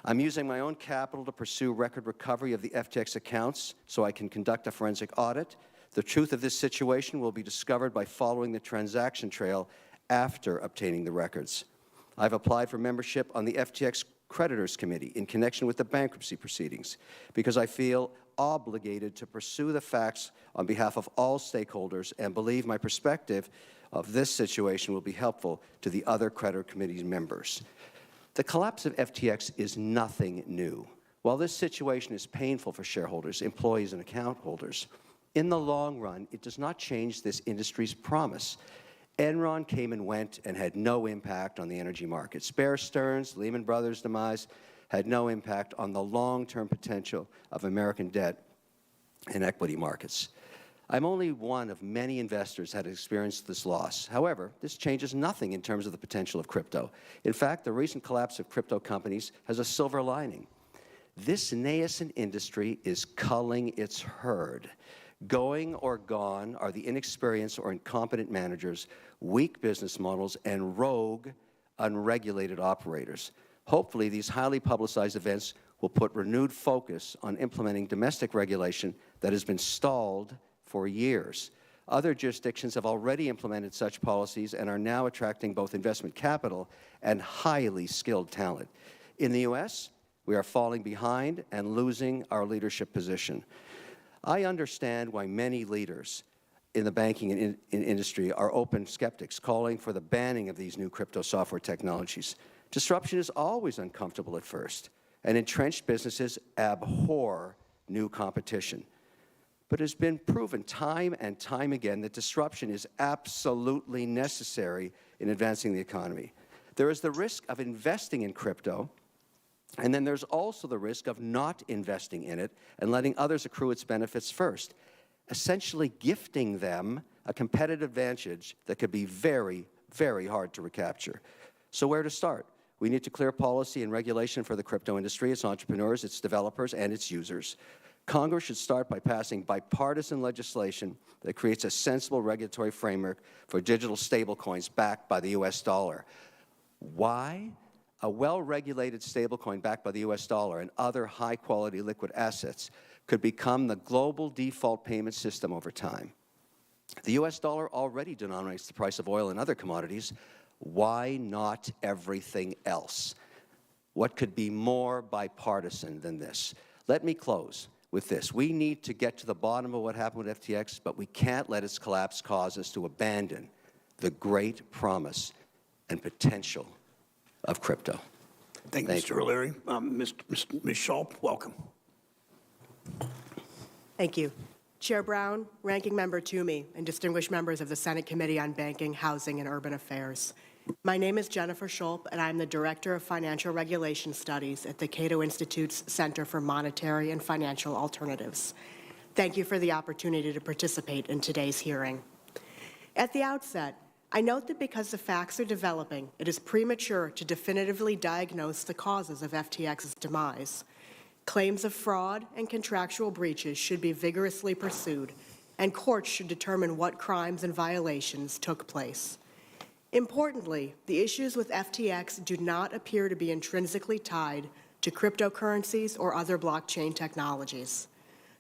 I'm using my own capital to pursue record recovery of the FTX accounts so I can conduct a forensic audit. The truth of this situation will be discovered by following the transaction trail after obtaining the records. I've applied for membership on the FTX Creditors Committee in connection with the bankruptcy proceedings because I feel obligated to pursue the facts on behalf of all stakeholders and believe my perspective of this situation will be helpful to the other creditor committee members. The collapse of FTX is nothing new. While this situation is painful for shareholders, employees, and account holders, in the long run, it does not change this industry's promise. Enron came and went and had no impact on the energy markets. Bear Stearns, Lehman Brothers' demise had no impact on the long-term potential of American debt and equity markets. I'm only one of many investors that have experienced this loss. However, this changes nothing in terms of the potential of crypto. In fact, the recent collapse of crypto companies has a silver lining. This nascent industry is culling its herd. Going or gone are the inexperienced or incompetent managers, weak business models, and rogue, unregulated operators. Hopefully, these highly publicized events will put renewed focus on implementing domestic regulation that has been stalled for years. Other jurisdictions have already implemented such policies and are now attracting both investment capital and highly skilled talent. In the U.S., we are falling behind and losing our leadership position. I understand why many leaders in the banking industry are open skeptics, calling for the banning of these new crypto software technologies. Disruption is always uncomfortable at first, and entrenched businesses abhor new competition. But it has been proven time and time again that disruption is absolutely necessary in advancing the economy. There is the risk of investing in crypto, and then there's also the risk of not investing in it and letting others accrue its benefits first, essentially gifting them a competitive advantage that could be very, very hard to recapture. So where to start? We need to clear policy and regulation for the crypto industry, its entrepreneurs, its developers, and its users. Congress should start by passing bipartisan legislation that creates a sensible regulatory framework for digital stablecoins backed by the U.S. dollar. Why? A well-regulated stablecoin backed by the U.S. dollar and other high-quality liquid assets could become the global default payment system over time. The U.S. dollar already denominates the price of oil and other commodities. Why not everything else? What could be more bipartisan than this? Let me close with this. We need to get to the bottom of what happened with FTX, but we can't let its collapse cause us to abandon the great promise and potential of crypto. Thank you, Mr. O'Leary. Ms. Schulp, welcome. Thank you. Chair Brown, Ranking Member Toomey, and distinguished members of the Senate Committee on Banking, Housing, and Urban Affairs. My name is Jennifer Schulp, and I'm the Director of Financial Regulation Studies at the Cato Institute's Center for Monetary and Financial Alternatives. Thank you for the opportunity to participate in today's hearing. At the outset, I note that because the facts are developing, it is premature to definitively diagnose the causes of FTX's demise. Claims of fraud and contractual breaches should be vigorously pursued, and courts should determine what crimes and violations took place. Importantly, the issues with FTX do not appear to be intrinsically tied to cryptocurrencies or other blockchain technologies.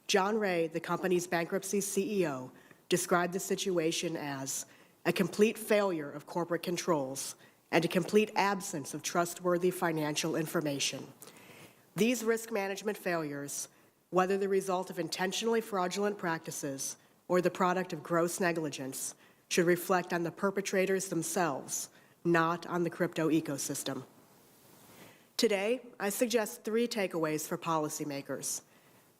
John Ray, the company's bankruptcy CEO, described the situation as a complete failure of corporate controls and a complete absence of trustworthy financial information. These risk management failures, whether the result of intentionally fraudulent practices or the product of gross negligence, should reflect on the perpetrators themselves, not on the crypto ecosystem. Today, I suggest 3 takeaways for policymakers.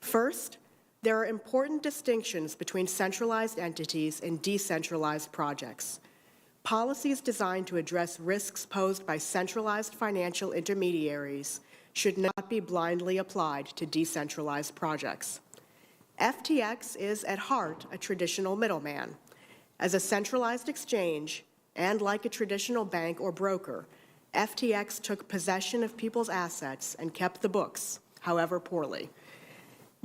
First, There are important distinctions between centralized entities and decentralized projects. Policies designed to address risks posed by centralized financial intermediaries should not be blindly applied to decentralized projects. FTX is, at heart, a traditional middleman. As a centralized exchange, and like a traditional bank or broker, FTX took possession of people's assets and kept the books, however poorly.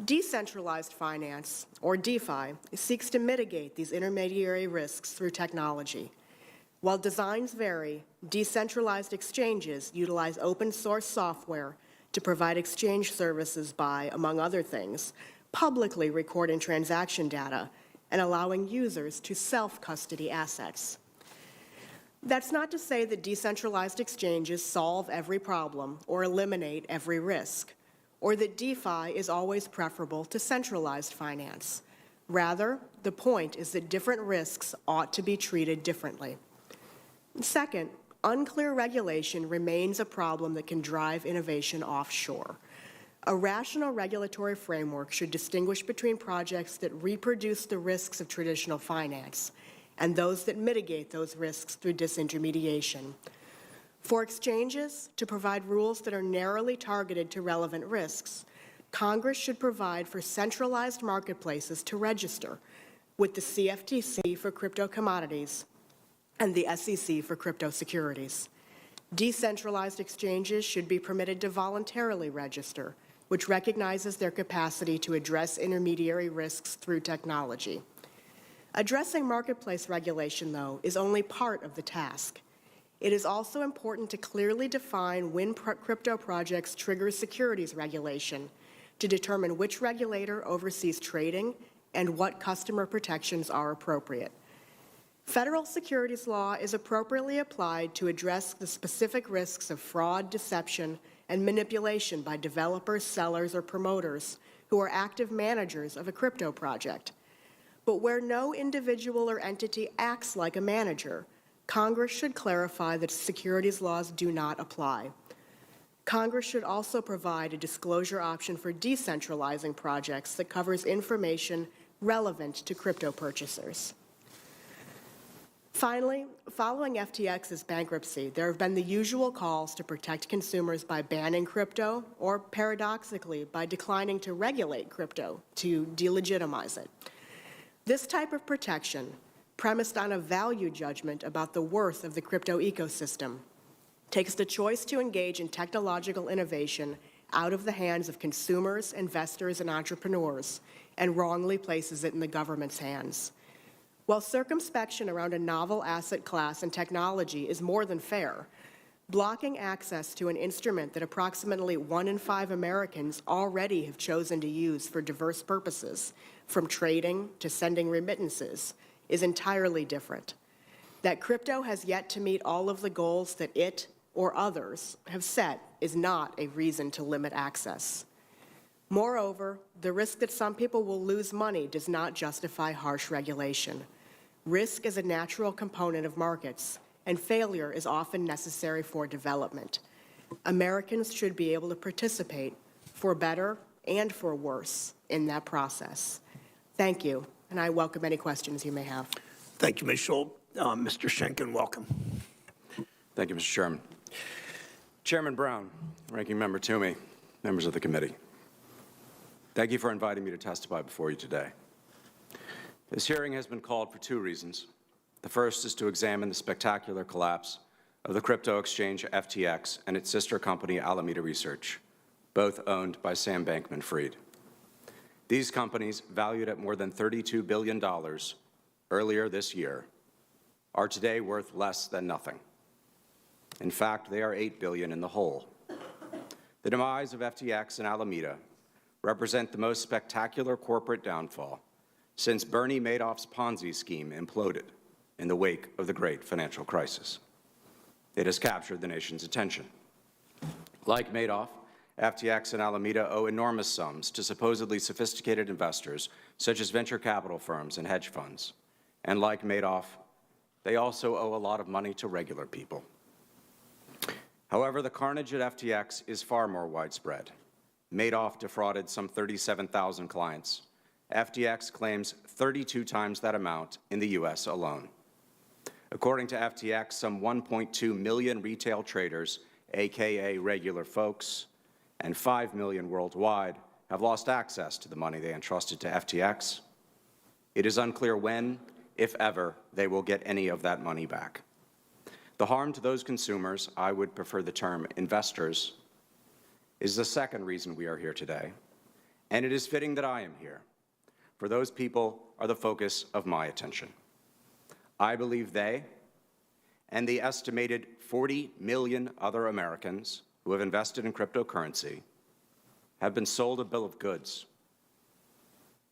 Decentralized finance, or DeFi, seeks to mitigate these intermediary risks through technology. While designs vary, decentralized exchanges utilize open-source software to provide exchange services by, among other things, publicly recording transaction data and allowing users to self-custody assets. That's not to say that decentralized exchanges solve every problem or eliminate every risk, or that DeFi is always preferable to centralized finance. Rather, the point is that different risks ought to be treated differently. Second, unclear regulation remains a problem that can drive innovation offshore. A rational regulatory framework should distinguish between projects that reproduce the risks of traditional finance and those that mitigate those risks through disintermediation. For exchanges to provide rules that are narrowly targeted to relevant risks, Congress should provide for centralized marketplaces to register with the CFTC for crypto commodities and the SEC for crypto securities. Decentralized exchanges should be permitted to voluntarily register, which recognizes their capacity to address intermediary risks through technology. Addressing marketplace regulation, though, is only part of the task. It is also important to clearly define when crypto projects trigger securities regulation to determine which regulator oversees trading and what customer protections are appropriate. Federal securities law is appropriately applied to address the specific risks of fraud, deception, and manipulation by developers, sellers, or promoters who are active managers of a crypto project. But where no individual or entity acts like a manager, Congress should clarify that securities laws do not apply. Congress should also provide a disclosure option for decentralizing projects that covers information relevant to crypto purchasers. Finally, following FTX's bankruptcy, there have been the usual calls to protect consumers by banning crypto or, paradoxically, by declining to regulate crypto to delegitimize it. This type of protection, premised on a value judgment about the worth of the crypto ecosystem, takes the choice to engage in technological innovation out of the hands of consumers, investors, and entrepreneurs, and wrongly places it in the government's hands. While circumspection around a novel asset class and technology is more than fair, blocking access to an instrument that approximately 1 in 5 Americans already have chosen to use for diverse purposes, from trading to sending remittances, is entirely different. That crypto has yet to meet all of the goals that it or others have set is not a reason to limit access. Moreover, the risk that some people will lose money does not justify harsh regulation. Risk is a natural component of markets, and failure is often necessary for development. Americans should be able to participate, for better and for worse, in that process. Thank you, and I welcome any questions you may have. Thank you, Ms. Schultz. Mr. Schenken, welcome. Thank you, Mr. Chairman. Chairman Brown, Ranking Member Toomey, members of the committee, thank you for inviting me to testify before you today. This hearing has been called for 2 reasons. The first is to examine the spectacular collapse of the crypto exchange FTX and its sister company Alameda Research, both owned by Sam Bankman-Fried. These companies, valued at more than $32 billion earlier this year, are today worth less than nothing. In fact, they are $8 billion in the hole. The demise of FTX and Alameda represent the most spectacular corporate downfall since Bernie Madoff's Ponzi scheme imploded in the wake of the great financial crisis. It has captured the nation's attention. Like Madoff, FTX and Alameda owe enormous sums to supposedly sophisticated investors such as venture capital firms and hedge funds. And like Madoff, they also owe a lot of money to regular people. However, the carnage at FTX is far more widespread. Madoff defrauded some 37,000 clients, FTX claims 32 times that amount in the U.S. alone. According to FTX, some 1.2 million retail traders, aka regular folks, and 5 million worldwide have lost access to the money they entrusted to FTX. It is unclear when, if ever, they will get any of that money back. The harm to those consumers, I would prefer the term investors, is the second reason we are here today, and it is fitting that I am here, for those people are the focus of my attention. I believe they, and the estimated 40 million other Americans who have invested in cryptocurrency, have been sold a bill of goods.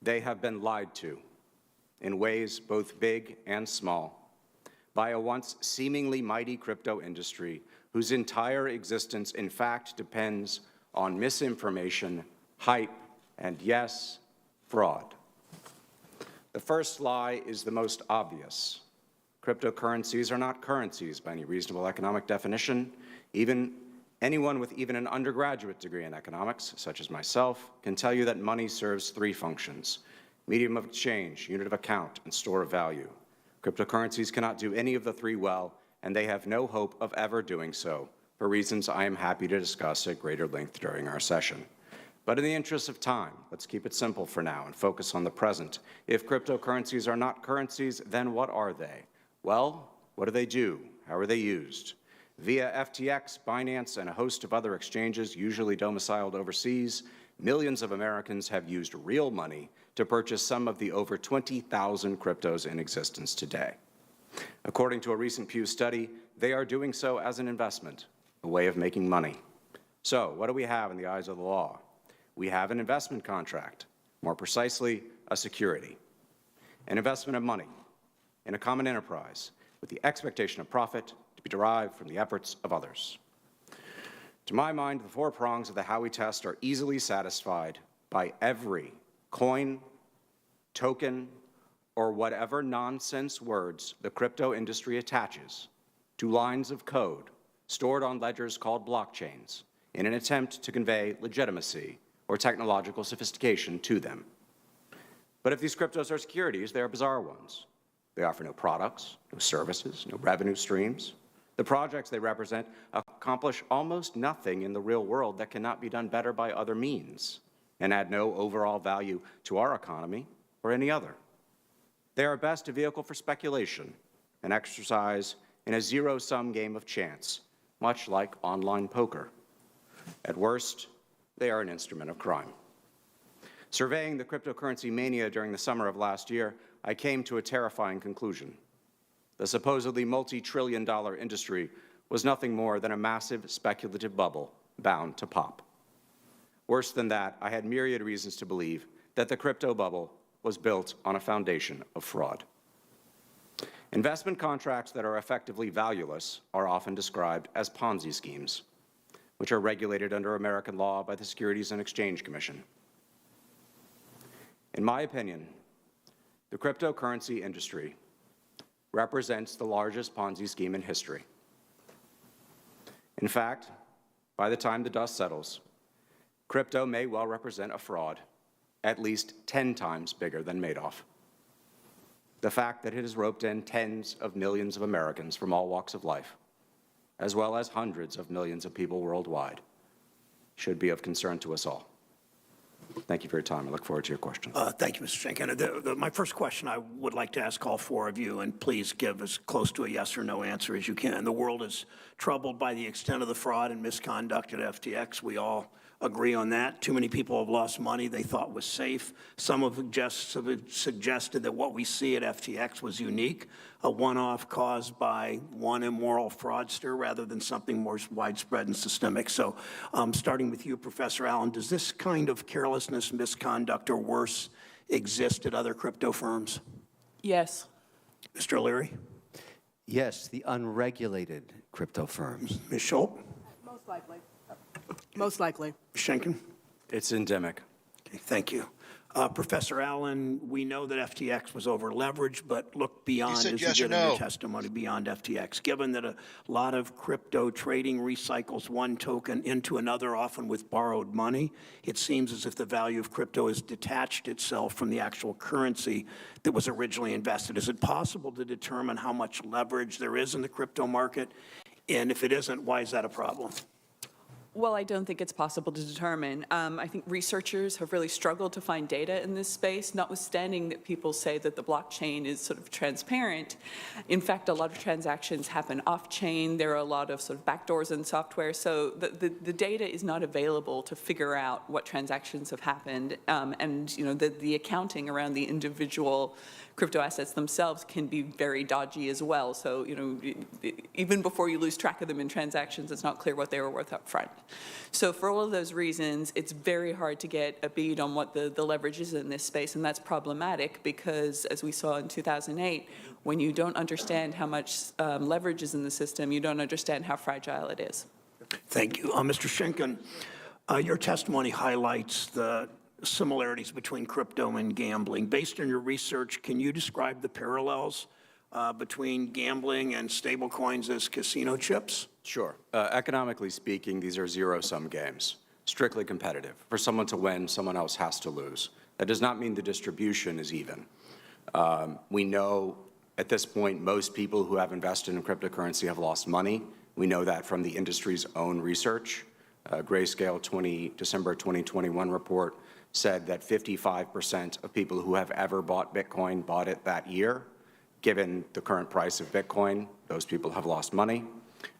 They have been lied to in ways both big and small by a once seemingly mighty crypto industry whose entire existence, in fact, depends on misinformation, hype, and, yes, fraud. The first lie is the most obvious. Cryptocurrencies are not currencies by any reasonable economic definition. Anyone with even an undergraduate degree in economics, such as myself, can tell you that money serves three functions: medium of exchange, unit of account, and store of value. Cryptocurrencies cannot do any of the three well, and they have no hope of ever doing so, for reasons I am happy to discuss at greater length during our session. But in the interest of time, let's keep it simple for now and focus on the present. If cryptocurrencies are not currencies, then what are they? Well, what do they do? How are they used? Via FTX, Binance, and a host of other exchanges, usually domiciled overseas, millions of Americans have used real money to purchase some of the over 20,000 cryptos in existence today. According to a recent Pew study, they are doing so as an investment, a way of making money. So, what do we have in the eyes of the law? We have an investment contract, more precisely, a security, an investment of money in a common enterprise with the expectation of profit to be derived from the efforts of others. To my mind, the four prongs of the Howey test are easily satisfied by every coin, token, or whatever nonsense words the crypto industry attaches to lines of code stored on ledgers called blockchains in an attempt to convey legitimacy or technological sophistication to them. But if these cryptos are securities, they are bizarre ones. They offer no products, no services, no revenue streams. The projects they represent accomplish almost nothing in the real world that cannot be done better by other means and add no overall value to our economy or any other. They are best a vehicle for speculation, an exercise in a zero-sum game of chance, much like online poker. At worst, they are an instrument of crime. Surveying the cryptocurrency mania during the summer of last year, I came to a terrifying conclusion. The supposedly multi-trillion-dollar industry was nothing more than a massive speculative bubble bound to pop. Worse than that, I had myriad reasons to believe that the crypto bubble was built on a foundation of fraud. Investment contracts that are effectively valueless are often described as Ponzi schemes, which are regulated under American law by the Securities and Exchange Commission. In my opinion, the cryptocurrency industry represents the largest Ponzi scheme in history. In fact, by the time the dust settles, crypto may well represent a fraud at least 10 times bigger than Madoff. The fact that it has roped in tens of millions of Americans from all walks of life, as well as hundreds of millions of people worldwide, should be of concern to us all. Thank you for your time. I look forward to your questions. Thank you, Mr. Schenken. My first question I would like to ask all four of you, and please give as close to a yes or no answer as you can. The world is troubled by the extent of the fraud and misconduct at FTX. We all agree on that. Too many people have lost money they thought was safe. Some have suggested that what we see at FTX was unique, a one-off caused by one immoral fraudster rather than something more widespread and systemic. So starting with you, Professor Allen, does this kind of carelessness, misconduct, or worse exist at other crypto firms? Yes. Mr. O'Leary? Yes, the unregulated crypto firms. Ms. Schultz? Most likely. Most likely. Schenken? It's endemic. Okay, thank you. Professor Allen, we know that FTX was over-leveraged, but look beyond, said as yes you or did in no? your testimony, beyond FTX. Given that a lot of crypto trading recycles one token into another, often with borrowed money, it seems as if the value of crypto has detached itself from the actual currency that was originally invested. Is it possible to determine how much leverage there is in the crypto market? And if it isn't, why is that a problem? Well, I don't think it's possible to determine. I think researchers have really struggled to find data in this space, notwithstanding that people say that the blockchain is sort of transparent. In fact, a lot of transactions happen off-chain. There are a lot of sort of backdoors in software. So the data is not available to figure out what transactions have happened. And you know, the accounting around the individual crypto assets themselves can be very dodgy as well. So, you know, even before you lose track of them in transactions, it's not clear what they were worth up front. So for all of those reasons, it's very hard to get a bead on what the leverage is in this space, and that's problematic because, as we saw in 2008, when you don't understand how much leverage is in the system, you don't understand how fragile it is. Thank you. Mr. Schenken, your testimony highlights the similarities between crypto and gambling. Based on your research, can you describe the parallels between gambling and stablecoins as casino chips? Sure. Economically speaking, these are zero-sum games, strictly competitive. For someone to win, someone else has to lose. That does not mean the distribution is even. We know at this point most people who have invested in cryptocurrency have lost money. We know that from the industry's own research. Grayscale December 2021 report said that 55% of people who have ever bought Bitcoin bought it that year. Given the current price of Bitcoin, those people have lost money.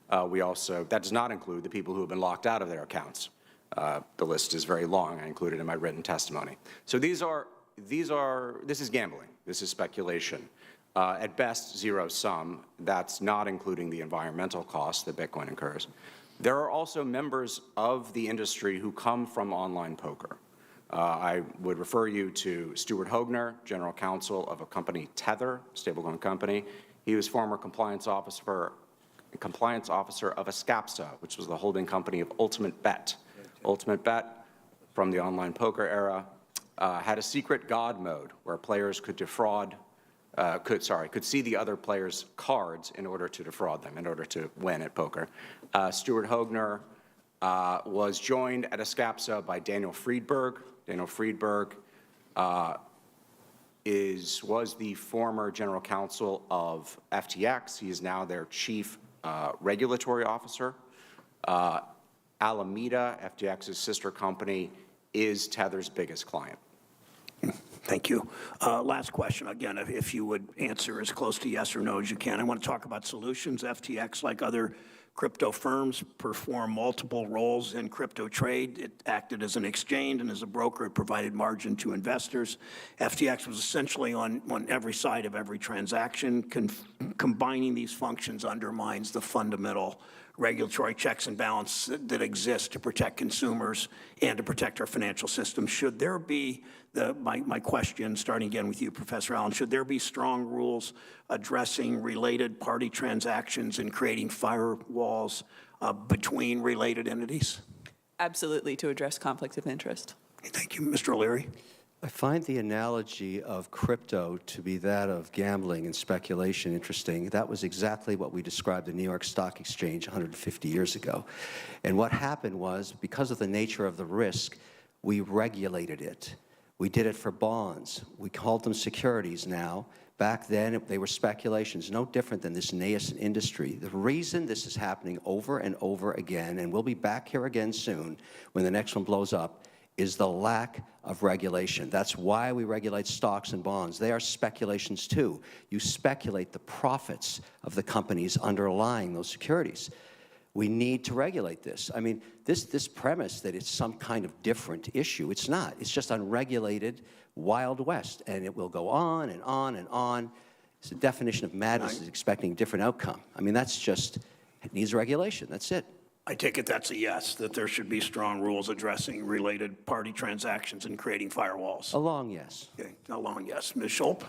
That does not include the people who have been locked out of their accounts. The list is very long. I included in my written testimony. So this is gambling. This is speculation. At best, zero sum. That's not including the environmental costs that Bitcoin incurs. There are also members of the industry who come from online poker. I would refer you to Stuart Hoegner, general counsel of a company, Tether, stablecoin company. He was former compliance officer of Escapsa, which was the holding company of Ultimate Bet. Ultimate Bet, from the online poker era, had a secret God mode where players could could see the other players' cards in order to defraud them, in order to win at poker. Stuart Hoegner was joined at Escapsa by Daniel Friedberg. Daniel Friedberg was the former general counsel of FTX. He is now their chief regulatory officer. Alameda, FTX's sister company, is Tether's biggest client. Thank you. Last question, again, if you would answer as close to yes or no as you can. I want to talk about solutions. FTX, like other crypto firms, perform multiple roles in crypto trade. It acted as an exchange and as a broker. It provided margin to investors. FTX was essentially on every side of every transaction. Combining these functions undermines the fundamental regulatory checks and balance that exist to protect consumers and to protect our financial system. Should there be, my question, starting again with you, Professor Allen, should there be strong rules addressing related party transactions and creating firewalls between related entities? Absolutely, to address conflicts of interest. Thank you. Mr. O'Leary. I find the analogy of crypto to be that of gambling and speculation interesting. That was exactly what we described the New York Stock Exchange 150 years ago. And what happened was, because of the nature of the risk, we regulated it. We did it for bonds. We called them securities now. Back then, they were speculations, no different than this nascent industry. The reason this is happening over and over again, and we'll be back here again soon when the next one blows up, is the lack of regulation. That's why we regulate stocks and bonds. They are speculations too. You speculate the profits of the companies underlying those securities. We need to regulate this. I mean, this premise that it's some kind of different issue, it's not. It's just unregulated Wild West, and it will go on and on and on. It's the definition of madness is expecting a different outcome. I mean, that's just, it needs regulation. That's it. I take it that's a yes, that there should be strong rules addressing related party transactions and creating firewalls. A long yes. Okay, a long yes. Ms. Schulp?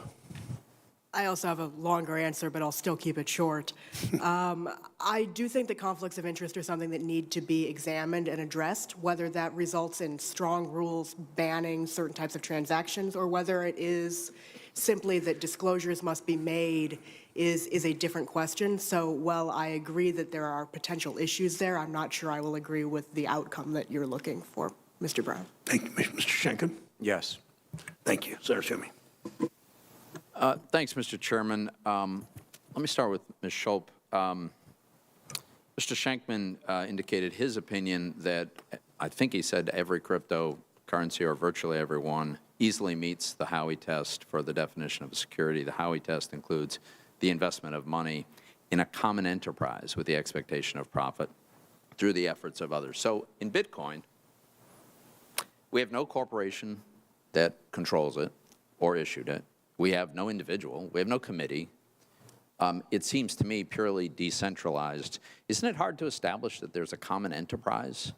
I also have a longer answer, but I'll still keep it short. I do think that conflicts of interest are something that need to be examined and addressed, whether that results in strong rules banning certain types of transactions or whether it is simply that disclosures must be made is a different question. So while I agree that there are potential issues there, I'm not sure I will agree with the outcome that you're looking for, Mr. Brown. Thank you, Mr. Schenken. Yes. Thank you, Senator Toomey. Thanks, Mr. Chairman. Let me start with Ms. Schulp. Mr. Schenkman indicated his opinion that I think he said every cryptocurrency or virtually every one easily meets the Howey test for the definition of a security. The Howey test includes the investment of money in a common enterprise with the expectation of profit through the efforts of others. So in Bitcoin, we have no corporation that controls it or issued it. We have no individual. We have no committee. It seems to me purely decentralized. Isn't it hard to establish that there's a common enterprise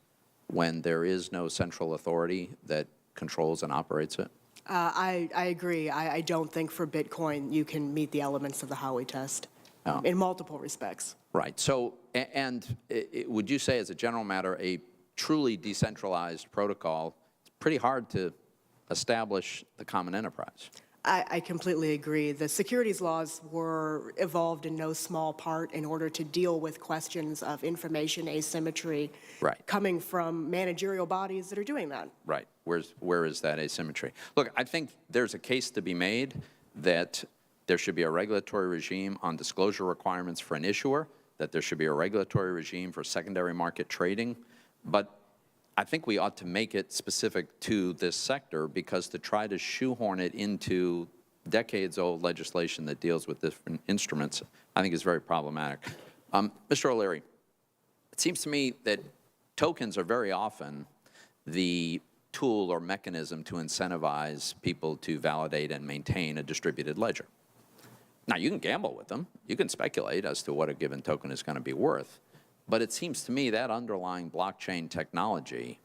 when there is no central authority that controls and operates it? I agree. I don't think for Bitcoin you can meet the elements of the Howey test in multiple respects. Right. So, would you say as a general matter, a truly decentralized protocol, it's pretty hard to establish the common enterprise? I completely agree. The securities laws were evolved in no small part in order to deal with questions of information asymmetry coming from managerial bodies that are doing that. Right. Where is that asymmetry? Look, I think there's a case to be made that there should be a regulatory regime on disclosure requirements for an issuer, that there should be a regulatory regime for secondary market trading, but I think we ought to make it specific to this sector, because to try to shoehorn it into decades-old legislation that deals with different instruments, I think is very problematic. Mr. O'Leary, it seems to me that tokens are very often the tool or mechanism to incentivize people to validate and maintain a distributed ledger. Now, you can gamble with them. You can speculate as to what a given token is going to be worth. But it seems to me that underlying blockchain technology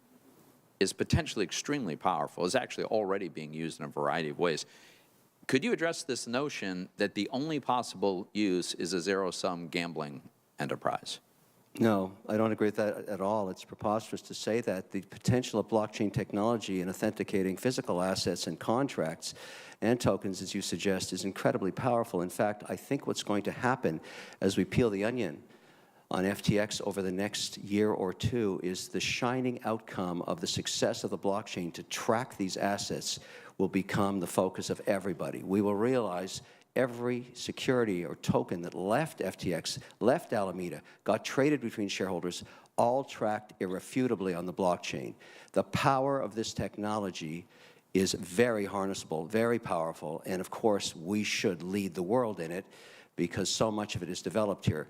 is potentially extremely powerful, is actually already being used in a variety of ways. Could you address this notion that the only possible use is a zero-sum gambling enterprise? No, I don't agree with that at all. It's preposterous to say that. The potential of blockchain technology in authenticating physical assets and contracts and tokens, as you suggest, is incredibly powerful. In fact, I think what's going to happen as we peel the onion on FTX over the next year or two is the shining outcome of the success of the blockchain to track these assets will become the focus of everybody. We will realize every security or token that left FTX, left Alameda, got traded between shareholders, all tracked irrefutably on the blockchain. The power of this technology is very harnessable, very powerful, and of course we should lead the world in it because so much of it is developed here.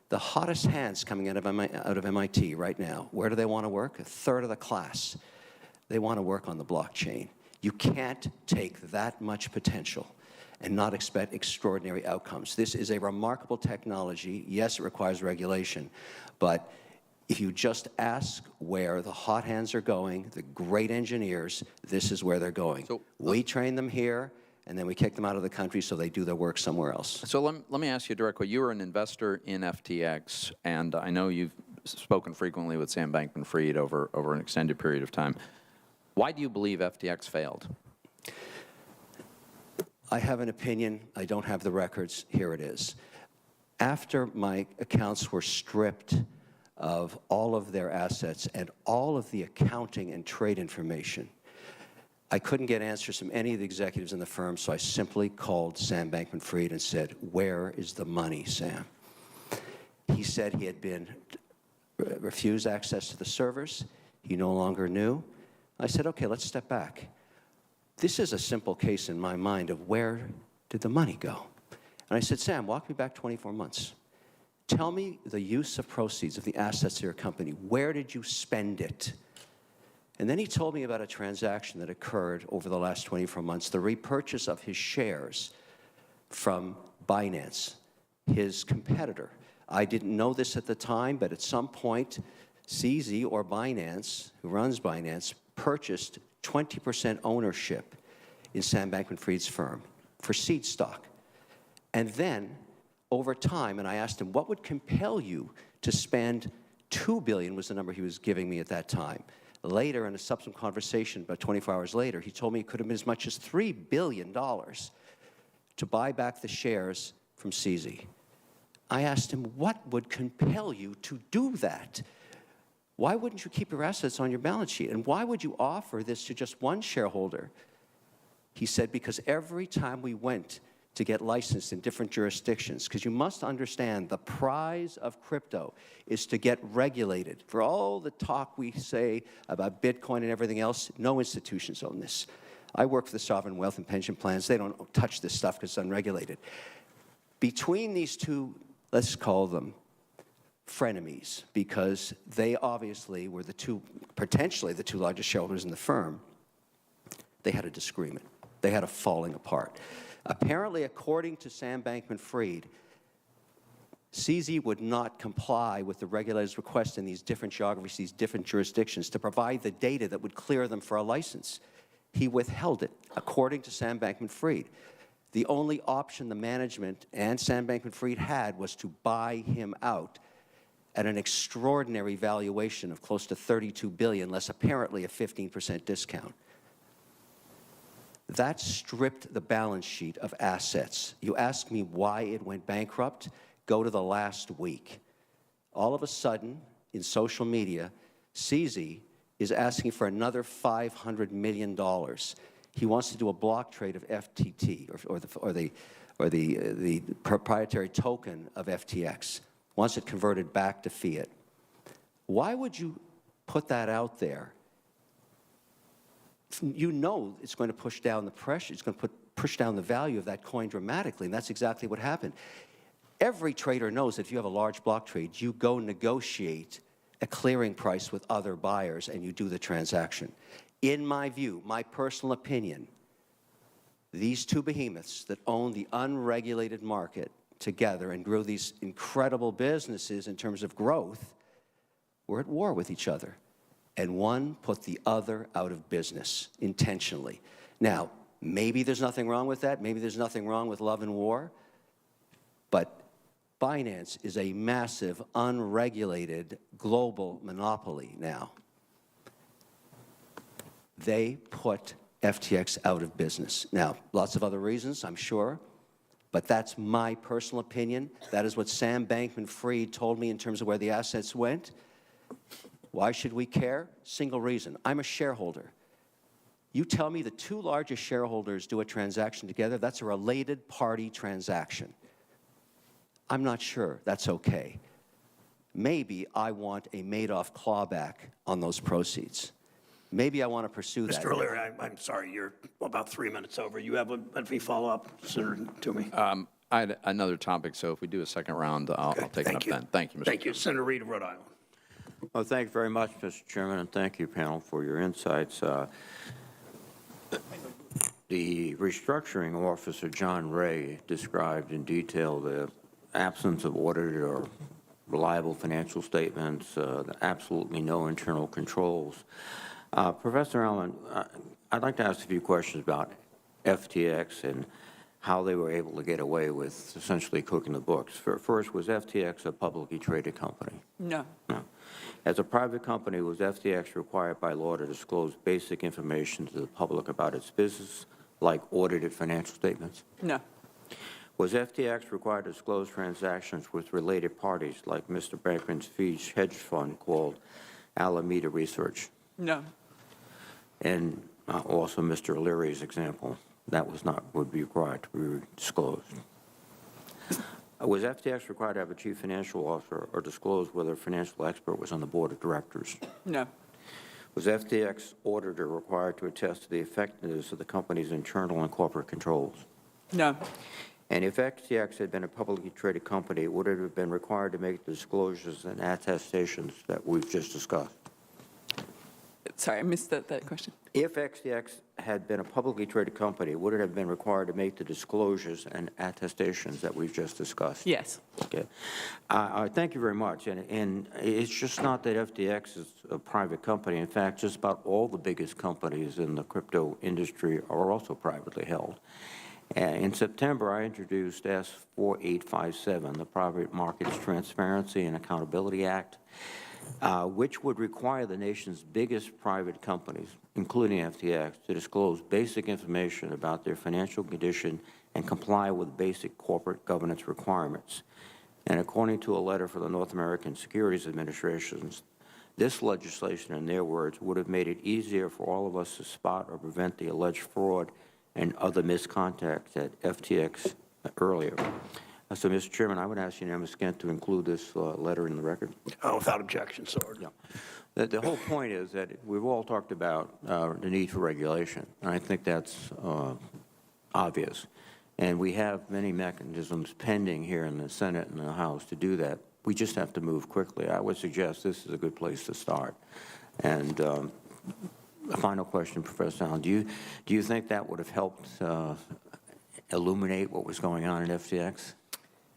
The hottest hands coming out of MIT right now, where do they want to work? A third of the class. They want to work on the blockchain. You can't take that much potential and not expect extraordinary outcomes. This is a remarkable technology. Yes, it requires regulation, but if you just ask where the hot hands are going, the great engineers, this is where they're going. So, we train them here, and then we kick them out of the country so they do their work somewhere else. So let me ask you directly. You are an investor in FTX, and I know you've spoken frequently with Sam Bankman-Fried over an extended period of time. Why do you believe FTX failed? I have an opinion. I don't have the records. Here it is. After my accounts were stripped of all of their assets and all of the accounting and trade information, I couldn't get answers from any of the executives in the firm, so I simply called Sam Bankman-Fried and said, "Where is the money, Sam?" He said he had been refused access to the servers. He no longer knew. I said, "Okay, let's step back. This is a simple case in my mind of where did the money go?" And I said, "Sam, walk me back 24 months. Tell me the use of proceeds of the assets of your company. Where did you spend it?" And then he told me about a transaction that occurred over the last 24 months, the repurchase of his shares from Binance, his competitor. I didn't know this at the time, but at some point, CZ or Binance, who runs Binance, purchased 20% ownership in Sam Bankman-Fried's firm for seed stock. And then, over time, and I asked him, what would compel you to spend $2 billion was the number he was giving me at that time. Later, in a subsequent conversation, about 24 hours later, he told me it could have been as much as $3 billion to buy back the shares from CZ. I asked him, what would compel you to do that? Why wouldn't you keep your assets on your balance sheet? And why would you offer this to just one shareholder? He said, because every time we went to get licensed in different jurisdictions, because you must understand the prize of crypto is to get regulated. For all the talk we say about Bitcoin and everything else, no institutions own this. I work for the sovereign wealth and pension plans. They don't touch this stuff because it's unregulated. Between these two, let's call them frenemies, because they obviously were potentially the two largest shareholders in the firm, they had a disagreement. They had a falling apart. Apparently, according to Sam Bankman-Fried, CZ would not comply with the regulator's request in these different geographies, these different jurisdictions, to provide the data that would clear them for a license. He withheld it, according to Sam Bankman-Fried. The only option the management and Sam Bankman-Fried had was to buy him out at an extraordinary valuation of close to $32 billion, less apparently a 15% discount. That stripped the balance sheet of assets. You ask me why it went bankrupt? Go to the last week. All of a sudden, in social media, CZ is asking for another $500 million. He wants to do a block trade of FTT, or the proprietary token of FTX. Wants it converted back to fiat. Why would you put that out there? You know it's going to push down the pressure. It's going to push down the value of that coin dramatically, and that's exactly what happened. Every trader knows that if you have a large block trade, you go negotiate a clearing price with other buyers, and you do the transaction. In my view, my personal opinion, these two behemoths that own the unregulated market together and grew these incredible businesses in terms of growth were at war with each other. And one put the other out of business intentionally. Now, maybe there's nothing wrong with that. Maybe there's nothing wrong with love and war. But finance is a massive, unregulated, global monopoly now. They put FTX out of business. Now, lots of other reasons, I'm sure, but that's my personal opinion. That is what Sam Bankman-Fried told me in terms of where the assets went. Why should we care? Single reason. I'm a shareholder. You tell me the two largest shareholders do a transaction together, that's a related party transaction. I'm not sure that's okay. Maybe I want a Madoff clawback on those proceeds. Maybe I want to pursue that. Mr. O'Leary, I'm sorry, you're about 3 minutes over. You have any follow-up, Senator Toomey? I had another topic, so if we do a second round, I'll take it up then. Thank you, Mr. Thank you. Senator Reid of Rhode Island. Well, thank you very much, Mr. Chairman, and thank you, panel, for your insights. The restructuring officer, John Ray, described in detail the absence of audited or reliable financial statements, absolutely no internal controls. Professor Allen, I'd like to ask a few questions about FTX and how they were able to get away with essentially cooking the books. First, was FTX a publicly traded company? No. No. As a private company, was FTX required by law to disclose basic information to the public about its business, like audited financial statements? No. Was FTX required to disclose transactions with related parties, like Mr. Bankman-Fried's hedge fund called Alameda Research? No. And also Mr. O'Leary's example, that would be required to be disclosed. Was FTX required to have a chief financial officer or disclose whether a financial expert was on the board of directors? No. Was FTX auditor required to attest to the effectiveness of the company's internal and corporate controls? No. And if FTX had been a publicly traded company, would it have been required to make the disclosures and attestations that we've just discussed? Sorry, I missed that question. If FTX had been a publicly traded company, would it have been required to make the disclosures and attestations that we've just discussed? Yes. Okay. Thank you very much. And it's just not that FTX is a private company. In fact, just about all the biggest companies in the crypto industry are also privately held. In September, I introduced S4857, the Private Markets Transparency and Accountability Act, which would require the nation's biggest private companies, including FTX, to disclose basic information about their financial condition and comply with basic corporate governance requirements. And according to a letter from the North American Securities Administration, this legislation, in their words, would have made it easier for all of us to spot or prevent the alleged fraud and other misconduct at FTX earlier. So, Mr. Chairman, I would ask unanimous consent to include this letter in the record. Without objection, so ordered. Yeah. The whole point is that we've all talked about the need for regulation, and I think that's obvious. And we have many mechanisms pending here in the Senate and the House to do that. We just have to move quickly. I would suggest this is a good place to start. And a final question, Professor Allen. Do you think that would have helped illuminate what was going on in FTX?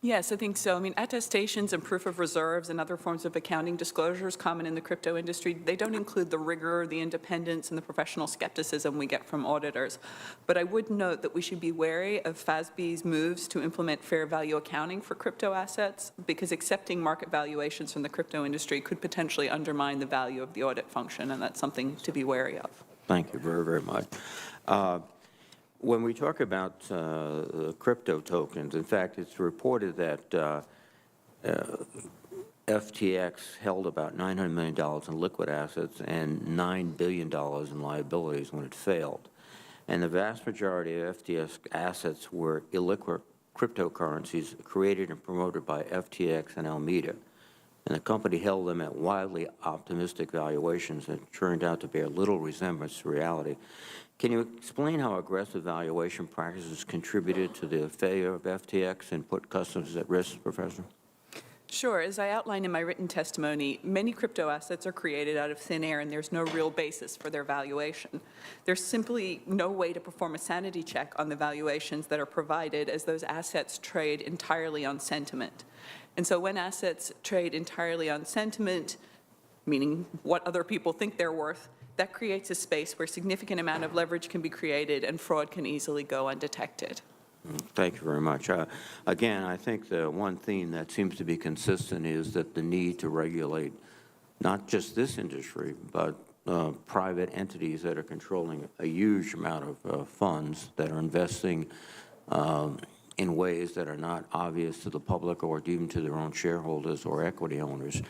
Yes, I think so. I mean, attestations and proof of reserves and other forms of accounting disclosures common in the crypto industry, they don't include the rigor, the independence, and the professional skepticism we get from auditors. But I would note that we should be wary of FASB's moves to implement fair value accounting for crypto assets, because accepting market valuations from the crypto industry could potentially undermine the value of the audit function, and that's something to be wary of. Thank you very, very much. When we talk about crypto tokens, in fact, it's reported that FTX held about $900 million in liquid assets and $9 billion in liabilities when it failed. And the vast majority of FTX assets were illiquid cryptocurrencies created and promoted by FTX and Alameda. And the company held them at wildly optimistic valuations that turned out to bear little resemblance to reality. Can you explain how aggressive valuation practices contributed to the failure of FTX and put customers at risk, Professor? Sure. As I outlined in my written testimony, many crypto assets are created out of thin air, and there's no real basis for their valuation. There's simply no way to perform a sanity check on the valuations that are provided, as those assets trade entirely on sentiment. And so when assets trade entirely on sentiment, meaning what other people think they're worth, that creates a space where significant amount of leverage can be created and fraud can easily go undetected. Thank you very much. Again, I think the one theme that seems to be consistent is that the need to regulate not just this industry, but private entities that are controlling a huge amount of funds that are investing in ways that are not obvious to the public or even to their own shareholders or equity owners.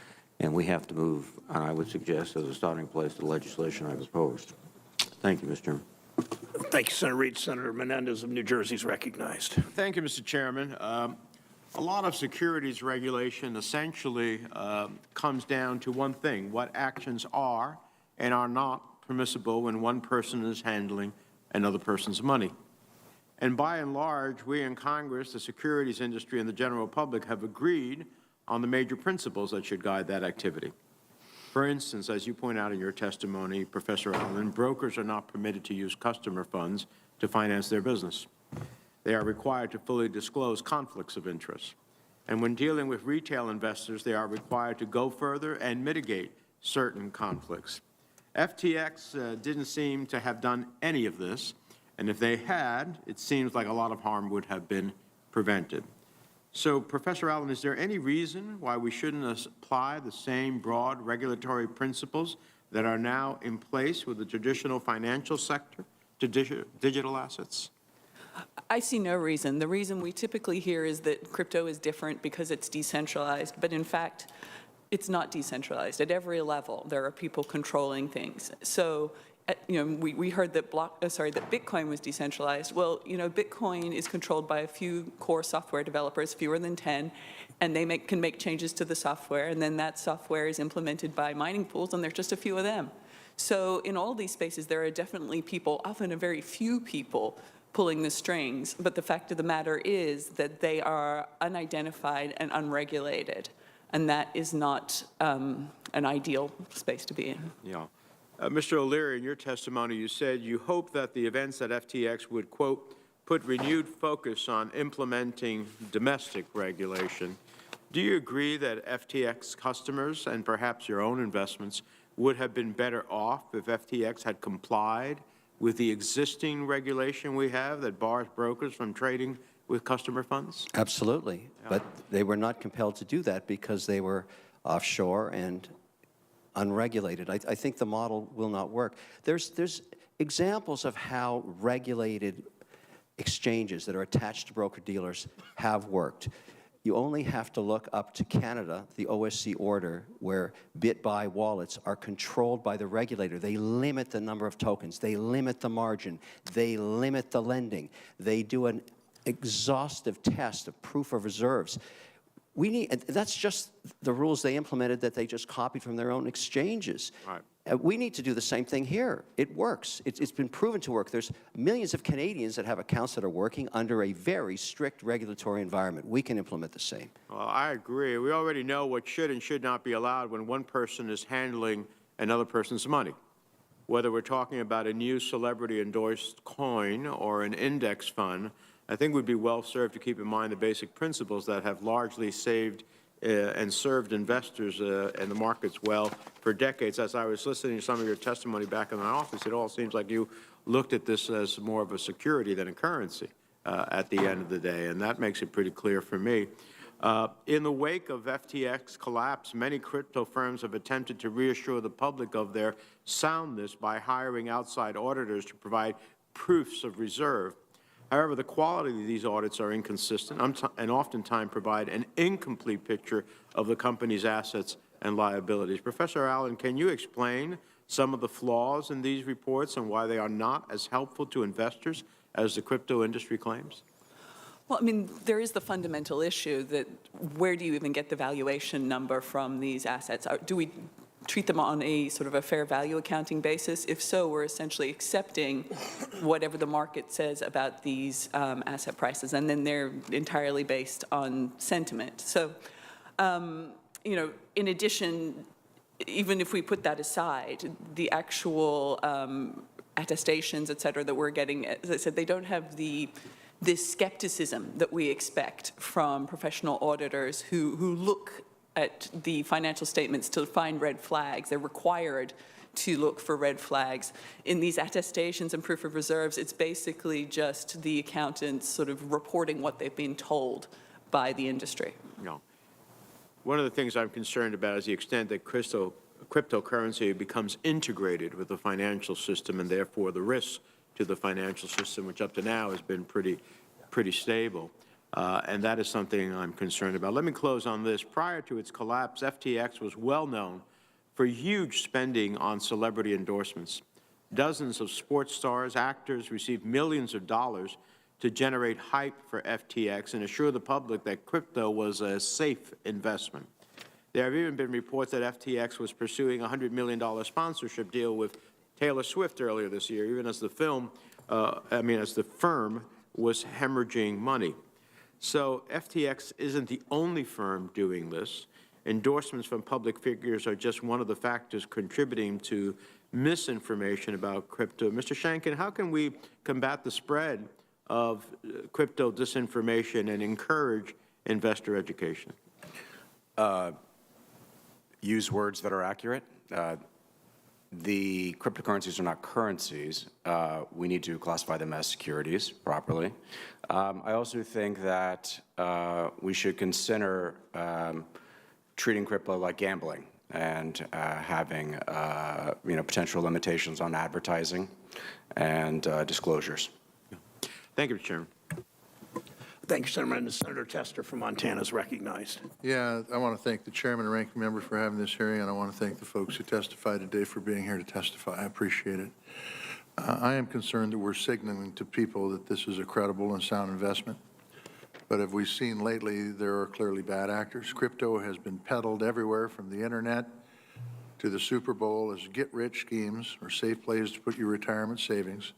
And we have to move, and I would suggest as a starting place, the legislation I proposed. Thank you, Mr. Chairman. Thank you, Senator Reed. Senator Menendez of New Jersey is recognized. Thank you, Mr. Chairman. A lot of securities regulation essentially comes down to one thing: what actions are and are not permissible when one person is handling another person's money. And by and large, we in Congress, the securities industry, and the general public have agreed on the major principles that should guide that activity. For instance, as you point out in your testimony, Professor Allen, brokers are not permitted to use customer funds to finance their business. They are required to fully disclose conflicts of interest. And when dealing with retail investors, they are required to go further and mitigate certain conflicts. FTX didn't seem to have done any of this, and if they had, it seems like a lot of harm would have been prevented. So, Professor Allen, is there any reason why we shouldn't apply the same broad regulatory principles that are now in place with the traditional financial sector to digital assets? I see no reason. The reason we typically hear is that crypto is different because it's decentralized, but in fact, it's not decentralized. At every level, there are people controlling things. So, we heard that that Bitcoin was decentralized. Well, Bitcoin is controlled by a few core software developers, fewer than 10, and they can make changes to the software, and then that software is implemented by mining pools, and there's just a few of them. So in all these spaces, there are definitely people, often a very few people, pulling the strings, but the fact of the matter is that they are unidentified and unregulated, and that is not an ideal space to be in. Yeah. Mr. O'Leary, in your testimony, you said you hope that the events at FTX would, quote, put renewed focus on implementing domestic regulation. Do you agree that FTX customers and perhaps your own investments would have been better off if FTX had complied with the existing regulation we have that bars brokers from trading with customer funds? Absolutely. But they were not compelled to do that because they were offshore and unregulated. I think the model will not work. There's examples of how regulated exchanges that are attached to broker-dealers have worked. You only have to look up to Canada, the OSC order, where bit-buy wallets are controlled by the regulator. They limit the number of tokens. They limit the margin. They limit the lending. They do an exhaustive test of proof of reserves. We need, and that's just the rules they implemented that they just copied from their own exchanges. Right. We need to do the same thing here. It works. It's been proven to work. There's millions of Canadians that have accounts that are working under a very strict regulatory environment. We can implement the same. Well, I agree. We already know what should and should not be allowed when one person is handling another person's money. Whether we're talking about a new celebrity-endorsed coin or an index fund, I think we'd be well served to keep in mind the basic principles that have largely saved and served investors and the markets well for decades. As I was listening to some of your testimony back in my office, it all seems like you looked at this as more of a security than a currency at the end of the day, and that makes it pretty clear for me. In the wake of FTX collapse, many crypto firms have attempted to reassure the public of their soundness by hiring outside auditors to provide proofs of reserve. However, the quality of these audits are inconsistent and oftentimes provide an incomplete picture of the company's assets and liabilities. Professor Allen, can you explain some of the flaws in these reports and why they are not as helpful to investors as the crypto industry claims? Well, I mean, there is the fundamental issue that where do you even get the valuation number from these assets? Do we treat them on a sort of a fair value accounting basis? If so, we're essentially accepting whatever the market says about these asset prices, and then they're entirely based on sentiment. So, you know, in addition, even if we put that aside, the actual attestations, et cetera, that we're getting, as I said, they don't have this skepticism that we expect from professional auditors who look at the financial statements to find red flags. They're required to look for red flags. In these attestations and proof of reserves, it's basically just the accountants sort of reporting what they've been told by the industry. No. One of the things I'm concerned about is the extent that cryptocurrency becomes integrated with the financial system, and therefore the risk to the financial system, which up to now has been pretty stable. And that is something I'm concerned about. Let me close on this. Prior to its collapse, FTX was well known for huge spending on celebrity endorsements. Dozens of sports stars, actors received millions of dollars to generate hype for FTX and assure the public that crypto was a safe investment. There have even been reports that FTX was pursuing a $100 million sponsorship deal with Taylor Swift earlier this year, even as the as the firm was hemorrhaging money. So FTX isn't the only firm doing this. Endorsements from public figures are just one of the factors contributing to misinformation about crypto. Mr. Shanken, how can we combat the spread of crypto disinformation and encourage investor education? Use words that are accurate. The cryptocurrencies are not currencies. We need to classify them as securities properly. I also think that we should consider treating crypto like gambling and having potential limitations on advertising and disclosures. Thank you, Mr. Chairman. Thank you, Senator. And Senator Tester from Montana is recognized. Yeah, I want to thank the chairman and ranking member for having this hearing, and I want to thank the folks who testified today for being here to testify. I appreciate it. I am concerned that we're signaling to people that this is a credible and sound investment. But as we've seen lately, there are clearly bad actors. Crypto has been peddled everywhere from the internet to the Super Bowl as get-rich schemes or safe places to put your retirement savings.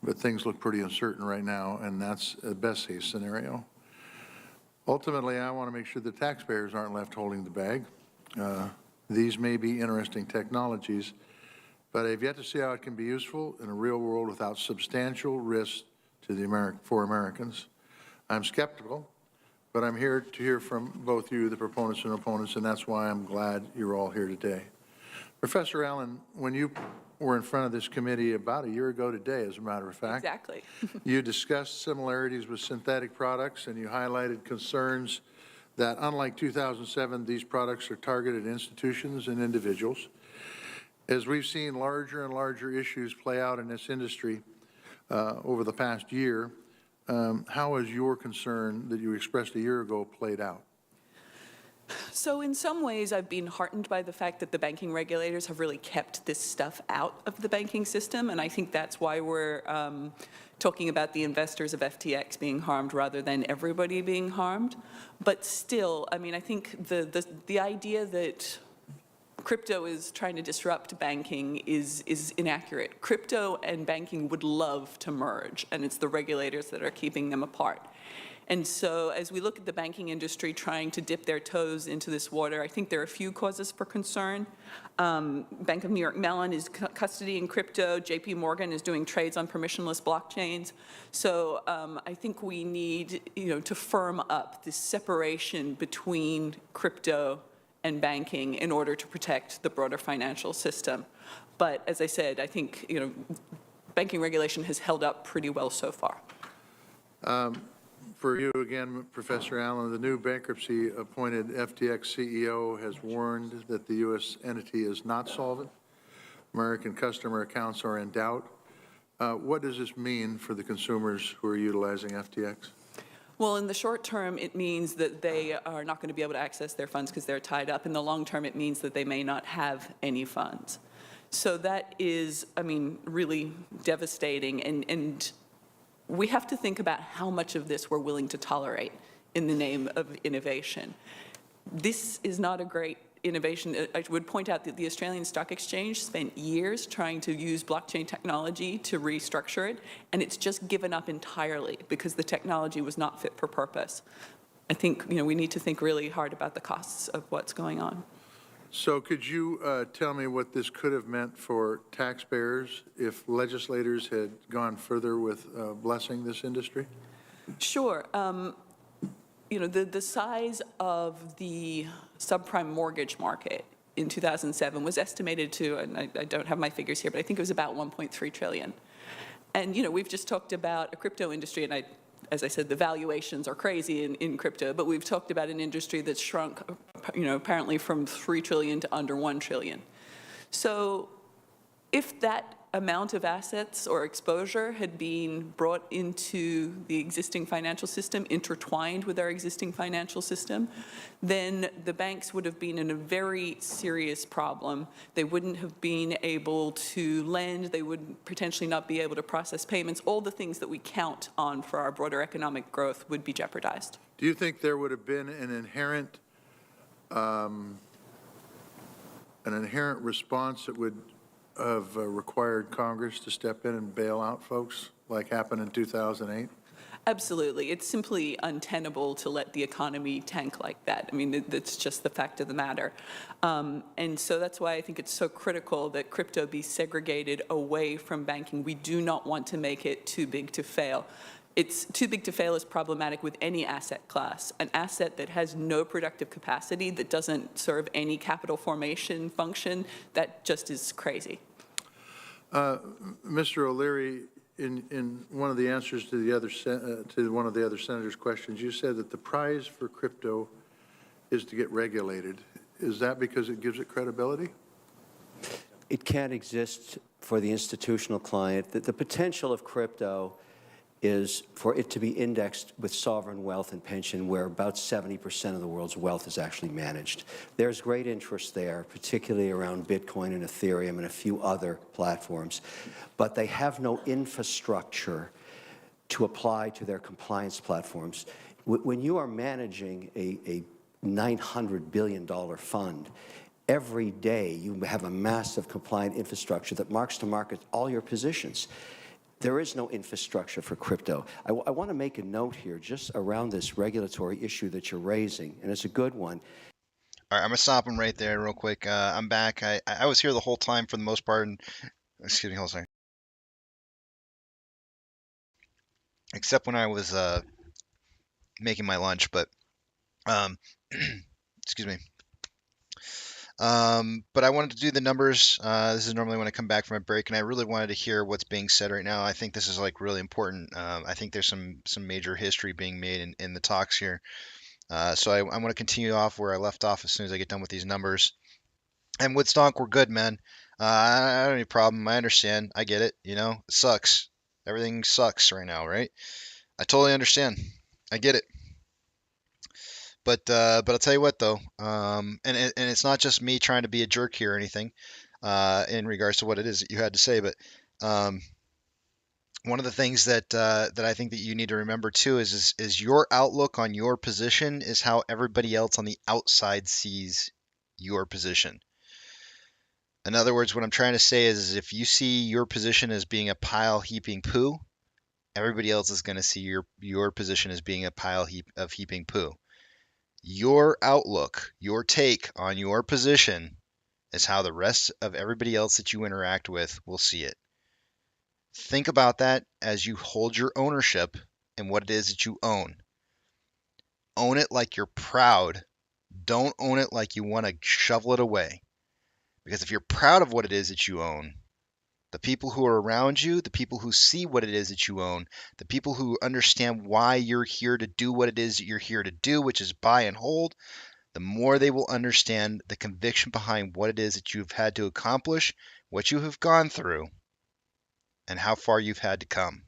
But things look pretty uncertain right now, and that's a best-case scenario. Ultimately, I want to make sure the taxpayers aren't left holding the bag. These may be interesting technologies, but I've yet to see how it can be useful in a real world without substantial risk to for Americans. I'm skeptical, but I'm here to hear from both you, the proponents and opponents, and that's why I'm glad you're all here today. Professor Allen, when you were in front of this committee about a year ago today, as a matter of fact. Exactly. You discussed similarities with synthetic products, and you highlighted concerns that, unlike 2007, these products are targeted at institutions and individuals. As we've seen larger and larger issues play out in this industry over the past year, how has your concern that you expressed a year ago played out? So in some ways, I've been heartened by the fact that the banking regulators have really kept this stuff out of the banking system, and I think that's why we're talking about the investors of FTX being harmed rather than everybody being harmed. But still, I mean, I think the idea that crypto is trying to disrupt banking is inaccurate. Crypto and banking would love to merge, and it's the regulators that are keeping them apart. And so as we look at the banking industry trying to dip their toes into this water, I think there are a few causes for concern. Bank of New York Mellon is custodying crypto. JP Morgan is doing trades on permissionless blockchains. So I think we need, to firm up this separation between crypto and banking in order to protect the broader financial system. But as I said, I think, banking regulation has held up pretty well so far. For you again, Professor Allen, the new bankruptcy-appointed FTX CEO has warned that the U.S. entity is not solvent. American customer accounts are in doubt. What does this mean for the consumers who are utilizing FTX? Well, in the short term, it means that they are not going to be able to access their funds because they're tied up. In the long term, it means that they may not have any funds. So that is, really devastating. And we have to think about how much of this we're willing to tolerate in the name of innovation. This is not a great innovation. I would point out that the Australian Stock Exchange spent years trying to use blockchain technology to restructure it, and it's just given up entirely because the technology was not fit for purpose. I think we need to think really hard about the costs of what's going on. So could you tell me what this could have meant for taxpayers if legislators had gone further with blessing this industry? Sure. The size of the subprime mortgage market in 2007 was estimated to, and I don't have my figures here, but I think it was about 1.3 trillion. And, we've just talked about a crypto industry, and as I said, the valuations are crazy in crypto, but we've talked about an industry that's shrunk, apparently from 3 trillion to under 1 trillion. So if that amount of assets or exposure had been brought into the existing financial system, intertwined with our existing financial system, then the banks would have been in a very serious problem. They wouldn't have been able to lend. They would potentially not be able to process payments. All the things that we count on for our broader economic growth would be jeopardized. Do you think there would have been an inherent response that would have required Congress to step in and bail out folks like happened in 2008? Absolutely. It's simply untenable to let the economy tank like that. That's just the fact of the matter. And so that's why I think it's so critical that crypto be segregated away from banking. We do not want to make it too big to fail. It's too big to fail is problematic with any asset class. An asset that has no productive capacity, that doesn't serve any capital formation that just is crazy. Mr. O'Leary, in one of the answers to one of the other senators' questions, you said that the prize for crypto is to get regulated. Is that because it gives it credibility? It can't exist for the institutional client. The potential of crypto is for it to be indexed with sovereign wealth and pension, where about 70% of the world's wealth is actually managed. There's great interest there, particularly around Bitcoin and Ethereum and a few other platforms, but they have no infrastructure to apply to their compliance platforms. When you are managing a $900 billion fund, every day you have a massive compliant infrastructure that marks to market all your positions. There is no infrastructure for crypto. I want to make a note here just around this regulatory issue that you're raising, and it's a good one. All right, I'm going to stop him right there real quick. I'm back. I was here the whole time for the most part. And, excuse me, hold on a second. Except when I was making my lunch, but excuse me. But I wanted to do the numbers. This is normally when I come back from a break, and I really wanted to hear what's being said right now. I think this is like really important. I think there's some major history being made in the talks here. So I want to continue off where I left off as soon as I get done with these numbers. And Woodstock, we're good, man. I don't have any problem. I understand. I get it. You know, it sucks. Everything sucks right now, right? I totally understand. I get it. But I'll tell you what though, and it's not just me trying to be a jerk here or anything, in regards to what it is that you had to say, but one of the things that I think that you need to remember too is your outlook on your position is how everybody else on the outside sees your position. In other words, what I'm trying to say is if you see your position as being a pile heaping poo, everybody else is going to see your position as being a pile of heaping poo. Your outlook, your take on your position is how the rest of everybody else that you interact with will see it. Think about that as you hold your ownership and what it is that you own. Own it like you're proud. Don't own it like you want to shovel it away. Because if you're proud of what it is that you own, the people who are around you, the people who see what it is that you own, the people who understand why you're here to do what it is that you're here to do, which is buy and hold, the more they will understand the conviction behind what it is that you've had to accomplish, what you have gone through, and how far you've had to come.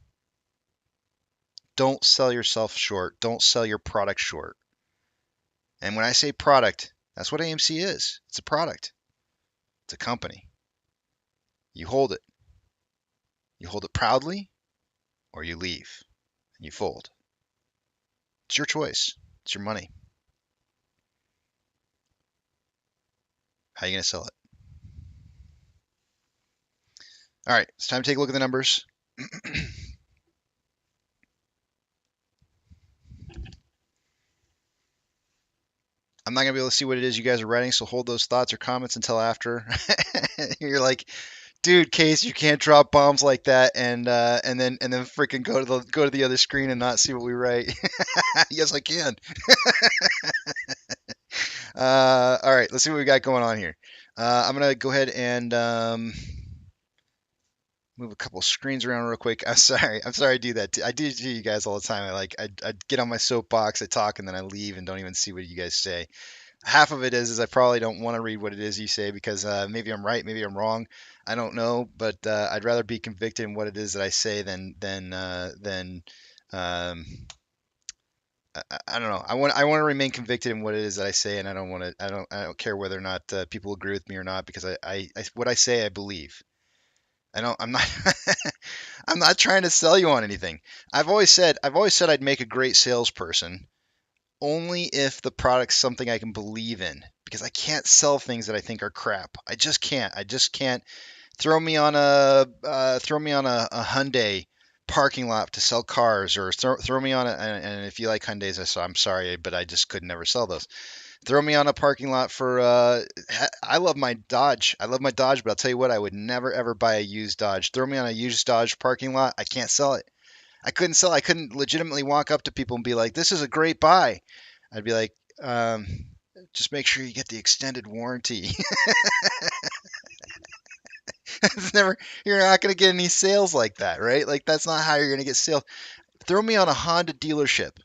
Don't sell yourself short. Don't sell your product short. And when I say product, that's what AMC is. It's a product. It's a company. You hold it. You hold it proudly, or you leave and you fold. It's your choice. It's your money. How are you going to sell it? All right, it's time to take a look at the numbers. I'm not going to be able to see what it is you guys are writing, so hold those thoughts or comments until after. You're like, dude, Case, you can't drop bombs like that and then freaking go to the other screen and not see what we write. Yes, I can. All right, let's see what we got going on here. I'm gonna go ahead and move a couple screens around real quick. I'm sorry I do that. I do to you guys all the time. I get on my soapbox, I talk, and then I leave and don't even see what you guys say. Half of it is I probably don't want to read what it is you say because maybe I'm right, maybe I'm wrong. I don't know, but I'd rather be convicted in what it is that I say than I don't know. I want to remain convicted in what it is that I say, and I don't care whether or not people agree with me or not because I what I say I believe. I'm not I'm not trying to sell you on anything. I've always said I'd make a great salesperson only if the product's something I can believe in because I can't sell things that I think are crap. I just can't. Throw me on a Hyundai parking lot to sell cars, or throw me on and if you like Hyundais, I'm sorry, but I just could never sell those. Throw me on a parking lot for I love my Dodge. But I'll tell you what, I would never ever buy a used Dodge. Throw me on a used Dodge parking lot, I can't sell it. I couldn't legitimately walk up to people and be like, "This is a great buy." I'd be like, just make sure you get the extended warranty. You're not going to get any sales like that, right? Like that's not how you're going to get sales. Throw me on a Honda dealership.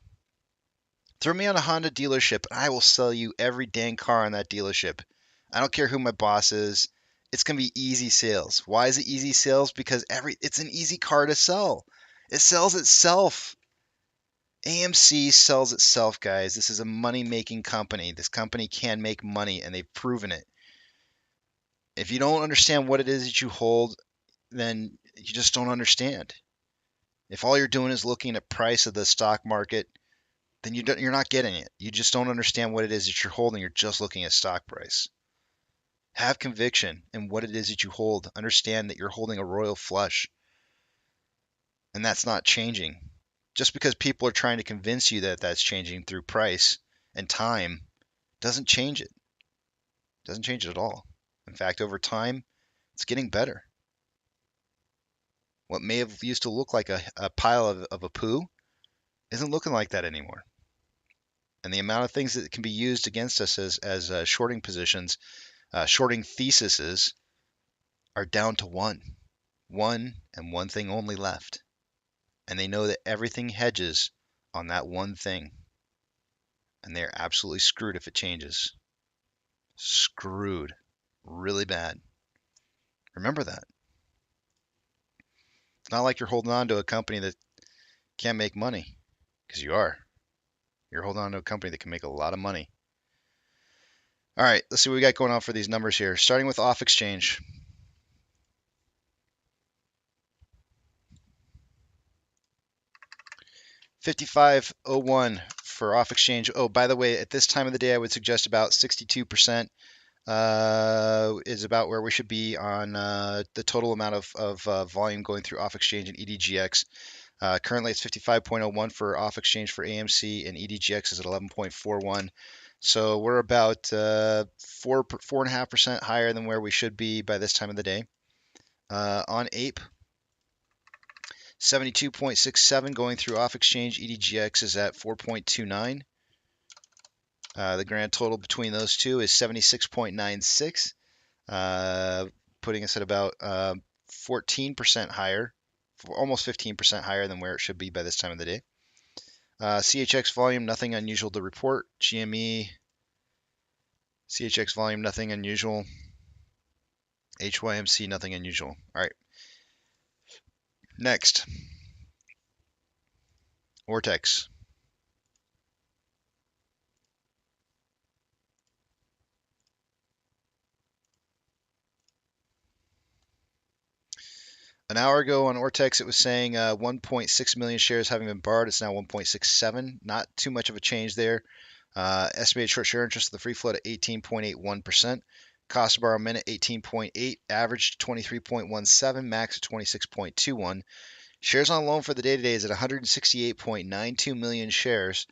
And I will sell you every dang car on that dealership. I don't care who my boss is. It's going to be easy sales. Why is it easy sales? Because it's an easy car to sell. It sells itself. AMC sells itself, guys. This is a money-making company. This company can make money, and they've proven it. If you don't understand what it is that you hold, then you just don't understand. If all you're doing is looking at price of the stock market, then you're not getting it. You just don't understand what it is that you're holding. You're just looking at stock price. Have conviction in what it is that you hold. Understand that you're holding a royal flush, and that's not changing. Just because people are trying to convince you that that's changing through price and time doesn't change it. Doesn't change it at all. In fact, over time, it's getting better. What may have used to look like a pile of a poo isn't looking like that anymore. And the amount of things that can be used against us as shorting positions shorting theses are down to one and one thing only left. And they know that everything hedges on that one thing. And they're absolutely screwed if it changes. Screwed. Really bad. Remember that. It's not like you're holding on to a company that can't make money, because you are. You're holding on to a company that can make a lot of money. All right, let's see what we got going on for these numbers here. Starting with off exchange. $55.01 for off exchange. Oh, by the way, at this time of the day, I would suggest about 62% is about where we should be on the total amount of volume going through off exchange and EDGX. Currently, it's 55.01 for off exchange for AMC, and EDGX is at 11.41. So we're about 4.5% higher than where we should be by this time of the day. On Ape, 72.67 going through off exchange. EDGX is at 4.29. The grand total between those two is 76.96, putting us at about 14% higher, almost 15% higher than where it should be by this time of the day. CHX volume, nothing unusual to report. GME, CHX volume, nothing unusual. HYMC, nothing unusual. All right. Next, Ortex. An hour ago on Ortex, it was saying 1.6 million shares having been barred. It's now 1.67. Not too much of a change there. Estimated short share interest of the free float at 18.81%. Cost to borrow minute 18.8. Average 23.17. Max at 26.21. Shares on loan for the day today is at 168.92 million shares.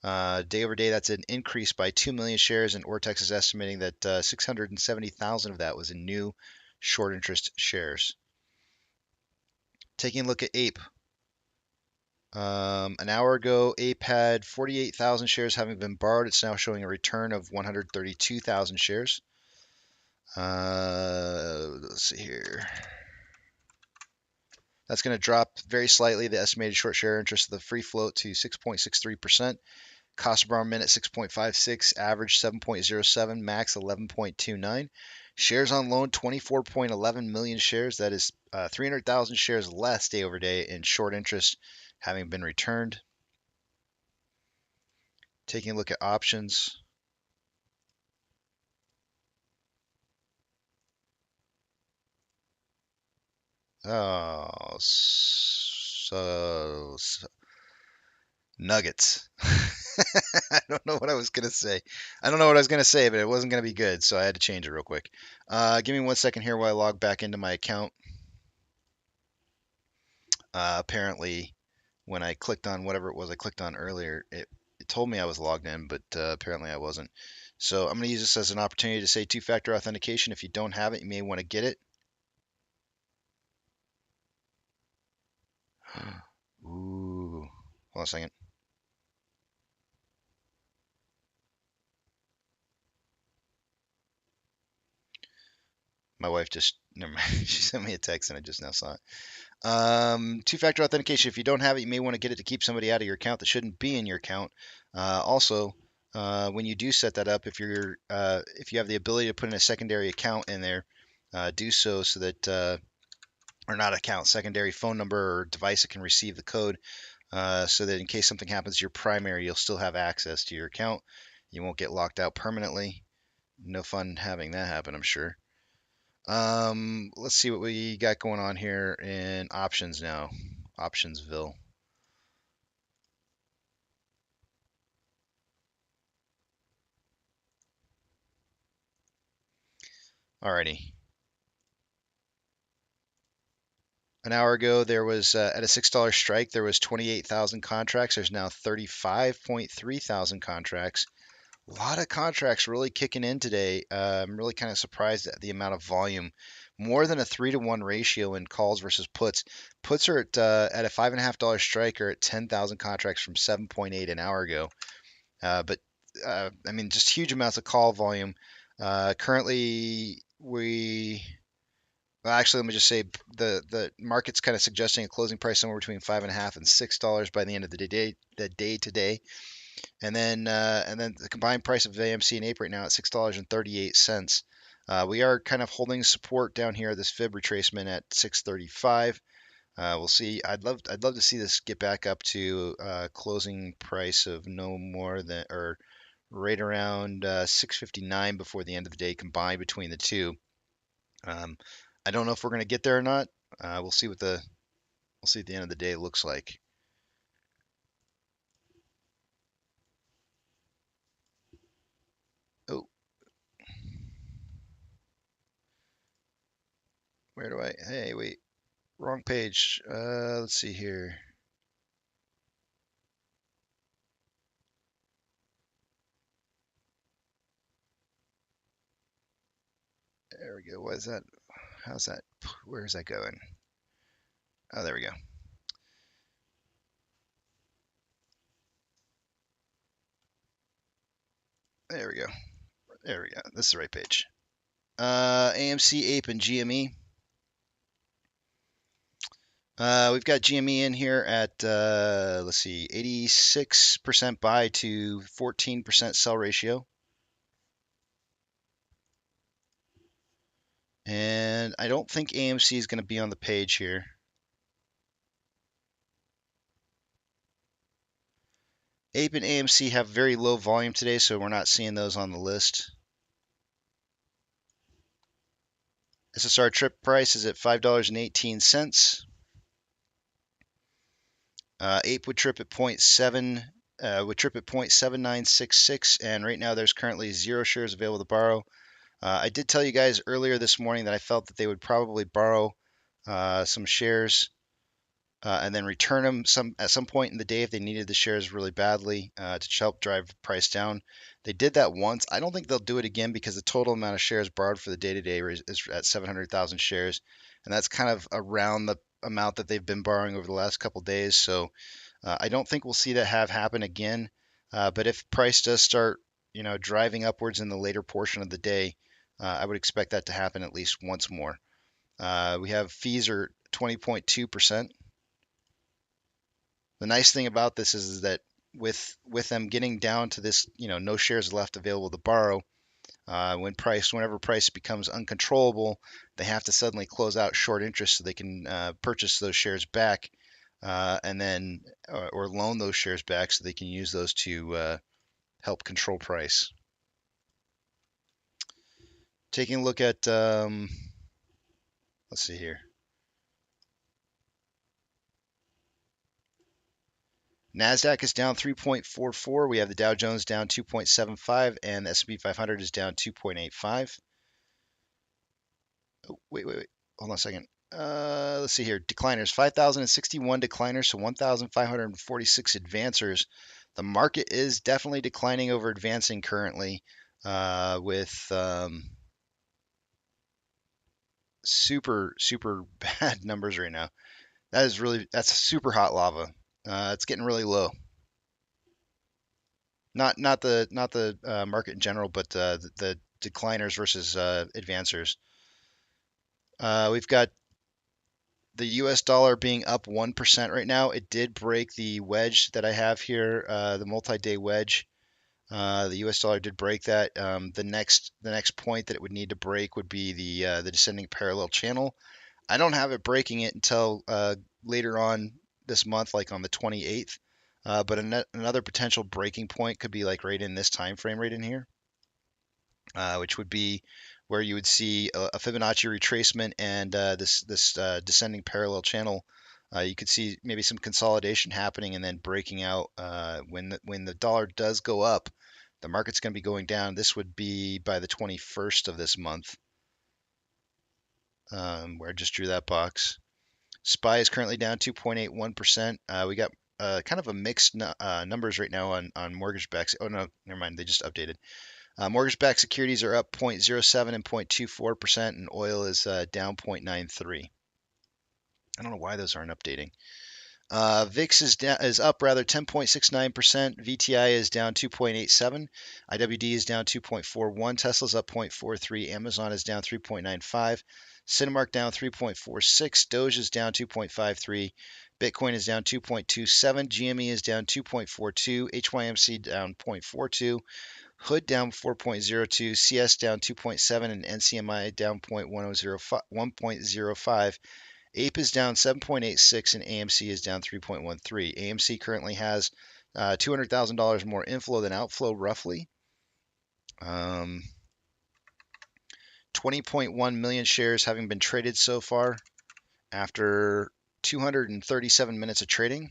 Day over day, that's an increase by 2 million shares, and Ortex is estimating that 670,000 of that was in new short interest shares. Taking a look at Ape. An hour ago, Ape had 48,000 shares having been borrowed. It's now showing a return of 132,000 shares. Let's see here. That's going to drop very slightly the estimated short share interest of the free float to 6.63%. Cost per minute 6.56, average 7.07, max 11.29. Shares on loan 24.11 million shares. That is 300,000 shares less day over day in short interest having been returned. Taking a look at options. Oh, so Nuggets. I don't know what I was going to say. I don't know what I was going to say, but it wasn't going to be good, so I had to change it real quick. Give me 1 second here while I log back into my account. Apparently, when I clicked on whatever it was I clicked on earlier, it told me I was logged in, but apparently I wasn't. So I'm going to use this as an opportunity to say two-factor authentication. If you don't have it, you may want to get it. Ooh. Hold on a second. My wife just, never mind, she sent me a text and I just now saw it. Two-factor authentication. If you don't have it, you may want to get it to keep somebody out of your account that shouldn't be in your account. Also, when you do set that up, if you have the ability to put in a secondary account in there, do so that or not account, secondary phone number or device that can receive the code, so that in case something happens to your primary, you'll still have access to your account. You won't get locked out permanently. No fun having that happen, I'm sure. Let's see what we got going on here in options now. Optionsville. Alrighty. An hour ago, there was at a $6 strike, there was 28,000 contracts. There's now 35.3 thousand contracts. A lot of contracts really kicking in today. I'm really kind of surprised at the amount of volume. More than a 3-to-1 ratio in calls versus puts. Puts are at a $5.50 strike or at 10,000 contracts from 7.8 an hour ago. But I mean, just huge amounts of call volume. Currently, actually, let me just say the market's kind of suggesting a closing price somewhere between $5.50 and $6 by the end of the day today, and then the combined price of AMC and Ape right now at $6.38. We are kind of holding support down here, this fib retracement at 635. We'll see. I'd love to see this get back up to closing price of no more than, or right around 659 before the end of the day combined between the two. I don't know if we're going to get there or not. We'll see what the end of the day looks like. Oh, where do I? Hey, wait, wrong page. Let's see here. There we go. What is that? How's that? Where is that going? Oh, there we go. There we go. There we go. This is the right page. AMC, Ape, and GME. We've got GME in here at, let's see, 86% buy to 14% sell ratio. And I don't think AMC is going to be on the page here. Ape and AMC have very low volume today, so we're not seeing those on the list. SSR trip price is at $5.18. Ape would trip at 0.7966, and right now there's currently 0 shares available to borrow. I did tell you guys earlier this morning that I felt that they would probably borrow some shares and then return them at some point in the day if they needed the shares really badly to help drive the price down. They did that once. I don't think they'll do it again because the total amount of shares borrowed for the day-to-day is at 700,000 shares, and that's kind of around the amount that they've been borrowing over the last couple days. So I don't think we'll see that happen again. But if price does start, driving upwards in the later portion of the day, I would expect that to happen at least once more. We have fees are 20.2%. The nice thing about this is that with them getting down to this, no shares left available to borrow, whenever price becomes uncontrollable, they have to suddenly close out short interest so they can purchase those shares back, and then or loan those shares back so they can use those to help control price. Taking a look at, let's see here. NASDAQ is down 3.44. We have the Dow Jones down 2.75, and the S&P 500 is down 2.85. Oh, wait. Hold on a second. Let's see here. Decliners, 5,061 decliners, so 1,546 advancers. The market is definitely declining over advancing currently with super bad numbers right now. That's super hot lava. It's getting really low. Not the market in general, but the decliners versus advancers. We've got the U.S. dollar being up 1% right now. It did break the wedge that I have here, the multi-day wedge. The U.S. dollar did break that. The next point that it would need to break would be the descending parallel channel. I don't have it breaking it until later on this month, like on the 28th. But another potential breaking point could be like right in this time frame right in here, which would be where you would see a Fibonacci retracement and this descending parallel channel. You could see maybe some consolidation happening and then breaking out. When the dollar does go up, the market's going to be going down. This would be by the 21st of this month, where I just drew that box. SPY is currently down 2.81%. We got kind of a mixed numbers right now on mortgage backs. Oh, no, never mind. They just updated. Mortgage-backed securities are up 0.07 and 0.24%, and oil is down 0.93. I don't know why those aren't updating. VIX is up rather 10.69%. VTI is down 2.87. IWD is down 2.41. Tesla's up 0.43. Amazon is down 3.95. Cinemark down 3.46. Doge is down 2.53. Bitcoin is down 2.27. GME is down 2.42. HYMC down 0.42. Hood down 4.02. CS down 2.7. And NCMI down 1.05. Ape is down 7.86 and AMC is down 3.13. AMC currently has $200,000 more inflow than outflow, roughly. 20.1 million shares having been traded so far after 237 minutes of trading,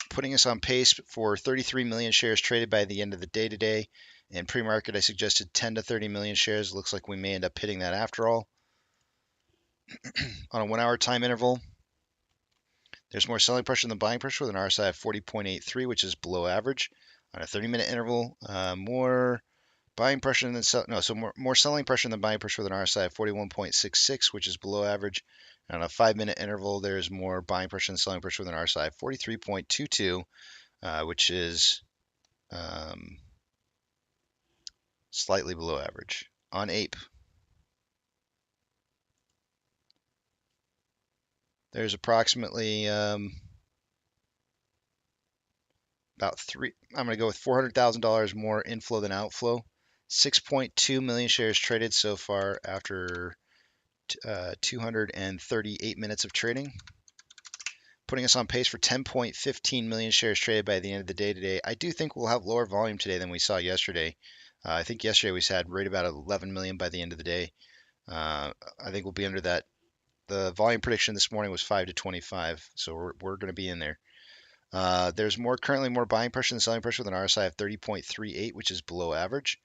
putting us on pace for 33 million shares traded by the end of the day today. In pre-market, I suggested 10 to 30 million shares. Looks like we may end up hitting that after all. On a 1 hour time interval, there's more selling pressure than buying pressure with an RSI of 40.83, which is below average. On a 30-minute interval, more buying pressure than more selling pressure than buying pressure with an RSI of 41.66, which is below average. And on a 5-minute interval, there's more buying pressure than selling pressure with an RSI of 43.22, which is slightly below average. On Ape, there's approximately I'm going to go with $400,000 more inflow than outflow. 6.2 million shares traded so far after 238 minutes of trading, putting us on pace for 10.15 million shares traded by the end of the day today. I do think we'll have lower volume today than we saw yesterday. I think yesterday we had right about 11 million by the end of the day. I think we'll be under that. The volume prediction this morning was 5 to 25, so we're going to be in there. There's currently more buying pressure than selling pressure with an RSI of 30.38, which is below average.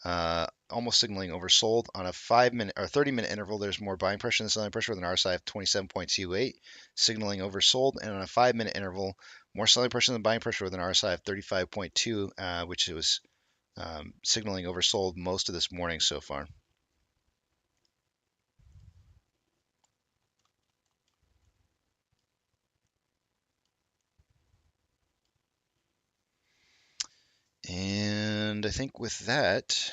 Almost signaling oversold. On a 5-minute or 30-minute interval, there's more buying pressure than selling pressure with an RSI of 27.28, signaling oversold. And on a 5-minute interval, more selling pressure than buying pressure with an RSI of 35.2, which was signaling oversold most of this morning so far. And I think with that,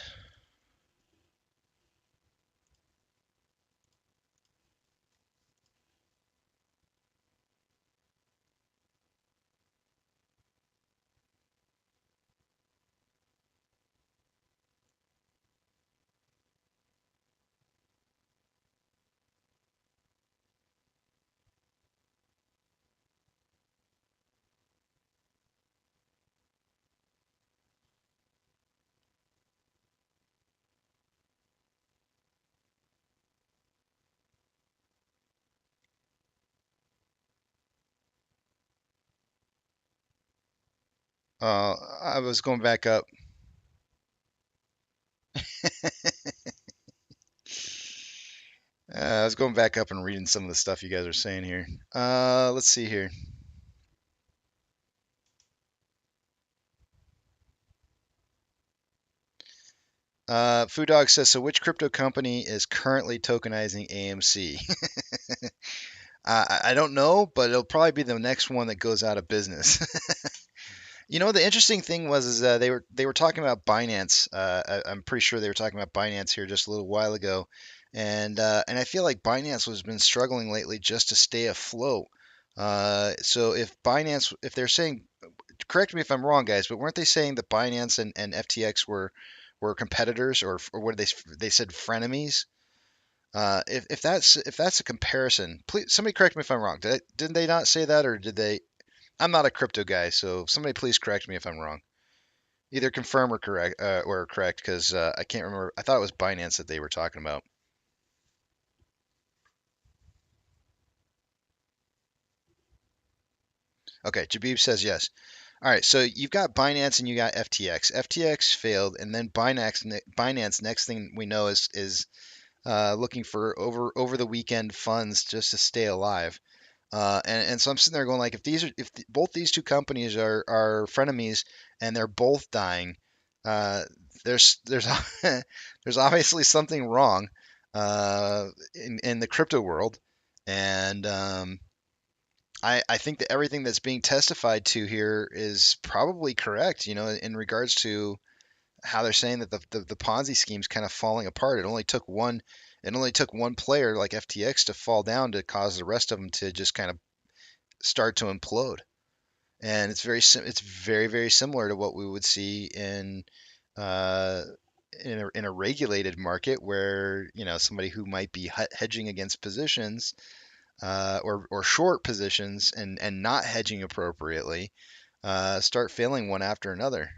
I was going back up. I was going back up and reading some of the stuff you guys are saying here. Let's see here. Food Dog says, so which crypto company is currently tokenizing AMC? I don't know, but it'll probably be the next one that goes out of business. You know, the interesting thing was they were talking about Binance. I'm pretty sure they were talking about Binance here just a little while ago, and I feel like Binance has been struggling lately just to stay afloat. So if they're saying, correct me if I'm wrong, guys, but weren't they saying that Binance and FTX were competitors, or what did they said frenemies? If that's a comparison, please somebody correct me if I'm wrong. Didn't they not say that, or did they? I'm not a crypto guy, so somebody please correct me if I'm wrong. Either confirm or correct, because I can't remember. I thought it was Binance that they were talking about. Okay, Jabib says yes. All right, so you've got Binance and you got FTX. FTX failed, and then Binance next thing we know is looking for over the weekend funds just to stay alive. And so I'm sitting there going like, both these two companies are frenemies and they're both dying, there's there's obviously something wrong in the crypto world, and I think that everything that's being testified to here is probably correct, in regards to how they're saying that the Ponzi scheme's kind of falling apart. It only took one player like FTX to fall down to cause the rest of them to just kind of start to implode. And it's very, very similar to what we would see uh, in a regulated market where, somebody who might be hedging against positions, or short positions, and not hedging appropriately, start failing one after another.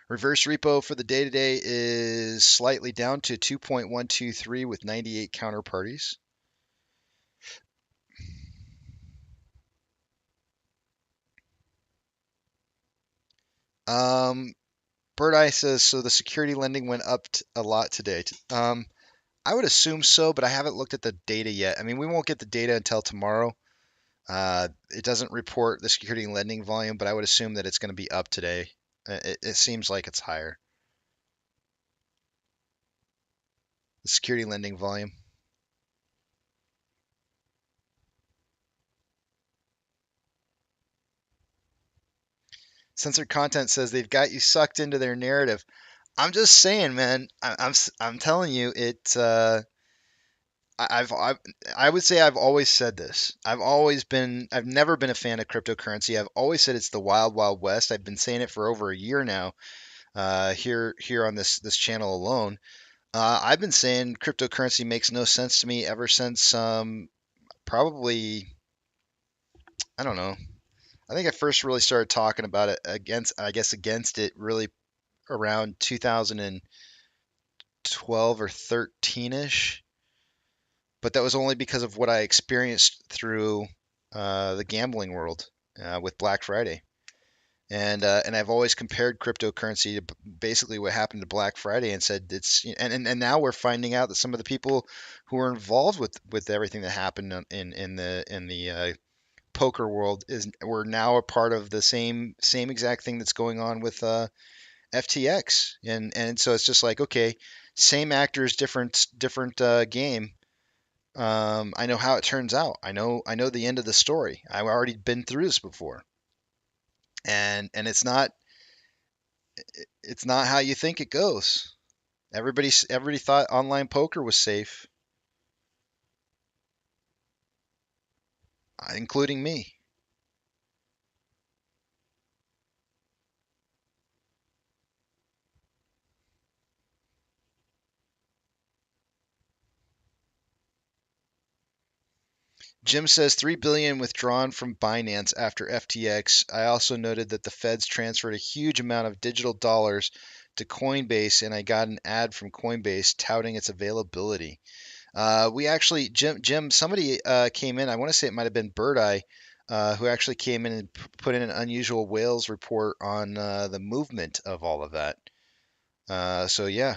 Reverse repo for the day today is slightly down to 2.123 with 98 counterparties. Bird Eye says, so the security lending went up a lot today. I would assume so, but I haven't looked at the data yet. I mean, we won't get the data until tomorrow. It doesn't report the security lending volume, but I would assume that it's going to be up today. It seems like it's higher. The security lending volume. Censored Content says they've got you sucked into their narrative. I'm just saying, man. I'm telling you, I would say I've always said this. I've never been a fan of cryptocurrency. I've always said it's the wild, wild west. I've been saying it for over a year now, here on this channel alone. I've been saying cryptocurrency makes no sense to me ever since, probably, I don't know. I think I first really started talking about it against it really around 2012 or 13ish. But that was only because of what I experienced through the gambling world with Black Friday. And I've always compared cryptocurrency to basically what happened to Black Friday and said and now we're finding out that some of the people who were involved with everything that happened in the poker world were now a part of the same exact thing that's going on with FTX. And so it's just like, okay, same actors, different game. I know how it turns out. I know the end of the story. I've already been through this before. And it's not how you think it goes. Everybody thought online poker was safe, including me. Jim says 3 billion withdrawn from Binance after FTX. I also noted that the Feds transferred a huge amount of digital dollars to Coinbase, and I got an ad from Coinbase touting its availability. We actually, Jim, somebody came in. I want to say it might have been Bird Eye, who actually came in and put in an unusual whales report on the movement of all of that. So yeah.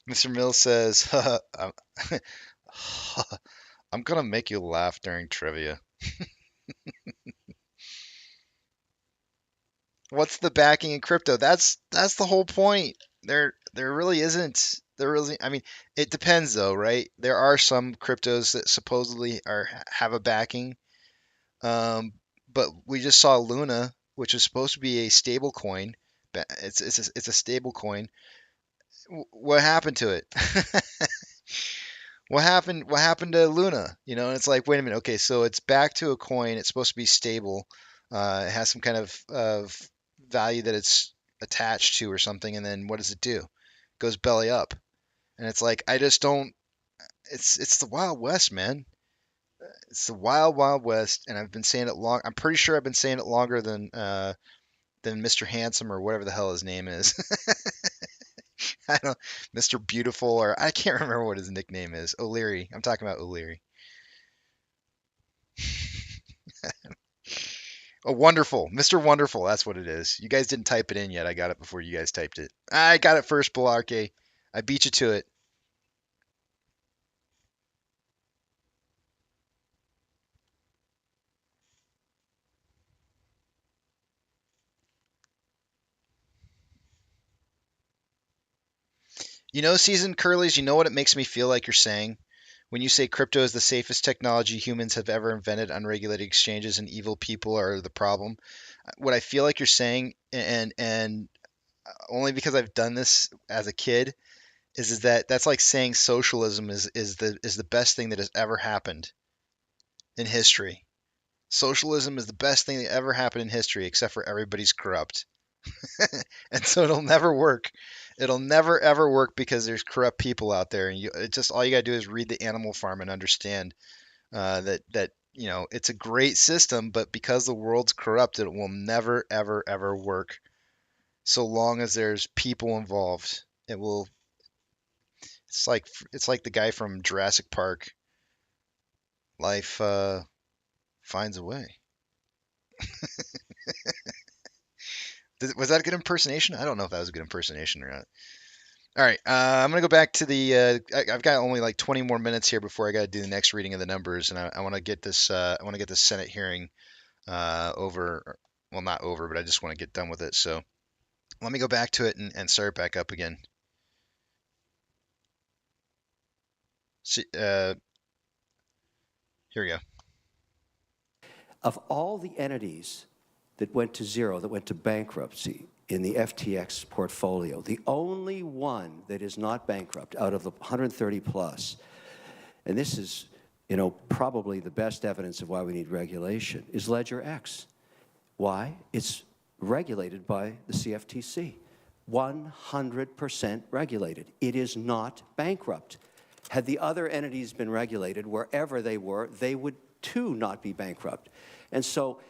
Mr. Mills says, I'm gonna make you laugh during trivia. What's the backing in crypto? That's the whole point. There really isn't. I mean, it depends though, right? There are some cryptos that supposedly have a backing. But we just saw Luna, which is supposed to be a stable coin. It's a stable coin. What happened to it? What happened to Luna? And it's like, wait a minute. Okay, so it's back to a coin. It's supposed to be stable. It has some kind of value that it's attached to or something, and then what does it do? It goes belly up. And it's like, I just don't. It's the Wild West, man. It's the wild, wild west, and I've been saying it long. I'm pretty sure I've been saying it longer than Mr. Handsome or whatever the hell his name is. I don't, Mr. Beautiful, or I can't remember what his nickname is. O'Leary. I'm talking about O'Leary. Oh, Wonderful. Mr. Wonderful. That's what it is. You guys didn't type it in yet. I got it before you guys typed it. I got it first, Bularke. I beat you to it. You know, seasoned curlies, you know what it makes me feel like you're saying? When you say crypto is the safest technology humans have ever invented, unregulated exchanges and evil people are the problem. What I feel like you're saying, and only because I've done this as a kid, is that that's like saying socialism is the best thing that has ever happened in history. Socialism is the best thing that ever happened in history, except for everybody's corrupt. And so it'll never work. It'll never ever work because there's corrupt people out there, and it just all you gotta do is read the Animal Farm and understand that you know it's a great system, but because the world's corrupt, it will never ever ever work. So long as there's people involved, it will. It's like the guy from Jurassic Park. Life finds a way. Was that a good impersonation? I don't know if that was a good impersonation or not. All right, I'm gonna go back to the. I've got only like 20 more minutes here before I got to do the next reading of the numbers, and I want to get this. I want to get this Senate hearing over. Well, not over, but I just want to get done with it. So let me go back to it and start back up again. See, here we go. Of all the entities that went to zero, that went to bankruptcy in the FTX portfolio, the only one that is not bankrupt out of the 130 plus, and this is, you know, probably the best evidence of why we need regulation, is Ledger X. Why? It's regulated by the CFTC. 100% regulated. It is not bankrupt. Had the other entities been regulated wherever they were, they would too not be bankrupt. And so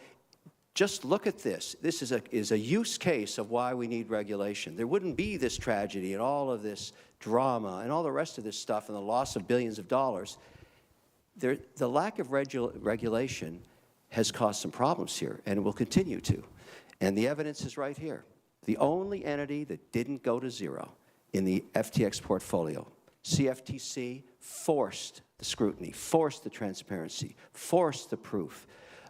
just look at this. This is a use case of why we need regulation. There wouldn't be this tragedy and all of this drama and all the rest of this stuff and the loss of billions of dollars. The lack of regulation has caused some problems here and will continue to. And the evidence is right here. The only entity that didn't go to zero in the FTX portfolio, CFTC forced the scrutiny, forced the transparency, forced the proof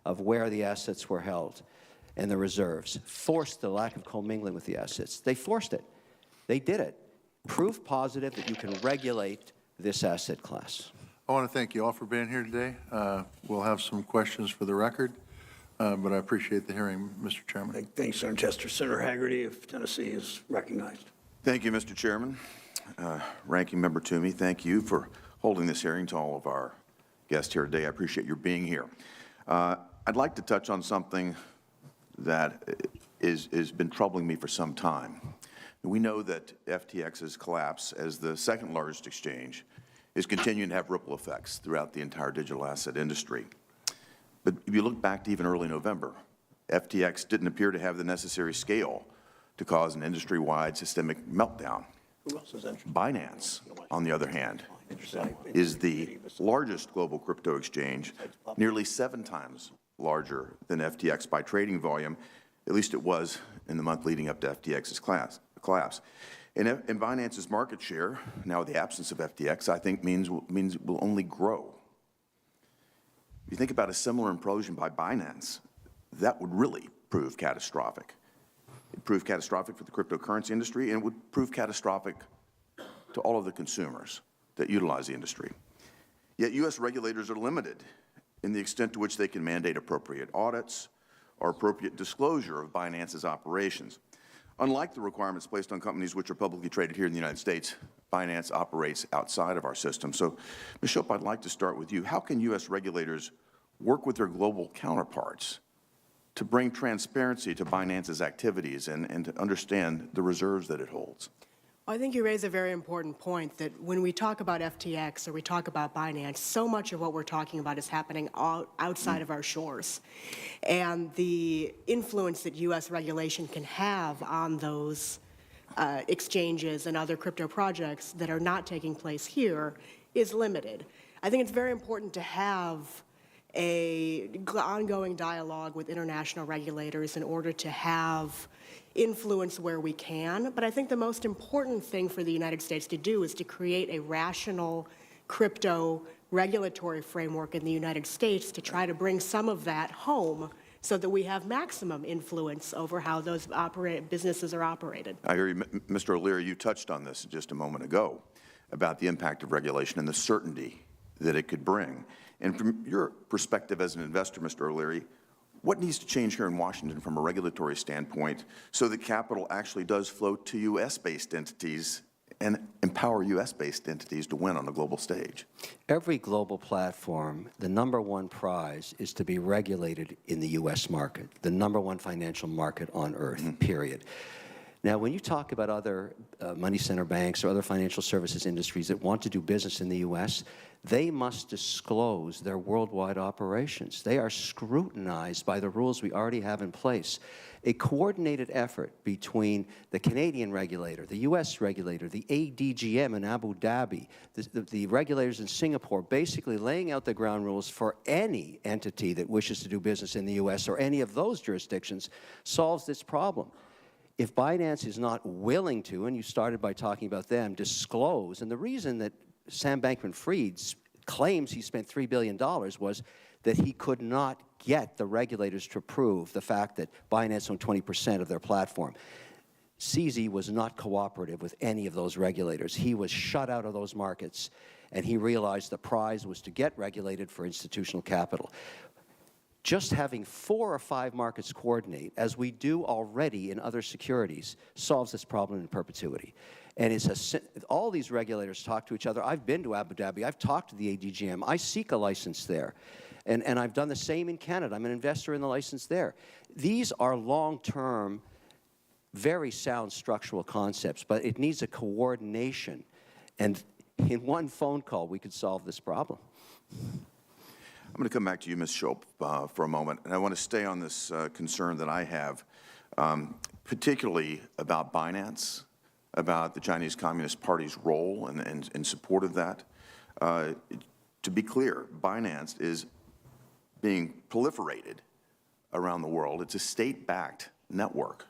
of where the assets were held and the reserves, forced the lack of commingling with the assets. They forced it. They did it. Proof positive that you can regulate this asset class. I want to thank you all for being here today. We'll have some questions for the record, but I appreciate the hearing, Mr. Chairman. Thanks, Senator Chester. Senator Haggerty of Tennessee is recognized. Thank you, Mr. Chairman. Ranking Member Toomey, thank you for holding this hearing. To all of our guests here today, I appreciate your being here. I'd like to touch on something that has been troubling me for some time. We know that FTX's collapse as the second largest exchange is continuing to have ripple effects throughout the entire digital asset industry. But if you look back to even early November, FTX didn't appear to have the necessary scale to cause an industry-wide systemic meltdown. Binance, on the other hand, is the largest global crypto exchange, nearly 7 times larger than FTX by trading volume. At least it was in the month leading up to FTX's collapse. And Binance's market share, now the absence of FTX, I think means it will only grow. If you think about a similar implosion by Binance, that would really prove catastrophic. It proved catastrophic for the cryptocurrency industry, and it would prove catastrophic to all of the consumers that utilize the industry. Yet U.S. regulators are limited in the extent to which they can mandate appropriate audits or appropriate disclosure of Binance's operations. Unlike the requirements placed on companies which are publicly traded here in the United States, Binance operates outside of our system. So, Ms. Shope, I'd like to start with you. How can U.S. regulators work with their global counterparts to bring transparency to Binance's activities and to understand the reserves that it holds? I think you raise a very important point that when we talk about FTX or we talk about Binance, so much of what we're talking about is happening outside of our shores. And the influence that U.S. regulation can have on those exchanges and other crypto projects that are not taking place here is limited. I think it's very important to have an ongoing dialogue with international regulators in order to have influence where we can. But I think the most important thing for the United States to do is to create a rational crypto regulatory framework in the United States to try to bring some of that home so that we have maximum influence over how those businesses are operated. I hear you, Mr. O'Leary, you touched on this just a moment ago about the impact of regulation and the certainty that it could bring. And from your perspective as an investor, Mr. O'Leary, what needs to change here in Washington from a regulatory standpoint so that capital actually does flow to U.S.-based entities and empower U.S.-based entities to win on the global stage? Every global platform, the #1 prize is to be regulated in the U.S. market, the #1 financial market on earth, period. Now, when you talk about other money center banks or other financial services industries that want to do business in the U.S., they must disclose their worldwide operations. They are scrutinized by the rules we already have in place. A coordinated effort between the Canadian regulator, the U.S. regulator, the ADGM in Abu Dhabi, the regulators in Singapore, basically laying out the ground rules for any entity that wishes to do business in the U.S. or any of those jurisdictions, solves this problem. If Binance is not willing to, and you started by talking about them, disclose, and the reason that Sam Bankman-Fried claims he spent $3 billion was that he could not get the regulators to approve the fact that Binance owned 20% of their platform. CZ was not cooperative with any of those regulators. He was shut out of those markets, and he realized the prize was to get regulated for institutional capital. Just having 4 or 5 markets coordinate, as we do already in other securities, solves this problem in perpetuity. And all these regulators talk to each other. I've been to Abu Dhabi. I've talked to the ADGM. I seek a license there. And I've done the same in Canada. I'm an investor in the license there. These are long-term, very sound structural concepts, but it needs a coordination. And in one phone call, we could solve this problem. I'm going to come back to you, Ms. Schulp, for a moment, and I want to stay on this concern that I have, particularly about Binance, about the Chinese Communist Party's role and in support of that. To be clear, Binance is being proliferated around the world. It's a state-backed network.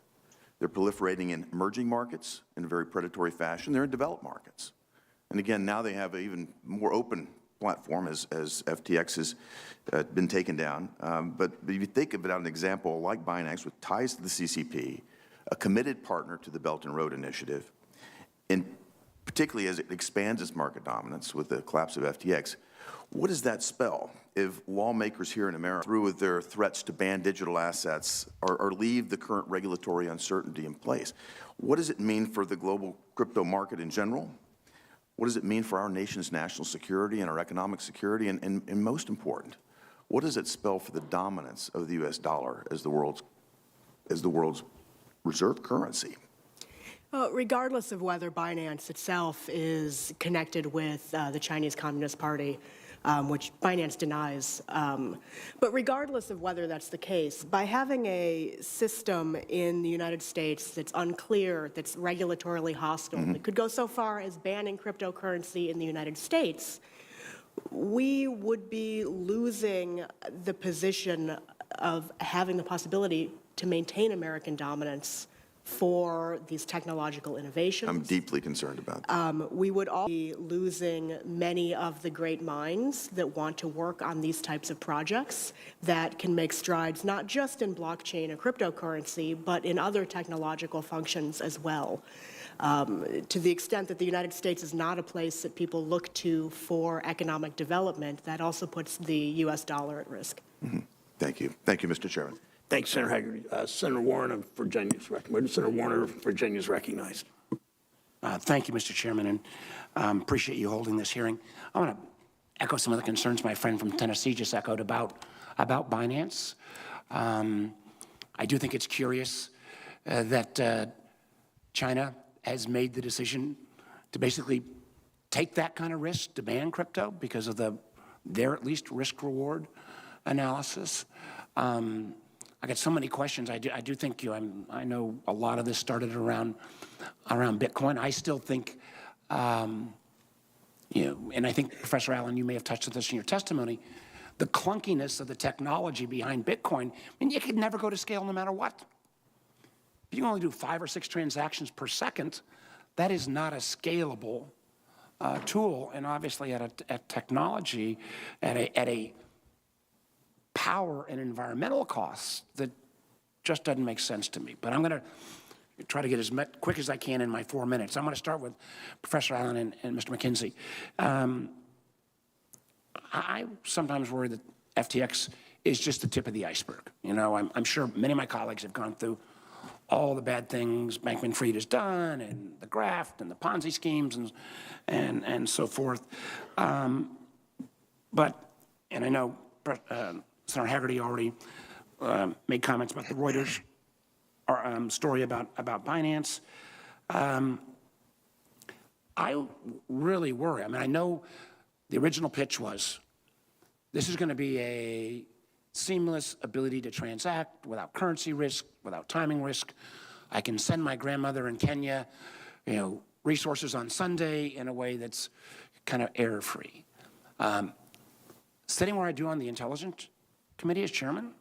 They're proliferating in emerging markets in a very predatory fashion. They're in developed markets. And again, now they have an even more open platform as FTX has been taken down. But if you think about an example like Binance with ties to the CCP, a committed partner to the Belt and Road Initiative, and particularly as it expands its market dominance with the collapse of FTX, what does that spell if lawmakers here in America, through with their threats to ban digital assets or leave the current regulatory uncertainty in place? What does it mean for the global crypto market in general? What does it mean for our nation's national security and our economic security? And most important, what does it spell for the dominance of the U.S. dollar as the world's reserve currency? Well, regardless of whether Binance itself is connected with the Chinese Communist Party, which Binance denies, but regardless of whether that's the case, by having a system in the United States that's unclear, that's regulatorily hostile, that could go so far as banning cryptocurrency in the United States, we would be losing the position of having the possibility to maintain American dominance for these technological innovations. I'm deeply concerned about that. We would all be losing many of the great minds that want to work on these types of projects that can make strides not just in blockchain and cryptocurrency, but in other technological functions as well. To the extent that the United States is not a place that people look to for economic development, that also puts the U.S. dollar at risk. Thank you. Thank you, Mr. Chairman. Thanks, Senator Hagerty. Senator Warren of Virginia is recognized. Senator Warner of Virginia is recognized. Thank you, Mr. Chairman, and appreciate you holding this hearing. I want to echo some of the concerns my friend from Tennessee just echoed about Binance. I do think it's curious that China has made the decision to basically take that kind of risk to ban crypto because of their at least risk-reward analysis. I got so many questions. I do think I know a lot of this started around Bitcoin. I still think, and I think, Professor Allen, you may have touched on this in your testimony, the clunkiness of the technology behind Bitcoin. I mean, you could never go to scale no matter what. If you can only do 5 or 6 transactions per second, that is not a scalable tool. And obviously, at technology, at a power and environmental costs that just doesn't make sense to me. But I'm going to try to get as quick as I can in my 4 minutes. I'm going to start with Professor Allen and Mr. McKenzie. I sometimes worry that FTX is just the tip of the iceberg. You know, I'm sure many of my colleagues have gone through all the bad things Bankman-Fried has done, and the graft, and the Ponzi schemes, and so forth. But, and I know Senator Haggerty already made comments about the Reuters story about Binance. I really worry. I mean, I know the original pitch was, this is going to be a seamless ability to transact without currency risk, without timing risk. I can send my grandmother in Kenya, you know, resources on Sunday in a way that's kind of error-free. Sitting where I do on the Intelligence Committee as chairman,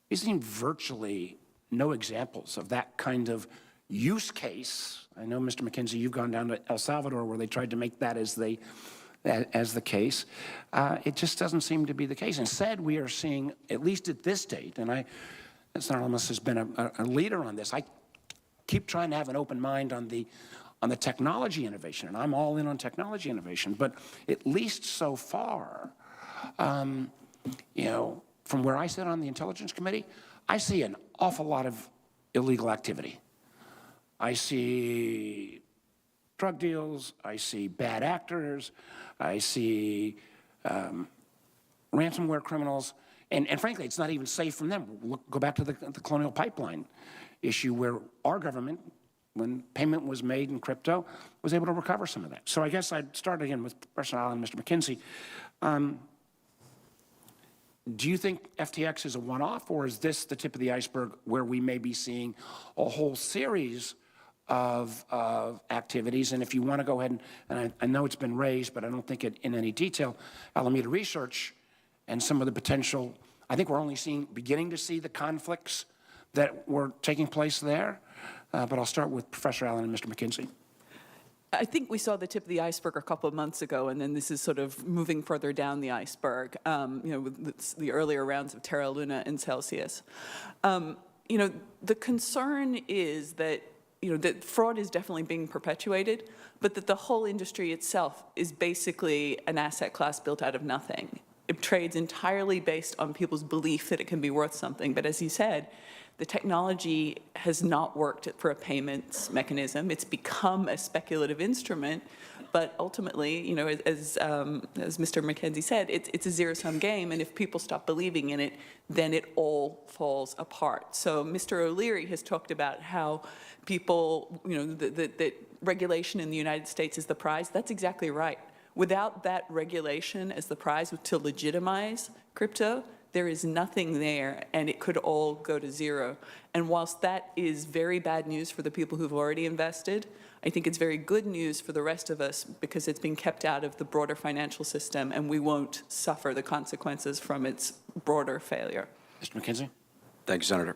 we've seen virtually no examples of that kind of use case. I know, Mr. McKenzie, you've gone down to El Salvador where they tried to make that as the case. It just doesn't seem to be the case. Instead, we are seeing, at least at this date, and Senator Almus has been a leader on this. I keep trying to have an open mind on the technology innovation, and I'm all in on technology innovation. But at least so far, you know, from where I sit on the Intelligence Committee, I see an awful lot of illegal activity. I see drug deals, I see bad actors, I see ransomware criminals, and frankly, it's not even safe from them. Go back to the Colonial Pipeline issue where our government, when payment was made in crypto, was able to recover some of that. So I guess I'd start again with Professor Allen and Mr. McKenzie. Do you think FTX is a one-off, or is this the tip of the iceberg where we may be seeing a whole series of activities? And if you want to go ahead and I know it's been raised, but I don't think it in any detail, Alameda Research and some of the potential, I think we're only beginning to see the conflicts that were taking place there. But I'll start with Professor Allen and Mr. McKenzie. I think we saw the tip of the iceberg a couple of months ago, and then this is sort of moving further down the iceberg, you know, with the earlier rounds of Terra Luna and Celsius. You know, the concern is that, you know, that fraud is definitely being perpetuated, but that the whole industry itself is basically an asset class built out of nothing. It trades entirely based on people's belief that it can be worth something. But as he said, the technology has not worked for a payments mechanism. It's become a speculative instrument, but ultimately, you know, as Mr. McKenzie said, it's a zero-sum game, and if people stop believing in it, then it all falls apart. So Mr. O'Leary has talked about how people, you know, that regulation in the United States is the prize. That's exactly right. Without that regulation as the prize to legitimize crypto, there is nothing there, and it could all go to zero. And whilst that is very bad news for the people who've already invested, I think it's very good news for the rest of us because it's been kept out of the broader financial system, and we won't suffer the consequences from its broader failure. Mr. McKenzie? Thank you, Senator.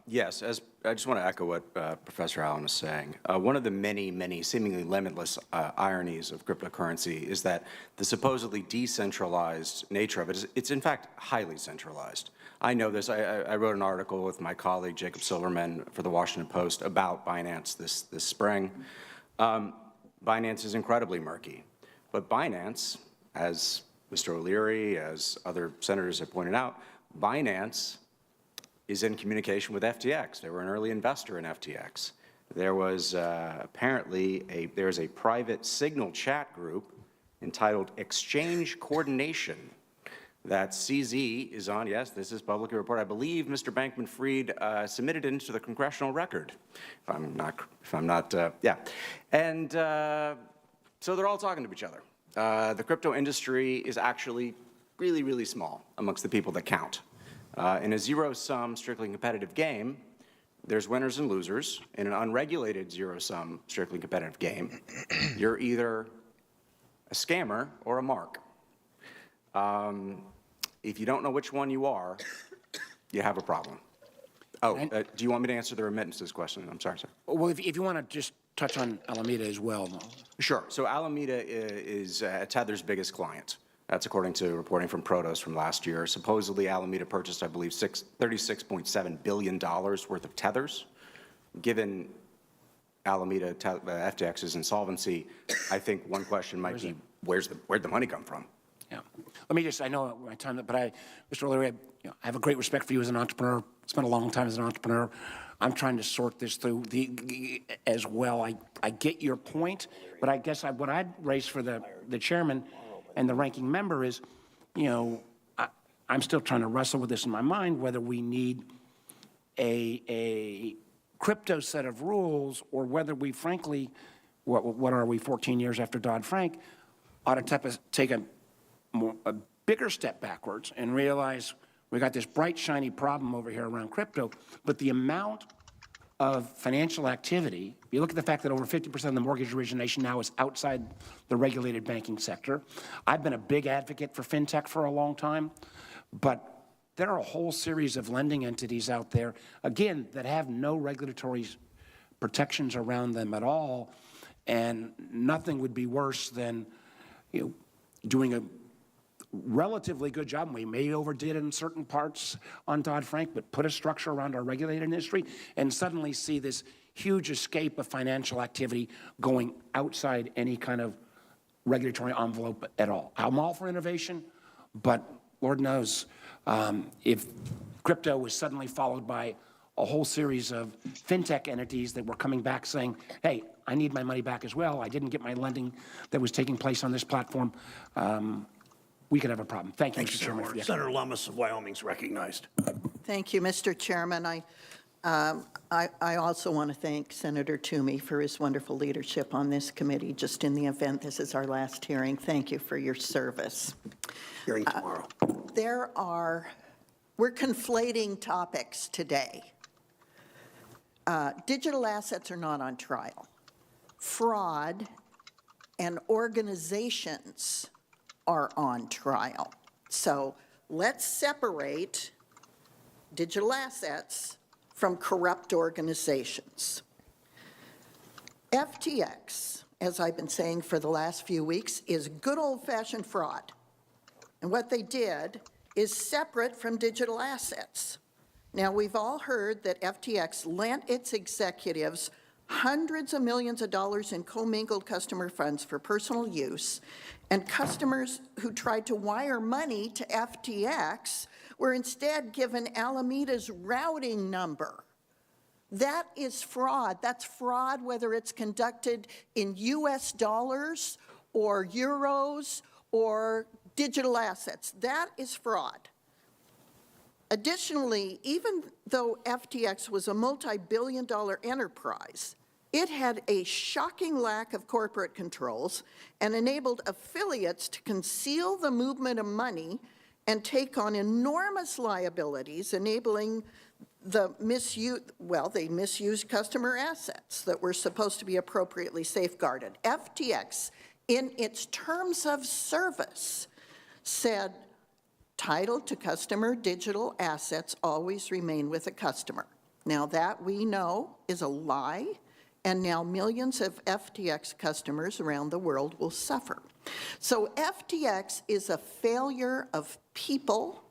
Yes, I just want to echo what Professor Allen is saying. One of the many, many seemingly limitless ironies of cryptocurrency is that the supposedly decentralized nature of it is, it's in fact highly centralized. I know this. I wrote an article with my colleague Jacob Silverman for the Washington Post about Binance this spring. Binance is incredibly murky, but Binance, as Mr. O'Leary, as other senators have pointed out, Binance is in communication with FTX. They were an early investor in FTX. There was apparently there's a private Signal chat group entitled Exchange Coordination that CZ is on. Yes, this is publicly reported. I believe Mr. Bankman-Fried submitted it into the congressional record, if I'm not, yeah. And so they're all talking to each other. The crypto industry is actually really, really small amongst the people that count. In a zero-sum, strictly competitive game, there's winners and losers. In an unregulated zero-sum, strictly competitive game, you're either a scammer or a mark. If you don't know which one you are, you have a problem. Oh, do you want me to answer the remittances question? I'm sorry, sir. Well, if you want to just touch on Alameda as well. Sure. So Alameda is Tether's biggest client. That's according to reporting from Protos from last year. Supposedly, Alameda purchased, I believe, $36.7 billion worth of tethers. Given Alameda FTX's insolvency, I think one question might be, where'd the money come from? Yeah. Let me just, I know my time, but Mr. O'Leary, I have a great respect for you as an entrepreneur. Spent a long time as an entrepreneur. I'm trying to sort this through as well. I get your point, but I guess what I'd raise for the chairman and the ranking member is, I'm still trying to wrestle with this in my mind, whether we need a crypto set of rules or whether we frankly, what are we, 14 years after Dodd-Frank, ought to take a bigger step backwards and realize we got this bright, shiny problem over here around crypto, but the amount of financial activity, if you look at the fact that over 50% of the mortgage origination now is outside the regulated banking sector. I've been a big advocate for fintech for a long time, but there are a whole series of lending entities out there, again, that have no regulatory protections around them at all, and nothing would be worse than doing a relatively good job. We may overdid in certain parts on Dodd-Frank, but put a structure around our regulated industry and suddenly see this huge escape of financial activity going outside any kind of regulatory envelope at all. I'm all for innovation, but Lord knows if crypto was suddenly followed by a whole series of fintech entities that were coming back saying, hey, I need my money back as well. I didn't get my lending that was taking place on this platform. We could have a problem. Thank you, Mr. Chairman. Senator Lummis of Wyoming is recognized. Thank you, Mr. Chairman. I also want to thank Senator Toomey for his wonderful leadership on this committee, just in the event this is our last hearing. Thank you for your service. Hearing tomorrow. We're conflating topics today. Digital assets are not on trial. Fraud and organizations are on trial. So let's separate digital assets from corrupt organizations. FTX, as I've been saying for the last few weeks, is good old-fashioned fraud. And what they did is separate from digital assets. Now, we've all heard that FTX lent its executives hundreds of millions of dollars in commingled customer funds for personal use, and customers who tried to wire money to FTX were instead given Alameda's routing number. That is fraud. That's fraud whether it's conducted in US dollars or euros or digital assets. That is fraud. Additionally, even though FTX was a multi-billion-dollar enterprise, it had a shocking lack of corporate controls and enabled affiliates to conceal the movement of money and take on enormous liabilities, enabling the misuse, they misused customer assets that were supposed to be appropriately safeguarded. FTX, in its terms of service, said, title to customer digital assets always remain with the customer. Now that we know is a lie, and now millions of FTX customers around the world will suffer. So FTX is a failure of people,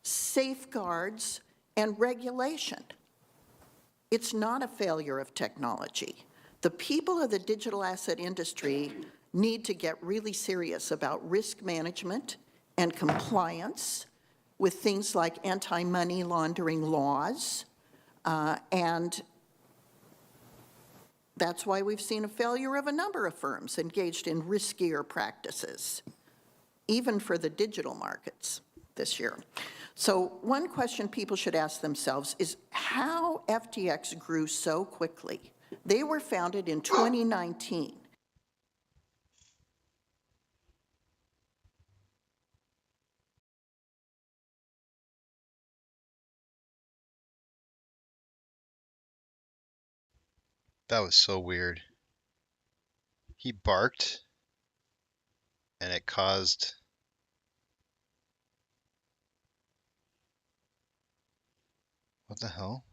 safeguards, and regulation. It's not a failure of technology. The people of the digital asset industry need to get really serious about risk management and compliance with things like anti-money laundering laws, and that's why we've seen a failure of a number of firms engaged in riskier practices, even for the digital markets this year. So one question people should ask themselves is how FTX grew so quickly. They were founded in 2019. That was so weird. He barked, and it caused... What the hell?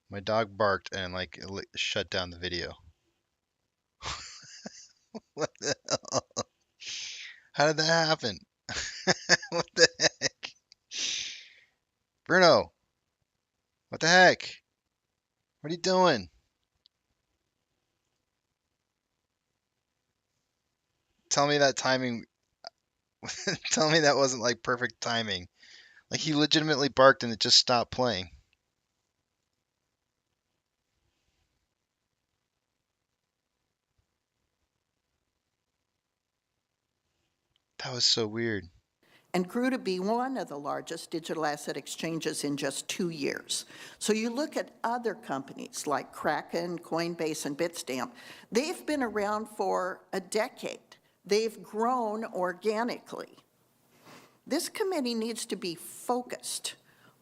My dog barked and it shut down the video. What the hell? How did that happen? What the heck? Bruno, what the heck? What are you doing? Tell me that timing. Tell me that wasn't like perfect timing. Like he legitimately barked and it just stopped playing. That was so weird. And grew to be one of the largest digital asset exchanges in just 2 years. So you look at other companies like Kraken, Coinbase, and Bitstamp, they've been around for a decade. They've grown organically. This committee needs to be focused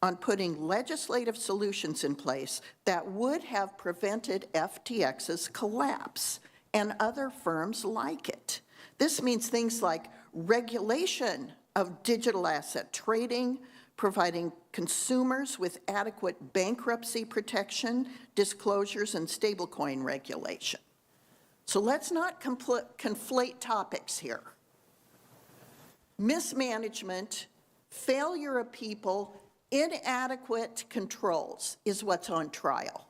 on putting legislative solutions in place that would have prevented FTX's collapse and other firms like it. This means things like regulation of digital asset trading, providing consumers with adequate bankruptcy protection, disclosures, and stablecoin regulation. So let's not conflate topics here. Mismanagement, failure of people, inadequate controls is what's on trial.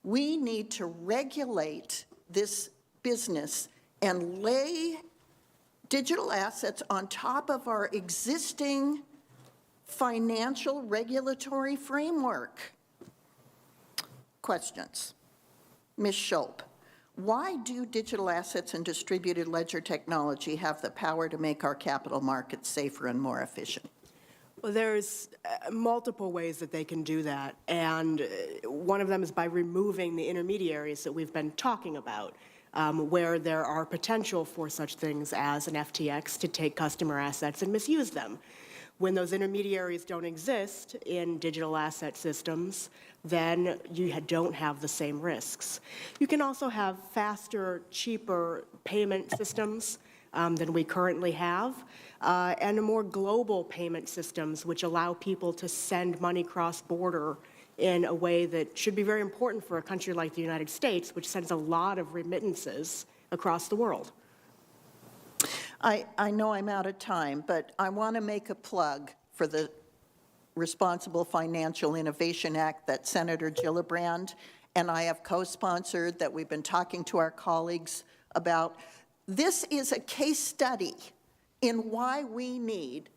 We need to regulate this business and lay digital assets on top of our existing financial regulatory framework. Questions? Ms. Schulp, why do digital assets and distributed ledger technology have the power to make our capital markets safer and more efficient? Well, there's multiple ways that they can do that, and one of them is by removing the intermediaries that we've been talking about, where there are potential for such things as an FTX to take customer assets and misuse them. When those intermediaries don't exist in digital asset systems, then you don't have the same risks. You can also have faster, cheaper payment systems than we currently have, and more global payment systems which allow people to send money cross-border in a way that should be very important for a country like the United States, which sends a lot of remittances across the world. I know I'm out of time, but I want to make a plug for the Responsible Financial Innovation Act that Senator Gillibrand and I have co-sponsored, that we've been talking to our colleagues about. This is a case study in why we need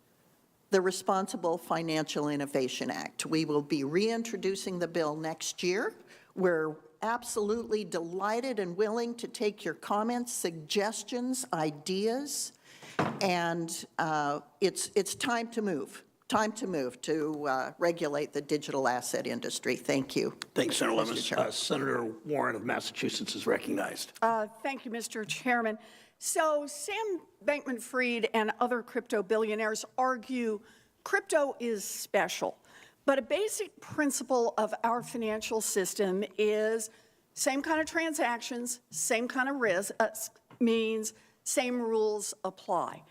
the Responsible Financial Innovation Act. We will be reintroducing the bill next year. We're absolutely delighted and willing to take your comments, suggestions, ideas, and it's time to move. Time to move to regulate the digital asset industry. Thank you. Thanks, Senator Lemons. Senator Warren of Massachusetts is recognized. Thank you, Mr. Chairman. So Sam Bankman-Fried and other crypto billionaires argue crypto is special. But a basic principle of our financial system is same kind of transactions, same kind of risk, means same rules apply.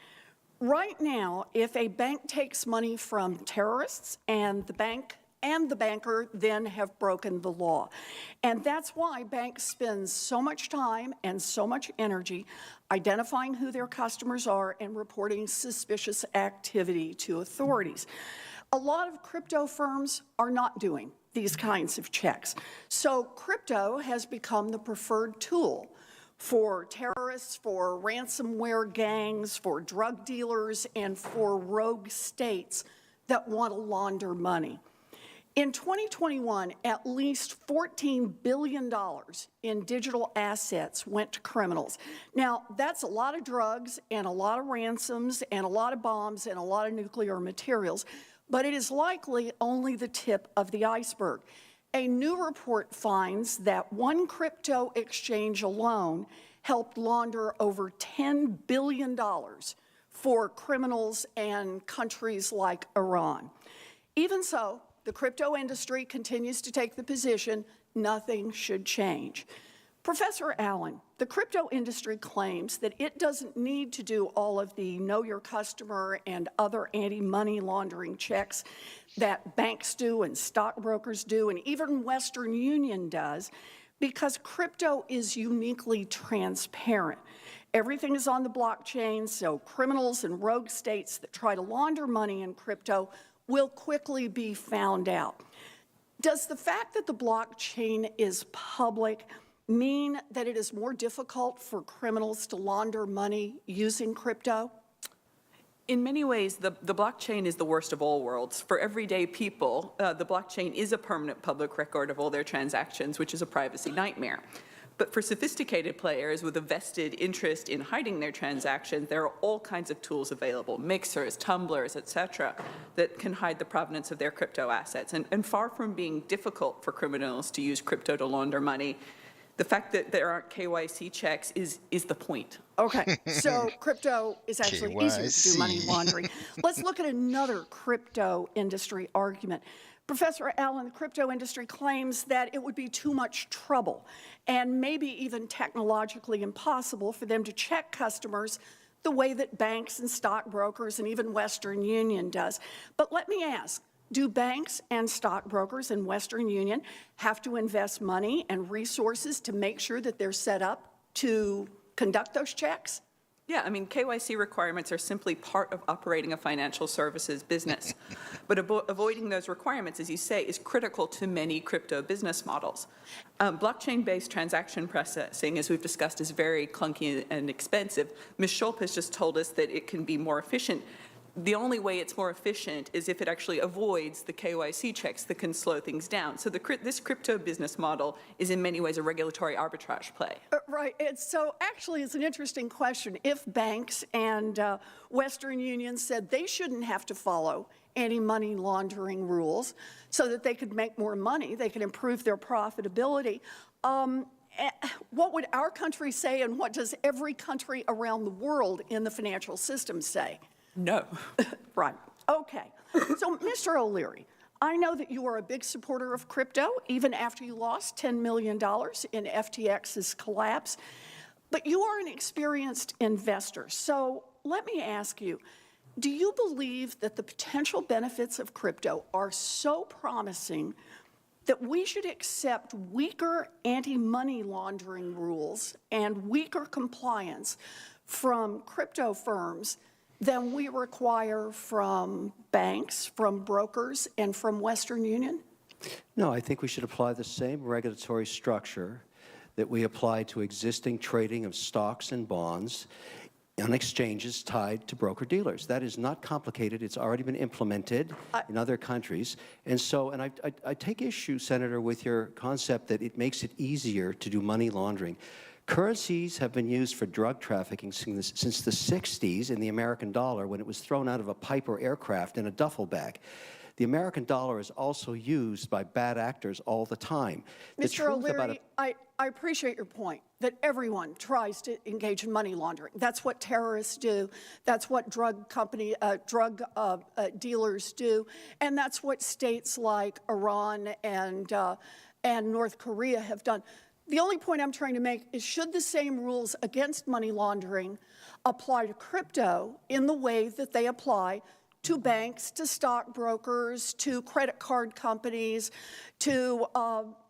Right now, if a bank takes money from terrorists and the banker then have broken the law. And that's why banks spend so much time and so much energy identifying who their customers are and reporting suspicious activity to authorities. A lot of crypto firms are not doing these kinds of checks. So crypto has become the preferred tool for terrorists, for ransomware gangs, for drug dealers, and for rogue states that want to launder money. In 2021, at least $14 billion in digital assets went to criminals. Now, that's a lot of drugs and a lot of ransoms and a lot of bombs and a lot of nuclear materials, but it is likely only the tip of the iceberg. A new report finds that one crypto exchange alone helped launder over $10 billion for criminals and countries like Iran. Even so, the crypto industry continues to take the position nothing should change. Professor Allen, the crypto industry claims that it doesn't need to do all of the know your customer and other anti-money laundering checks that banks do and stockbrokers do and even Western Union does, because crypto is uniquely transparent. Everything is on the blockchain, so criminals and rogue states that try to launder money in crypto will quickly be found out. Does the fact that the blockchain is public mean that it is more difficult for criminals to launder money using crypto? In many ways, the blockchain is the worst of all worlds. For everyday people, the blockchain is a permanent public record of all their transactions, which is a privacy nightmare. But for sophisticated players with a vested interest in hiding their transactions, there are all kinds of tools available, mixers, tumblers, et cetera, that can hide the provenance of their crypto assets. And far from being difficult for criminals to use crypto to launder money, the fact that there aren't KYC checks is the point. Okay, so crypto is actually easier to do money laundering. Let's look at another crypto industry argument. Professor Allen, the crypto industry claims that it would be too much trouble and maybe even technologically impossible for them to check customers the way that banks and stockbrokers and even Western Union does. But let me ask, do banks and stockbrokers in Western Union have to invest money and resources to make sure that they're set up to conduct those checks? Yeah, I mean, KYC requirements are simply part of operating a financial services business. But avoiding those requirements, as you say, is critical to many crypto business models. Blockchain-based transaction processing, as we've discussed, is very clunky and expensive. Ms. Schulp has just told us that it can be more efficient. The only way it's more efficient is if it actually avoids the KYC checks that can slow things down. So this crypto business model is in many ways a regulatory arbitrage play. Right. So actually, it's an interesting question. If banks and Western Union said they shouldn't have to follow any money laundering rules so that they could make more money, they could improve their profitability, what would our country say, and what does every country around the world in the financial system say? No. Right. Okay. So, Mr. O'Leary, I know that you are a big supporter of crypto, even after you lost $10 million in FTX's collapse. But you are an experienced investor. So let me ask you, do you believe that the potential benefits of crypto are so promising that we should accept weaker anti-money laundering rules and weaker compliance from crypto firms than we require from banks, from brokers, and from Western Union? No, I think we should apply the same regulatory structure that we apply to existing trading of stocks and bonds on exchanges tied to broker-dealers. That is not complicated. It's already been implemented in other countries. And I take issue, Senator, with your concept that it makes it easier to do money laundering. Currencies have been used for drug trafficking since the 60s in the American dollar, when it was thrown out of a Piper aircraft in a duffel bag. The American dollar is also used by bad actors all the time. Mr. O'Leary, I appreciate your point that everyone tries to engage in money laundering. That's what terrorists do. That's what drug dealers do. And that's what states like Iran and North Korea have done. The only point I'm trying to make is, should the same rules against money laundering apply to crypto in the way that they apply to banks, to stockbrokers, to credit card companies, to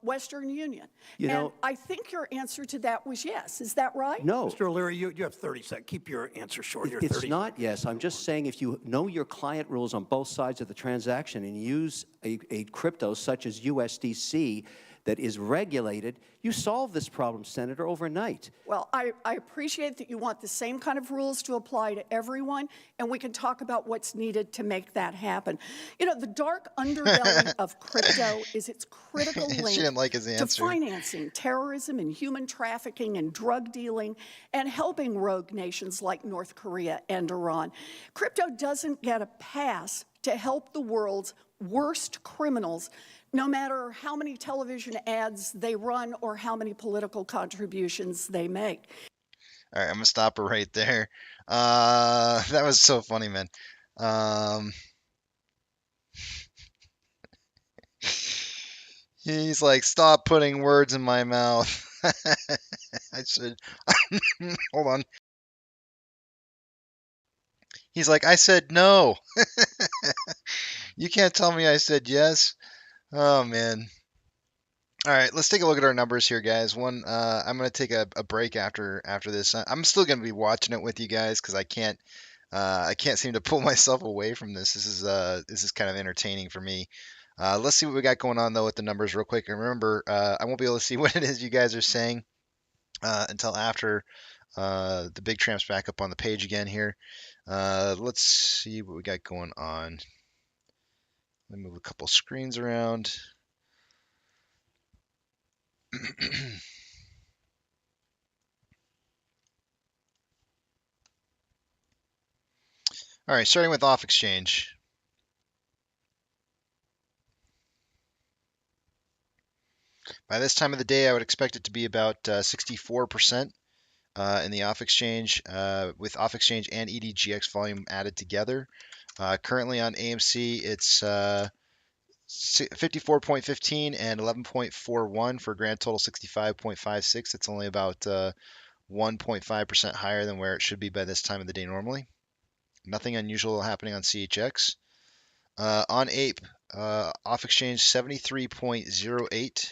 Western Union? And I think your answer to that was yes. Is that right? No. Mr. O'Leary, you have 30 seconds. Keep your answer short. It's not yes. I'm just saying, if you know your client rules on both sides of the transaction and use a crypto such as USDC that is regulated, you solve this problem, Senator, overnight. Well, I appreciate that you want the same kind of rules to apply to everyone, and we can talk about what's needed to make that happen. You know, the dark underbelly of crypto is its critical link She didn't like his to answer. financing terrorism and human trafficking and drug dealing and helping rogue nations like North Korea and Iran. Crypto doesn't get a pass to help the world's worst criminals, no matter how many television ads they run or how many political contributions they make. All right, I'm going to stop her right there. That was so funny, man. He's like, stop putting words in my mouth. I said, hold on. He's like, I said no. You can't tell me I said yes. Oh, man. All right, let's take a look at our numbers here, guys. I'm going to take a break after this. I'm still going to be watching it with you guys because I can't seem to pull myself away from this. This is kind of entertaining for me. Let's see what we got going on though with the numbers real quick. And remember, I won't be able to see what it is you guys are saying until after the big tramp's back up on the page again here. Let's see what we got going on. Let me move a couple screens around. All right, starting with off exchange. By this time of the day, I would expect it to be about 64% in the off exchange, with off exchange and EDGX volume added together. Currently on AMC, it's 54.15 and 11.41 for a grand total 65.56. It's only about 1.5% higher than where it should be by this time of the day normally. Nothing unusual happening on CHX. On Ape, off exchange 73.08.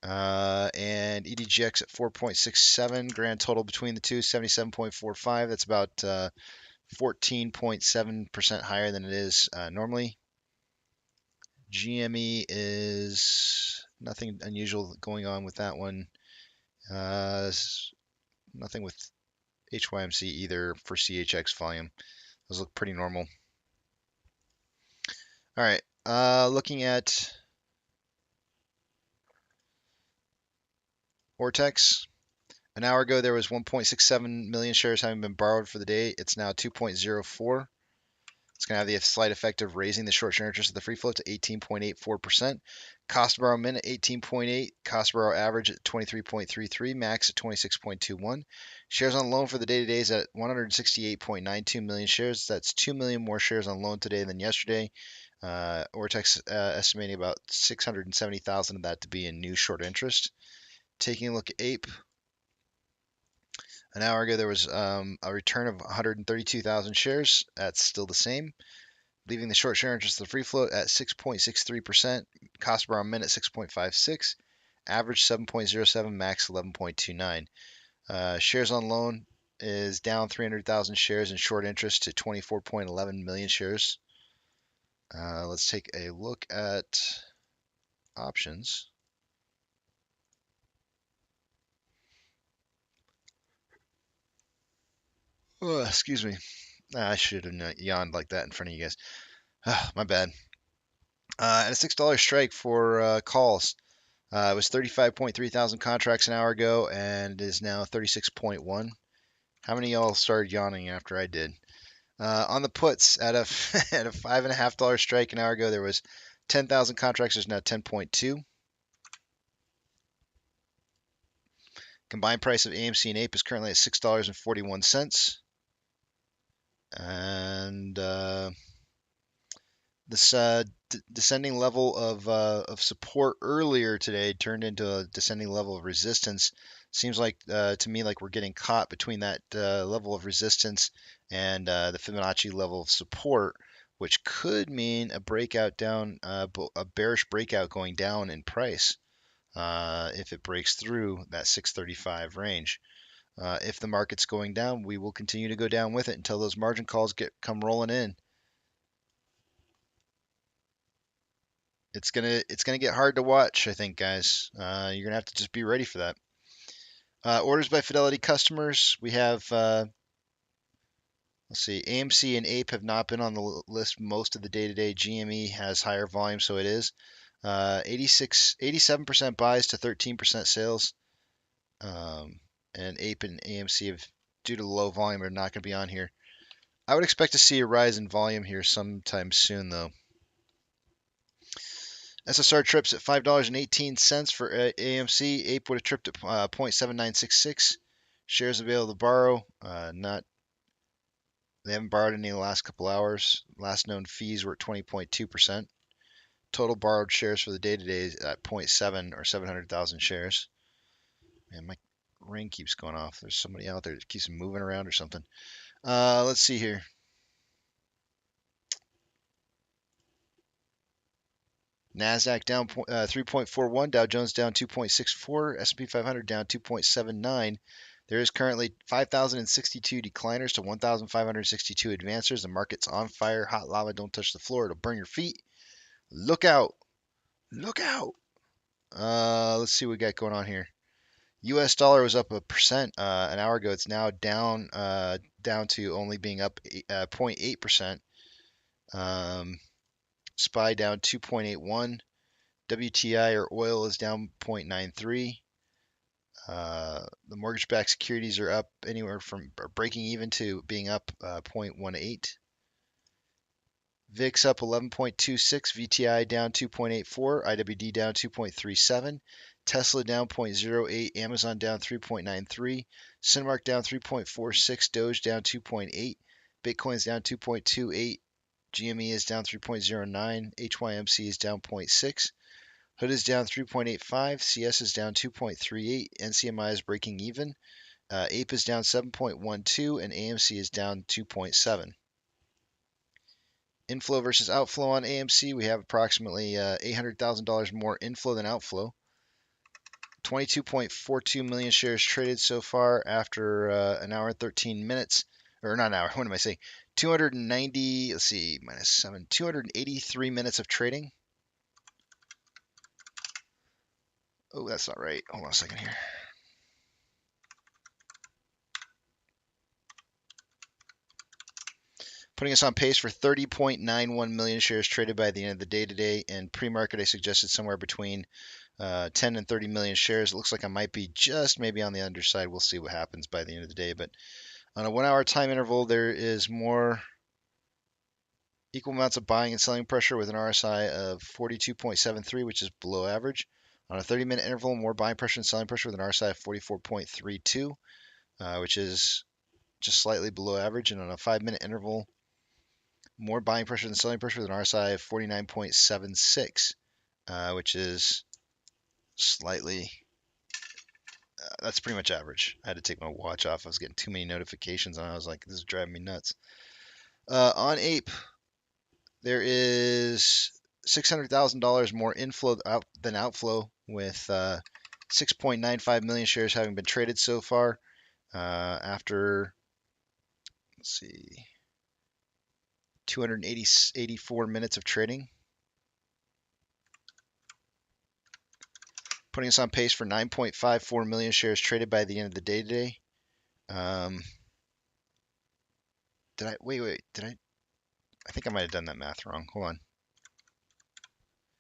And EDGX at 4.67, grand total between the two 77.45. That's about 14.7% higher than it is normally. GME is nothing unusual going on with that one. Nothing with HYMC either for CHX volume. Those look pretty normal. All right, looking at Vortex. An hour ago, there was 1.67 million shares having been borrowed for the day. It's now 2.04. It's going to have the slight effect of raising the short share interest of the free float to 18.84%. Cost to borrow min at 18.8. Cost to borrow average at 23.33. Max at 26.21. Shares on loan for the day today is at 168.92 million shares. That's 2 million more shares on loan today than yesterday. Ortex estimating about 670,000 of that to be in new short interest. Taking a look at Ape. An hour ago, there was a return of 132,000 shares. That's still the same. Leaving the short share interest of the free float at 6.63%. Cost per min at 6.56. Average 7.07. Max 11.29. Shares on loan is down 300,000 shares in short interest to 24.11 million shares. Let's take a look at options. Oh, excuse me. I should have yawned like that in front of you guys. My bad. At a $6 strike for calls. It was 35.3 thousand contracts an hour ago and is now 36.1. How many of y'all started yawning after I did? On the puts, at a at a $5.50 strike an hour ago, there was 10,000 contracts. There's now 10.2. Combined price of AMC and Ape is currently at $6.41. And this descending level of support earlier today turned into a descending level of resistance. Seems like to me like we're getting caught between that level of resistance and the Fibonacci level of support, which could mean a breakout down, a bearish breakout going down in price if it breaks through that 635 range. If the market's going down, we will continue to go down with it until those margin calls come rolling in. It's gonna get hard to watch, I think, guys. You're gonna have to just be ready for that. Orders by Fidelity customers. We have let's see, AMC and Ape have not been on the list most of the day-to-day. GME has higher volume, so it is. 87% buys to 13% sales. And Ape and AMC have, due to the low volume, are not going to be on here. I would expect to see a rise in volume here sometime soon, though. SSR trips at $5.18 for AMC. Ape would have tripped at 0.7966. Shares available to borrow. They haven't borrowed any in the last couple hours. Last known fees were at 20.2%. Total borrowed shares for the day today is at 0.7 or 700,000 shares. Man, my ring keeps going off. There's somebody out there that keeps moving around or something. Let's see here. NASDAQ down 3.41, Dow Jones down 2.64, S&P 500 down 2.79. There is currently 5,062 decliners to 1,562 advancers. The market's on fire. Hot lava. Don't touch the floor. It'll burn your feet. Look out. Look out. Let's see what we got going on here. U.S. dollar was up 1% an hour ago. It's now down to only being up 0.8%. SPY down 2.81. WTI or oil is down 0.93. The mortgage-backed securities are up anywhere from breaking even to being up 0.18. VIX up 11.26. VTI down 2.84. IWD down 2.37. Tesla down 0.08. Amazon down 3.93. Cinemark down 3.46. Doge down 2.8. Bitcoin's down 2.28. GME is down 3.09. HYMC is down 0.6. Hood is down 3.85. CS is down 2.38. NCMI is breaking even. Ape is down 7.12. And AMC is down 2.7. Inflow versus outflow on AMC. We have approximately $800,000 more inflow than outflow. 22.42 million shares traded so far after an hour and 13 minutes. Or not an hour, what am I saying? 290, let's see, minus 7, 283 minutes of trading. Oh, that's not right. Hold on a second here. Putting us on pace for 30.91 million shares traded by the end of the day today. In pre-market, I suggested somewhere between 10 and 30 million shares. It looks like I might be just maybe on the underside. We'll see what happens by the end of the day. But on a 1 hour time interval, there is more equal amounts of buying and selling pressure with an RSI of 42.73, which is below average. On a 30-minute interval, more buying pressure and selling pressure with an RSI of 44.32, which is just slightly below average. And on a 5-minute interval, more buying pressure than selling pressure with an RSI of 49.76, which is slightly, that's pretty much average. I had to take my watch off. I was getting too many notifications and I was like, this is driving me nuts. On Ape, there is $600,000 more inflow than outflow, with 6.95 million shares having been traded so far after, let's see, 284 minutes of trading. Putting us on pace for 9.54 million shares traded by the end of the day today. I think I might have done that math wrong. Hold on.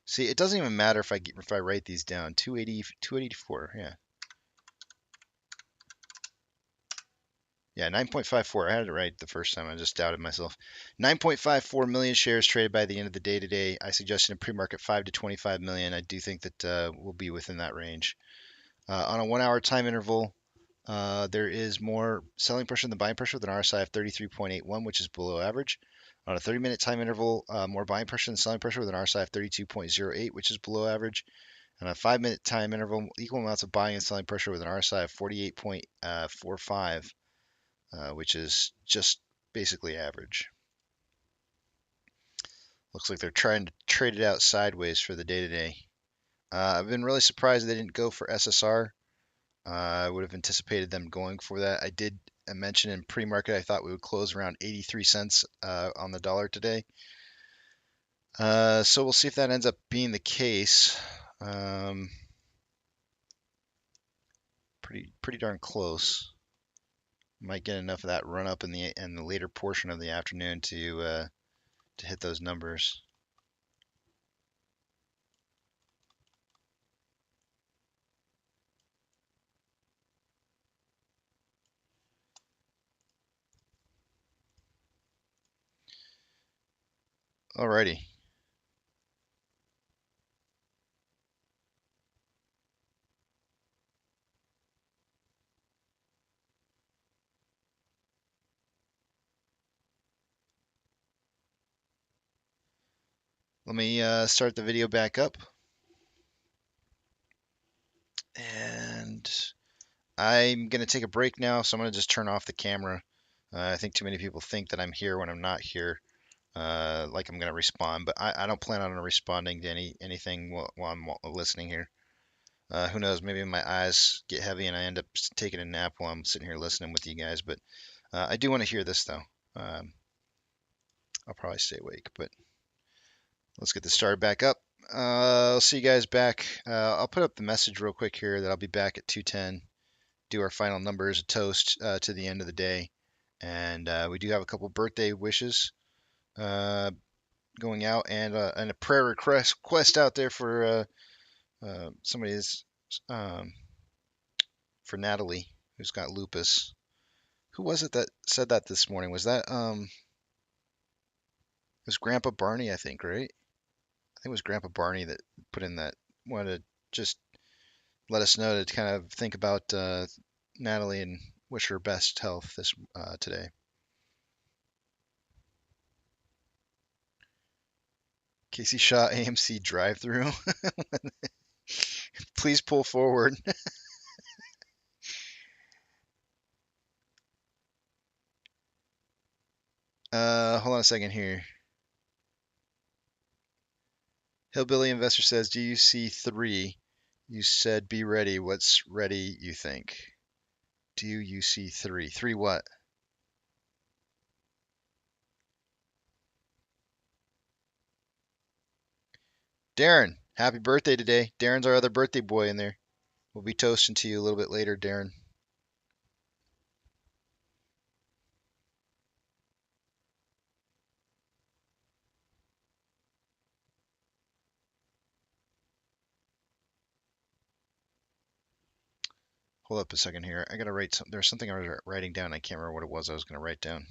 See, it doesn't even matter if I write these down. 284, yeah. Yeah, 9.54. I had it right the first time. I just doubted myself. 9.54 million shares traded by the end of the day today. I suggested in pre-market 5 to 25 million. I do think that we'll be within that range. On a 1 hour time interval, there is more selling pressure than buying pressure with an RSI of 33.81, which is below average. On a 30-minute time interval, more buying pressure than selling pressure with an RSI of 32.08, which is below average. On a 5-minute time interval, equal amounts of buying and selling pressure with an RSI of 48.45, which is just basically average. Looks like they're trying to trade it out sideways for the day today. I've been really surprised they didn't go for SSR. I would have anticipated them going for that. I did mention in pre-market I thought we would close around 83 cents on the dollar today. So we'll see if that ends up being the case. Pretty darn close. Might get enough of that run up in the later portion of the afternoon to hit those numbers. Alrighty. Let me start the video back up. And I'm going to take a break now, so I'm going to just turn off the camera. I think too many people think that I'm here when I'm not here. like I'm going to respond, but I don't plan on responding to anything while I'm listening here. Who knows? Maybe my eyes get heavy and I end up taking a nap while I'm sitting here listening with you guys. But I do want to hear this though. I'll probably stay awake, but let's get this started back up. I'll see you guys back. I'll put up the message real quick here that I'll be back at 2:10. Do our final numbers, a toast to the end of the day, and we do have a couple birthday wishes going out, and a prayer request out there for somebody's for Natalie, who's got lupus. Who was it that said that this morning? Was that it was Grandpa Barney, I think, right? I think it was Grandpa Barney that put in that, wanted to just let us know to kind of think about Natalie and wish her best health this today. Casey Shaw AMC drive-through. Please pull forward. Hold on a second here. Hillbilly Investor says, do you see 3? You said be ready. What's ready, you think? Do you see 3? 3 what? Darren, happy birthday today. Darren's our other birthday boy in there. We'll be toasting to you a little bit later, Darren. Hold up a second here. I gotta write some. There's something I was writing down. I can't remember what it was I was gonna write down.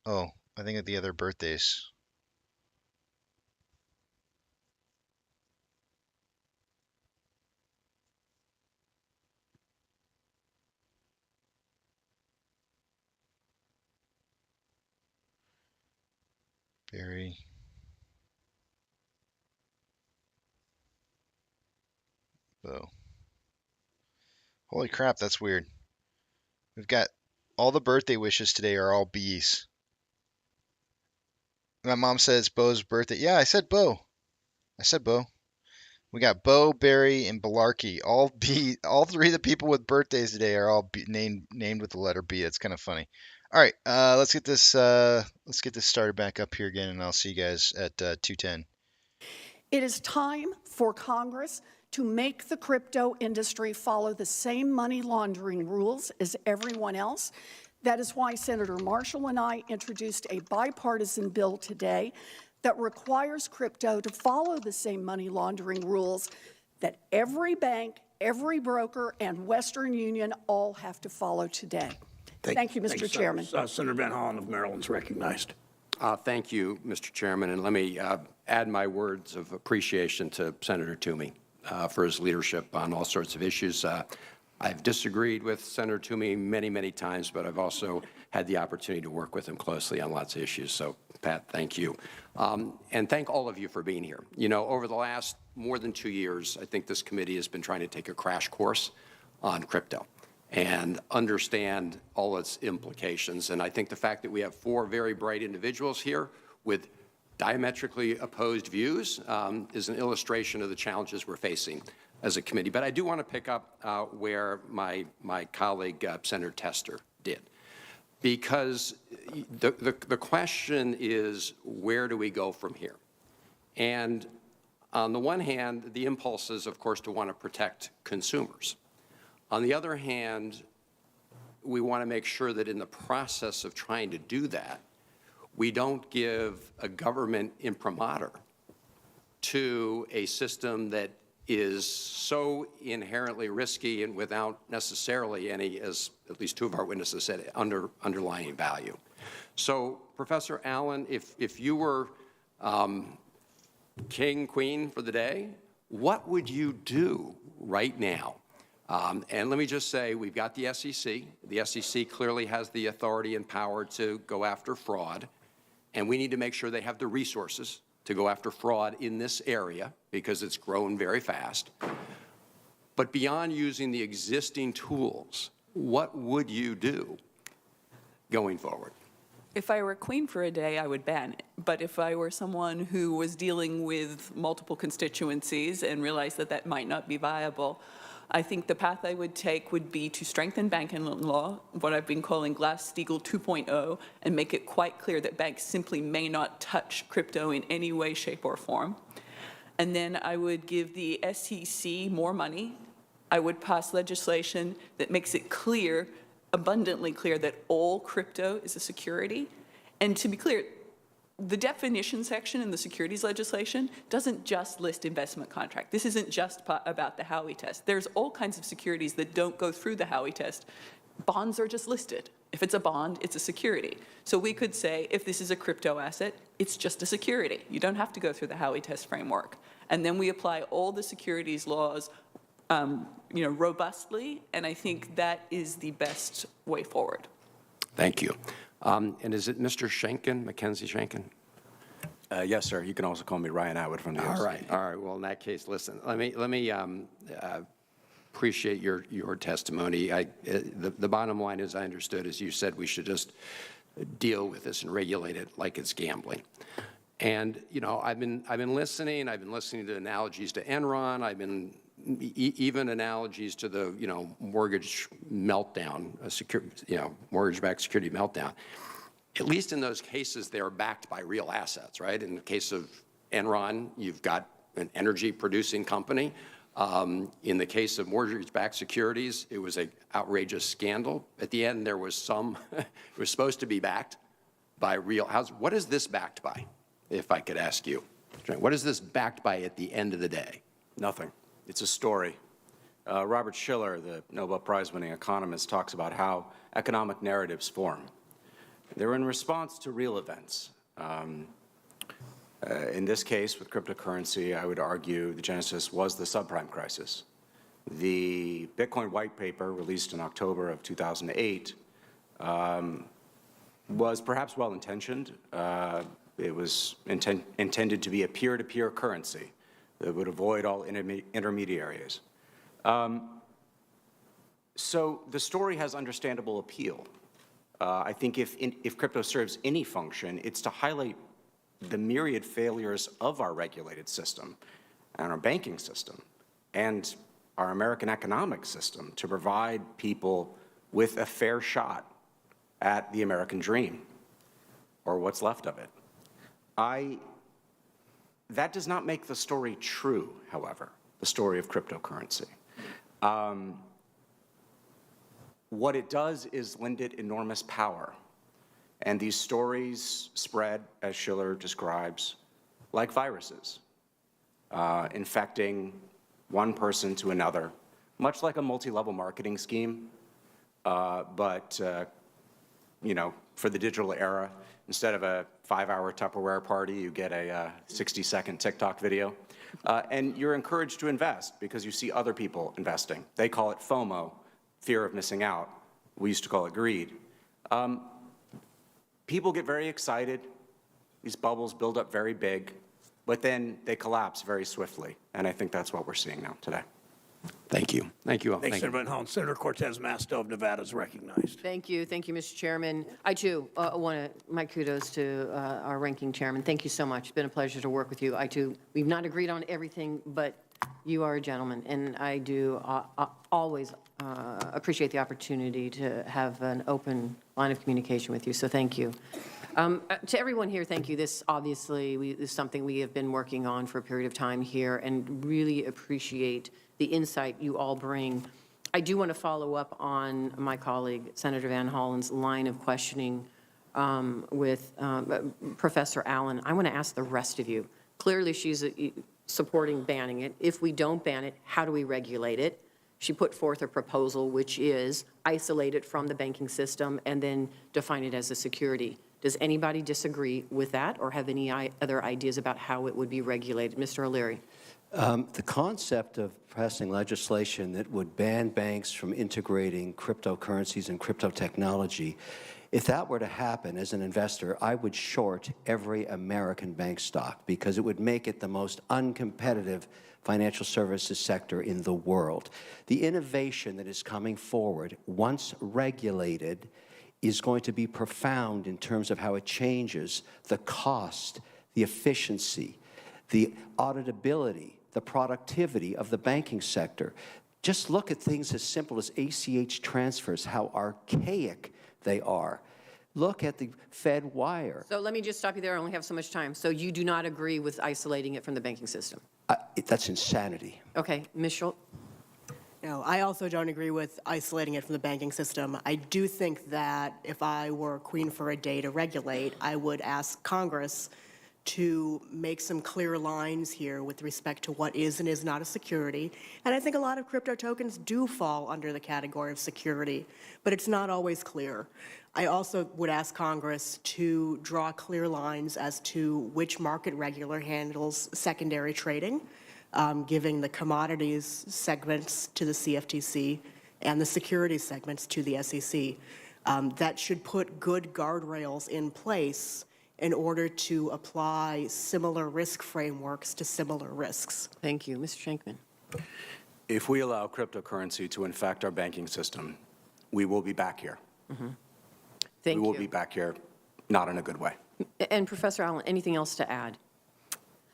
Oh, I think of the other birthdays. Barry. Bo. Holy crap, that's weird. We've got all the birthday wishes today are all B's. My mom says Bo's birthday. Yeah, I said Bo. We got Bo, Barry, and Belarkey. All B. All 3 of the people with birthdays today are all named with the letter B. That's kind of funny. All right, let's get this started back up here again, and I'll see you guys at 2:10. It is time for Congress to make the crypto industry follow the same money laundering rules as everyone else. That is why Senator Marshall and I introduced a bipartisan bill today that requires crypto to follow the same money laundering rules that every bank, every broker, and Western Union all have to follow today. Thank you, Mr. Chairman. Senator Van Hollen of Maryland is recognized. Thank you, Mr. Chairman, and let me add my words of appreciation to Senator Toomey for his leadership on all sorts of issues. I've disagreed with Senator Toomey many, many times, but I've also had the opportunity to work with him closely on lots of issues. So, Pat, thank you. And thank all of you for being here. You know, over the last more than 2 years, I think this committee has been trying to take a crash course on crypto and understand all its implications. And I think the fact that we have 4 very bright individuals here with diametrically opposed views is an illustration of the challenges we're facing as a committee. But I do want to pick up where my colleague, Senator Tester, did. Because the question is, where do we go from here? And on the one hand, the impulse is, of course, to want to protect consumers. On the other hand, we want to make sure that in the process of trying to do that, we don't give a government imprimatur to a system that is so inherently risky and without necessarily any, as at least 2 of our witnesses said, underlying value. So, Professor Allen, if you were king, queen for the day, what would you do right now? And let me just say, we've got the SEC. The SEC clearly has the authority and power to go after fraud, and we need to make sure they have the resources to go after fraud in this area because it's grown very fast. But beyond using the existing tools, what would you do going forward? If I were queen for a day, I would ban it. But if I were someone who was dealing with multiple constituencies and realized that that might not be viable, I think the path I would take would be to strengthen banking law, what I've been calling Glass-Steagall 2.0, and make it quite clear that banks simply may not touch crypto in any way, shape, or form. And then I would give the SEC more money. I would pass legislation that makes it clear, abundantly clear, that all crypto is a security. And to be clear, the definition section in the securities legislation doesn't just list investment contract. This isn't just about the Howey test. There's all kinds of securities that don't go through the Howey test. Bonds are just listed. If it's a bond, it's a security. So we could say, if this is a crypto asset, it's just a security. You don't have to go through the Howey test framework. And then we apply all the securities laws robustly, and I think that is the best way forward. Thank you. And is it Mr. Schenken, Mackenzie Schenken? Yes, sir. You can also call me Ryan Atwood from the All AMC. right. All right. Well, in that case, listen. Let me appreciate your testimony. The bottom line, as I understood, is you said we should just deal with this and regulate it like it's gambling. And I've been listening. I've been listening to analogies to Enron. I've been even analogies to the mortgage meltdown, mortgage-backed security meltdown. At least in those cases, they are backed by real assets, right? In the case of Enron, you've got an energy-producing company. In the case of mortgage-backed securities, it was an outrageous scandal. At the end, there was some, it was supposed to be backed by real houses. What is this backed by, if I could ask you? What is this backed by at the end of the day? Nothing. It's a story. Robert Shiller, the Nobel Prize-winning economist, talks about how economic narratives form. They're in response to real events. In this case, with cryptocurrency, I would argue the genesis was the subprime crisis. The Bitcoin white paper, released in October of 2008, was perhaps well-intentioned. It was intended to be a peer-to-peer currency that would avoid all intermediaries. So the story has understandable appeal. I think if crypto serves any function, it's to highlight the myriad failures of our regulated system and our banking system and our American economic system to provide people with a fair shot at the American dream, or what's left of it. That does not make the story true, however, the story of cryptocurrency. What it does is lend it enormous power. And these stories spread, as Shiller describes, like viruses, infecting one person to another, much like a multi-level marketing scheme, but for the digital era, instead of a 5-hour Tupperware party, you get a 60-second TikTok video. And you're encouraged to invest because you see other people investing. They call it FOMO, fear of missing out. We used to call it greed. People get very excited. These bubbles build up very big, but then they collapse very swiftly. And I think that's what we're seeing now today. Thank you. Thank you all. Thanks, Senator Van Hollen. Senator Cortez Masto of Nevada is recognized. Thank you, Mr. Chairman. I, too, want to, my kudos to our ranking chairman. Thank you so much. It's been a pleasure to work with you. I, too, we've not agreed on everything, but you are a gentleman, and I do always appreciate the opportunity to have an open line of communication with you, so thank you. To everyone here, thank you. This obviously is something we have been working on for a period of time here, and really appreciate the insight you all bring. I do want to follow up on my colleague, Senator Van Hollen's line of questioning with Professor Allen. I want to ask the rest of you. Clearly, she's supporting banning it. If we don't ban it, how do we regulate it? She put forth a proposal, which is isolate it from the banking system and then define it as a security. Does anybody disagree with that or have any other ideas about how it would be regulated? Mr. O'Leary. The concept of passing legislation that would ban banks from integrating cryptocurrencies and crypto technology, if that were to happen as an investor, I would short every American bank stock because it would make it the most uncompetitive financial services sector in the world. The innovation that is coming forward, once regulated, is going to be profound in terms of how it changes the cost, the efficiency, the auditability, the productivity of the banking sector. Just look at things as simple as ACH transfers, how archaic they are. Look at the Fed wire. So let me just stop you there. I only have so much time. So you do not agree with isolating it from the banking system? That's insanity. Okay, Ms. Schultz? No, I also don't agree with isolating it from the banking system. I do think that if I were queen for a day to regulate, I would ask Congress to make some clear lines here with respect to what is and is not a security. And I think a lot of crypto tokens do fall under the category of security, but it's not always clear. I also would ask Congress to draw clear lines as to which market regulator handles secondary trading, giving the commodities segments to the CFTC and the securities segments to the SEC. That should put good guardrails in place in order to apply similar risk frameworks to similar risks. Thank you. Mr. Shankman. If we allow cryptocurrency to infect our banking system, we will be back here. Thank you. We will be back here, not in a good way. And Professor Allen, anything else to add?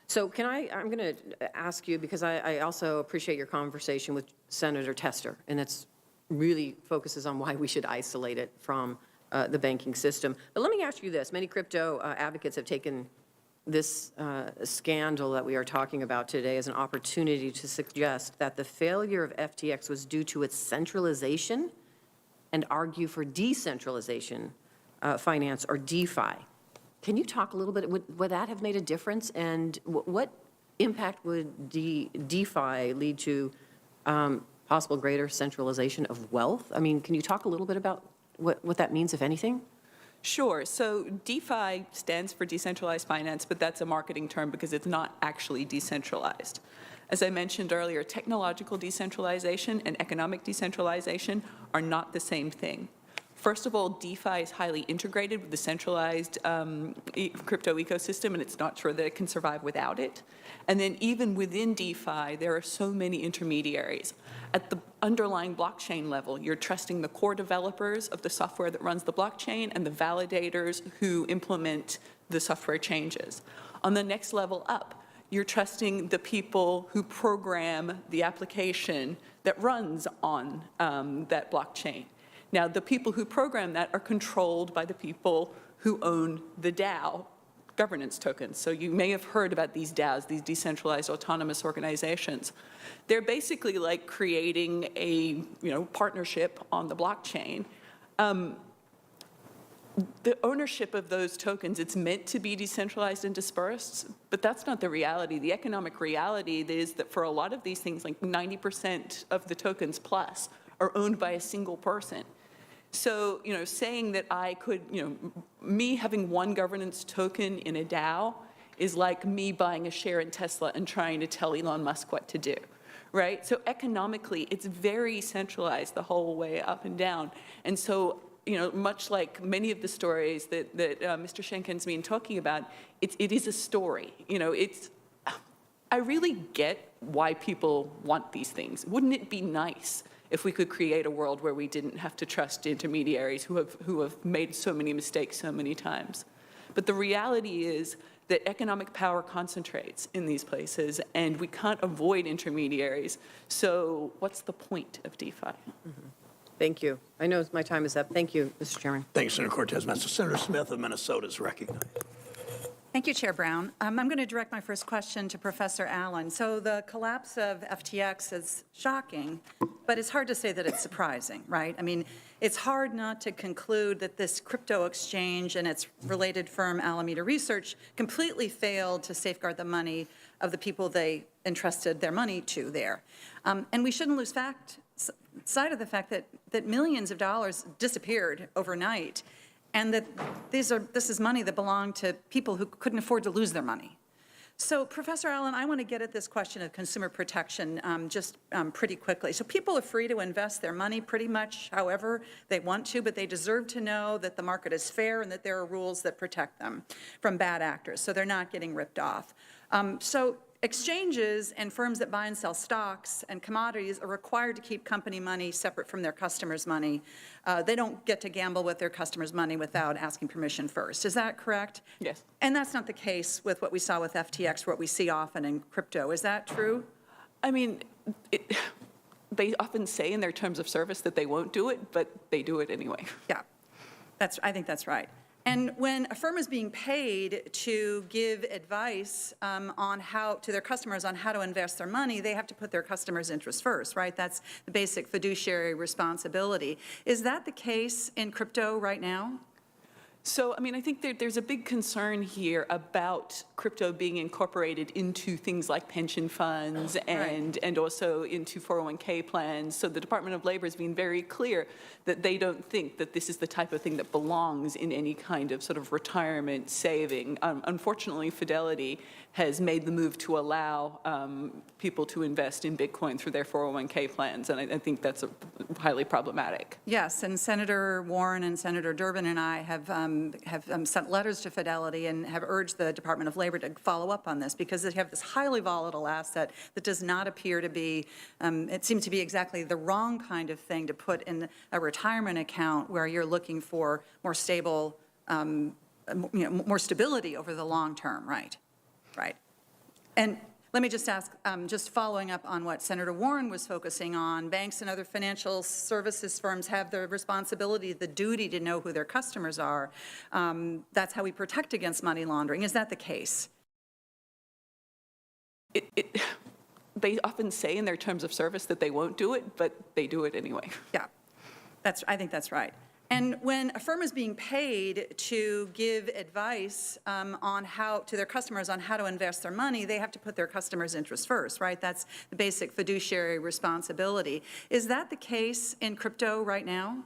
So I'm going to ask you, because I also appreciate your conversation with Senator Tester, and it's really focuses on why we should isolate it from the banking system. But let me ask you this. Many crypto advocates have taken this scandal that we are talking about today as an opportunity to suggest that the failure of FTX was due to its centralization and argue for decentralization finance, or DeFi. Can you talk a little bit, would that have made a difference? And what impact would DeFi lead to possible greater centralization of wealth? I mean, can you talk a little bit about what that means, if anything? Sure. So DeFi stands for decentralized finance, but that's a marketing term because it's not actually decentralized. As I mentioned earlier, technological decentralization and economic decentralization are not the same thing. First of all, DeFi is highly integrated with the centralized crypto ecosystem, and it's not sure that it can survive without it. And then even within DeFi, there are so many intermediaries. At the underlying blockchain level, you're trusting the core developers of the software that runs the blockchain and the validators who implement the software changes. On the next level up, you're trusting the people who program the application that runs on that blockchain. Now, the people who program that are controlled by the people who own the DAO governance tokens. So you may have heard about these DAOs, these decentralized autonomous organizations. They're basically like creating a partnership on the blockchain. The ownership of those tokens, it's meant to be decentralized and dispersed, but that's not the reality. The economic reality is that for a lot of these things, like 90% of the tokens plus are owned by a single person. So, saying that I could, me having one governance token in a DAO is like me buying a share in Tesla and trying to tell Elon Musk what to do, right? So economically, it's very centralized the whole way up and down. And so, much like many of the stories that Mr. Shenkin's been talking about, it is a story. I really get why people want these things. Wouldn't it be nice if we could create a world where we didn't have to trust intermediaries who have made so many mistakes so many times? But the reality is that economic power concentrates in these places, and we can't avoid intermediaries. So what's the point of DeFi? Thank you. I know my time is up. Thank you, Mr. Chairman. Thanks, Senator Cortez Masto. Senator Smith of Minnesota is recognized. Thank you, Chair Brown. I'm going to direct my first question to Professor Allen. So the collapse of FTX is shocking, but it's hard to say that it's surprising, right? I mean, it's hard not to conclude that this crypto exchange and its related firm, Alameda Research, completely failed to safeguard the money of the people they entrusted their money to there. And we shouldn't lose sight of the fact that millions of dollars disappeared overnight, and that this is money that belonged to people who couldn't afford to lose their money. So, Professor Allen, I want to get at this question of consumer protection pretty quickly. So people are free to invest their money pretty much however they want to, but they deserve to know that the market is fair and that there are rules that protect them from bad actors, so they're not getting ripped off. So exchanges and firms that buy and sell stocks and commodities are required to keep company money separate from their customers' money. They don't get to gamble with their customers' money without asking permission first. Is that correct? Yes. And that's not the case with what we saw with FTX, what we see often in crypto. Is that true? I mean, they often say in their terms of service that they won't do it, but they do it anyway. Yeah, I think that's right. And when a firm is being paid to give advice to their customers on how to invest their money, they have to put their customers' interests first, right? That's the basic fiduciary responsibility. Is that the case in crypto right now? So, I mean, I think there's a big concern here about crypto being incorporated into things like pension funds and also into 401k plans. So the Department of Labor has been very clear that they don't think that this is the type of thing that belongs in any kind of sort of retirement saving. Unfortunately, Fidelity has made the move to allow people to invest in Bitcoin through their 401k plans, and I think that's highly problematic. Yes, and Senator Warren and Senator Durbin and I have sent letters to Fidelity and have urged the Department of Labor to follow up on this because they have this highly volatile asset that does not appear to be, it seems to be exactly the wrong kind of thing to put in a retirement account where you're looking for more stable, more stability over the long term, right? Right. And let me just ask, just following up on what Senator Warren was focusing on, banks and other financial services firms have the responsibility, the duty to know who their customers are. That's how we protect against money laundering. Is that the case? They often say in their terms of service that they won't do it, but they do it anyway. Yeah, I think that's right. And when a firm is being paid to give advice to their customers on how to invest their money, they have to put their customers' interests first, right? That's the basic fiduciary responsibility. Is that the case in crypto right now?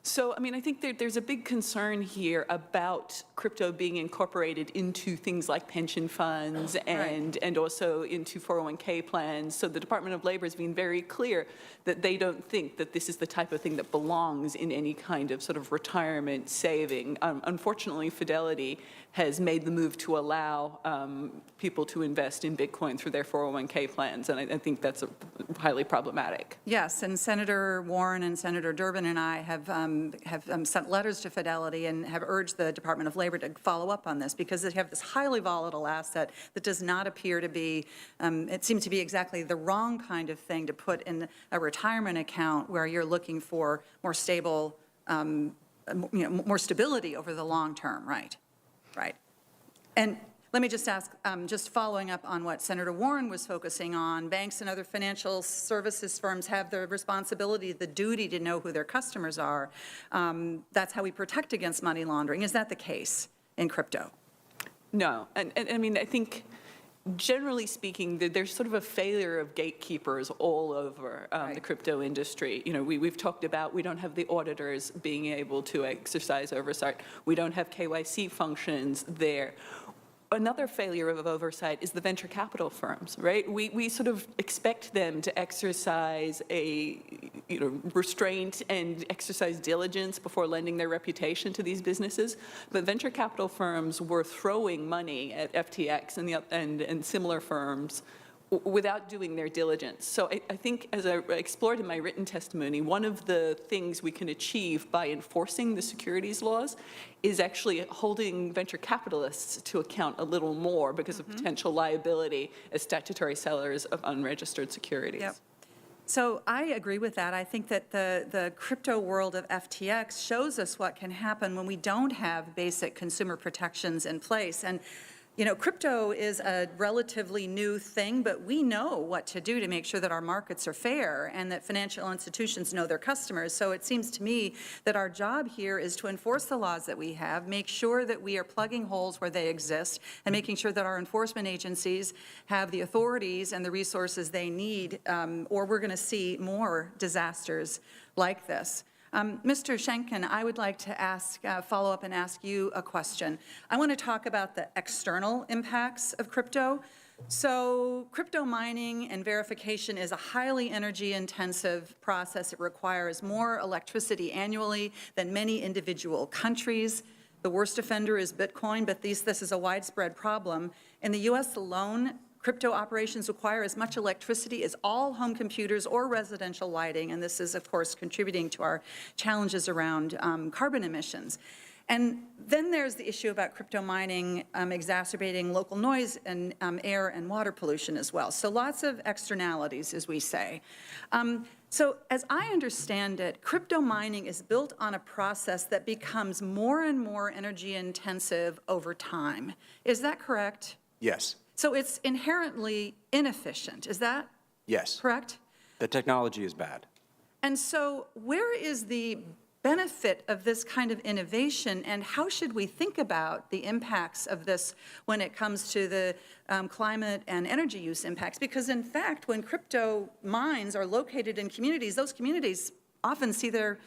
So, I mean, I think there's a big concern here about crypto being incorporated into things like pension funds and also into 401k plans. So the Department of Labor has been very clear that they don't think that this is the type of thing that belongs in any kind of sort of retirement saving. Unfortunately, Fidelity has made the move to allow people to invest in Bitcoin through their 401k plans, and I think that's highly problematic. Yes, and Senator Warren and Senator Durbin and I have sent letters to Fidelity and have urged the Department of Labor to follow up on this because they have this highly volatile asset that does not appear to be, it seems to be exactly the wrong kind of thing to put in a retirement account where you're looking for more stable, more stability over the long term, right? Right. And let me just ask, just following up on what Senator Warren was focusing on, banks and other financial services firms have the responsibility, the duty to know who their customers are. That's how we protect against money laundering. Is that the case in crypto? No, and I mean, I think generally speaking, there's sort of a failure of gatekeepers all over the crypto industry. You know, we've talked about we don't have the auditors being able to exercise oversight. We don't have KYC functions there. Another failure of oversight is the venture capital firms, right? We sort of expect them to exercise a restraint and exercise diligence before lending their reputation to these businesses. But venture capital firms were throwing money at FTX and similar firms without doing their diligence. So I think, as I explored in my written testimony, one of the things we can achieve by enforcing the securities laws is actually holding venture capitalists to account a little more because of potential liability as statutory sellers of unregistered securities. Yep. So I agree with that. I think that the crypto world of FTX shows us what can happen when we don't have basic consumer protections in place. And you know, crypto is a relatively new thing, but we know what to do to make sure that our markets are fair and that financial institutions know their customers. So it seems to me that our job here is to enforce the laws that we have, make sure that we are plugging holes where they exist, and making sure that our enforcement agencies have the authorities and the resources they need, or we're going to see more disasters like this. Mr. Schenken, I would like to follow up and ask you a question. I want to talk about the external impacts of crypto. So crypto mining and verification is a highly energy-intensive process. It requires more electricity annually than many individual countries. The worst offender is Bitcoin, but this is a widespread problem. In the U.S. alone, crypto operations require as much electricity as all home computers or residential lighting, and this is, of course, contributing to our challenges around carbon emissions. And then there's the issue about crypto mining exacerbating local noise and air and water pollution as well. So lots of externalities, as we say. So as I understand it, crypto mining is built on a process that becomes more and more energy intensive over time. Is that correct? Yes. So it's inherently inefficient. Is that Yes. correct? The technology is bad. And so where is the benefit of this kind of innovation, and how should we think about the impacts of this when it comes to the climate and energy use impacts? Because in fact, when crypto mines are located in communities, those communities often see their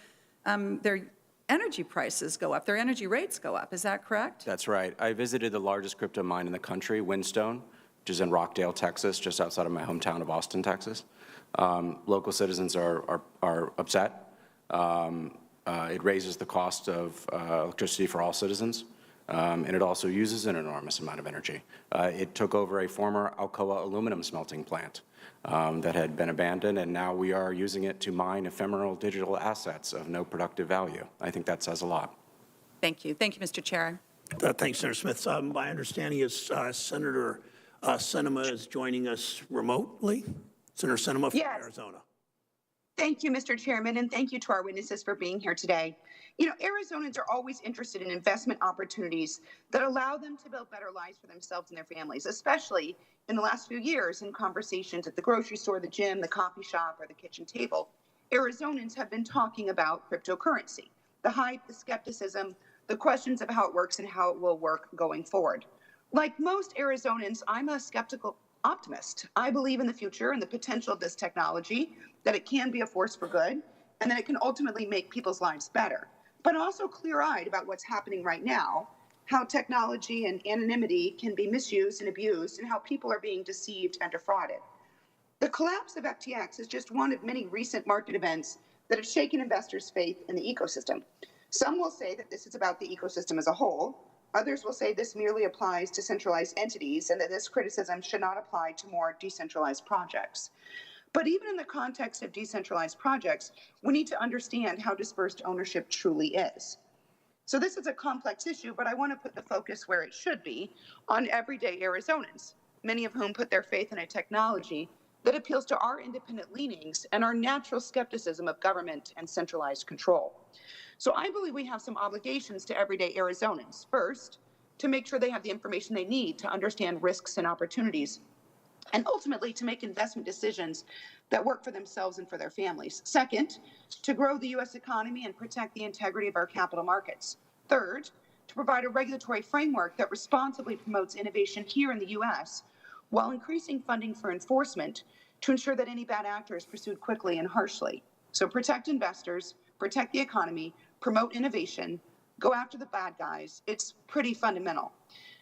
energy prices go up, their energy rates go up. Is that correct? That's right. I visited the largest crypto mine in the country, Whinstone, which is in Rockdale, Texas, just outside of my hometown of Austin, Texas. Local citizens are upset. It raises the cost of electricity for all citizens, and it also uses an enormous amount of energy. It took over a former Alcoa aluminum smelting plant that had been abandoned, and now we are using it to mine ephemeral digital assets of no productive value. I think that says a lot. Thank you. Thank you, Mr. Chair. Thanks, Senator Smith. My understanding is Senator Sinema is joining us remotely. Senator Sinema from Arizona. Thank you, Mr. Chairman, and thank you to our witnesses for being here today. You know, Arizonans are always interested in investment opportunities that allow them to build better lives for themselves and their families, especially in the last few years in conversations at the grocery store, the gym, the coffee shop, or the kitchen table. Arizonans have been talking about cryptocurrency, the hype, the skepticism, the questions of how it works and how it will work going forward. Like most Arizonans, I'm a skeptical optimist. I believe in the future and the potential of this technology, that it can be a force for good, and that it can ultimately make people's lives better. But also clear-eyed about what's happening right now, how technology and anonymity can be misused and abused, and how people are being deceived and defrauded. The collapse of FTX is just one of many recent market events that have shaken investors' faith in the ecosystem. Some will say that this is about the ecosystem as a whole. Others will say this merely applies to centralized entities and that this criticism should not apply to more decentralized projects. But even in the context of decentralized projects, we need to understand how dispersed ownership truly is. So this is a complex issue, but I want to put the focus where it should be, on everyday Arizonans, many of whom put their faith in a technology that appeals to our independent leanings and our natural skepticism of government and centralized control. So I believe we have some obligations to everyday Arizonans. First, to make sure they have the information they need to understand risks and opportunities, and ultimately to make investment decisions that work for themselves and for their families. Second, to grow the U.S. economy and protect the integrity of our capital markets. Third, to provide a regulatory framework that responsibly promotes innovation here in the U.S. while increasing funding for enforcement to ensure that any bad actor is pursued quickly and harshly. So protect investors, protect the economy, promote innovation, go after the bad guys. It's pretty fundamental.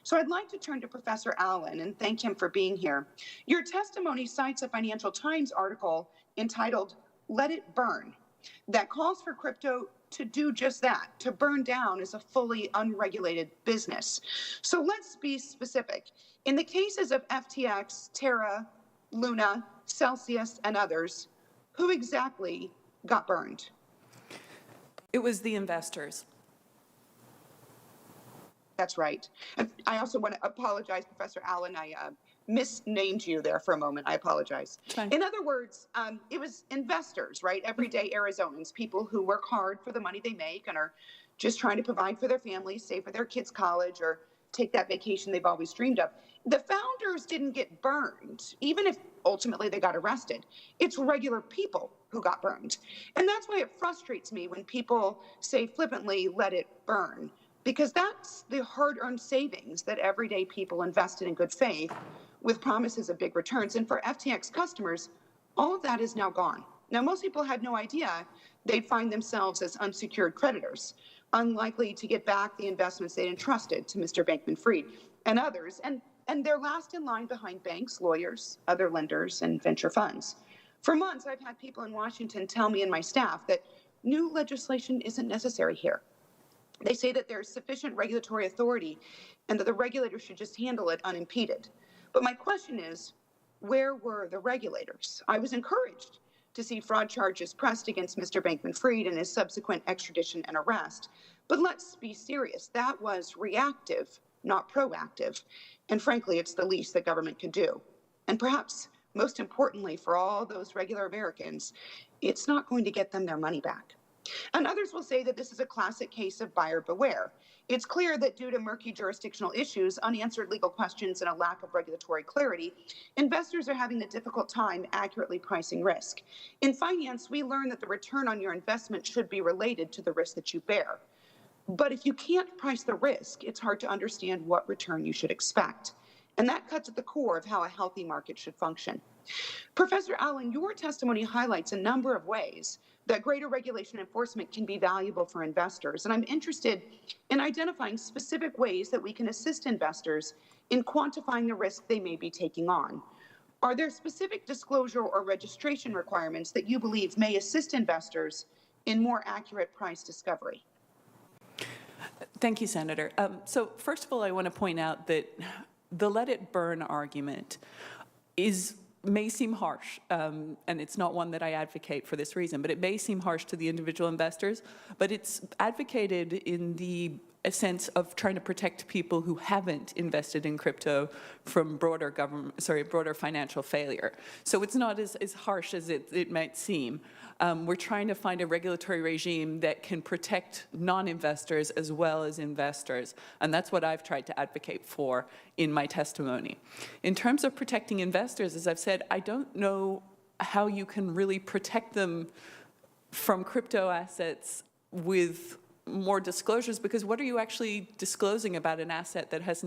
So I'd like to turn to Professor Allen and thank him for being here. Your testimony cites a Financial Times article entitled, "Let It Burn," that calls for crypto to do just that, to burn down as a fully unregulated business. So let's be specific. In the cases of FTX, Terra, Luna, Celsius, and others, who exactly got burned? It was the investors. That's right. And I also want to apologize, Professor Allen. I misnamed you there for a moment. I apologize. In other words, it was investors, right? Everyday Arizonans, people who work hard for the money they make and are just trying to provide for their families, save for their kids' college, or take that vacation they've always dreamed of. The founders didn't get burned, even if ultimately they got arrested. It's regular people who got burned. And that's why it frustrates me when people say flippantly, "let it burn." Because that's the hard-earned savings that everyday people invested in good faith with promises of big returns. And for FTX customers, all of that is now gone. Now, most people had no idea they'd find themselves as unsecured creditors, unlikely to get back the investments they'd entrusted to Mr. Bankman-Fried and others. And they're last in line behind banks, lawyers, other lenders, and venture funds. For months, I've had people in Washington tell me and my staff that new legislation isn't necessary here. They say that there's sufficient regulatory authority and that the regulator should just handle it unimpeded. But my question is, where were the regulators? I was encouraged to see fraud charges pressed against Mr. Bankman-Fried and his subsequent extradition and arrest. But let's be serious, that was reactive, not proactive. And frankly, it's the least that government could do. And perhaps most importantly for all those regular Americans, it's not going to get them their money back. And others will say that this is a classic case of buyer beware. It's clear that due to murky jurisdictional issues, unanswered legal questions, and a lack of regulatory clarity, investors are having a difficult time accurately pricing risk. In finance, we learn that the return on your investment should be related to the risk that you bear. But if you can't price the risk, it's hard to understand what return you should expect. And that cuts at the core of how a healthy market should function. Professor Allen, your testimony highlights a number of ways that greater regulation enforcement can be valuable for investors. And I'm interested in identifying specific ways that we can assist investors in quantifying the risk they may be taking on. Are there specific disclosure or registration requirements that you believe may assist investors in more accurate price discovery? Thank you, Senator. So first of all, I want to point out that the let it burn argument may seem harsh, and it's not one that I advocate for this reason, but it may seem harsh to the individual investors, but it's advocated in the sense of trying to protect people who haven't invested in crypto from broader financial failure. So it's not as harsh as it might seem. We're trying to find a regulatory regime that can protect non-investors as well as investors, and that's what I've tried to advocate for in my testimony. In terms of protecting investors, as I've said, I don't know how you can really protect them from crypto assets with more disclosures, because what are you actually disclosing about an asset that has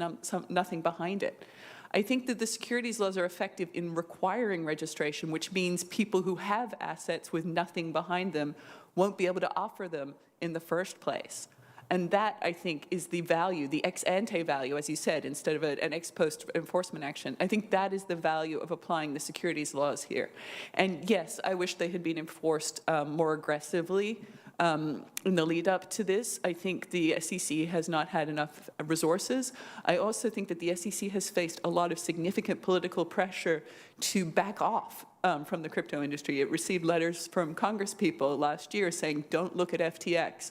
nothing behind it? I think that the securities laws are effective in requiring registration, which means people who have assets with nothing behind them won't be able to offer them in the first place. And that, I think, is the value, the ex ante value, as you said, instead of an ex post enforcement action. I think that is the value of applying the securities laws here. And yes, I wish they had been enforced more aggressively in the lead up to this. I think the SEC has not had enough resources. I also think that the SEC has faced a lot of significant political pressure to back off from the crypto industry. It received letters from congresspeople last year saying, don't look at FTX.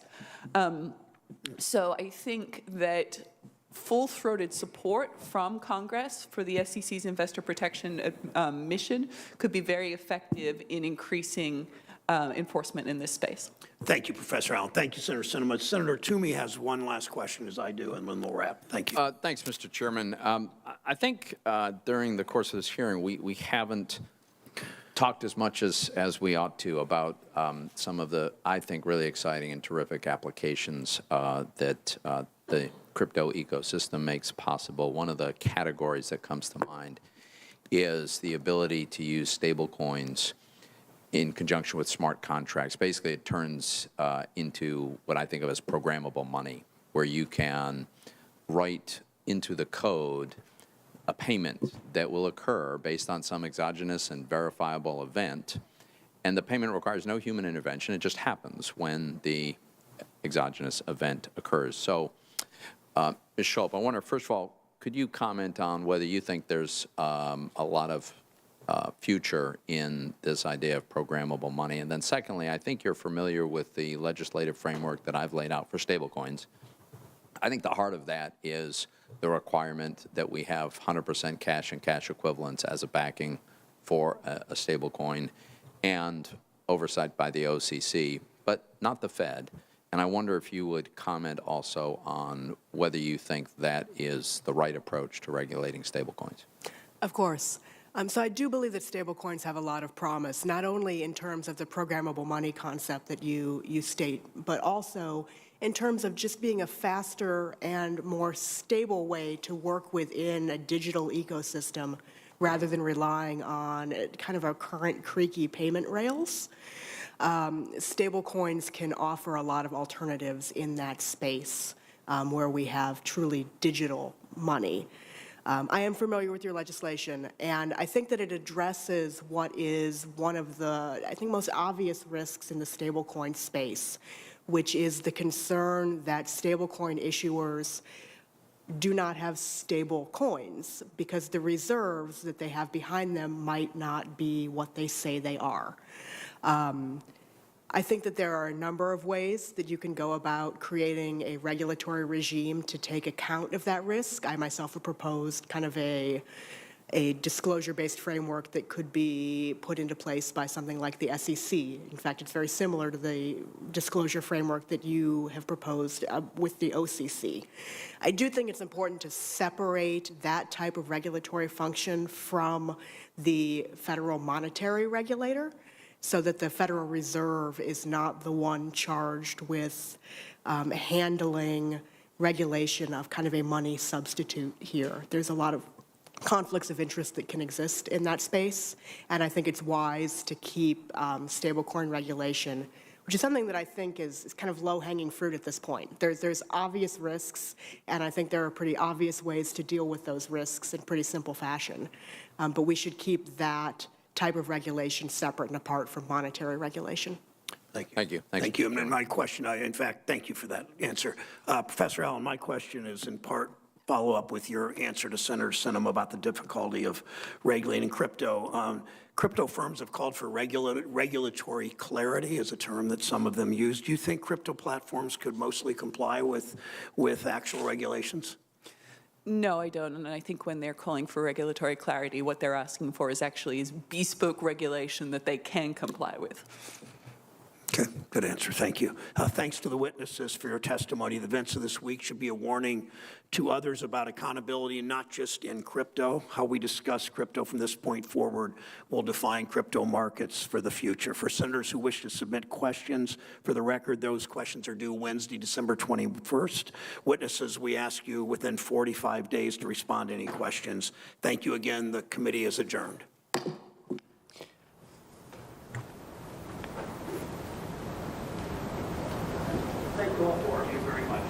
So I think that full-throated support from Congress for the SEC's investor protection mission could be very effective in increasing enforcement in this space. Thank you, Professor Allen. Thank you, Senator Sinema. Senator Toomey has one last question, as I do, and then we'll wrap. Thank you. Thanks, Mr. Chairman. I think during the course of this hearing, we haven't talked as much as we ought to about some of the, I think, really exciting and terrific applications that the crypto ecosystem makes possible. One of the categories that comes to mind is the ability to use stablecoins in conjunction with smart contracts. Basically, it turns into what I think of as programmable money, where you can write into the code a payment that will occur based on some exogenous and verifiable event, and the payment requires no human intervention. It just happens when the exogenous event occurs. So, Ms. Schulp, I wonder, first of all, could you comment on whether you think there's a lot of future in this idea of programmable money? And then secondly, I think you're familiar with the legislative framework that I've laid out for stablecoins. I think the heart of that is the requirement that we have 100% cash and cash equivalents as a backing for a stablecoin, and oversight by the OCC, but not the Fed. And I wonder if you would comment also on whether you think that is the right approach to regulating stablecoins. Of course. So I do believe that stablecoins have a lot of promise, not only in terms of the programmable money concept that you state, but also in terms of just being a faster and more stable way to work within a digital ecosystem rather than relying on kind of our current creaky payment rails. Stablecoins can offer a lot of alternatives in that space where we have truly digital money. I am familiar with your legislation, and I think that it addresses what is one of the, I think, most obvious risks in the stablecoin space, which is the concern that stablecoin issuers do not have stable coins because the reserves that they have behind them might not be what they say they are. I think that there are a number of ways that you can go about creating a regulatory regime to take account of that risk. I myself have proposed kind of a disclosure-based framework that could be put into place by something like the SEC. In fact, it's very similar to the disclosure framework that you have proposed with the OCC. I do think it's important to separate that type of regulatory function from the federal monetary regulator, so that the Federal Reserve is not the one charged with handling regulation of kind of a money substitute here. There's a lot of conflicts of interest that can exist in that space, and I think it's wise to keep stablecoin regulation, which is something that I think is kind of low-hanging fruit at this point. There's obvious risks, and I think there are pretty obvious ways to deal with those risks in pretty simple fashion, but we should keep that type of regulation separate and apart from monetary regulation. Thank you. Thank you. Thank you. And my question, in fact, thank you for that answer. Professor Allen, my question is in part follow up with your answer to Senator Sinema about the difficulty of regulating crypto. Crypto firms have called for regulatory clarity, is a term that some of them use. Do you think crypto platforms could mostly comply with actual regulations? No, I don't. And I think when they're calling for regulatory clarity, what they're asking for is bespoke regulation that they can comply with. Okay, good answer. Thank you. Thanks to the witnesses for your testimony. The events of this week should be a warning to others about accountability, and not just in crypto. How we discuss crypto from this point forward will define crypto markets for the future. For senators who wish to submit questions, for the record, those questions are due Wednesday, December 21st. Witnesses, we ask you within 45 days to respond to any questions. Thank you again. The committee is adjourned. Thank you all four of you very much.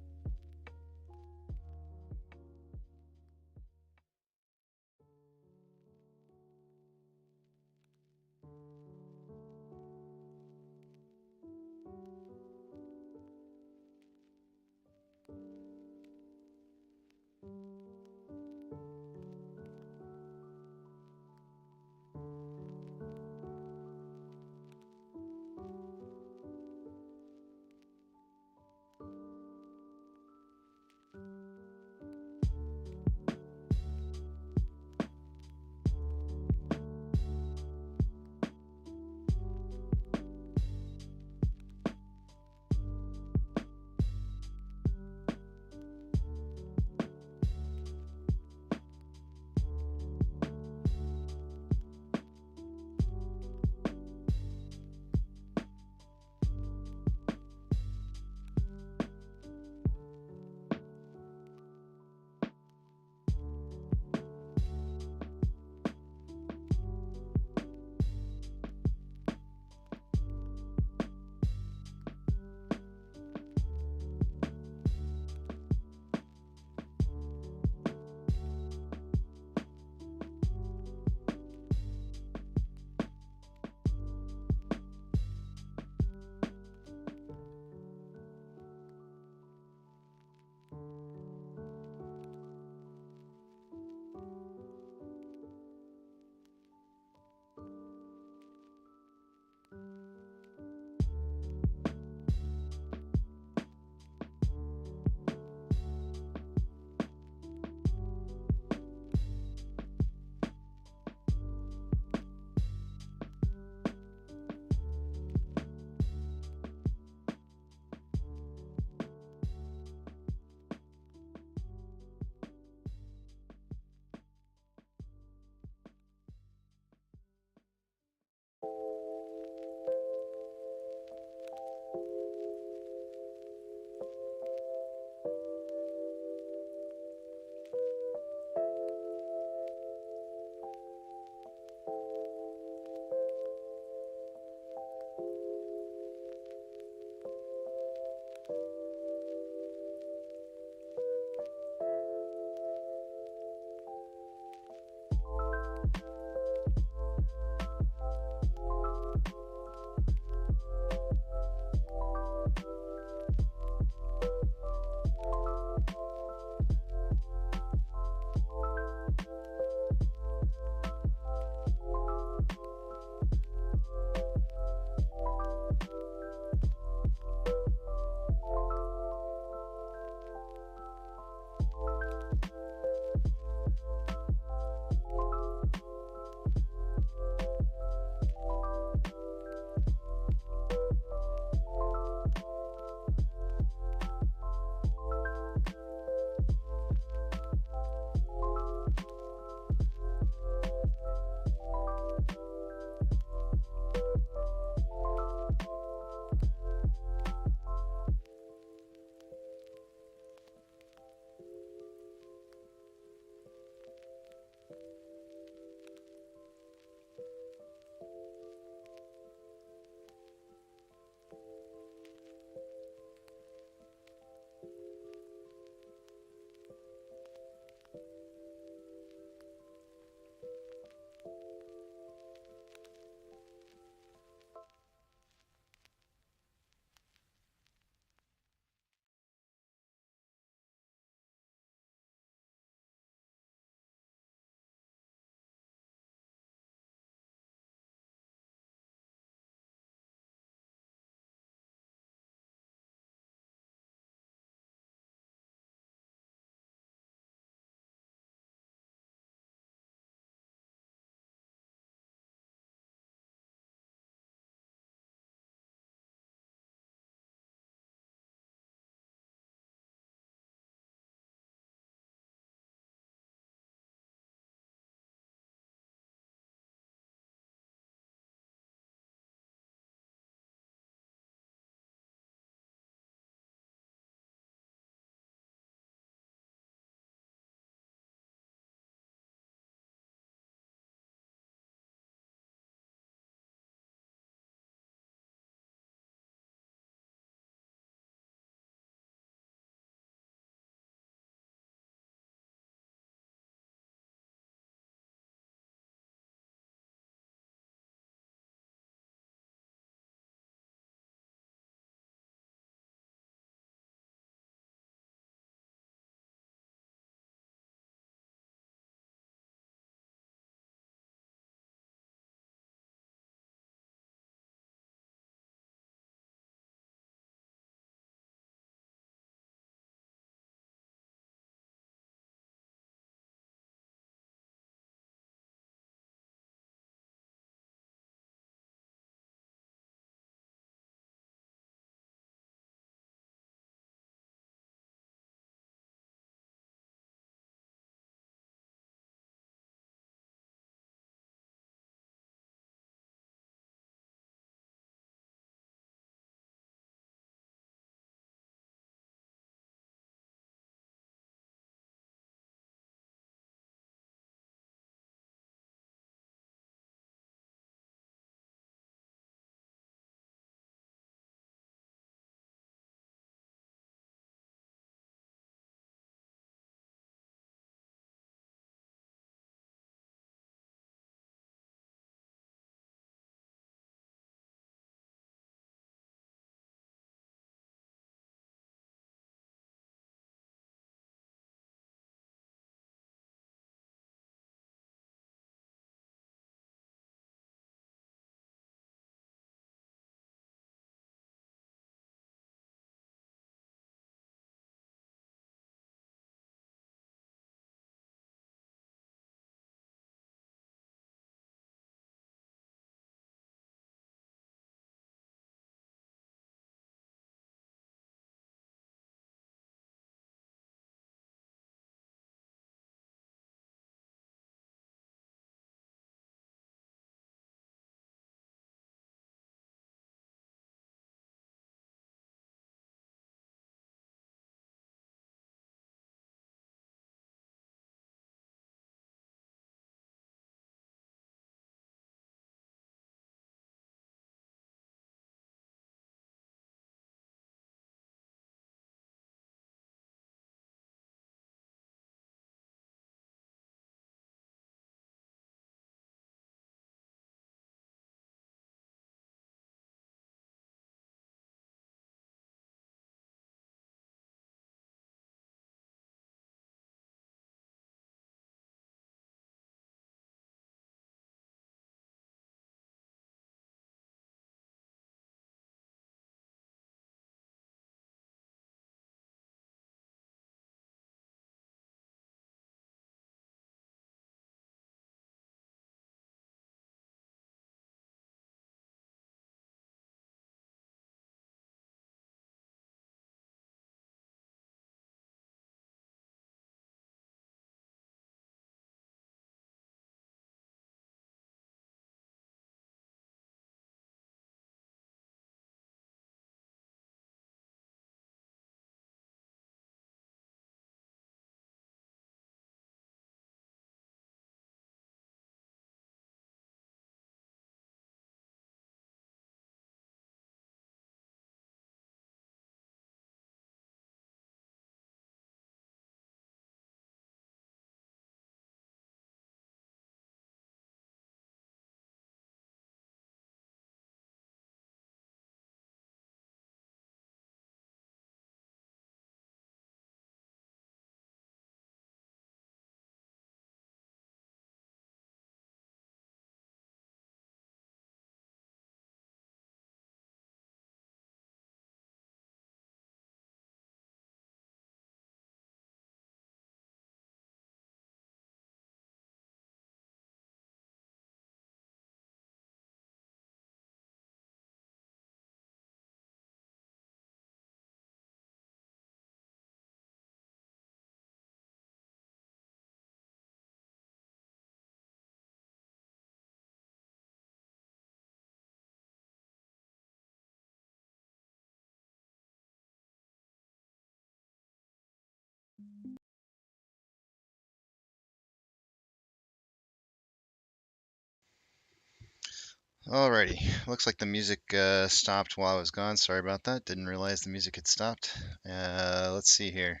Alrighty, looks like the music stopped while I was gone. Sorry about that. Didn't realize the music had stopped. Let's see here.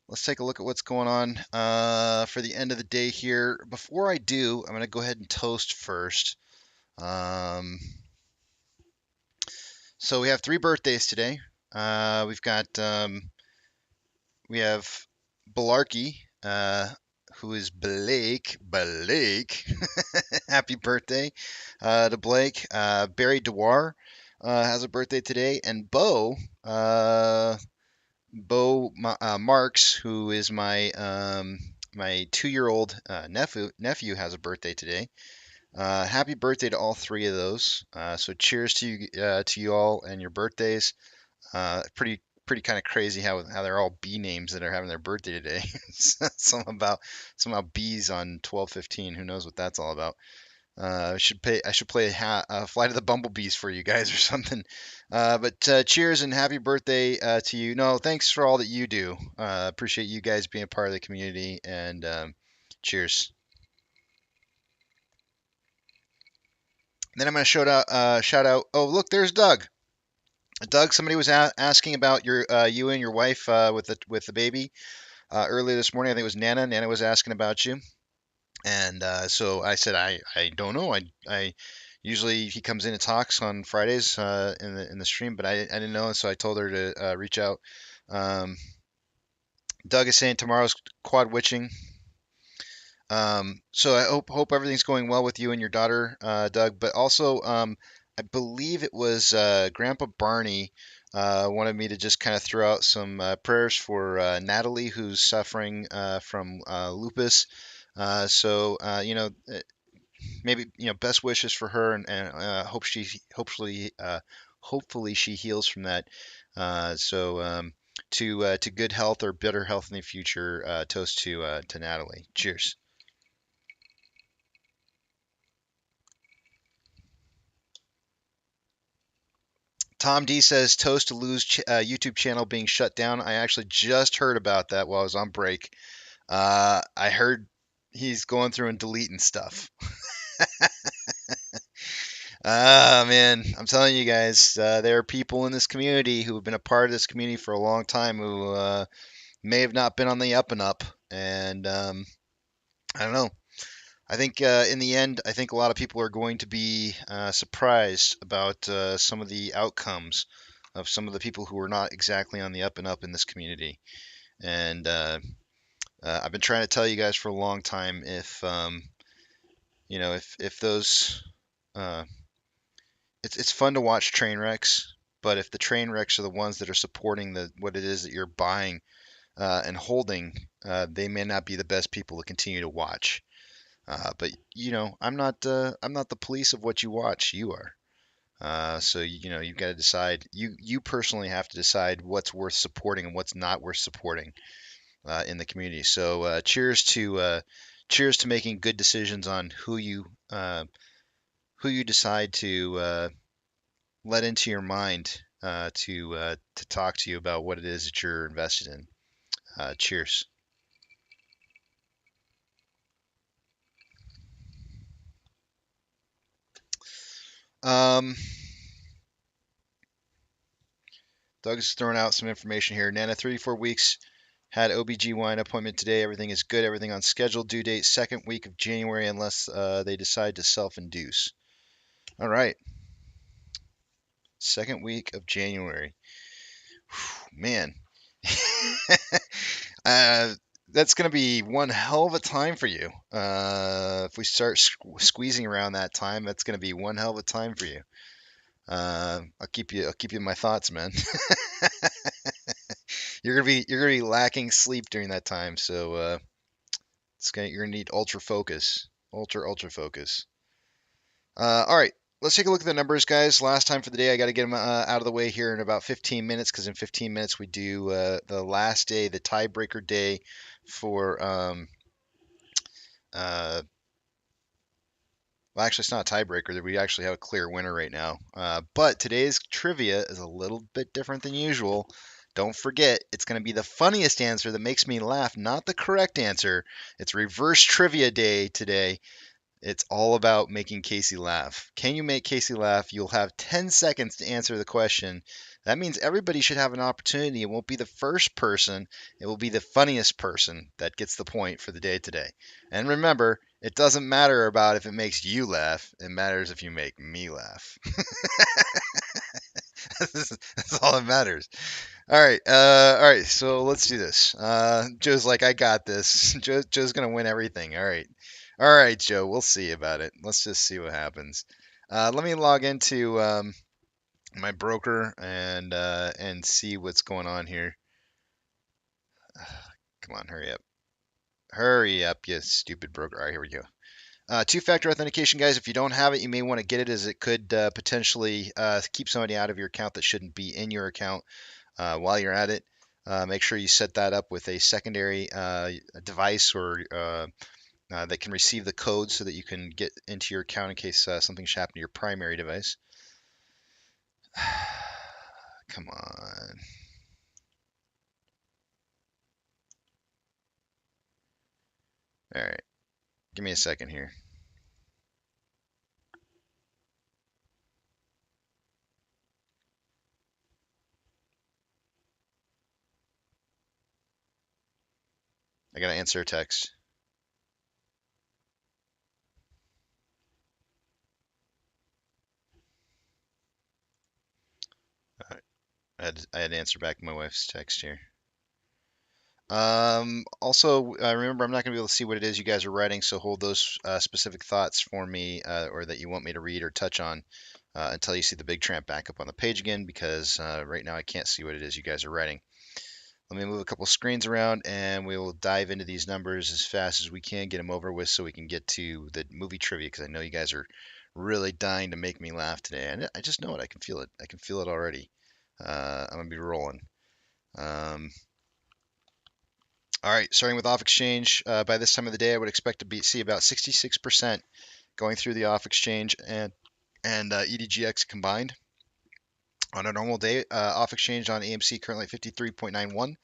Let's take a look at what's going on for the end of the day here. Before I do, I'm going to go ahead and toast first. So we have 3 birthdays today. We have Balarkey, who is Blake. Happy birthday to Blake. Barry Dewar has a birthday today, and Bo Marks, who is my 2-year-old nephew, has a birthday today. Happy birthday to all 3 of those. So cheers to you all and your birthdays. Pretty kind of crazy how they're all bee names that are having their birthday today. Something about bees on 12/15. Who knows what that's all about? I should play Fly to the Bumblebees for you guys or something. But cheers and happy birthday to you. No, thanks for all that you do. Appreciate you guys being a part of the community, and cheers. Then I'm going to shout out. Oh, look, there's Doug. Doug, somebody was asking about you and your wife with the baby earlier this morning. I think it was Nana. Nana was asking about you, and so I said I don't know. I usually he comes in and talks on Fridays in the stream, but I didn't know, and so I told her to reach out. Doug is saying tomorrow's quad witching. So I hope everything's going well with you and your daughter, Doug. But also, I believe it was Grandpa Barney wanted me to just kind of throw out some prayers for Natalie, who's suffering from lupus. So maybe best wishes for her, and hopefully she heals from that. To good health or better health in the future. Toast to Natalie. Cheers. Tom D says toast to Lou's YouTube channel being shut down. I actually just heard about that while I was on break. I heard he's going through and deleting stuff. Man, I'm telling you guys, there are people in this community who have been a part of this community for a long time who may have not been on the up and up. And I don't know. I think in the end, I think a lot of people are going to be surprised about some of the outcomes of some of the people who are not exactly on the up and up in this community. And I've been trying to tell you guys for a long time, if those, it's fun to watch train wrecks, but if the train wrecks are the ones that are supporting what it is that you're buying and holding, they may not be the best people to continue to watch. But I'm not the police of what you watch. You are. So you've got to decide. You personally have to decide what's worth supporting and what's not worth supporting in the community. So cheers to making good decisions on who you decide to let into your mind to talk to you about what it is that you're invested in. Cheers. Doug's throwing out some information here. Nana, 34 weeks, had OBGYN appointment today. Everything is good. Everything on schedule. Due date, 2nd week of January, unless they decide to self-induce. All right. 2nd week of January. Whew, man. That's going to be one hell of a time for you. If we start squeezing around that time, that's going to be one hell of a time for you. I'll keep you in my thoughts, man. You're gonna be lacking sleep during that time, so you're gonna need ultra focus, ultra focus. All right, let's take a look at the numbers, guys. Last time for the day, I got to get them out of the way here in about 15 minutes, because in 15 minutes we do the last day, the tiebreaker day for well, actually, it's not a tiebreaker. We actually have a clear winner right now. But today's trivia is a little bit different than usual. Don't forget, it's going to be the funniest answer that makes me laugh, not the correct answer. It's reverse trivia day today. It's all about making Casey laugh. Can you make Casey laugh? You'll have 10 seconds to answer the question. That means everybody should have an opportunity. It won't be the first person. It will be the funniest person that gets the point for the day today. And remember, it doesn't matter about if it makes you laugh. It matters if you make me laugh. That's all that matters. All right. So let's do this. Joe's like, I got this. Joe's gonna win everything. All right, Joe. We'll see about it. Let's just see what happens. Let me log into my broker and see what's going on here. Come on, hurry up. Hurry up, you stupid broker. All right, here we go. Two-factor authentication, guys. If you don't have it, you may want to get it, as it could potentially keep somebody out of your account that shouldn't be in your account while you're at it. Make sure you set that up with a secondary device or that can receive the code so that you can get into your account in case something should happen to your primary device. Come on. All right. Give me a second here. I got to answer a text. All right. I had to answer back my wife's text here. Also, remember, I'm not going to be able to see what it is you guys are writing, so hold those specific thoughts for me or that you want me to read or touch on until you see the big tramp back up on the page again, because right now I can't see what it is you guys are writing. Let me move a couple screens around and we will dive into these numbers as fast as we can, get them over with so we can get to the movie trivia, because I know you guys are really dying to make me laugh today. And I just know it. I can feel it. I can feel it already. I'm going to be rolling. All right, starting with off exchange. By this time of the day, I would expect to see about 66% going through the off exchange and EDGX combined. On a normal day, off exchange on AMC currently 53.91,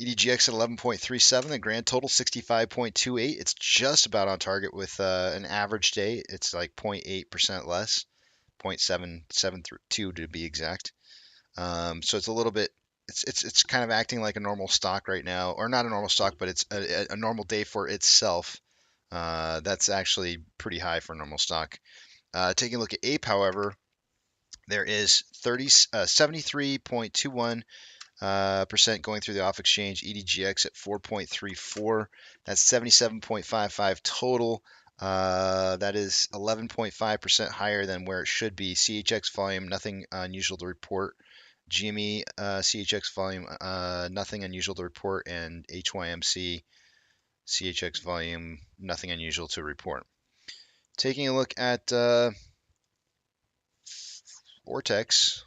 EDGX at 11.37, a grand total 65.28. It's just about on target with an average day. It's like 0.8% less, 0.772 to be exact. So it's a little bit. It's kind of acting like a normal stock right now, or not a normal stock, but it's a normal day for itself. That's actually pretty high for a normal stock. Taking a look at Ape, however, there is 73.21% going through the off exchange. EDGX at 4.34. That's 77.55 total. That is 11.5% higher than where it should be. CHX volume, nothing unusual to report. GME CHX volume, nothing unusual to report, and HYMC CHX volume, nothing unusual to report. Taking a look at Vortex,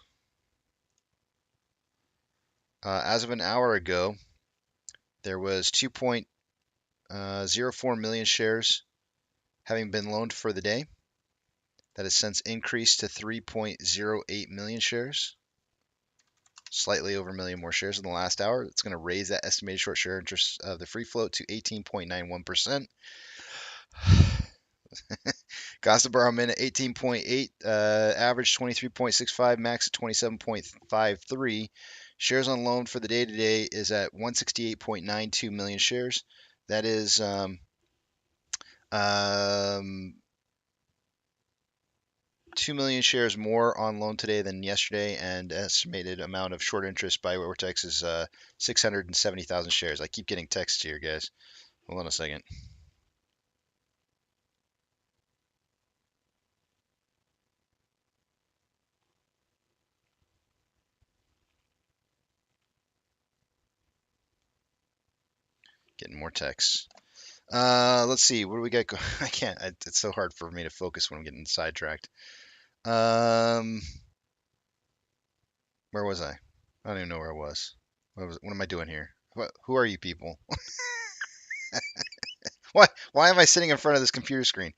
as of an hour ago, there was 2.04 million shares having been loaned for the day. That has since increased to 3.08 million shares. Slightly over a million more shares in the last hour. It's going to raise that estimated short share interest of the free float to 18.91%. Cost to borrow minute 18.8, average 23.65, max at 27.53. Shares on loan for the day today is at 168.92 million shares. That is 2 million shares more on loan today than yesterday, and estimated amount of short interest by Vortex is 670,000 shares. I keep getting texts here, guys. Hold on a second. Getting more texts. Let's see. What do we got? I can't. It's so hard for me to focus when I'm getting sidetracked. Where was I? I don't even know where I was. What am I doing here? Who are you people? Why am I sitting in front of this computer screen?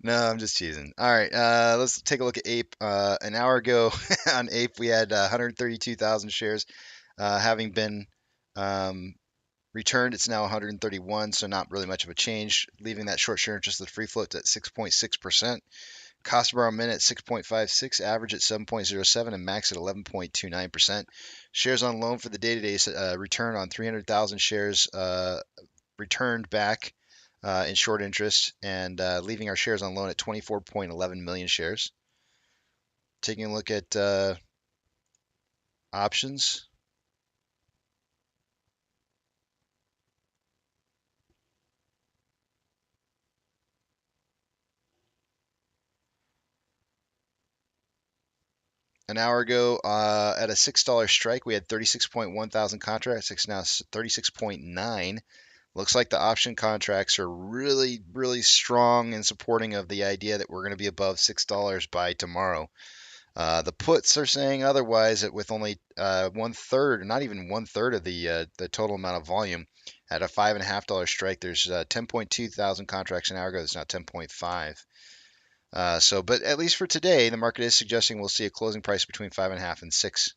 No, I'm just teasing. All right, let's take a look at Ape. An hour ago on Ape, we had 132,000 shares having been Returned, it's now 131, so not really much of a change, leaving that short share interest of the free float at 6.6%. Cost per minute 6.56, average at 7.07, and max at 11.29%. Shares on loan for the day-to-day return on 300,000 shares returned back in short interest, and leaving our shares on loan at 24.11 million shares. Taking a look at options. An hour ago, at a $6 strike, we had 36.1 thousand contracts. It's now 36.9. Looks like the option contracts are really, really strong in supporting of the idea that we're going to be above $6 by tomorrow. The puts are saying otherwise, with only 1/3, not even 1/3 of the total amount of volume. At a $5.50 strike, there's 10.2 thousand contracts an hour ago. It's now 10.5. But at least for today, the market is suggesting we'll see a closing price between 5.5 and 6.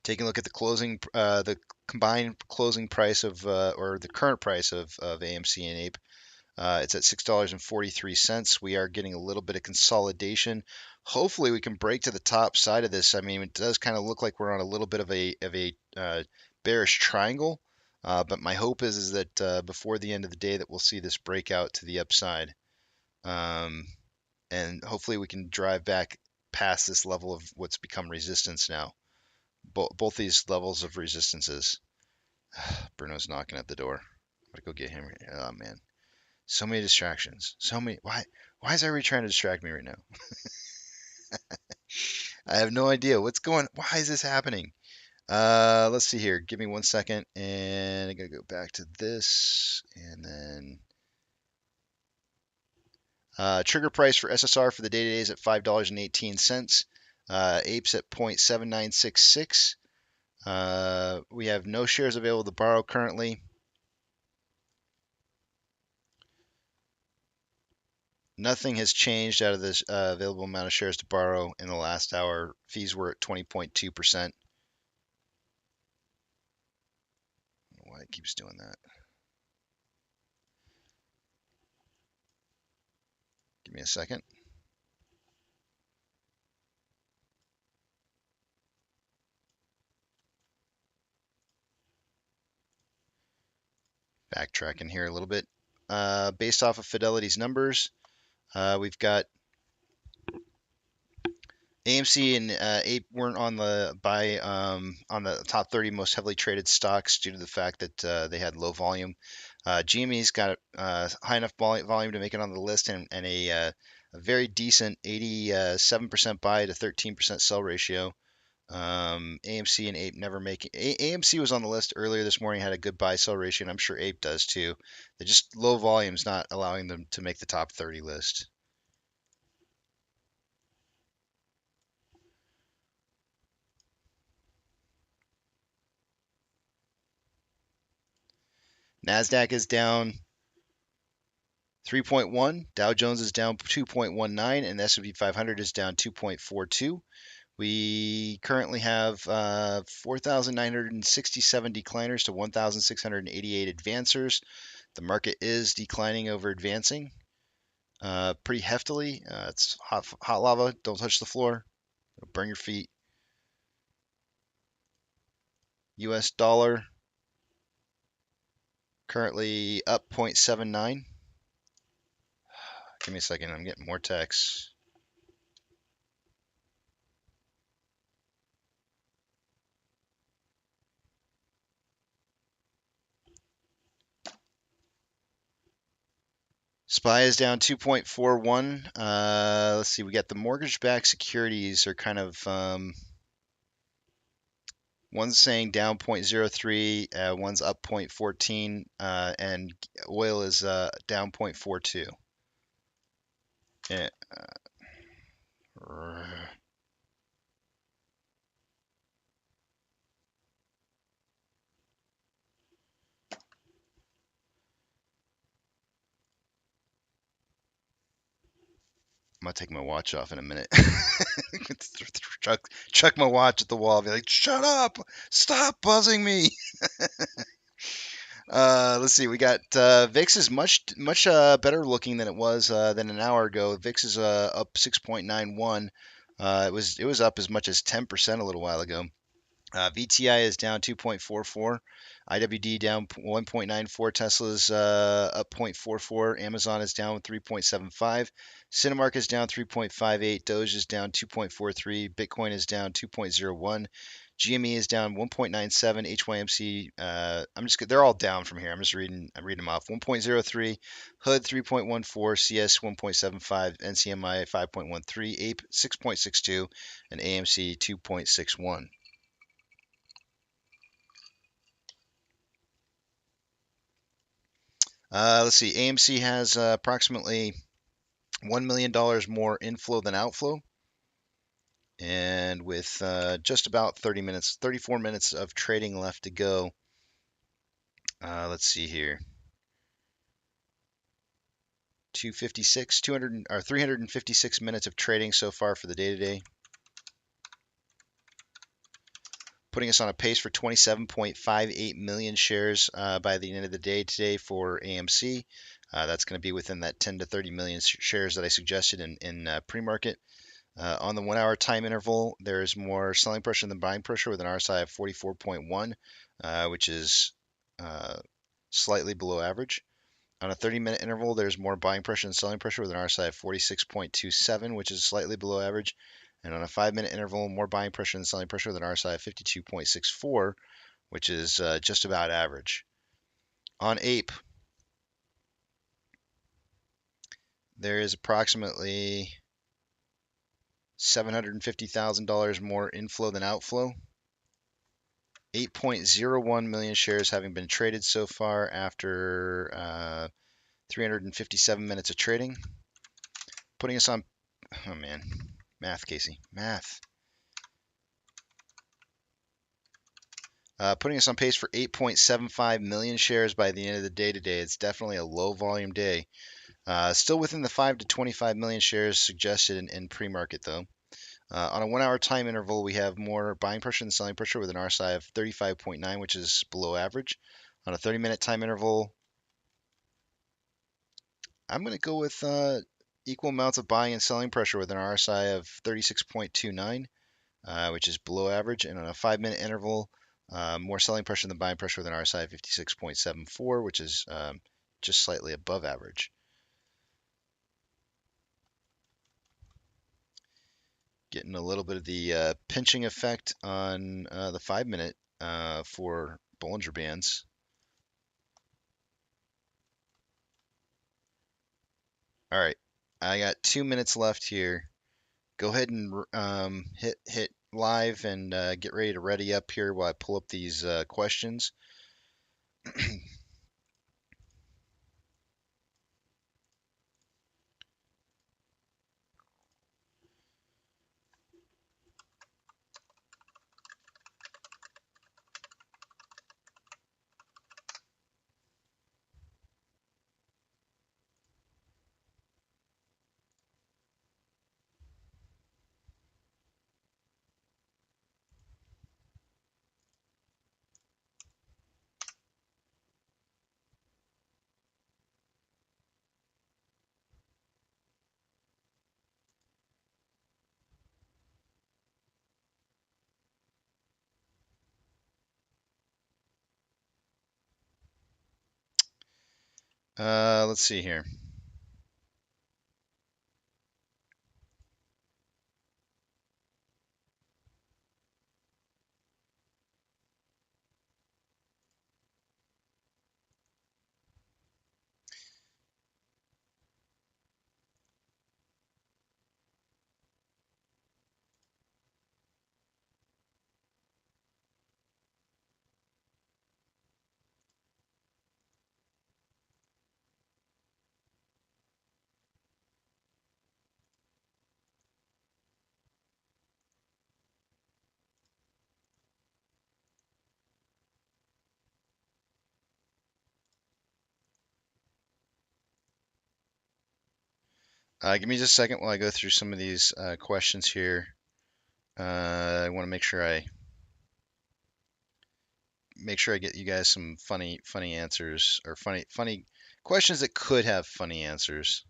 Taking a look at the combined closing price of, or the current price of AMC and Ape, it's at $6.43. We are getting a little bit of consolidation. Hopefully, we can break to the top side of this. I mean, it does kind of look like we're on a little bit of a bearish triangle, but my hope is that before the end of the day, that we'll see this breakout to the upside. And hopefully we can drive back past this level of what's become resistance now. Both these levels of resistances. Bruno's knocking at the door. I'm gonna go get him. Oh man, so many distractions. So many. Why is everybody trying to distract me right now? I have no idea what's going. Why is this happening? Let's see here. Give me 1 second, and I'm gonna go back to this, and then. Trigger price for SSR for the day-to-day is at $5.18. Apes at 0.7966. We have no shares available to borrow currently. Nothing has changed out of this available amount of shares to borrow in the last hour. Fees were at 20.2%. Why it keeps doing that. Give me a second. Backtracking here a little bit. Based off of Fidelity's numbers, we've got AMC and Ape weren't on the on the top 30 most heavily traded stocks due to the fact that they had low volume. GME's got high enough volume to make it on the list, and a very decent 87% buy to 13% sell ratio. AMC and Ape never making. AMC was on the list earlier this morning, had a good buy sell ratio, and I'm sure Ape does too. They're just low volumes, not allowing them to make the top 30 list. NASDAQ is down 3.1, Dow Jones is down 2.19, and S&P 500 is down 2.42. We currently have 4,967 decliners to 1,688 advancers. The market is declining over advancing pretty heftily. It's hot lava. Don't touch the floor. It'll burn your feet. US dollar currently up 0.79. Give me a second. I'm getting more texts. SPY is down 2.41. Let's see. We got the mortgage-backed securities are kind of one's saying down 0.03, one's up 0.14, and oil is down 0.42. Yeah. I'm gonna take my watch off in a minute. Chuck my watch at the wall. Be like, shut up! Stop buzzing me. Let's see. We got VIX is much better looking than it was than an hour ago. VIX is up 6.91. It was up as much as 10% a little while ago. VTI is down 2.44. IWD down 1.94. Tesla's up 0.44. Amazon is down 3.75. Cinemark is down 3.58. Doge is down 2.43. Bitcoin is down 2.01. GME is down 1.97. HYMC, they're all down from here. I'm reading them off. 1.03. HOOD 3.14. CS 1.75. NCMI 5.13. Ape 6.62. And AMC 2.61. Let's see. AMC has approximately $1 million more inflow than outflow. And with just about 34 minutes of trading left to go. Let's see here. 356 minutes of trading so far for the day today. Putting us on a pace for 27.58 million shares by the end of the day today for AMC. That's going to be within that 10 to 30 million shares that I suggested in pre-market. On the 1 hour time interval, there is more selling pressure than buying pressure with an RSI of 44.1, which is slightly below average. On a 30-minute interval, there's more buying pressure than selling pressure with an RSI of 46.27, which is slightly below average. And on a 5-minute interval, more buying pressure than selling pressure with an RSI of 52.64, which is just about average. On Ape, there is approximately $750,000 more inflow than outflow. 8.01 million shares having been traded so far after 357 minutes of trading. Putting us on, oh man, math, Casey, math. Putting us on pace for 8.75 million shares by the end of the day today. It's definitely a low volume day. Still within the 5 to 25 million shares suggested in pre-market though. On a 1 hour time interval, we have more buying pressure than selling pressure with an RSI of 35.9, which is below average. On a 30-minute time interval, I'm going to go with equal amounts of buying and selling pressure with an RSI of 36.29, which is below average. And on a 5-minute interval, more selling pressure than buying pressure with an RSI of 56.74, which is just slightly above average. Getting a little bit of the pinching effect on the 5-minute for Bollinger Bands. All right, I got 2 minutes left here. Go ahead and hit live and get ready to ready up here while I pull up these questions. Let's see here. Give me just a second while I go through some of these questions here. I want to make sure I get you guys some funny answers, or funny questions that could have funny answers.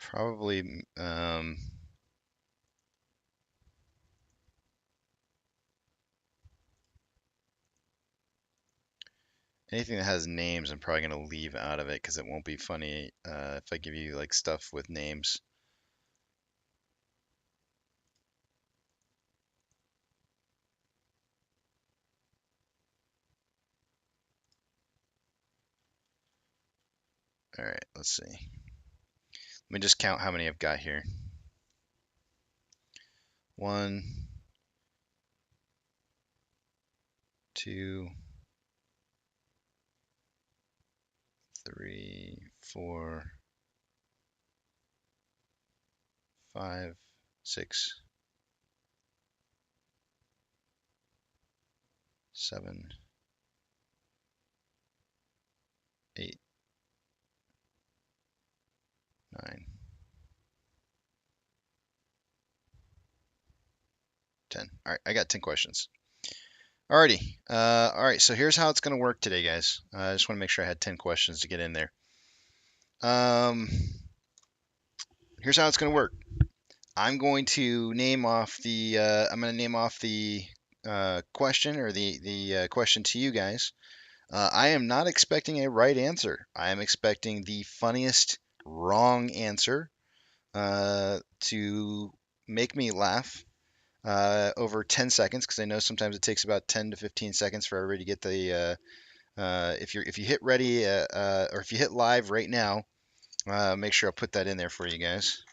Probably anything that has names, I'm probably going to leave out of it because it won't be funny if I give you like stuff with names. All right, let's see. Let me just count how many I've got here. 1, 2, 3, 4, 5, 6, 7, 8, 9, 10. All right, I got 10 questions. Alrighty. All right, so here's how it's going to work today, guys. I just want to make sure I had 10 questions to get in there. Here's how it's going to work. I'm going to name off the question, or the question to you guys. I am not expecting a right answer. I am expecting the funniest wrong answer to make me laugh over 10 seconds, because I know sometimes it takes about 10 to 15 seconds for everybody to get the if you hit ready or if you hit live right now, make sure I'll put that in there for you guys.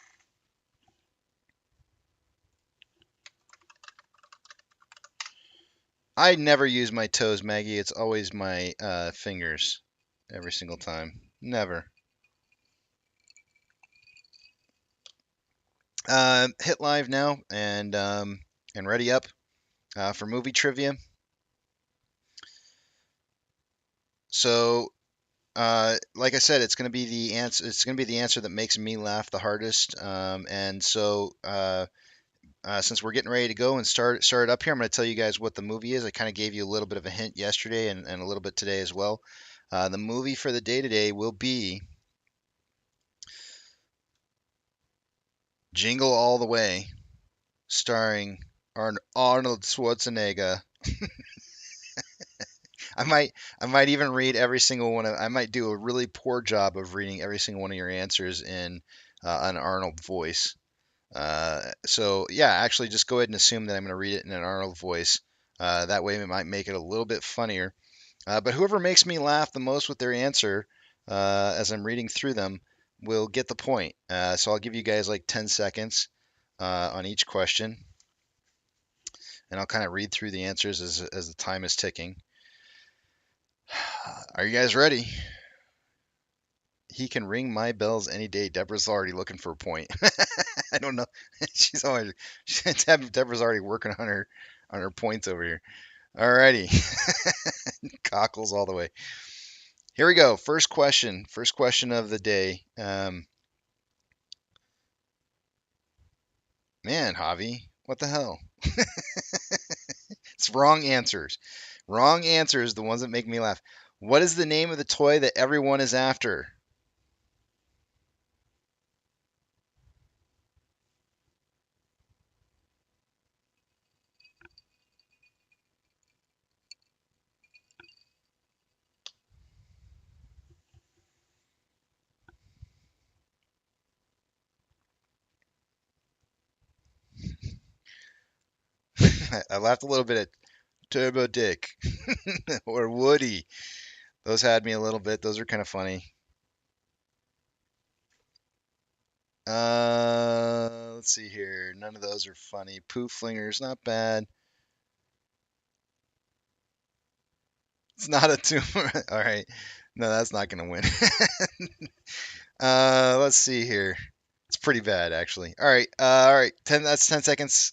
I never use my toes, Maggie. It's always my fingers every single time. Never. Hit live now and ready up for movie trivia. So, like I said, it's going to be the answer. It's going to be the answer that makes me laugh the hardest. And so, since we're getting ready to go and start it up here, I'm going to tell you guys what the movie is. I kind of gave you a little bit of a hint yesterday and a little bit today as well. The movie for the day today will be Jingle All the Way, starring Arnold Schwarzenegger. I might even read every single one of. I might do a really poor job of reading every single one of your answers in an Arnold voice. So yeah, actually, just go ahead and assume that I'm going to read it in an Arnold voice. That way, it might make it a little bit funnier. But whoever makes me laugh the most with their answer as I'm reading through them will get the point. So I'll give you guys like 10 seconds on each question, and I'll kind of read through the answers as the time is ticking. Are you guys ready? He can ring my bells any day. Deborah's already looking for a point. I don't know. Deborah's already working on her points over here. All righty. Cockles all the way. Here we go. First question. First question of the day. Man, Javi, what the hell? It's wrong answers. Wrong answers, the ones that make me laugh. What is the name of the toy that everyone is after? I laughed a little bit at Turbo Dick or Woody. Those had me a little bit. Those are kind of funny. Let's see here. None of those are funny. Poof Flingers, not bad. It's not a tumor. All right. No, that's not going to win. Let's see here. It's pretty bad, actually. All right. All right. That's 10 seconds.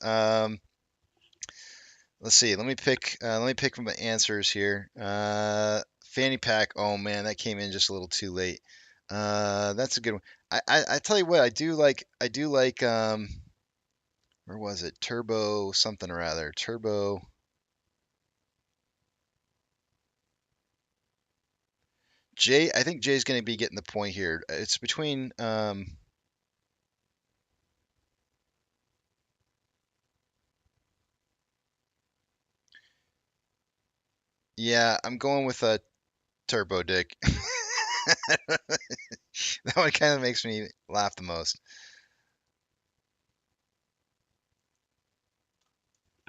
Let's see. Let me pick from the answers here. Fanny pack. Oh man, that came in just a little too late. That's a good one. I tell you what, I do like where was it? Turbo something or other. Turbo. Jay, I think Jay's going to be getting the point here. It's between yeah, I'm going with a Turbo Dick. That one kind of makes me laugh the most.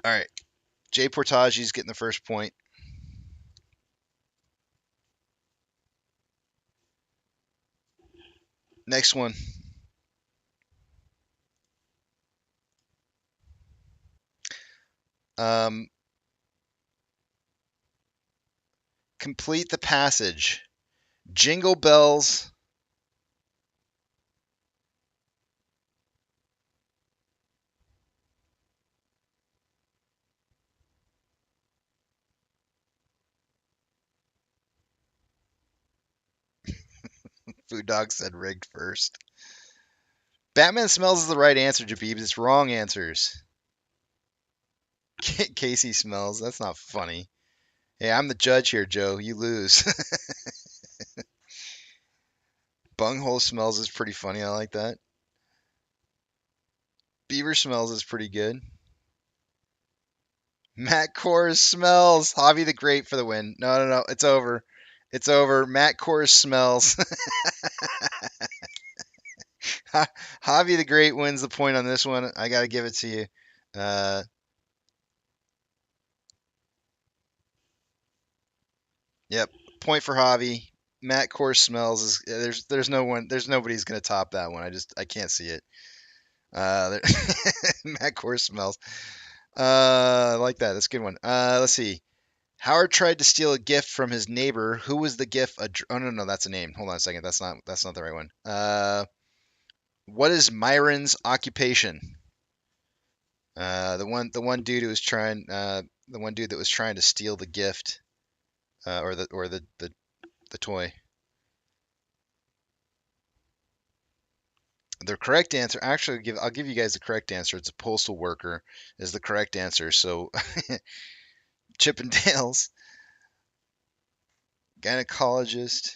All right. Jay Portage's getting the first point. Next one. Complete the passage. Jingle bells. Food Dog said rigged first. Batman smells is the right answer, Jabib. It's wrong answers. Casey smells. That's not funny. Hey, I'm the judge here, Joe. You lose. Bunghole smells is pretty funny. I like that. Beaver smells is pretty good. Matt Kors smells. Javi the Great for the win. No. It's over. It's over. Matt Kors smells. Javi the Great wins the point on this one. I got to give it to you. Yep. Point for Javi. Matt Kors smells is there's nobody's gonna top that one. I can't see it. Matt Kors smells. I like that. That's a good one. Let's see. Howard tried to steal a gift from his neighbor. Who was the gift? Oh no, that's a name. Hold on a second. That's not the right one. What is Myron's occupation? The one dude who was trying the one dude that was trying to steal the gift or the toy. The correct answer, actually, I'll give you guys the correct answer. It's a postal worker is the correct answer. So Chippendales, gynecologist.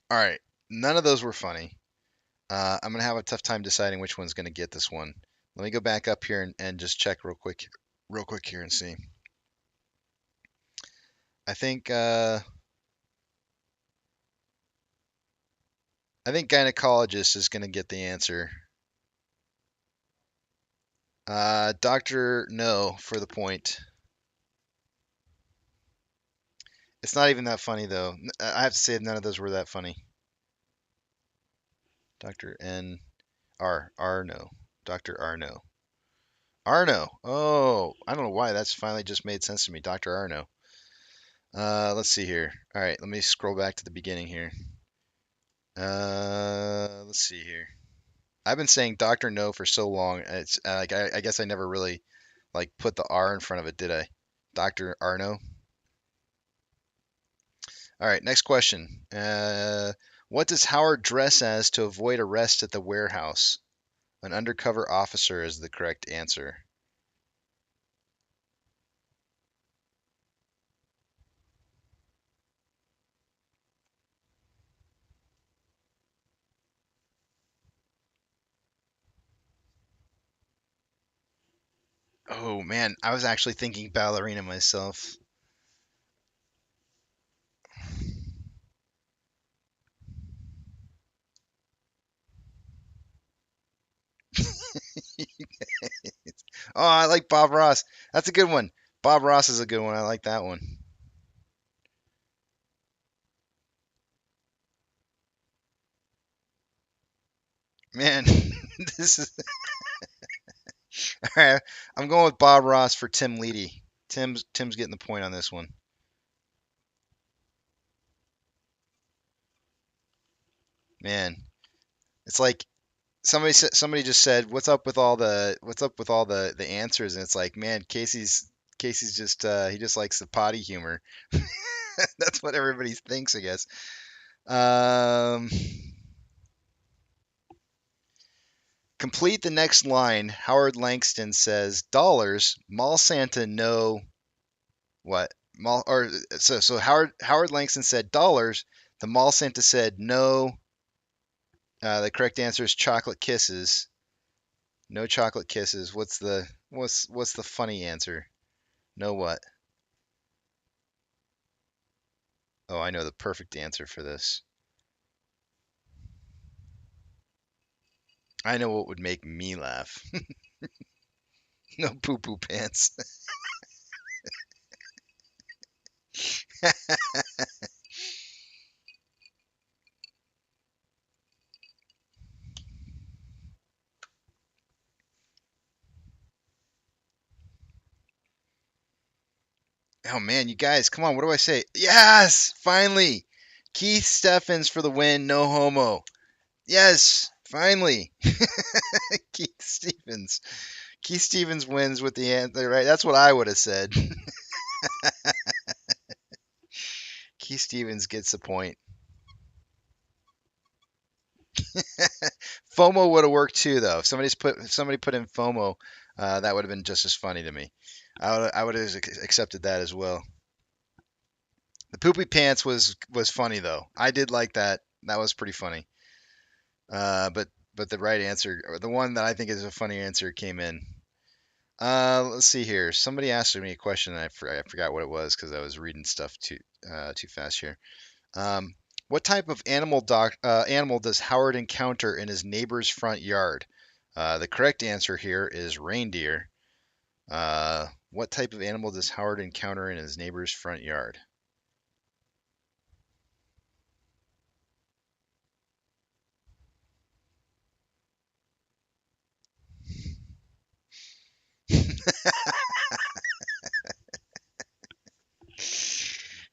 All right, none of those were funny. I'm gonna have a tough time deciding which one's gonna get this one. Let me go back up here and just check real quick here and see. I think gynecologist is gonna get the answer. Doctor No for the point. It's not even that funny though. I have to say none of those were that funny. Dr. N. No. Dr. Arno. Arno. Oh, I don't know why. That's finally just made sense to me. Dr. Arno. Let's see here. All right, let me scroll back to the beginning here. Let's see here. I've been saying Dr. No for so long. It's like I guess I never really like put the R in front of it, did I? Dr. Arno. All right, next question. What does Howard dress as to avoid arrest at the warehouse? An undercover officer is the correct answer. Oh man, I was actually thinking ballerina myself. Oh, I like Bob Ross. That's a good one. Bob Ross is a good one. I like that one. Man, this is all right. I'm going with Bob Ross for Tim Leedy. Tim's getting the point on this one. Man, it's like somebody just said, what's up with all the answers?" And it's like, man, Casey's just he just likes the potty humor. That's what everybody thinks, I guess. Um, Complete the next line. Howard Langston says, "Dollars, Mall Santa no what? Mall or so Howard Langston said dollars. The Mall Santa said no. The correct answer is chocolate kisses. No chocolate kisses. What's the funny answer? No what? Oh, I know the perfect answer for this. I know what would make me laugh. No poo poo pants. Oh man, you guys, come on, what do I say? Yes, finally. Keith Steffens for the win, no homo. Yes, finally. Keith Stevens. Keith Stevens wins with the answer, right? That's what I would have said. Keith Stevens gets the point. FOMO would have worked too, though. If somebody put in FOMO, that would have been just as funny to me. I would have accepted that as well. The poopy pants was funny though. I did like that. That was pretty funny. But the right answer, or the one that I think is a funny answer, came in. Let's see here. Somebody asked me a question, and I forgot what it was because I was reading stuff too fast here. What type of animal does Howard encounter in his neighbor's front yard? The correct answer here is reindeer. What type of animal does Howard encounter in his neighbor's front yard?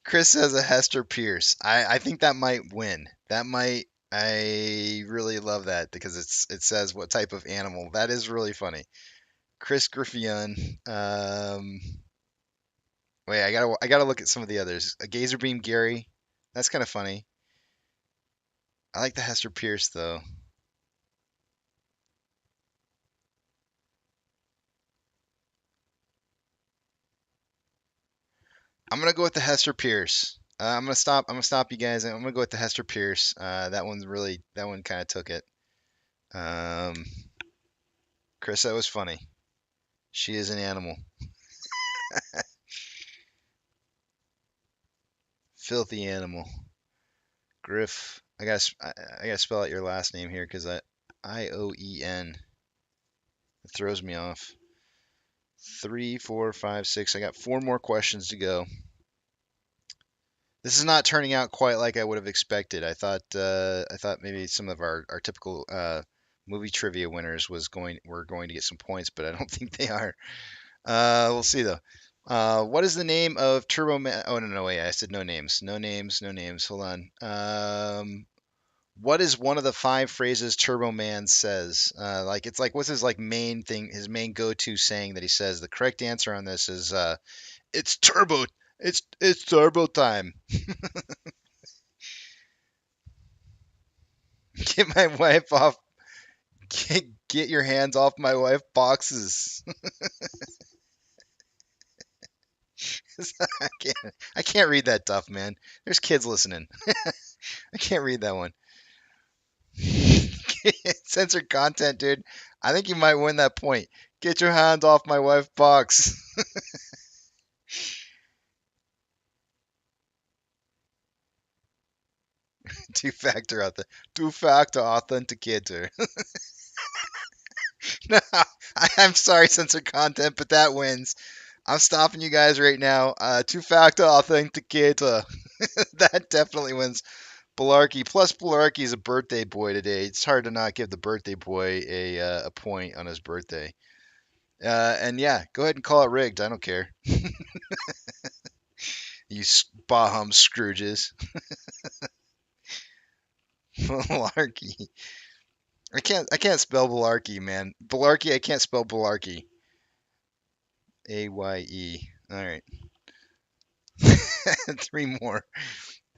Chris says a Hester Pierce. I think that might win. That might. I really love that because it says what type of animal. That is really funny. Chris Griffion. Wait, I gotta look at some of the others. A Gazer Beam Gary. That's kind of funny. I like the Hester Pierce though. I'm gonna go with the Hester Pierce. I'm gonna stop. I'm gonna stop you guys. I'm gonna go with the Hester Pierce. That one kind of took it. Um, Chris, that was funny. She is an animal. Filthy animal. Griff. I gotta spell out your last name here because IOEN. It throws me off. 3, 4, 5, 6. I got 4 more questions to go. This is not turning out quite like I would have expected. I thought maybe some of our typical movie trivia winners were going to get some points, but I don't think they are. We'll see though. What is the name of Turbo Man? Oh no, wait, I said no names. No names. Hold on. What is one of the 5 phrases Turbo Man says? What's his main thing, his main go-to saying that he says? The correct answer on this is it's turbo. It's turbo time. Get my wife off. Get your hands off my wife boxes. I can't read that stuff, man. There's kids listening. I can't read that one. Censored content, dude. I think you might win that point. Get your hands off my wife's box. Two-factor authenticator. No, I'm sorry, censored content, but that wins. I'm stopping you guys right now. Two-factor authenticator. That definitely wins. Balarkey. Plus, Balarkey is a birthday boy today. It's hard to not give the birthday boy a point on his birthday. And yeah, go ahead and call it rigged. I don't care. You Baham Scrooges. Balarkey. I can't spell Balarkey, man. Balarkey, I can't spell Balarkey. A-Y-E. All right. 3 more.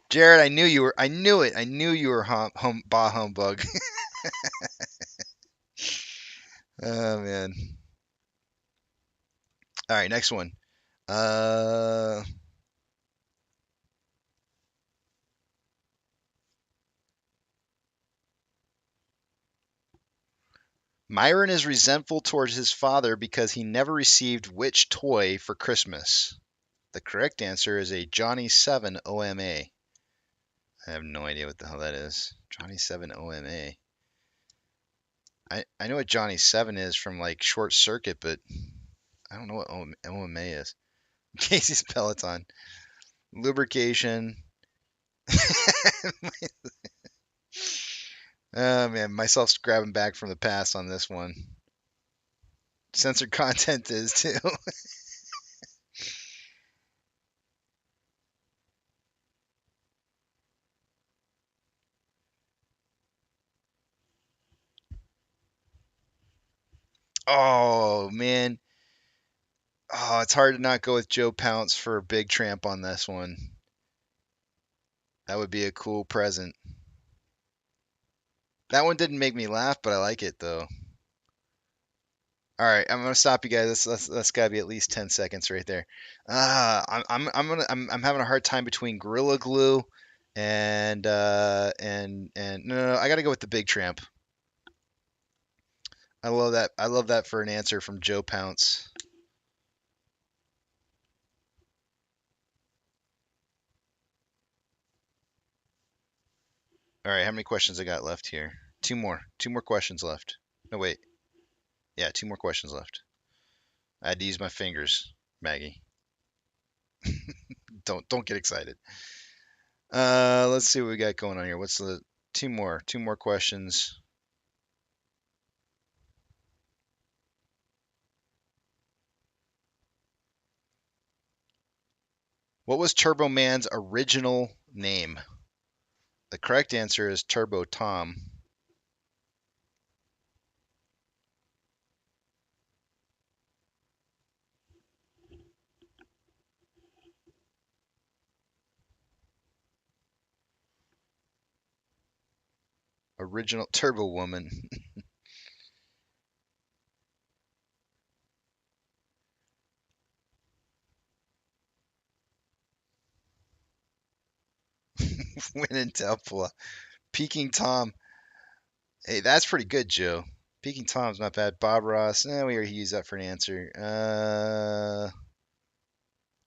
Jared, I knew you were. I knew it. I knew you were bah humbug. Oh man. All right, next one. Myron is resentful towards his father because he never received which toy for Christmas? The correct answer is a Johnny 7 OMA. I have no idea what the hell that is. Johnny 7 OMA. I know what Johnny 7 is from like Short Circuit, but I don't know what OMA is. Casey's Peloton. Lubrication. Oh man, myself's grabbing back from the past on this one. Censored content is too. Oh man. Oh, it's hard to not go with Joe Pounce for Big Tramp on this one. That would be a cool present. That one didn't make me laugh, but I like it though. All right, I'm gonna stop you guys. That's gotta be at least 10 seconds right there. I'm having a hard time between Gorilla Glue and no, I gotta go with the Big Tramp. I love that. I love that for an answer from Joe Pounce. All right, how many questions I got left here? Two more. Two more questions left. No, wait. Yeah, 2 more questions left. I had to use my fingers, Maggie. Don't get excited. Let's see what we got going on here. What's the two more questions? What was Turbo Man's original name? The correct answer is Turbo Tom. Original Turbo Woman. Win in Telpula. Peking Tom. Hey, that's pretty good, Joe. Peking Tom's not bad. Bob Ross. We already used that for an answer.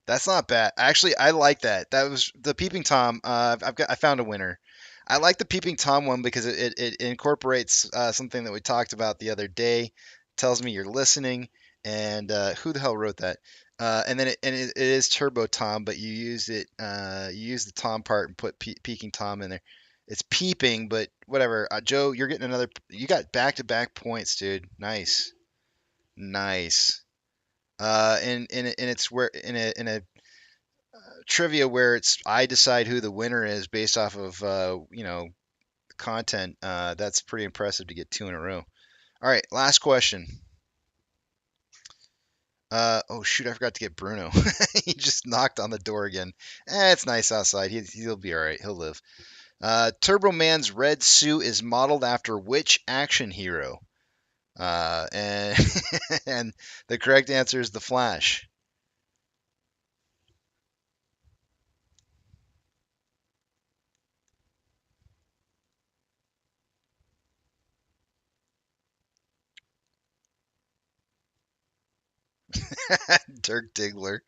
That's not bad. Actually, I like that. That was the Peeping Tom. I found a winner. I like the Peeping Tom one because it incorporates something that we talked about the other day. Tells me you're listening, and who the hell wrote that? And then it is Turbo Tom, but you used it. You used the Tom part and put Peeping Tom in there. It's peeping, but whatever. Joe, you're getting another. You got back-to-back points, dude. Nice, nice. And it's where in a trivia where it's I decide who the winner is based off of content. That's pretty impressive to get 2 in a row. All right, last question. Oh shoot, I forgot to get Bruno. He just knocked on the door again. It's nice outside. He'll be all right. He'll live. Turbo Man's red suit is modeled after which action hero? And and the correct answer is the Flash. Dirk Diggler.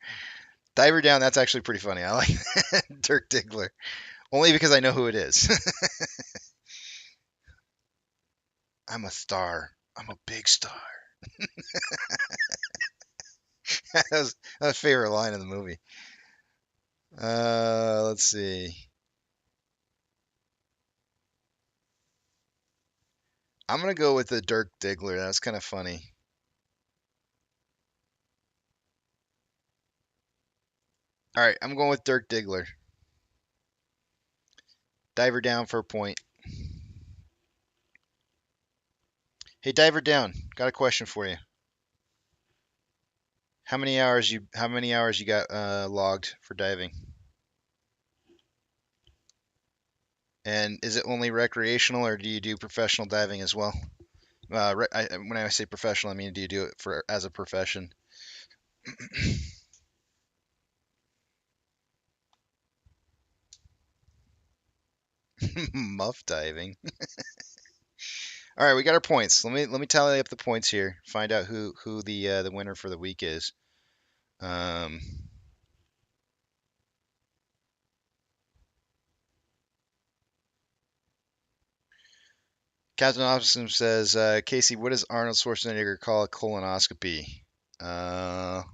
Diver Down, that's actually pretty funny. I like that. Dirk Diggler. Only because I know who it is. I'm a star. I'm a big star. That was a favorite line in the movie. Let's see. I'm gonna go with the Dirk Diggler. That's kind of funny. All right, I'm going with Dirk Diggler. Diver down for a point. Hey, Diver down. Got a question for you. How many hours you got logged for diving? And is it only recreational, or do you do professional diving as well? When I say professional, I mean, do you do it for as a profession? Muff diving. All right, we got our points. Let me tally up the points here. Find out who the winner for the week is. Captain Austin says, Casey, what does Arnold Schwarzenegger call a colonoscopy? I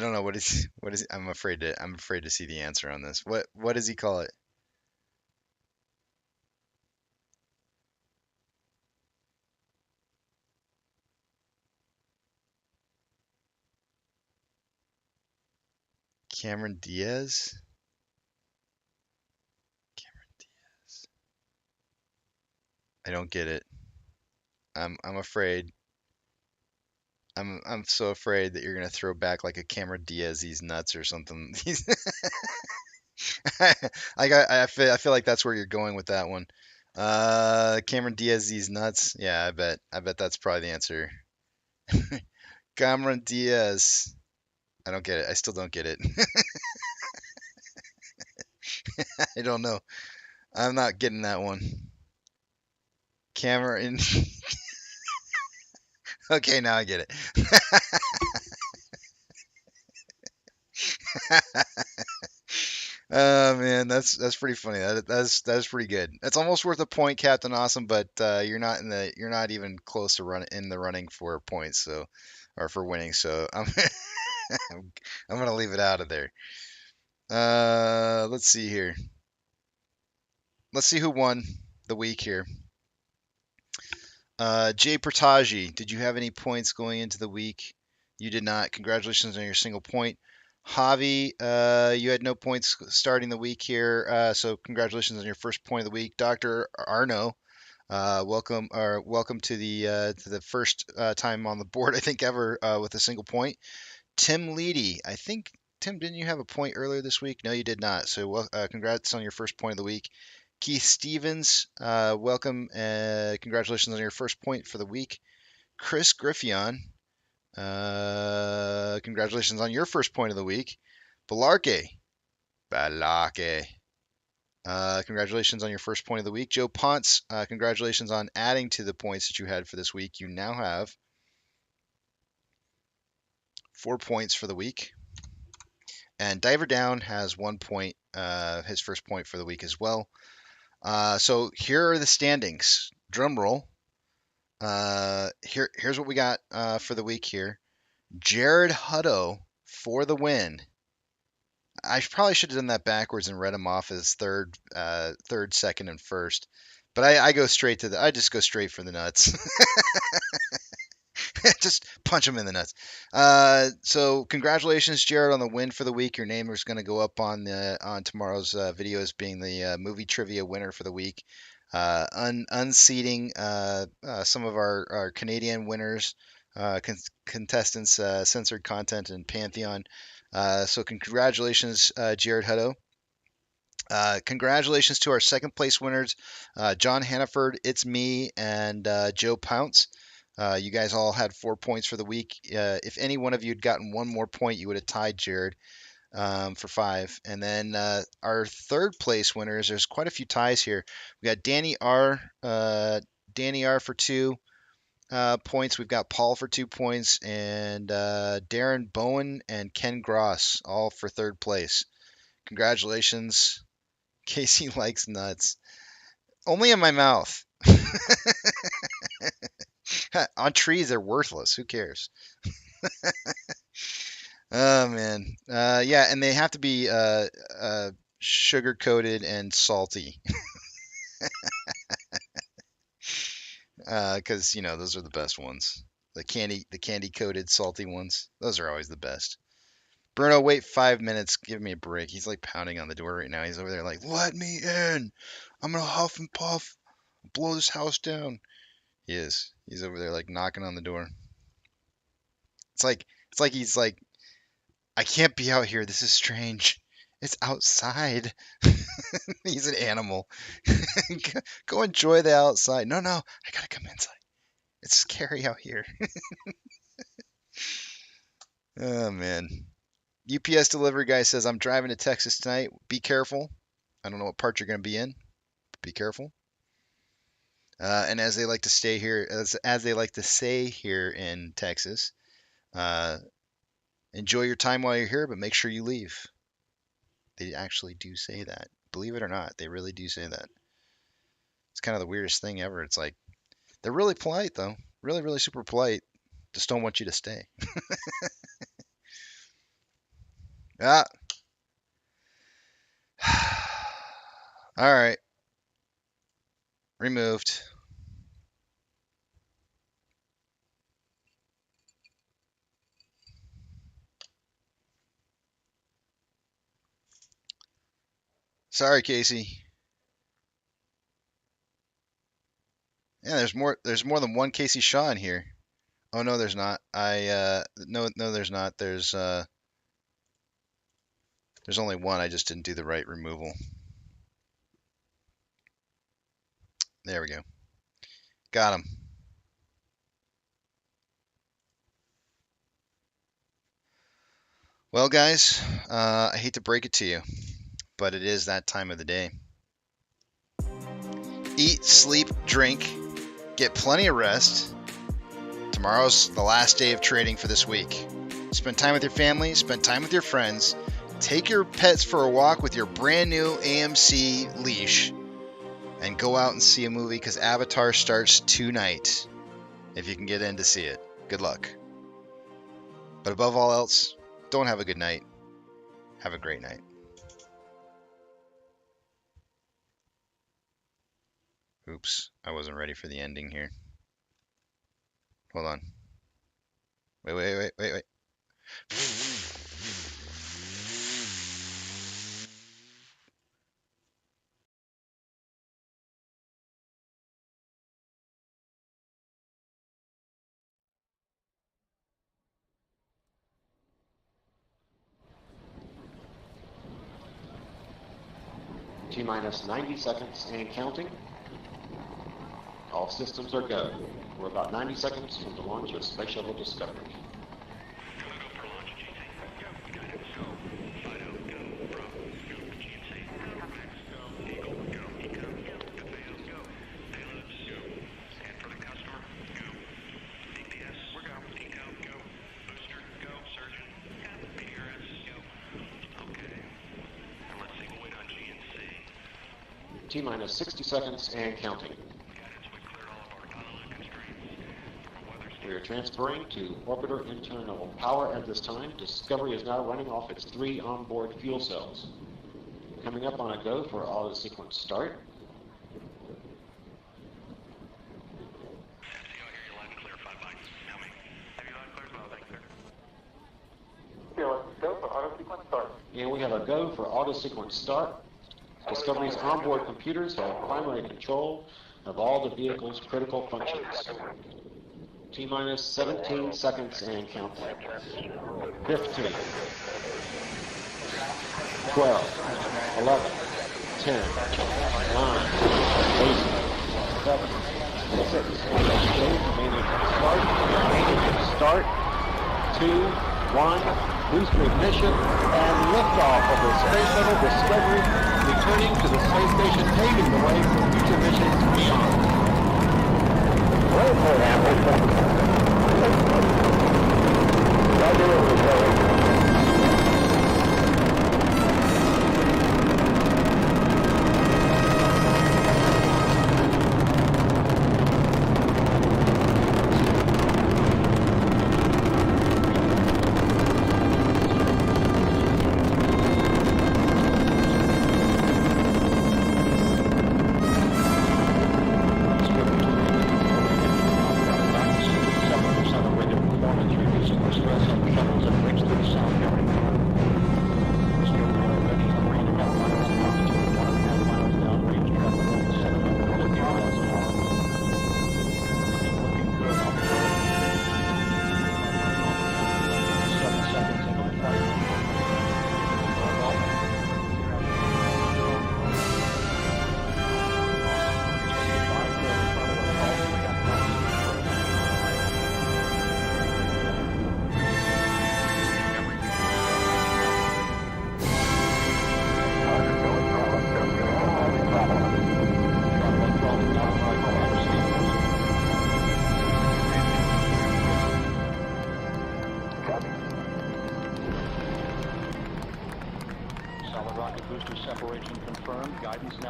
don't know what is I'm afraid to see the answer on this. What does he call it? Cameron Diaz? Cameron Diaz. I don't get it. I'm afraid. I'm so afraid that you're gonna throw back like a Cameron Diaz these nuts or something. I feel like that's where you're going with that one. Cameron Diaz these nuts. Yeah, I bet that's probably the answer. Cameron Diaz. I don't get it. I still don't get it. I don't know. I'm not getting that one. Cameron. Okay, now I get it. Oh man, that's pretty funny. That's pretty good. That's almost worth a point, Captain Awesome, but you're not even close to in the running for points, so or for winning. So I'm gonna leave it out of there. Let's see here. Let's see who won the week here. Jay Pertagi, did you have any points going into the week? You did not. Congratulations on your single point. Javi, you had no points starting the week here, so congratulations on your first point of the week. Dr. Arno, welcome to the first time on the board I think ever with a single point. Tim Leedy, I think Tim, didn't you have a point earlier this week? No, you did not. So congrats on your first point of the week. Keith Stevens, welcome. Congratulations on your first point for the week. Chris Griffion, congratulations on your first point of the week. Balarke, congratulations on your first point of the week. Joe Ponce, congratulations on adding to the points that you had for this week. You now have 4 points for the week. And Diver Down has 1 point, his first point for the week as well. So here are the standings. Drum roll. Here's what we got for the week here. Jared Hutto for the win. I probably should have done that backwards and read him off as third, second, and first. But I go straight to I just go straight for the nuts. Just punch him in the nuts. So congratulations, Jared, on the win for the week. Your name is going to go up on tomorrow's video as being the movie trivia winner for the week. Unseating some of our Canadian winners, contestants, censored content, and Pantheon. So congratulations, Jared Hutto. Congratulations to our second place winners, John Hannaford, It's Me, and Joe Pounce. You guys all had 4 points for the week. If any one of you had gotten one more point, you would have tied Jared for 5. And then our third place winners, there's quite a few ties here. We got Danny R. For 2 points. We've got Paul for 2 points, and Darren Bowen and Ken Gross all for third place. Congratulations. Casey likes nuts. Only in my mouth. On trees, they're worthless. Who cares? Oh, man. Yeah, and they have to be sugar-coated and salty. Because, you know, those are the best ones. The candy-coated salty ones. Those are always the best. Bruno, wait 5 minutes. Give me a break. He's like pounding on the door right now. He's over there like, let me in. I'm going to huff and puff. Blow this house down. He is. He's over there like knocking on the door. It's like he's like, I can't be out here. This is strange. It's outside. He's an animal. Go enjoy the outside. No, I gotta come inside. It's scary out here. Oh, man. UPS delivery guy says, I'm driving to Texas tonight. Be careful. I don't know what part you're going to be in. But be careful. And as they like to stay here, as they like to say here in Texas, enjoy your time while you're here, but make sure you leave. They actually do say that. Believe it or not, they really do say that. It's kind of the weirdest thing ever. It's like, they're really polite, though. Really, really super polite. Just don't want you to stay. Ah. All right. Removed. Sorry, Casey. Yeah, there's more than one Casey Shaw in here. Oh no, there's not. No, there's not. There's only one. I just didn't do the right removal. There we go. Got him. Well, guys, I hate to break it to you, but it is that time of the day. Eat, sleep, drink, get plenty of rest. Tomorrow's the last day of trading for this week. Spend time with your family, spend time with your friends, take your pets for a walk with your brand new AMC leash, and go out and see a movie because Avatar starts tonight. If you can get in to see it. Good luck. But above all else, don't have a good night. Have a great night. Oops, I wasn't ready for the ending here. Hold on. Wait. T-minus 90 seconds and counting. All systems are go. We're about 90 seconds from the launch of Space Shuttle Discovery. T-minus 60 seconds and counting. We are transferring to orbiter internal power at this time. Discovery is now running off its 3 onboard fuel cells. Coming up on a go for auto sequence start. And we have a go for auto sequence start. Discovery's onboard computers have primary control of all the vehicle's critical functions. T-minus 17 seconds and counting. 15, 12, 11, 10, 9, 8, 7, 6, start, 2, 1, booster ignition, and liftoff of the Space Shuttle Discovery, returning to the space station, paving the way for future missions beyond.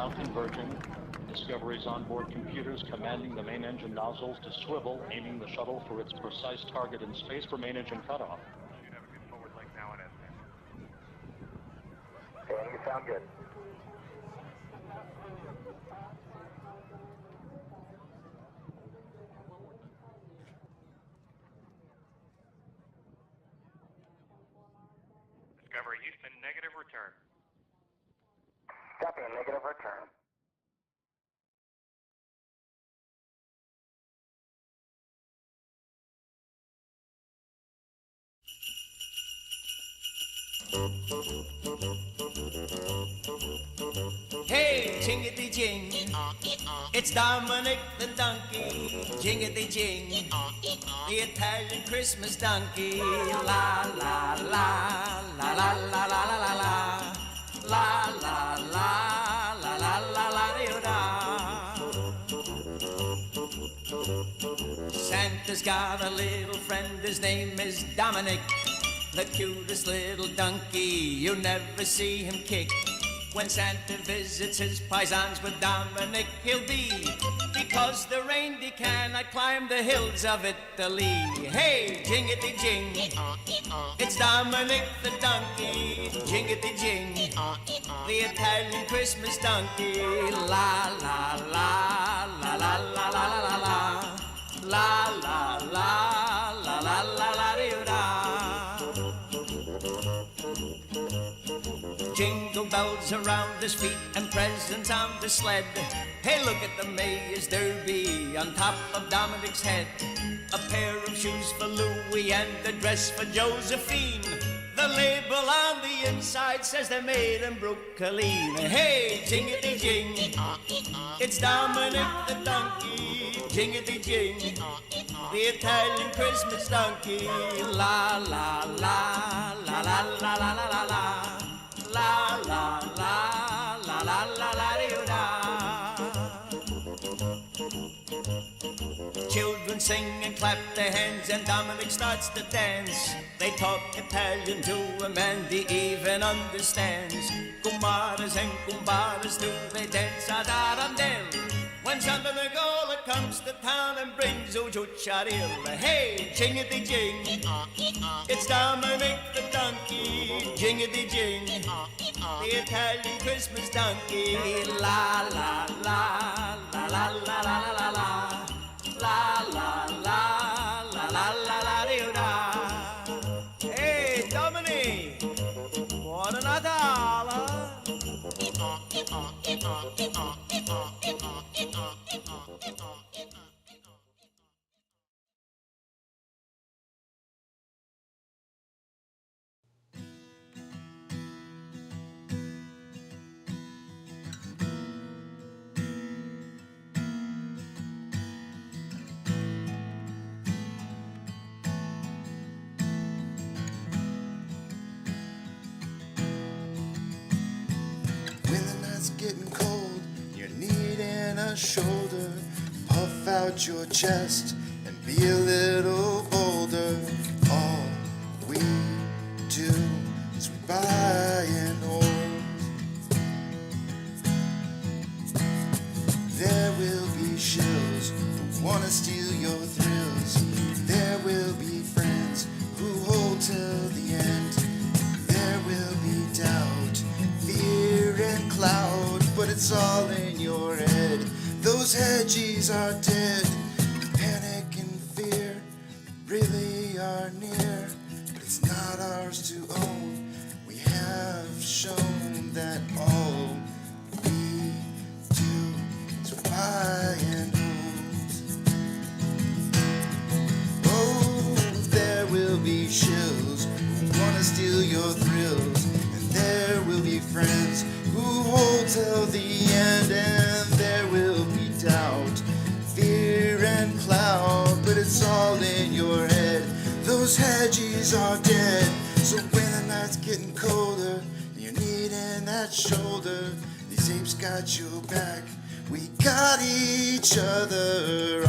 now converging. Discovery's onboard computers commanding the main engine nozzles to swivel, aiming the shuttle for its precise target in space for main engine cutoff. Okay, you sound good. Discovery Houston, negative return. Copy, negative return. Hey, jingity jing, it's Dominic the donkey. Jingity jing, the Italian Christmas donkey. La la la la la la la la la la la la la la la la la la. Santa's got a little friend, his name is Dominic, the cutest little donkey. You never see him kick. When Santa visits his paisans with Dominic, he'll be, because the reindeer cannot climb the hills of Italy. Hey, jingity jing, it's Dominic the donkey. Jingity jing, the Italian Christmas donkey. La la la la la la la la la la la la la la la la. Jingle bells around his feet and presents on the sled. Hey, look at the Mayor's Derby on top of Dominic's head. A pair of shoes for Louis and a dress for Josephine. The label on the inside says they're made in Brooklyn. Hey, jingity jing, it's Dominic the donkey. Jingity jing, the Italian Christmas donkey. La la la la la la la la la. La la la la la la la la. Children sing and clap their hands and Dominic starts to dance. They talk Italian to him and he even understands. Kumaras and kumbaras do they dance ad arandel. When Santa Nicola comes to town and brings Ujucharil. Hey, jingity jing, it's Dominic the donkey. Jingity jing, the Italian Christmas donkey. La la la la la la la la la la la la la la la la. Hey, Dominic, buon Natale. When the night's getting cold, you're needing a shoulder. Puff out your chest and be a little bolder. All we do is we buy and hold. There will be shills who want to steal your thrills. There will be friends who hold till the end. There will be doubt, fear and cloud, but it's all in your head. Those hedges are dead. Panic and fear really are near, but it's not ours to own. We have shown that all we do is buy and hold. Oh, there will be shills who want to steal your thrills, and there will be friends who hold till the end, and there will be doubt, fear and cloud, but it's all in your head. Those hedges are dead. So when the night's getting colder and you're needing that shoulder, these apes got your back. We got each other.